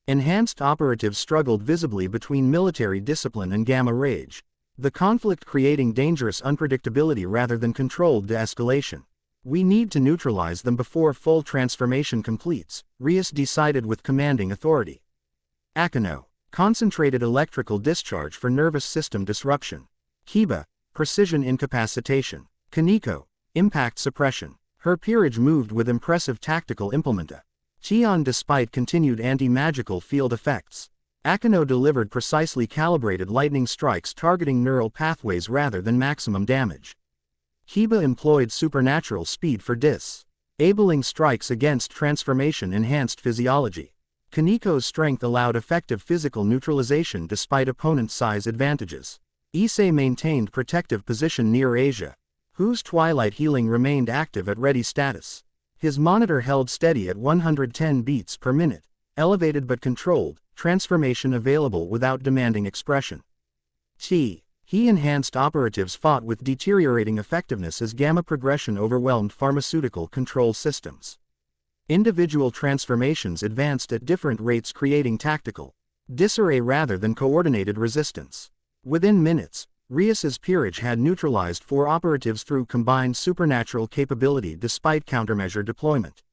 [SPEAKER 1] Enhanced operatives struggled visibly between military discipline and gamma rage. The conflict creating dangerous unpredictability rather than controlled de-escalation. We need to neutralize them before full transformation completes, Rias decided with commanding authority. Akino, concentrated electrical discharge for nervous system disruption. Kiba, precision incapacitation. Kaniko, impact suppression. Her peerage moved with impressive tactical implementa. Cheon despite continued anti-magical field effects. Akino delivered precisely calibrated lightning strikes targeting neural pathways rather than maximum damage. Kiba employed supernatural speed for disabling strikes against transformation-enhanced physiology. Kaniko's strength allowed effective physical neutralization despite opponent's size advantages. Issei maintained protective position near Asia, whose twilight healing remained active at ready status. His monitor held steady at 110 beats per minute, elevated but controlled, transformation available without demanding expression. He enhanced operatives fought with deteriorating effectiveness as gamma progression overwhelmed pharmaceutical control systems. Individual transformations advanced at different rates, creating tactical disarray rather than coordinated resistance. Within minutes, Rias's peerage had neutralized 4 operatives through combined supernatural capability despite countermeasure deployment.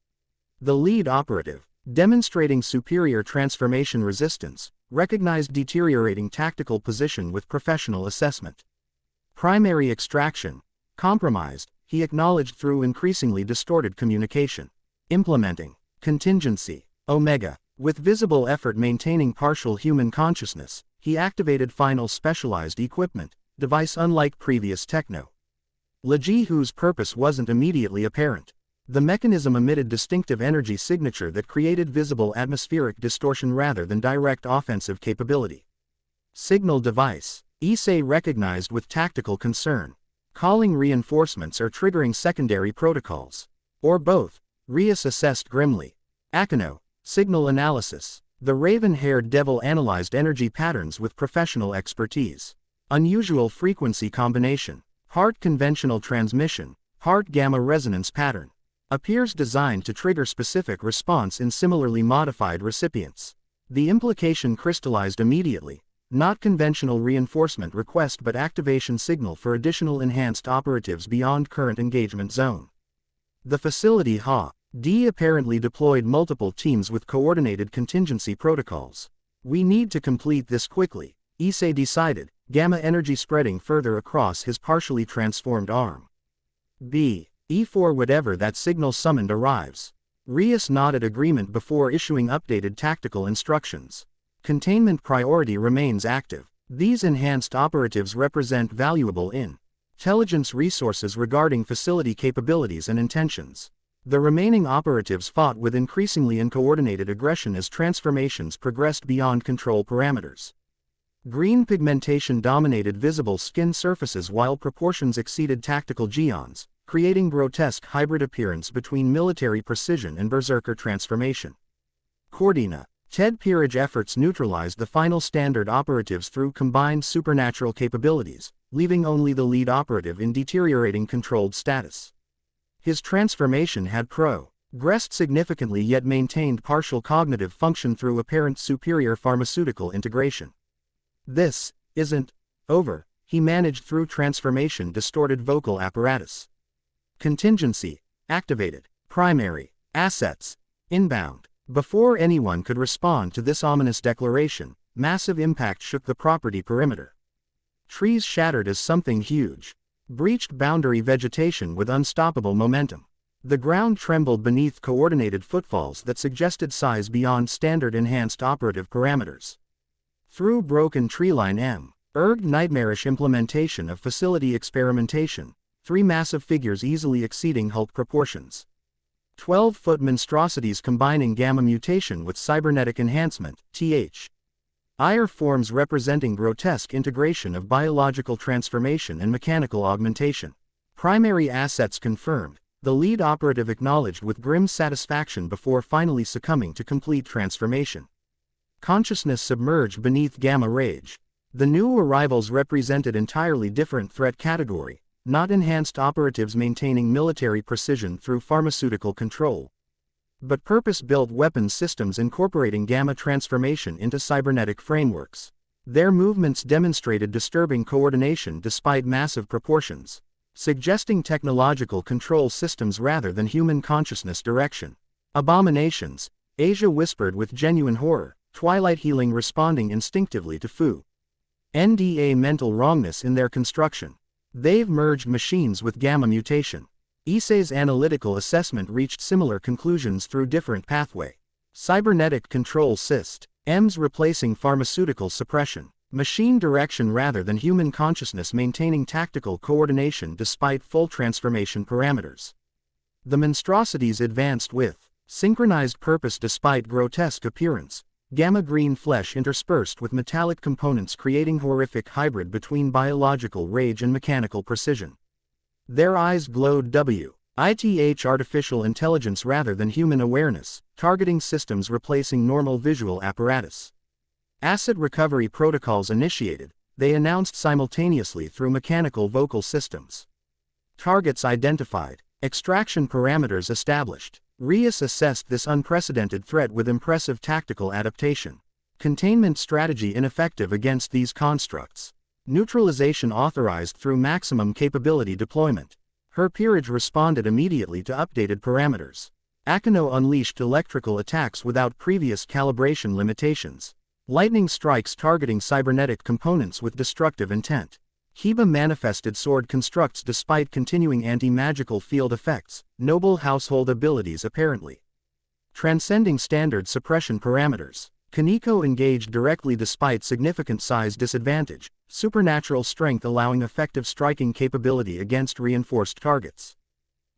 [SPEAKER 1] The lead operative, demonstrating superior transformation resistance, recognized deteriorating tactical position with professional assessment. Primary extraction compromised, he acknowledged through increasingly distorted communication. Implementing contingency Omega. With visible effort maintaining partial human consciousness, he activated final specialized equipment, device unlike previous techno. Leji, whose purpose wasn't immediately apparent. The mechanism emitted distinctive energy signature that created visible atmospheric distortion rather than direct offensive capability. Signal device. Issei recognized with tactical concern. Calling reinforcements or triggering secondary protocols. Or both, Rias assessed grimly. Akano. Signal analysis. The raven-haired devil analyzed energy patterns with professional expertise. Unusual frequency combination. Heart conventional transmission. Heart gamma resonance pattern. Appears designed to trigger specific response in similarly modified recipients. The implication crystallized immediately. Not conventional reinforcement request but activation signal for additional enhanced operatives beyond current engagement zone. The facility D apparently deployed multiple teams with coordinated contingency protocols. We need to complete this quickly, Issei decided, gamma energy spreading further across his partially transformed arm. E4 whatever that signal summoned arrives. Rias nodded agreement before issuing updated tactical instructions. Containment priority remains active. These enhanced operatives represent valuable intelligence resources regarding facility capabilities and intentions. The remaining operatives fought with increasingly uncoordinated aggression as transformations progressed beyond control parameters. Green pigmentation dominated visible skin surfaces while proportions exceeded tactical geons, creating grotesque hybrid appearance between military precision and berserker transformation. Cordina. Ted peerage efforts neutralized the final standard operatives through combined supernatural capabilities, leaving only the lead operative in deteriorating controlled status. His transformation had progressed significantly yet maintained partial cognitive function through apparent superior pharmaceutical integration. This isn't over, he managed through transformation distorted vocal apparatus. Contingency activated. Primary assets inbound. Before anyone could respond to this ominous declaration, massive impact shook the property perimeter. Trees shattered as something huge breached boundary vegetation with unstoppable momentum. The ground trembled beneath coordinated footfalls that suggested size beyond standard enhanced operative parameters. Through broken treeline urged nightmarish implementation of facility experimentation, 3 massive figures easily exceeding Hulk proportions. 12-foot monstrosities combining gamma mutation with cybernetic enhancement, IR forms representing grotesque integration of biological transformation and mechanical augmentation. Primary assets confirmed, the lead operative acknowledged with grim satisfaction before finally succumbing to complete transformation. Consciousness submerged beneath gamma rage. The new arrivals represented entirely different threat category, not enhanced operatives maintaining military precision through pharmaceutical control, but purpose-built weapons systems incorporating gamma transformation into cybernetic frameworks. Their movements demonstrated disturbing coordination despite massive proportions, suggesting technological control systems rather than human consciousness direction. Abominations, Asia whispered with genuine horror, twilight healing responding instinctively to NDA mental wrongness in their construction. They've merged machines with gamma mutation. Issei's analytical assessment reached similar conclusions through different pathway. Cybernetic control systems replacing pharmaceutical suppression. Machine direction rather than human consciousness maintaining tactical coordination despite full transformation parameters. The monstrosities advanced with Synchronized purpose despite grotesque appearance. Gamma-green flesh interspersed with metallic components creating horrific hybrid between biological rage and mechanical precision. Their eyes glowed WITH artificial intelligence rather than human awareness, targeting systems replacing normal visual apparatus. Asset recovery protocols initiated, they announced simultaneously through mechanical vocal systems. Targets identified, extraction parameters established. Rias assessed this unprecedented threat with impressive tactical adaptation. Containment strategy ineffective against these constructs. Neutralization authorized through maximum capability deployment. Her peerage responded immediately to updated parameters. Akino unleashed electrical attacks without previous calibration limitations. Lightning strikes targeting cybernetic components with destructive intent. Kiba manifested sword constructs despite continuing anti-magical field effects, noble household abilities apparently. Transcending standard suppression parameters. Kaneko engaged directly despite significant size disadvantage, supernatural strength allowing effective striking capability against reinforced targets.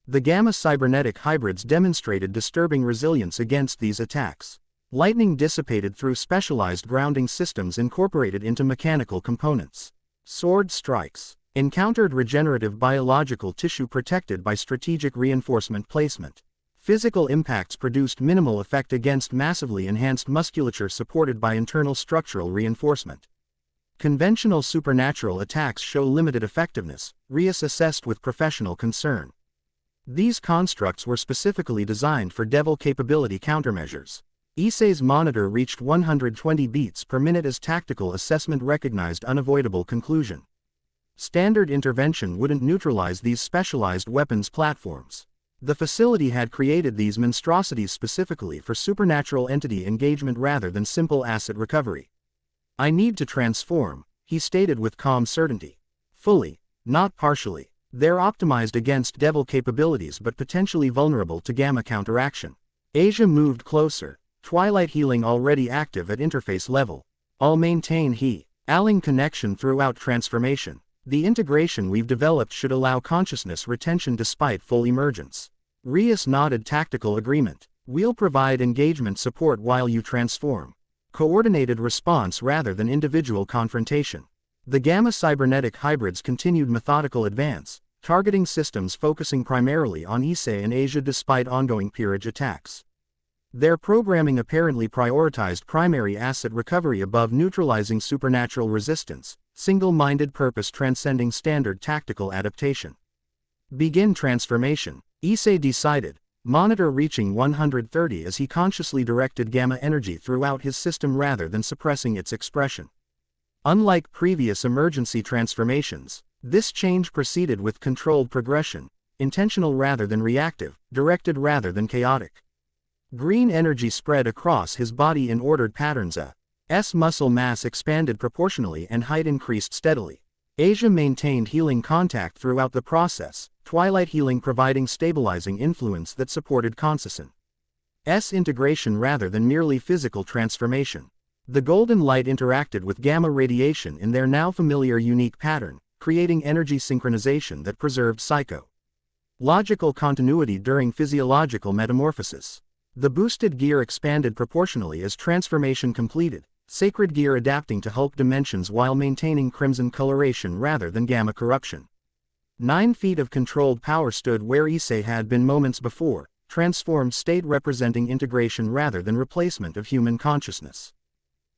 [SPEAKER 1] The Gamma cybernetic hybrids demonstrated disturbing resilience against these attacks. Lightning dissipated through specialized grounding systems incorporated into mechanical components. Sword strikes. Encountered regenerative biological tissue protected by strategic reinforcement placement. Physical impacts produced minimal effect against massively enhanced musculature supported by internal structural reinforcement. Conventional supernatural attacks show limited effectiveness, Rias assessed with professional concern. These constructs were specifically designed for devil capability countermeasures. Issei's monitor reached 120 beats per minute as tactical assessment recognized unavoidable conclusion. Standard intervention wouldn't neutralize these specialized weapons platforms. The facility had created these monstrosities specifically for supernatural entity engagement rather than simple asset recovery. I need to transform, he stated with calm certainty. Fully, not partially. They're optimized against devil capabilities but potentially vulnerable to gamma counteraction. Asia moved closer. Twilight healing already active at interface level. I'll maintain Aling connection throughout transformation. The integration we've developed should allow consciousness retention despite full emergence. Rias nodded tactical agreement. We'll provide engagement support while you transform. Coordinated response rather than individual confrontation. The Gamma cybernetic hybrids continued methodical advance, targeting systems focusing primarily on Issei and Asia despite ongoing peerage attacks. Their programming apparently prioritized primary asset recovery above neutralizing supernatural resistance, single-minded purpose transcending standard tactical adaptation. Begin transformation, Issei decided, monitor reaching 130 as he consciously directed gamma energy throughout his system rather than suppressing its expression. Unlike previous emergency transformations, this change proceeded with controlled progression, intentional rather than reactive, directed rather than chaotic. Green energy spread across his body in ordered patterns. S muscle mass expanded proportionally and height increased steadily. Asia maintained healing contact throughout the process, twilight healing providing stabilizing influence that supported consistent S integration rather than merely physical transformation. The golden light interacted with gamma radiation in their now familiar unique pattern, creating energy synchronization that preserved psychological continuity during physiological metamorphosis. The boosted gear expanded proportionally as transformation completed, sacred gear adapting to Hulk dimensions while maintaining crimson coloration rather than gamma corruption. 9 feet of controlled power stood where Issei had been moments before, transformed state representing integration rather than replacement of human consciousness.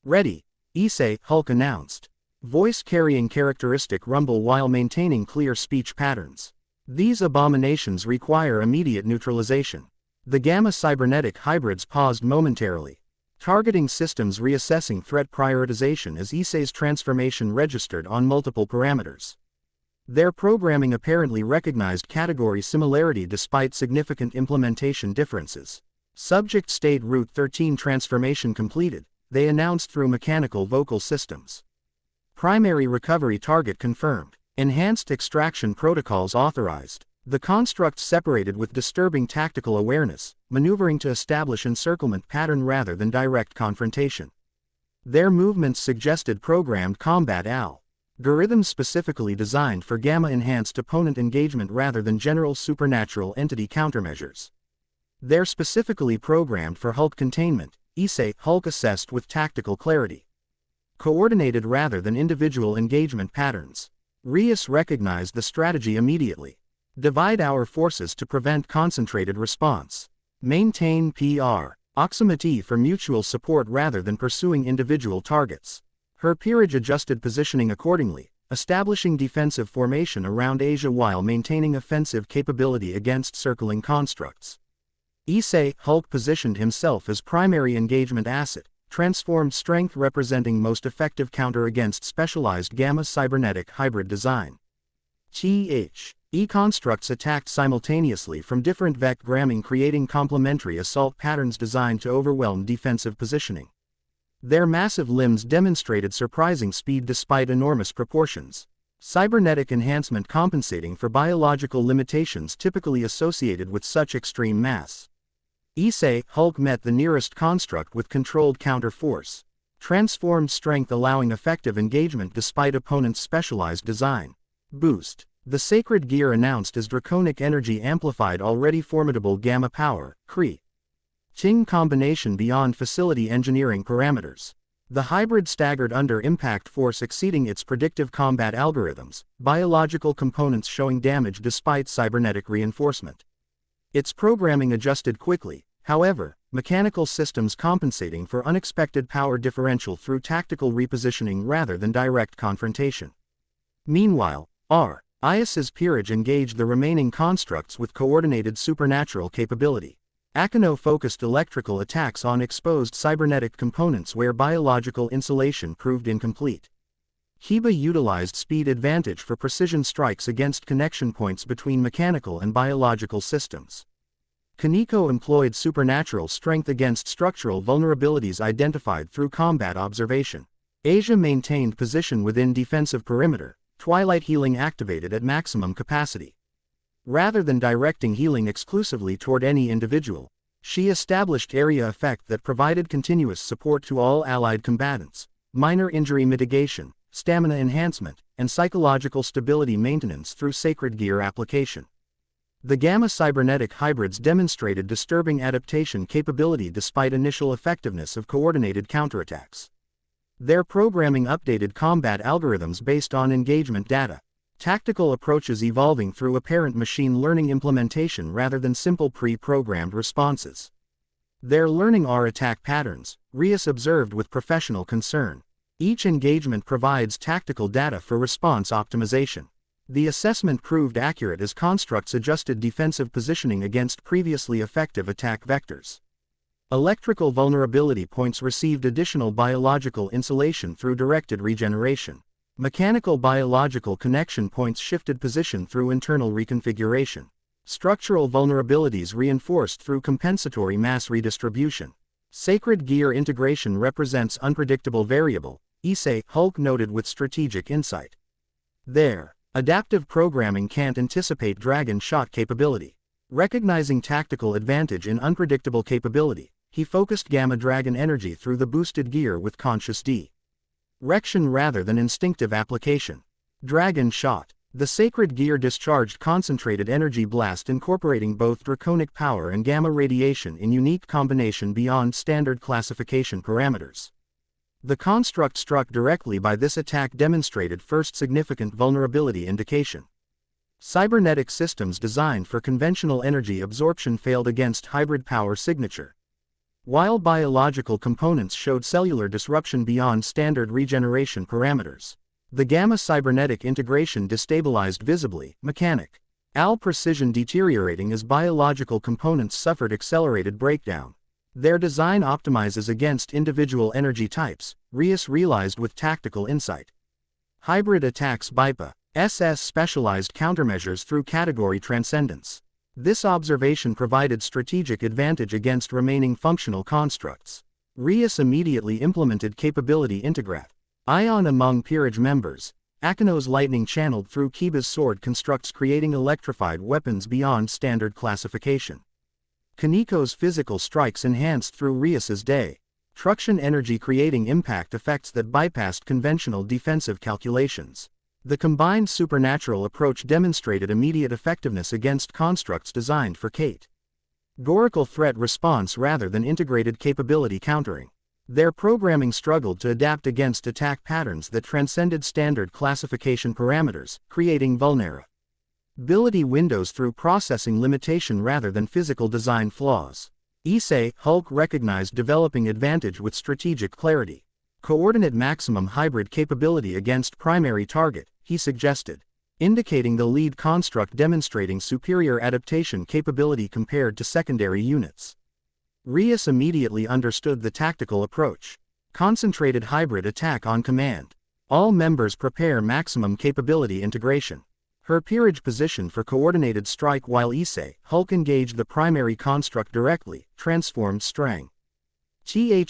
[SPEAKER 1] Ready, Issei, Hulk announced. Voice carrying characteristic rumble while maintaining clear speech patterns. These abominations require immediate neutralization. The Gamma cybernetic hybrids paused momentarily, targeting systems reassessing threat prioritization as Issei's transformation registered on multiple parameters. Their programming apparently recognized category similarity despite significant implementation differences. Subject State Route 13 transformation completed, they announced through mechanical vocal systems. Primary recovery target confirmed. Enhanced extraction protocols authorized. The constructs separated with disturbing tactical awareness, maneuvering to establish encirclement pattern rather than direct confrontation. Their movements suggested programmed combat algorithms specifically designed for gamma-enhanced opponent engagement rather than general supernatural entity countermeasures. They're specifically programmed for Hulk containment, Issei, Hulk assessed with tactical clarity. Coordinated rather than individual engagement patterns. Rias recognized the strategy immediately. Divide our forces to prevent concentrated response. Maintain PR. Proximity for mutual support rather than pursuing individual targets. Her peerage adjusted positioning accordingly, establishing defensive formation around Asia while maintaining offensive capability against circling constructs. Issei, Hulk positioned himself as primary engagement asset, transformed strength representing most effective counter against specialized gamma cybernetic hybrid design. E-constructs attacked simultaneously from different vecgramming creating complementary assault patterns designed to overwhelm defensive positioning. Their massive limbs demonstrated surprising speed despite enormous proportions. Cybernetic enhancement compensating for biological limitations typically associated with such extreme mass. Issei, Hulk met the nearest construct with controlled counter-force. Transformed strength allowing effective engagement despite opponent's specialized design. Boost. The sacred gear announced as draconic energy amplified already formidable gamma power, Kree. Qing combination beyond facility engineering parameters. The hybrid staggered under impact force exceeding its predictive combat algorithms, biological components showing damage despite cybernetic reinforcement. Its programming adjusted quickly, however, mechanical systems compensating for unexpected power differential through tactical repositioning rather than direct confrontation. Meanwhile, Rias's peerage engaged the remaining constructs with coordinated supernatural capability. Akino focused electrical attacks on exposed cybernetic components where biological insulation proved incomplete. Hiba utilized speed advantage for precision strikes against connection points between mechanical and biological systems. Kaneko employed supernatural strength against structural vulnerabilities identified through combat observation. Asia maintained position within defensive perimeter, Twilight healing activated at maximum capacity. Rather than directing healing exclusively toward any individual, she established area effect that provided continuous support to all allied combatants, minor injury mitigation, stamina enhancement, and psychological stability maintenance through sacred gear application. The gamma cybernetic hybrids demonstrated disturbing adaptation capability despite initial effectiveness of coordinated counterattacks. Their programming updated combat algorithms based on engagement data. Tactical approaches evolving through apparent machine learning implementation rather than simple pre-programmed responses. Their learning our attack patterns, Rias observed with professional concern. Each engagement provides tactical data for response optimization. The assessment proved accurate as constructs adjusted defensive positioning against previously effective attack vectors. Electrical vulnerability points received additional biological insulation through directed regeneration. Mechanical biological connection points shifted position through internal reconfiguration. Structural vulnerabilities reinforced through compensatory mass redistribution. Sacred gear integration represents unpredictable variable, Issei, Hulk noted with strategic insight. There, adaptive programming can't anticipate dragon shot capability. Recognizing tactical advantage in unpredictable capability, he focused gamma dragon energy through the boosted gear with conscious direction rather than instinctive application. Dragon shot. The sacred gear discharged concentrated energy blast incorporating both draconic power and gamma radiation in unique combination beyond standard classification parameters. The construct struck directly by this attack demonstrated first significant vulnerability indication. Cybernetic systems designed for conventional energy absorption failed against hybrid power signature. While biological components showed cellular disruption beyond standard regeneration parameters. The gamma cybernetic integration destabilized visibly, mechanic. Precision deteriorating as biological components suffered accelerated breakdown. Their design optimizes against individual energy types, Rias realized with tactical insight. Hybrid attacks BIPA, SS specialized countermeasures through category transcendence. This observation provided strategic advantage against remaining functional constructs. Rias immediately implemented capability integrat. Ion among peerage members. Akino's lightning channeled through Kiba's sword constructs creating electrified weapons beyond standard classification. Kaneko's physical strikes enhanced through Rias's Truction energy creating impact effects that bypassed conventional defensive calculations. The combined supernatural approach demonstrated immediate effectiveness against constructs designed for Kate. Goracle threat response rather than integrated capability countering. Their programming struggled to adapt against attack patterns that transcended standard classification parameters, creating vulnerability windows through processing limitation rather than physical design flaws. Issei, Hulk recognized developing advantage with strategic clarity. Coordinate maximum hybrid capability against primary target, he suggested, indicating the lead construct demonstrating superior adaptation capability compared to secondary units. Rias immediately understood the tactical approach. Concentrated hybrid attack on command. All members prepare maximum capability integration. Her peerage position for coordinated strike while Issei, Hulk engaged the primary construct directly, transformed strang.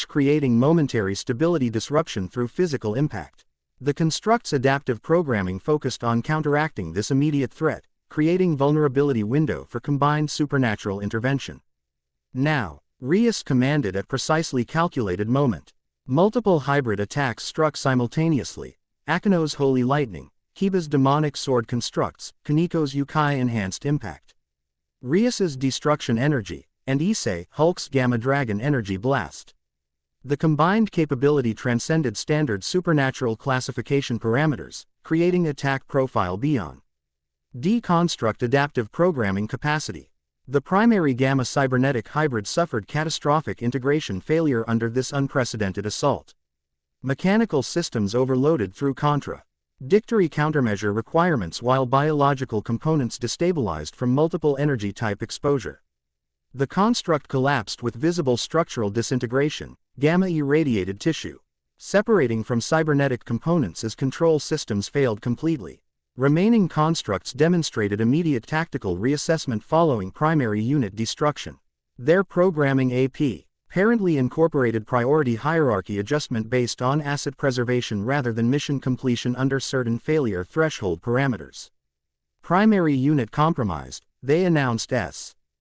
[SPEAKER 1] Creating momentary stability disruption through physical impact. The construct's adaptive programming focused on counteracting this immediate threat, creating vulnerability window for combined supernatural intervention. Now, Rias commanded at precisely calculated moment. Multiple hybrid attacks struck simultaneously. Akino's Holy Lightning, Kiba's Demonic Sword constructs, Kaniko's Yukai Enhanced Impact. Rias's Destruction Energy, and Issei, Hulk's Gamma Dragon Energy Blast. The combined capability transcended standard supernatural classification parameters, creating attack profile beyond D-construct adaptive programming capacity. The primary Gamma Cybernetic hybrid suffered catastrophic integration failure under this unprecedented assault. Mechanical systems overloaded through contradictory countermeasure requirements while biological components destabilized from multiple energy type exposure. The construct collapsed with visible structural disintegration, gamma irradiated tissue, separating from cybernetic components as control systems failed completely. Remaining constructs demonstrated immediate tactical reassessment following primary unit destruction. Their programming apparently incorporated priority hierarchy adjustment based on asset preservation rather than mission completion under certain failure threshold parameters. Primary unit compromised, they announced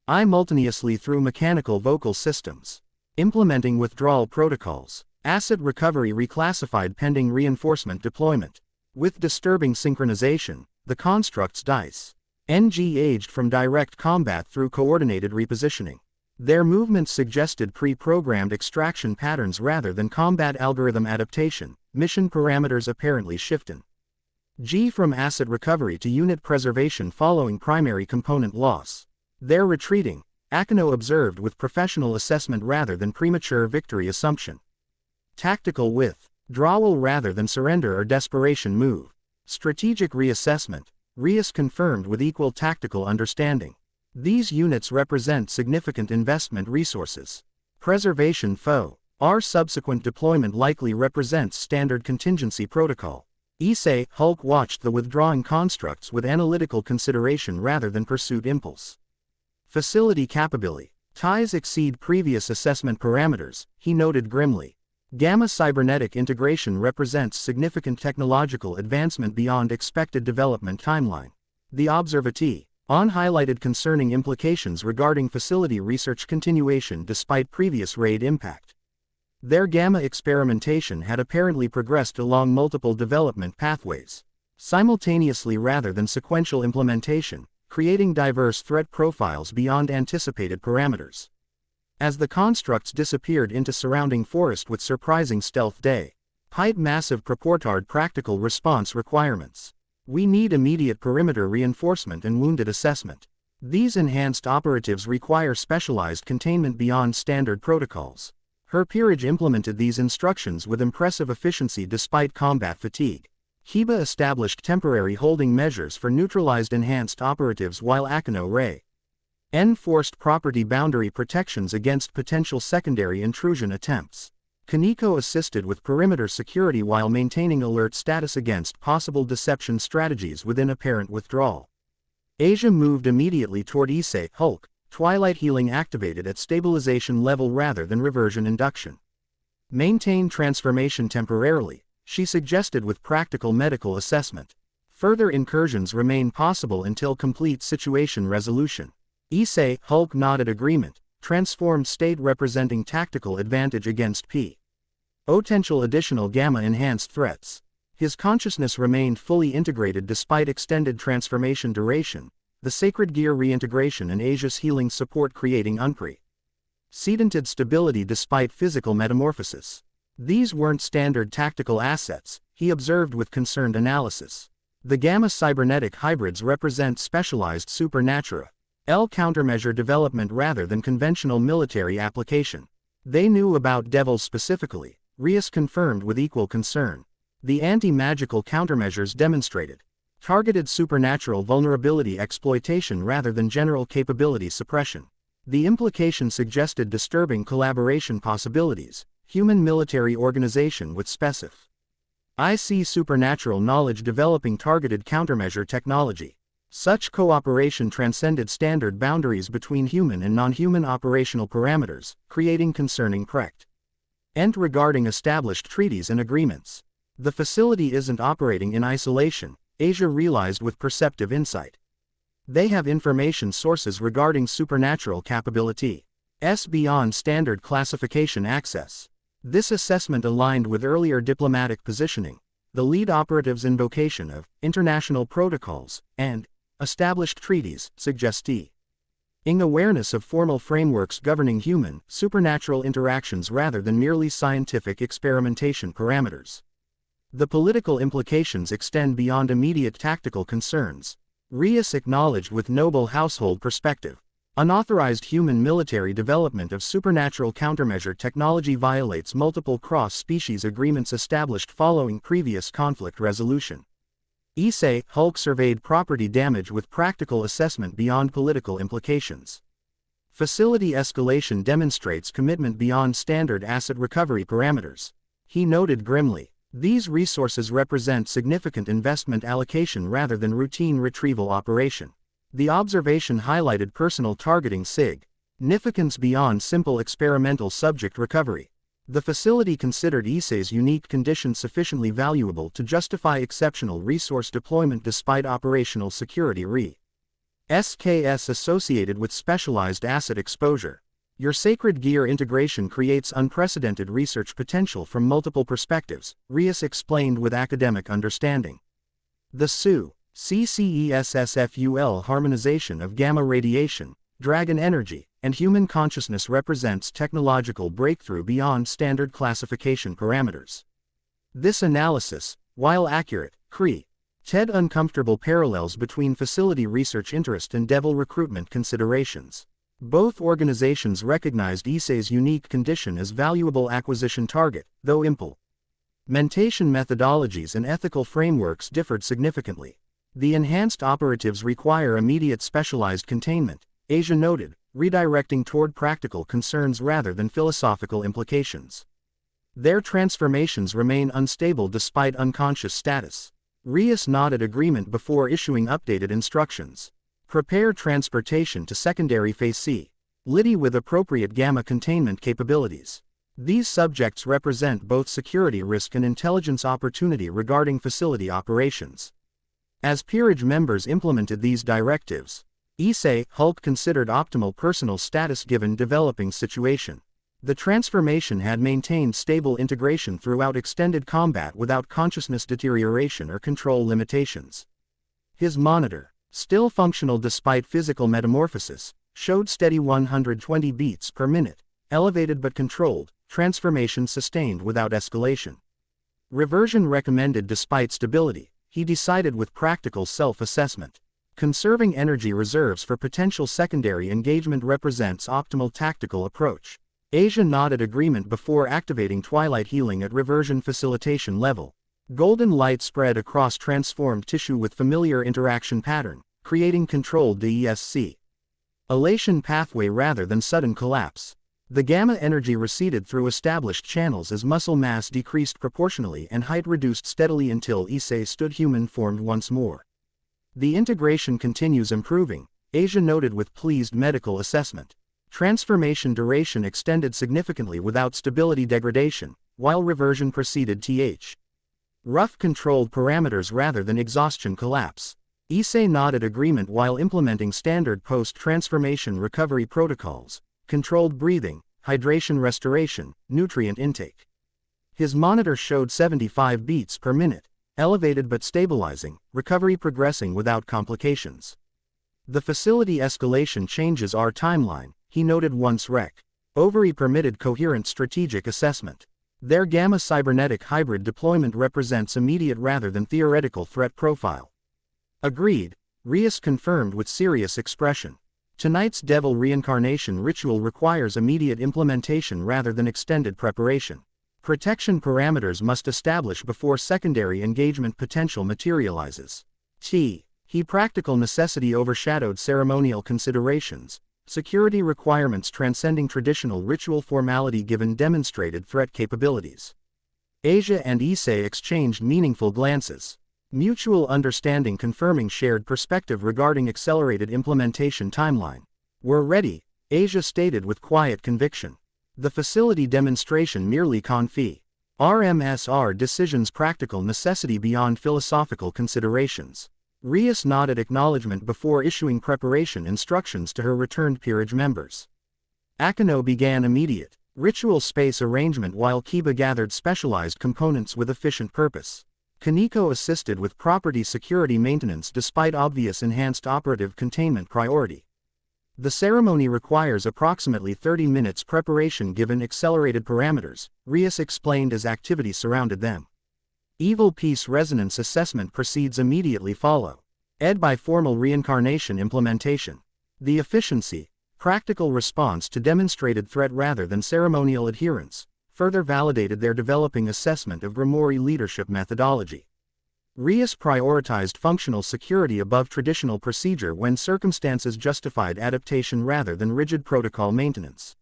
[SPEAKER 1] simultaneously through mechanical vocal systems. Implementing withdrawal protocols. Asset recovery reclassified pending reinforcement deployment. With disturbing synchronization, the construct's disengaged from direct combat through coordinated repositioning. Their movements suggested pre-programmed extraction patterns rather than combat algorithm adaptation, mission parameters apparently shifted. From asset recovery to unit preservation following primary component loss. They're retreating, Akino observed with professional assessment rather than premature victory assumption. Tactical withdrawal rather than surrender or desperation move. Strategic reassessment, Rias confirmed with equal tactical understanding. These units represent significant investment resources. Preservation foe. Our subsequent deployment likely represents standard contingency protocol. Issei, Hulk watched the withdrawing constructs with analytical consideration rather than pursuit impulse. Facility capability. Ties exceed previous assessment parameters, he noted grimly. Gamma cybernetic integration represents significant technological advancement beyond expected development timeline. The observatee on highlighted concerning implications regarding facility research continuation despite previous raid impact. Their gamma experimentation had apparently progressed along multiple development pathways, simultaneously rather than sequential implementation, creating diverse threat profiles beyond anticipated parameters. As the constructs disappeared into surrounding forest with surprising stealth despite massive purported practical response requirements. We need immediate perimeter reinforcement and wounded assessment. These enhanced operatives require specialized containment beyond standard protocols. Her peerage implemented these instructions with impressive efficiency despite combat fatigue. Kiba established temporary holding measures for neutralized enhanced operatives while Akino enforced property boundary protections against potential secondary intrusion attempts. Kaniko assisted with perimeter security while maintaining alert status against possible deception strategies within apparent withdrawal. Asia moved immediately toward Issei, Hulk, Twilight Healing activated at stabilization level rather than reversion induction. Maintain transformation temporarily, she suggested with practical medical assessment. Further incursions remain possible until complete situation resolution. Issei, Hulk nodded agreement, transformed state representing tactical advantage against potential additional gamma-enhanced threats. His consciousness remained fully integrated despite extended transformation duration, the sacred gear reintegration and Asia's healing support creating unprecedented stability despite physical metamorphosis. These weren't standard tactical assets, he observed with concerned analysis. The gamma cybernetic hybrids represent specialized supernatural countermeasure development rather than conventional military application. They knew about devils specifically, Rios confirmed with equal concern. The anti-magical countermeasures demonstrated targeted supernatural vulnerability exploitation rather than general capability suppression. The implication suggested disturbing collaboration possibilities, human military organization with Issei supernatural knowledge developing targeted countermeasure technology. Such cooperation transcended standard boundaries between human and non-human operational parameters, creating concerning precedent regarding established treaties and agreements. The facility isn't operating in isolation, Asia realized with perceptive insight. They have information sources regarding supernatural capabilities beyond standard classification access. This assessment aligned with earlier diplomatic positioning, the lead operative's invocation of international protocols and established treaties, suggesting awareness of formal frameworks governing human, supernatural interactions rather than merely scientific experimentation parameters. The political implications extend beyond immediate tactical concerns. Rios acknowledged with noble household perspective. Unauthorized human military development of supernatural countermeasure technology violates multiple cross-species agreements established following previous conflict resolution. Issei, Hulk surveyed property damage with practical assessment beyond political implications. Facility escalation demonstrates commitment beyond standard asset recovery parameters. He noted grimly, these resources represent significant investment allocation rather than routine retrieval operation. The observation highlighted personal targeting significance beyond simple experimental subject recovery. The facility considered Issei's unique condition sufficiently valuable to justify exceptional resource deployment despite operational security risks associated with specialized asset exposure. Your sacred gear integration creates unprecedented research potential from multiple perspectives, Rios explained with academic understanding. The CCESSFUL harmonization of gamma radiation, dragon energy, and human consciousness represents technological breakthrough beyond standard classification parameters. This analysis, while accurate, created uncomfortable parallels between facility research interest and devil recruitment considerations. Both organizations recognized Issei's unique condition as valuable acquisition target, though implementation methodologies and ethical frameworks differed significantly. The enhanced operatives require immediate specialized containment, Asia noted, redirecting toward practical concerns rather than philosophical implications. Their transformations remain unstable despite unconscious status. Rios nodded agreement before issuing updated instructions. Prepare transportation to secondary phase C. Liddy with appropriate gamma containment capabilities. These subjects represent both security risk and intelligence opportunity regarding facility operations. As peerage members implemented these directives, Issei, Hulk considered optimal personal status given developing situation. The transformation had maintained stable integration throughout extended combat without consciousness deterioration or control limitations. His monitor, still functional despite physical metamorphosis, showed steady 120 beats per minute, elevated but controlled, transformation sustained without escalation. Reversion recommended despite stability, he decided with practical self-assessment. Conserving energy reserves for potential secondary engagement represents optimal tactical approach. Asia nodded agreement before activating twilight healing at reversion facilitation level. Golden light spread across transformed tissue with familiar interaction pattern, creating controlled DESC. Elation pathway rather than sudden collapse. The gamma energy receded through established channels as muscle mass decreased proportionally and height reduced steadily until Issei stood human formed once more. The integration continues improving, Asia noted with pleased medical assessment. Transformation duration extended significantly without stability degradation, while reversion proceeded rough controlled parameters rather than exhaustion collapse. Issei nodded agreement while implementing standard post-transformation recovery protocols, controlled breathing, hydration restoration, nutrient intake. His monitor showed 75 beats per minute, elevated but stabilizing, recovery progressing without complications. The facility escalation changes our timeline, he noted once. Ovary permitted coherent strategic assessment. Their gamma cybernetic hybrid deployment represents immediate rather than theoretical threat profile. Agreed, Rias confirmed with serious expression. Tonight's devil reincarnation ritual requires immediate implementation rather than extended preparation. Protection parameters must establish before secondary engagement potential materializes. Practical necessity overshadowed ceremonial considerations. Security requirements transcending traditional ritual formality given demonstrated threat capabilities. Asia and Issei exchanged meaningful glances. Mutual understanding confirming shared perspective regarding accelerated implementation timeline. We're ready, Asia stated with quiet conviction. The facility demonstration merely confi. RMSR decisions practical necessity beyond philosophical considerations. Rias nodded acknowledgement before issuing preparation instructions to her returned peerage members. Akino began immediate ritual space arrangement while Kiba gathered specialized components with efficient purpose. Kaneko assisted with property security maintenance despite obvious enhanced operative containment priority. The ceremony requires approximately 30 minutes preparation given accelerated parameters, Rias explained as activity surrounded them. Evil Peace Resonance Assessment proceeds immediately follow. By formal reincarnation implementation. The efficiency, practical response to demonstrated threat rather than ceremonial adherence, further validated their developing assessment of Grimoire leadership methodology. Rias prioritized functional security above traditional procedure when circumstances justified adaptation rather than rigid protocol maintenance.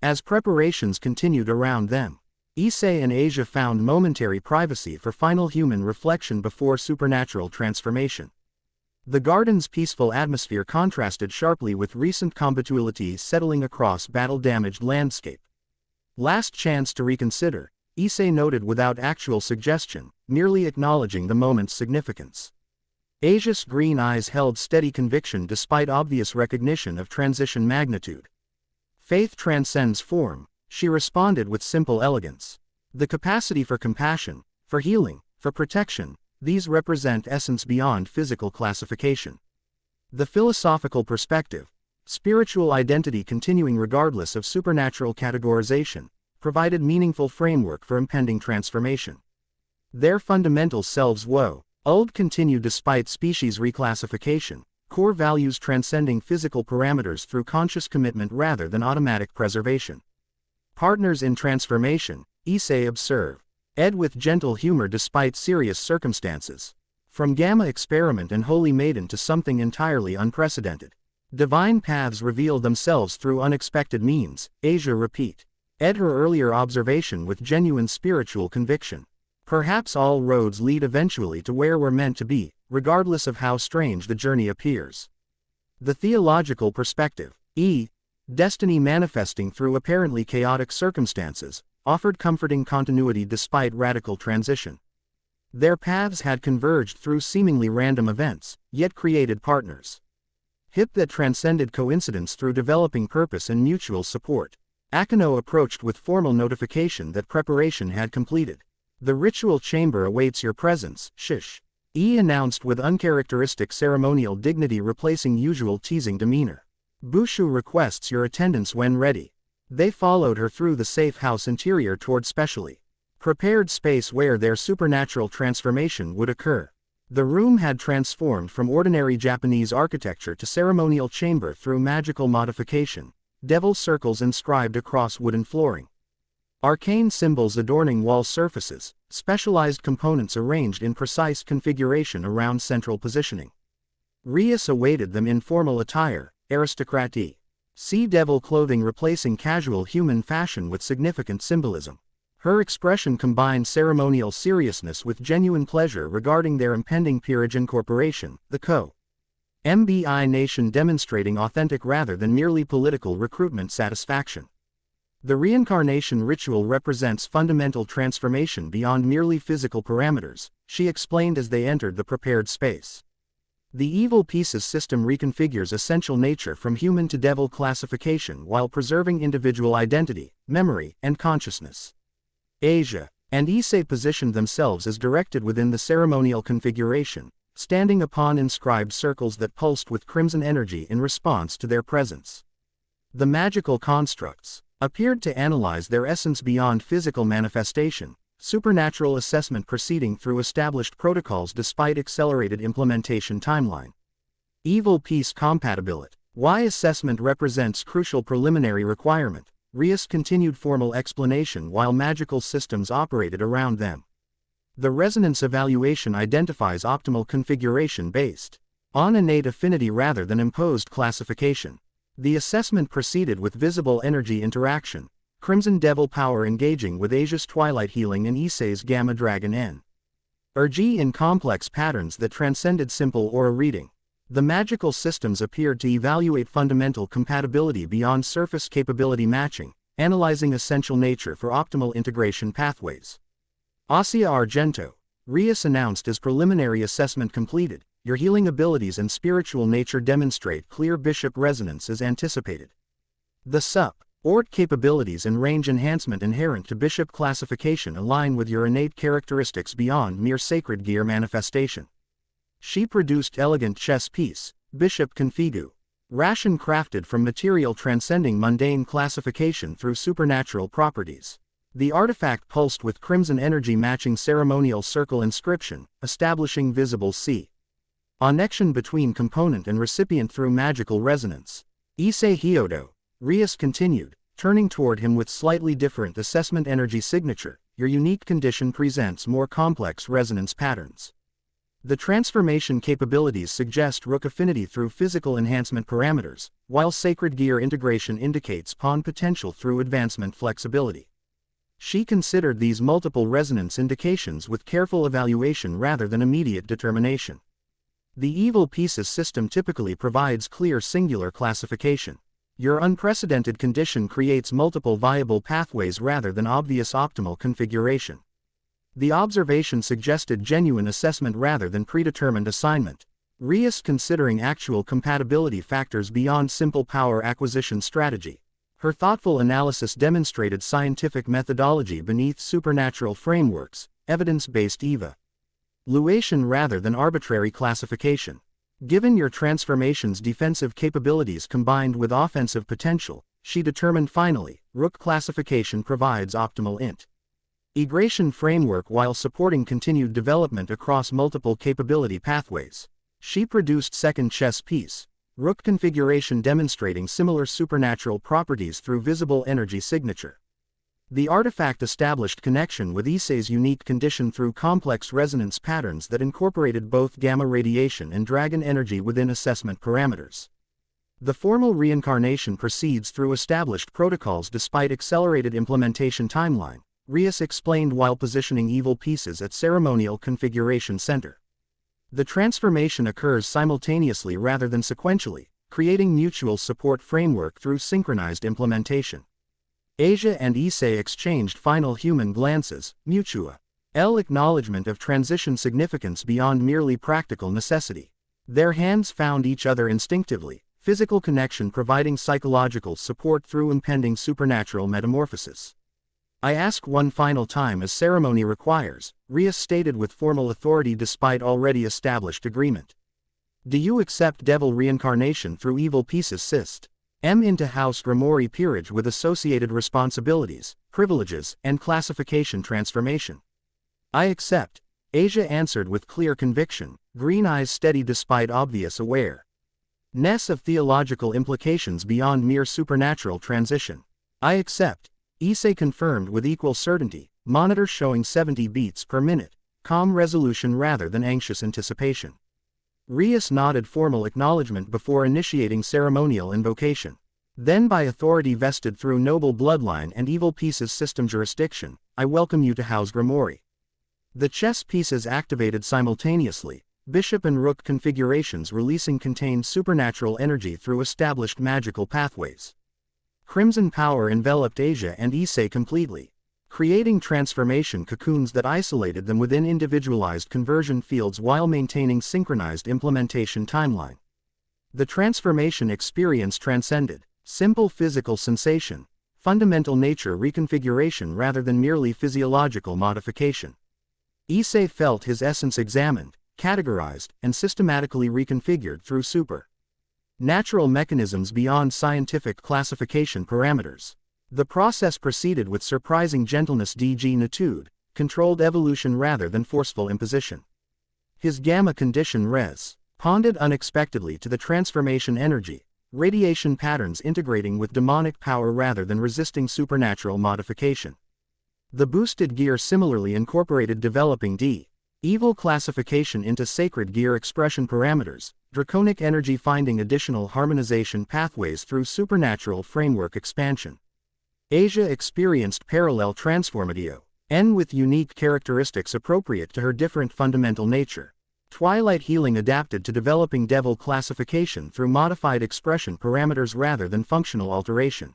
[SPEAKER 1] As preparations continued around them, Issei and Asia found momentary privacy for final human reflection before supernatural transformation. The garden's peaceful atmosphere contrasted sharply with recent combativity settling across battle-damaged landscape. Last chance to reconsider, Issei noted without actual suggestion, merely acknowledging the moment's significance. Asia's green eyes held steady conviction despite obvious recognition of transition magnitude. Faith transcends form, she responded with simple elegance. The capacity for compassion, for healing, for protection, these represent essence beyond physical classification. The philosophical perspective, spiritual identity continuing regardless of supernatural categorization, provided meaningful framework for impending transformation. Their fundamental selves old continue despite species reclassification, core values transcending physical parameters through conscious commitment rather than automatic preservation. Partners in transformation, Issei observed. With gentle humor despite serious circumstances. From Gamma experiment and Holy Maiden to something entirely unprecedented. Divine paths reveal themselves through unexpected means, Asia repeat. Her earlier observation with genuine spiritual conviction. Perhaps all roads lead eventually to where we're meant to be, regardless of how strange the journey appears. The theological perspective, destiny manifesting through apparently chaotic circumstances, offered comforting continuity despite radical transition. Their paths had converged through seemingly random events, yet created partners. That transcended coincidence through developing purpose and mutual support. Akino approached with formal notification that preparation had completed. The ritual chamber awaits your presence, shish. Announced with uncharacteristic ceremonial dignity replacing usual teasing demeanor. Bushu requests your attendance when ready. They followed her through the safe house interior toward specially prepared space where their supernatural transformation would occur. The room had transformed from ordinary Japanese architecture to ceremonial chamber through magical modification, devil circles inscribed across wooden flooring. Arcane symbols adorning wall surfaces, specialized components arranged in precise configuration around central positioning. Rias awaited them in formal attire, aristocratie. Sea devil clothing replacing casual human fashion with significant symbolism. Her expression combined ceremonial seriousness with genuine pleasure regarding their impending peerage incorporation, the MBI nation demonstrating authentic rather than merely political recruitment satisfaction. The reincarnation ritual represents fundamental transformation beyond merely physical parameters, she explained as they entered the prepared space. The evil pieces system reconfigures essential nature from human to devil classification while preserving individual identity, memory, and consciousness. Asia and Issei positioned themselves as directed within the ceremonial configuration, standing upon inscribed circles that pulsed with crimson energy in response to their presence. The magical constructs appeared to analyze their essence beyond physical manifestation, supernatural assessment proceeding through established protocols despite accelerated implementation timeline. Evil Peace Compatibility. Why assessment represents crucial preliminary requirement. Rias continued formal explanation while magical systems operated around them. The resonance evaluation identifies optimal configuration based on innate affinity rather than imposed classification. The assessment proceeded with visible energy interaction, Crimson Devil power engaging with Asia's Twilight healing and Issei's Gamma Dragon N. Ergi in complex patterns that transcended simple aura reading. The magical systems appeared to evaluate fundamental compatibility beyond surface capability matching, analyzing essential nature for optimal integration pathways. Issei Argento. Rias announced as preliminary assessment completed. Your healing abilities and spiritual nature demonstrate clear bishop resonance as anticipated. The support capabilities and range enhancement inherent to bishop classification align with your innate characteristics beyond mere sacred gear manifestation. She produced elegant chess piece, Bishop Configu. Ration crafted from material transcending mundane classification through supernatural properties. The artifact pulsed with crimson energy matching ceremonial circle inscription, establishing visible connection between component and recipient through magical resonance. Issei Hyodo. Rias continued, turning toward him with slightly different assessment energy signature. Your unique condition presents more complex resonance patterns. The transformation capabilities suggest Rook affinity through physical enhancement parameters, while sacred gear integration indicates pawn potential through advancement flexibility. She considered these multiple resonance indications with careful evaluation rather than immediate determination. The Evil Pieces system typically provides clear singular classification. Your unprecedented condition creates multiple viable pathways rather than obvious optimal configuration. The observation suggested genuine assessment rather than predetermined assignment. Rias considering actual compatibility factors beyond simple power acquisition strategy. Her thoughtful analysis demonstrated scientific methodology beneath supernatural frameworks, evidence-based evaluation rather than arbitrary classification. Given your transformation's defensive capabilities combined with offensive potential, she determined finally, Rook classification provides optimal integration framework while supporting continued development across multiple capability pathways. She produced second chess piece, Rook configuration demonstrating similar supernatural properties through visible energy signature. The artifact established connection with Issei's unique condition through complex resonance patterns that incorporated both gamma radiation and dragon energy within assessment parameters. The formal reincarnation proceeds through established protocols despite accelerated implementation timeline, Rias explained while positioning Evil Pieces at ceremonial configuration center. The transformation occurs simultaneously rather than sequentially, creating mutual support framework through synchronized implementation. Asia and Issei exchanged final human glances, mutual acknowledgement of transition significance beyond merely practical necessity. Their hands found each other instinctively, physical connection providing psychological support through impending supernatural metamorphosis. I ask one final time as ceremony requires, Rias stated with formal authority despite already established agreement. Do you accept devil reincarnation through Evil Pieces Syst? M into House Grimoire peerage with associated responsibilities, privileges, and classification transformation? I accept, Asia answered with clear conviction, green eyes steady despite obvious awareness of theological implications beyond mere supernatural transition. I accept, Issei confirmed with equal certainty, monitor showing 70 beats per minute, calm resolution rather than anxious anticipation. Rias nodded formal acknowledgement before initiating ceremonial invocation. Then by authority vested through noble bloodline and Evil Pieces system jurisdiction, I welcome you to House Grimoire. The chess pieces activated simultaneously, Bishop and Rook configurations releasing contained supernatural energy through established magical pathways. Crimson power enveloped Asia and Issei completely, creating transformation cocoons that isolated them within individualized conversion fields while maintaining synchronized implementation timeline. The transformation experience transcended simple physical sensation, fundamental nature reconfiguration rather than merely physiological modification. Issei felt his essence examined, categorized, and systematically reconfigured through supernatural mechanisms beyond scientific classification parameters. The process proceeded with surprising gentleness (d.g. nitude), controlled evolution rather than forceful imposition. His gamma condition responded unexpectedly to the transformation energy, radiation patterns integrating with demonic power rather than resisting supernatural modification. The boosted gear similarly incorporated developing evil classification into sacred gear expression parameters, draconic energy finding additional harmonization pathways through supernatural framework expansion. Asia experienced parallel transformatio, with unique characteristics appropriate to her different fundamental nature. Twilight healing adapted to developing devil classification through modified expression parameters rather than functional alteration.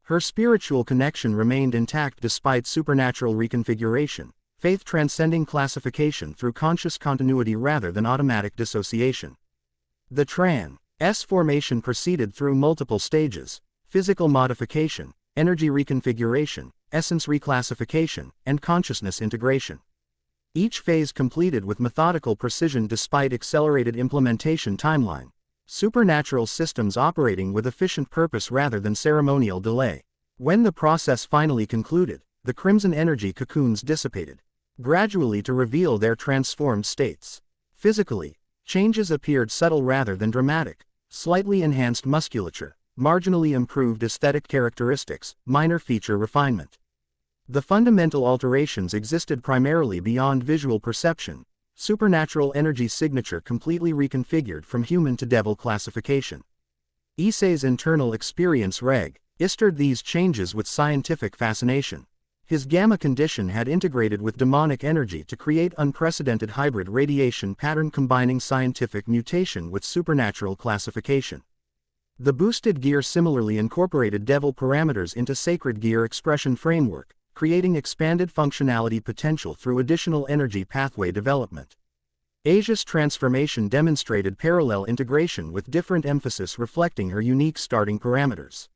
[SPEAKER 1] Her spiritual connection remained intact despite supernatural reconfiguration, faith transcending classification through conscious continuity rather than automatic dissociation. The trans formation proceeded through multiple stages: physical modification, energy reconfiguration, essence reclassification, and consciousness integration. Each phase completed with methodical precision despite accelerated implementation timeline. Supernatural systems operating with efficient purpose rather than ceremonial delay. When the process finally concluded, the crimson energy cocoons dissipated, gradually to reveal their transformed states. Physically, changes appeared subtle rather than dramatic: slightly enhanced musculature, marginally improved aesthetic characteristics, minor feature refinement. The fundamental alterations existed primarily beyond visual perception: supernatural energy signature completely reconfigured from human to devil classification. Issei's internal experience registered these changes with scientific fascination. His gamma condition had integrated with demonic energy to create unprecedented hybrid radiation pattern combining scientific mutation with supernatural classification. The boosted gear similarly incorporated devil parameters into sacred gear expression framework, creating expanded functionality potential through additional energy pathway development. Asia's transformation demonstrated parallel integration with different emphasis reflecting her unique starting parameters.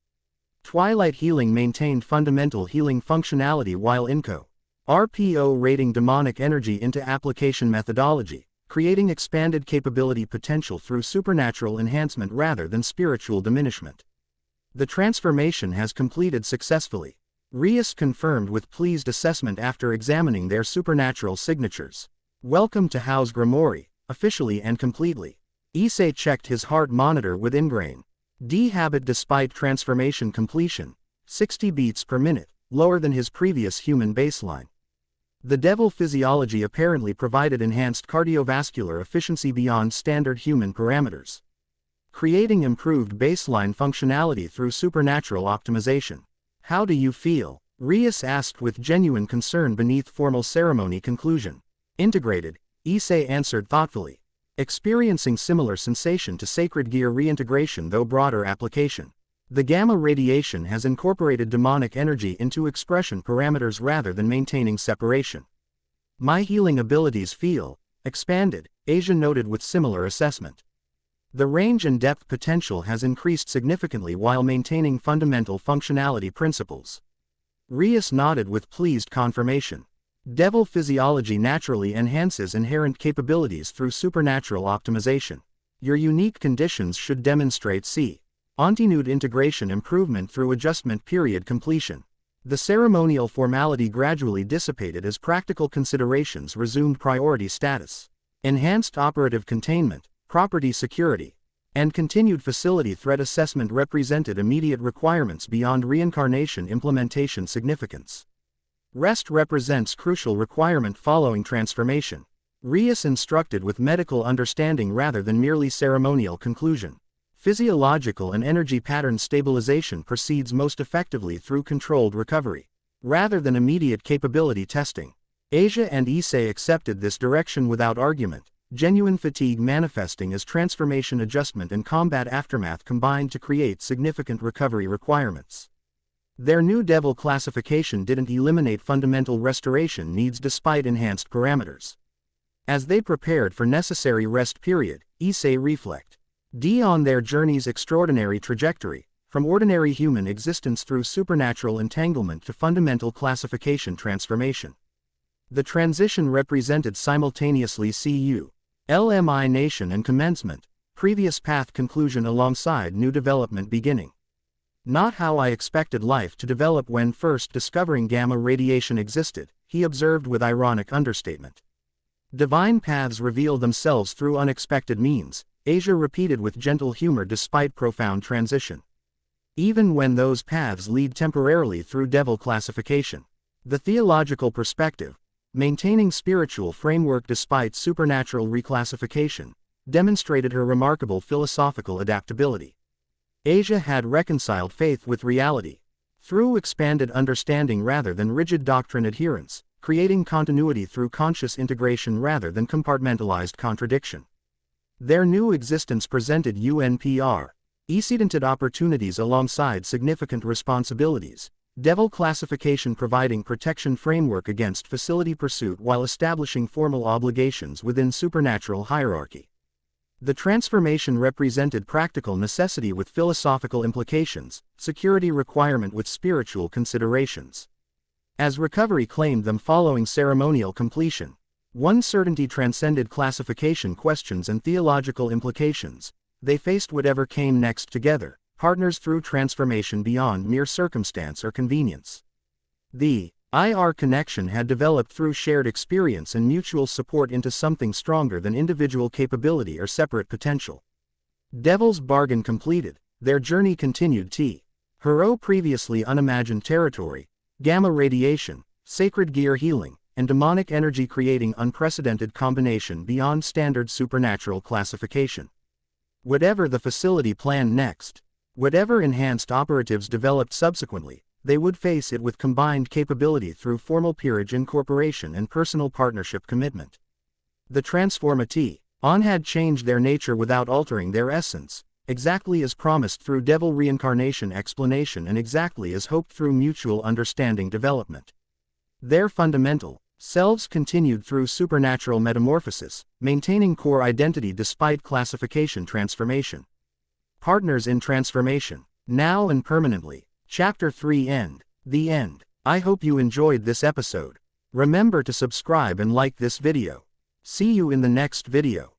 [SPEAKER 1] Twilight healing maintained fundamental healing functionality while incorporating demonic energy into application methodology, creating expanded capability potential through supernatural enhancement rather than spiritual diminishment. The transformation has completed successfully. Rias confirmed with pleased assessment after examining their supernatural signatures. Welcome to House Grimoire, officially and completely. Issei checked his heart monitor with ingrain. D habit despite transformation completion, 60 beats per minute, lower than his previous human baseline. The devil physiology apparently provided enhanced cardiovascular efficiency beyond standard human parameters, creating improved baseline functionality through supernatural optimization. How do you feel? Rias asked with genuine concern beneath formal ceremony conclusion. Integrated, Issei answered thoughtfully. Experiencing similar sensation to sacred gear reintegration though broader application. The gamma radiation has incorporated demonic energy into expression parameters rather than maintaining separation. My healing abilities feel expanded, Asia noted with similar assessment. The range and depth potential has increased significantly while maintaining fundamental functionality principles. Rias nodded with pleased confirmation. Devil physiology naturally enhances inherent capabilities through supernatural optimization. Your unique conditions should demonstrate continued integration improvement through adjustment period completion. The ceremonial formality gradually dissipated as practical considerations resumed priority status. Enhanced operative containment, property security, and continued facility threat assessment represented immediate requirements beyond reincarnation implementation significance. Rest represents crucial requirement following transformation. Rias instructed with medical understanding rather than merely ceremonial conclusion. Physiological and energy pattern stabilization proceeds most effectively through controlled recovery, rather than immediate capability testing. Asia and Issei accepted this direction without argument, genuine fatigue manifesting as transformation adjustment and combat aftermath combined to create significant recovery requirements. Their new devil classification didn't eliminate fundamental restoration needs despite enhanced parameters. As they prepared for necessary rest period, Issei reflect on their journey's extraordinary trajectory, from ordinary human existence through supernatural entanglement to fundamental classification transformation. The transition represented simultaneously LMI Nation and Commencement, Previous Path Conclusion alongside New Development Beginning. Not how I expected life to develop when first discovering gamma radiation existed, he observed with ironic understatement. Divine paths reveal themselves through unexpected means, Issei repeated with gentle humor despite profound transition. Even when those paths lead temporarily through devil classification. The theological perspective, maintaining spiritual framework despite supernatural reclassification, demonstrated her remarkable philosophical adaptability. Issei had reconciled faith with reality, through expanded understanding rather than rigid doctrine adherence, creating continuity through conscious integration rather than compartmentalized contradiction. Their new existence presented unprecedented opportunities alongside significant responsibilities, devil classification providing protection framework against facility pursuit while establishing formal obligations within supernatural hierarchy. The transformation represented practical necessity with philosophical implications, security requirement with spiritual considerations. As recovery claimed them following ceremonial completion, one certainty transcended classification questions and theological implications. They faced whatever came next together, partners through transformation beyond mere circumstance or convenience. The IR connection had developed through shared experience and mutual support into something stronger than individual capability or separate potential. Devil's bargain completed, their journey continued Hero previously unimagined territory, gamma radiation, sacred gear healing, and demonic energy creating unprecedented combination beyond standard supernatural classification. Whatever the facility planned next, whatever enhanced operatives developed subsequently, they would face it with combined capability through formal peerage incorporation and personal partnership commitment. The transformati on had changed their nature without altering their essence, exactly as promised through devil reincarnation explanation and exactly as hoped through mutual understanding development. Their fundamental selves continued through supernatural metamorphosis, maintaining core identity despite classification transformation. Partners in transformation, now and permanently. Chapter 3 End. The End. I hope you enjoyed this episode. Remember to subscribe and like this video. See you in the next video.